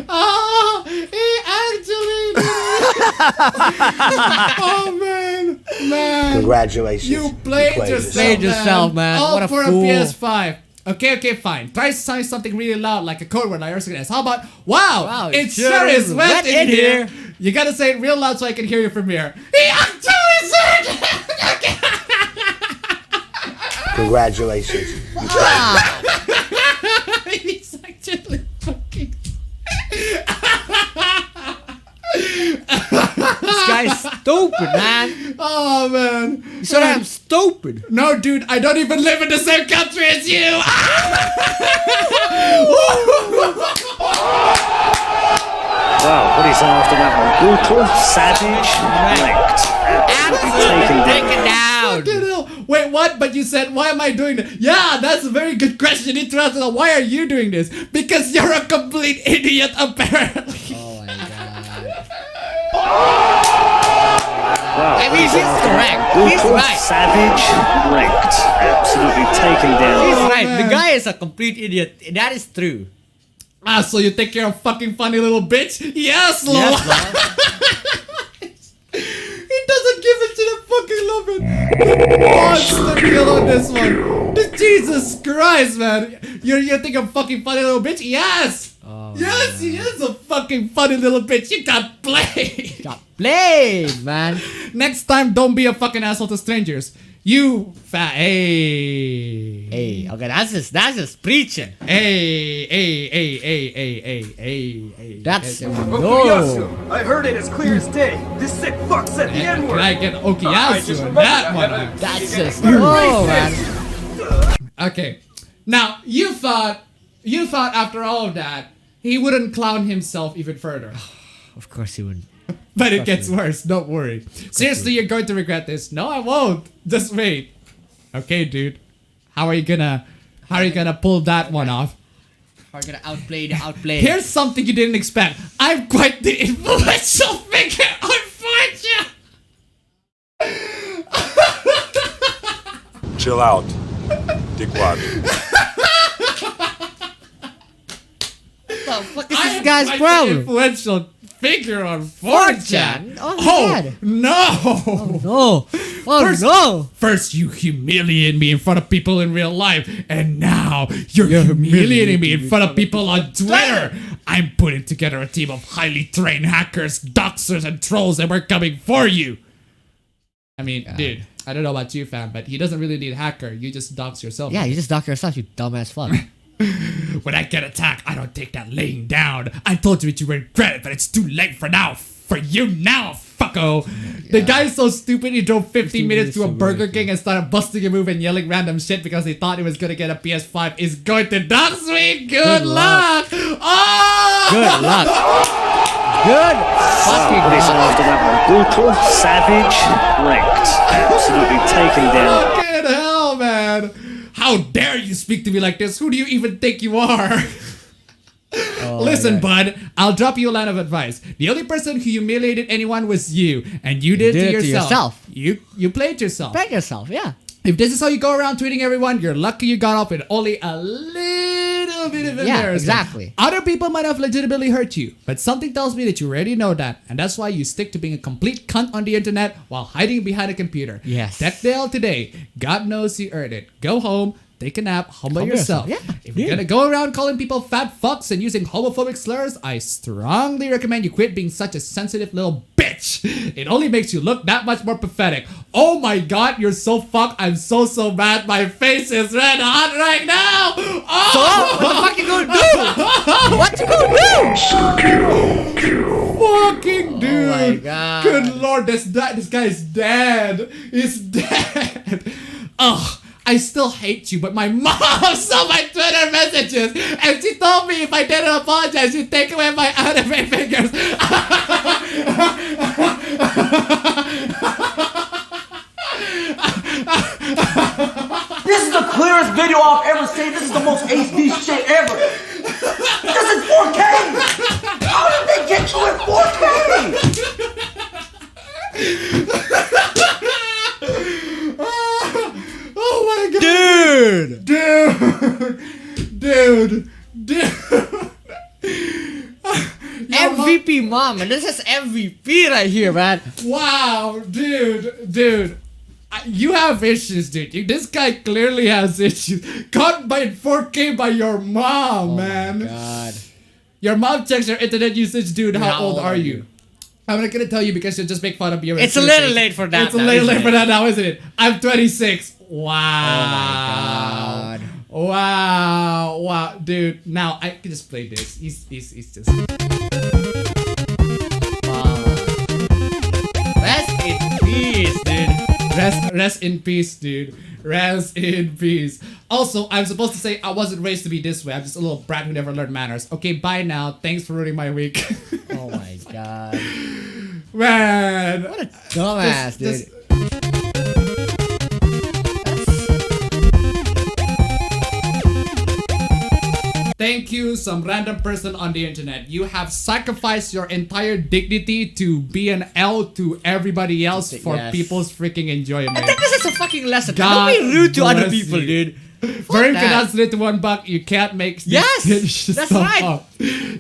S1: Oh, he actually did it. Oh man.
S3: Congratulations.
S1: You played yourself,
S2: Played yourself, man.
S1: All
S2: What a
S1: for
S2: fool.
S1: a PS5. Okay, fine. Try saying something really loud, like a code word, like RCS. How about, wow, it sure is wet in here. You gotta say it real loud so I can hear you from here. He actually said it!
S3: Congratulations.
S1: He's actually fucking...
S2: This guy's stupid, man.
S1: Oh man.
S2: So damn stupid.
S1: No, dude, I don't even live in the same country as you.
S7: Wow, what is after that one? Brutal, savage, linked.
S2: Absolutely taken down.
S1: Fucking hell. Wait, what? But you said, why am I doing that? Yeah, that's a very good question. You need to answer that. Why are you doing this? Because you're a complete idiot, apparently.
S2: Oh my god.
S7: Wow,
S2: I mean, he's correct. He's
S7: brutal,
S2: right.
S7: savage, linked. Absolutely taken down.
S2: He's
S1: Oh,
S2: right.
S1: man.
S2: The guy is a complete idiot. That is true.
S1: Ah, so you think you're a fucking funny little bitch? Yes, Lol.
S2: Yes, lol.
S1: He doesn't give a shit. I fucking love it. He wants the kill on this one. Jesus Christ, man. You think I'm fucking funny little bitch? Yes.
S2: Oh,
S1: yes, he is a fucking funny little bitch. You got played.
S2: got played, man.
S1: Next time, don't be a fucking asshole to strangers. You fat. Hey.
S2: Hey, okay, that's just preaching.
S1: Hey.
S2: That's
S8: Okuyasu, I heard it as clear as day. This sick fuck said the
S1: Can
S8: N-word.
S1: I get
S8: I
S1: Okuyasu
S8: just
S1: on
S8: remembered
S1: that
S8: I
S1: one?
S8: haven't
S2: That's
S8: seen
S2: just
S8: any
S2: oh man.
S1: Okay. Now, you thought after all of that, he wouldn't clown himself even further.
S2: Of course he would.
S1: But it gets worse, don't worry. Seriously, you're going to regret this. No, I won't. Just wait. Okay, dude. How are you gonna pull that one off?
S2: We're gonna outplay the outplay.
S1: Here's something you didn't expect. I'm quite the influential figure on Fortune.
S10: Chill out, dickwad.
S2: What the fuck is
S1: I
S2: this
S1: am
S2: guy's
S1: quite the
S2: problem?
S1: influential figure on
S2: 4chan?
S1: Fortune.
S2: Oh my God.
S1: No.
S2: No. Oh
S1: First-
S2: no.
S1: First, you humiliated me in front of people in real life, and now you're humiliating me in front of people on Twitter. I'm putting together a team of highly trained hackers, doxers, and trolls, and we're coming for you. I mean, dude, I don't know about you, fam, but he doesn't really need a hacker. You just dox yourself.
S2: Yeah, you just dock yourself, you dumbass fuck.
S1: When I get attacked, I don't take that laying down. I told you that you would regret it, but it's too late for now. For you now, fucko. The guy's so stupid, he drove 15 minutes to a Burger King and started busting a move and yelling random shit because he thought he was gonna get a PS5. Is going to dox me? Good luck. Oh!
S2: Good luck. Good fucking
S7: What is
S2: luck.
S7: after that one? Brutal, savage, linked. Absolutely taken down.
S1: Fucking hell, man. How dare you speak to me like this? Who do you even think you are? Listen, bud, I'll drop you a line of advice. The only person who humiliated anyone was you, and you did it to yourself. You played yourself.
S2: Bet yourself, yeah.
S1: If this is how you go around tweeting everyone, you're lucky you got off with only a little bit of embarrassment.
S2: Yeah, exactly.
S1: Other people might have legitimately hurt you, but something tells me that you already know that, and that's why you stick to being a complete cunt on the internet while hiding behind a computer.
S2: Yes.
S1: Tech Dale today. God knows you earned it. Go home, take a nap, humble yourself.
S2: Yeah,
S1: If you're gonna go around calling people fat fucks and using homophobic slurs, I strongly recommend you quit being such a sensitive little bitch. It only makes you look that much more pathetic. Oh my god, you're so fucked. I'm so mad. My face is red hot right now. Oh!
S2: So, what the fuck you gonna do? What you gonna do?
S1: Fucking dude.
S2: Oh my God.
S1: Good lord, this guy is dead. He's dead. Ugh. I still hate you, but my mom saw my Twitter messages and she told me if I didn't apologize, she'd take away my anime figures.
S5: This is the clearest video I've ever seen. This is the most HD shit ever. This is 4K. How did they get you in 4K?
S1: Oh my god. Dude.
S2: MVP mom, and this is MVP right here, man.
S1: Wow, dude. You have issues, dude. This guy clearly has issues. Caught by 4K by your mom, man.
S2: Oh my God.
S1: Your mom checks your internet usage, dude. How old are you? I'm not gonna tell you because you'll just make fun of you.
S2: It's a little late for that.
S1: It's a little late for that now, isn't it? I'm 26. Wow.
S2: Oh my God.
S1: Wow, dude. Now I can just play this. He's just.
S2: Wow.
S1: Rest in peace, dude. Rest in peace. Also, I'm supposed to say I wasn't raised to be this way. I'm just a little brat who never learned manners. Okay, bye now. Thanks for ruining my week.
S2: Oh my god.
S1: Man.
S2: What a dumbass, dude.
S1: Thank you, some random person on the internet. You have sacrificed your entire dignity to be an L to everybody else for people's freaking enjoyment.
S2: I think this is a fucking lesson.
S1: God
S2: Don't be rude to other
S1: bless
S2: people,
S1: you.
S2: dude.
S1: For him to to $1, you can't make
S2: Yes, that's right.
S1: up.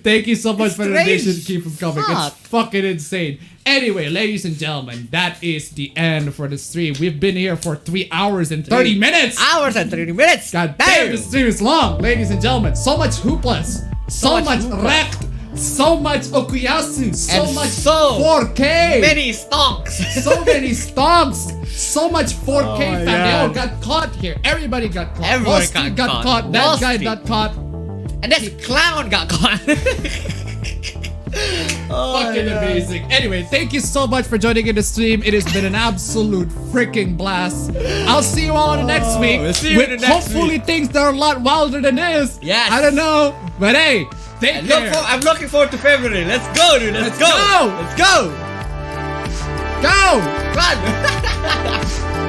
S1: Thank you so much
S2: It's
S1: for the
S2: strange.
S1: donation. Keep them coming.
S2: Fuck.
S1: It's fucking insane. Anyway, ladies and gentlemen, that is the end for the stream. We've been here for 3 hours and 30 minutes.
S2: Hours and 30 minutes.
S1: God damn, this stream is long, ladies and gentlemen. So much hooplas, so much
S2: hoopla.
S1: wrecked, so much okuyasu, so
S2: And
S1: much
S2: so
S1: 4K,
S2: many stonks.
S1: so many stonks, so much 4K fam. They all got caught here. Everybody got caught.
S2: Everybody
S1: Wall
S2: got caught.
S1: That
S2: Wall
S1: guy
S2: Street.
S1: got caught.
S2: And this clown got caught.
S1: Fucking amazing. Anyway, thank you so much for joining in the stream. It has been an absolute freaking blast. I'll see you all in the next week.
S2: We'll see you in the next
S1: hopefully
S2: week.
S1: things that are a lot wilder than this.
S2: Yes.
S1: I don't know. But hey, take care.
S2: I'm looking forward to February. Let's go, dude. Let's go.
S1: go.
S2: Let's go.
S1: Go.
S2: Run.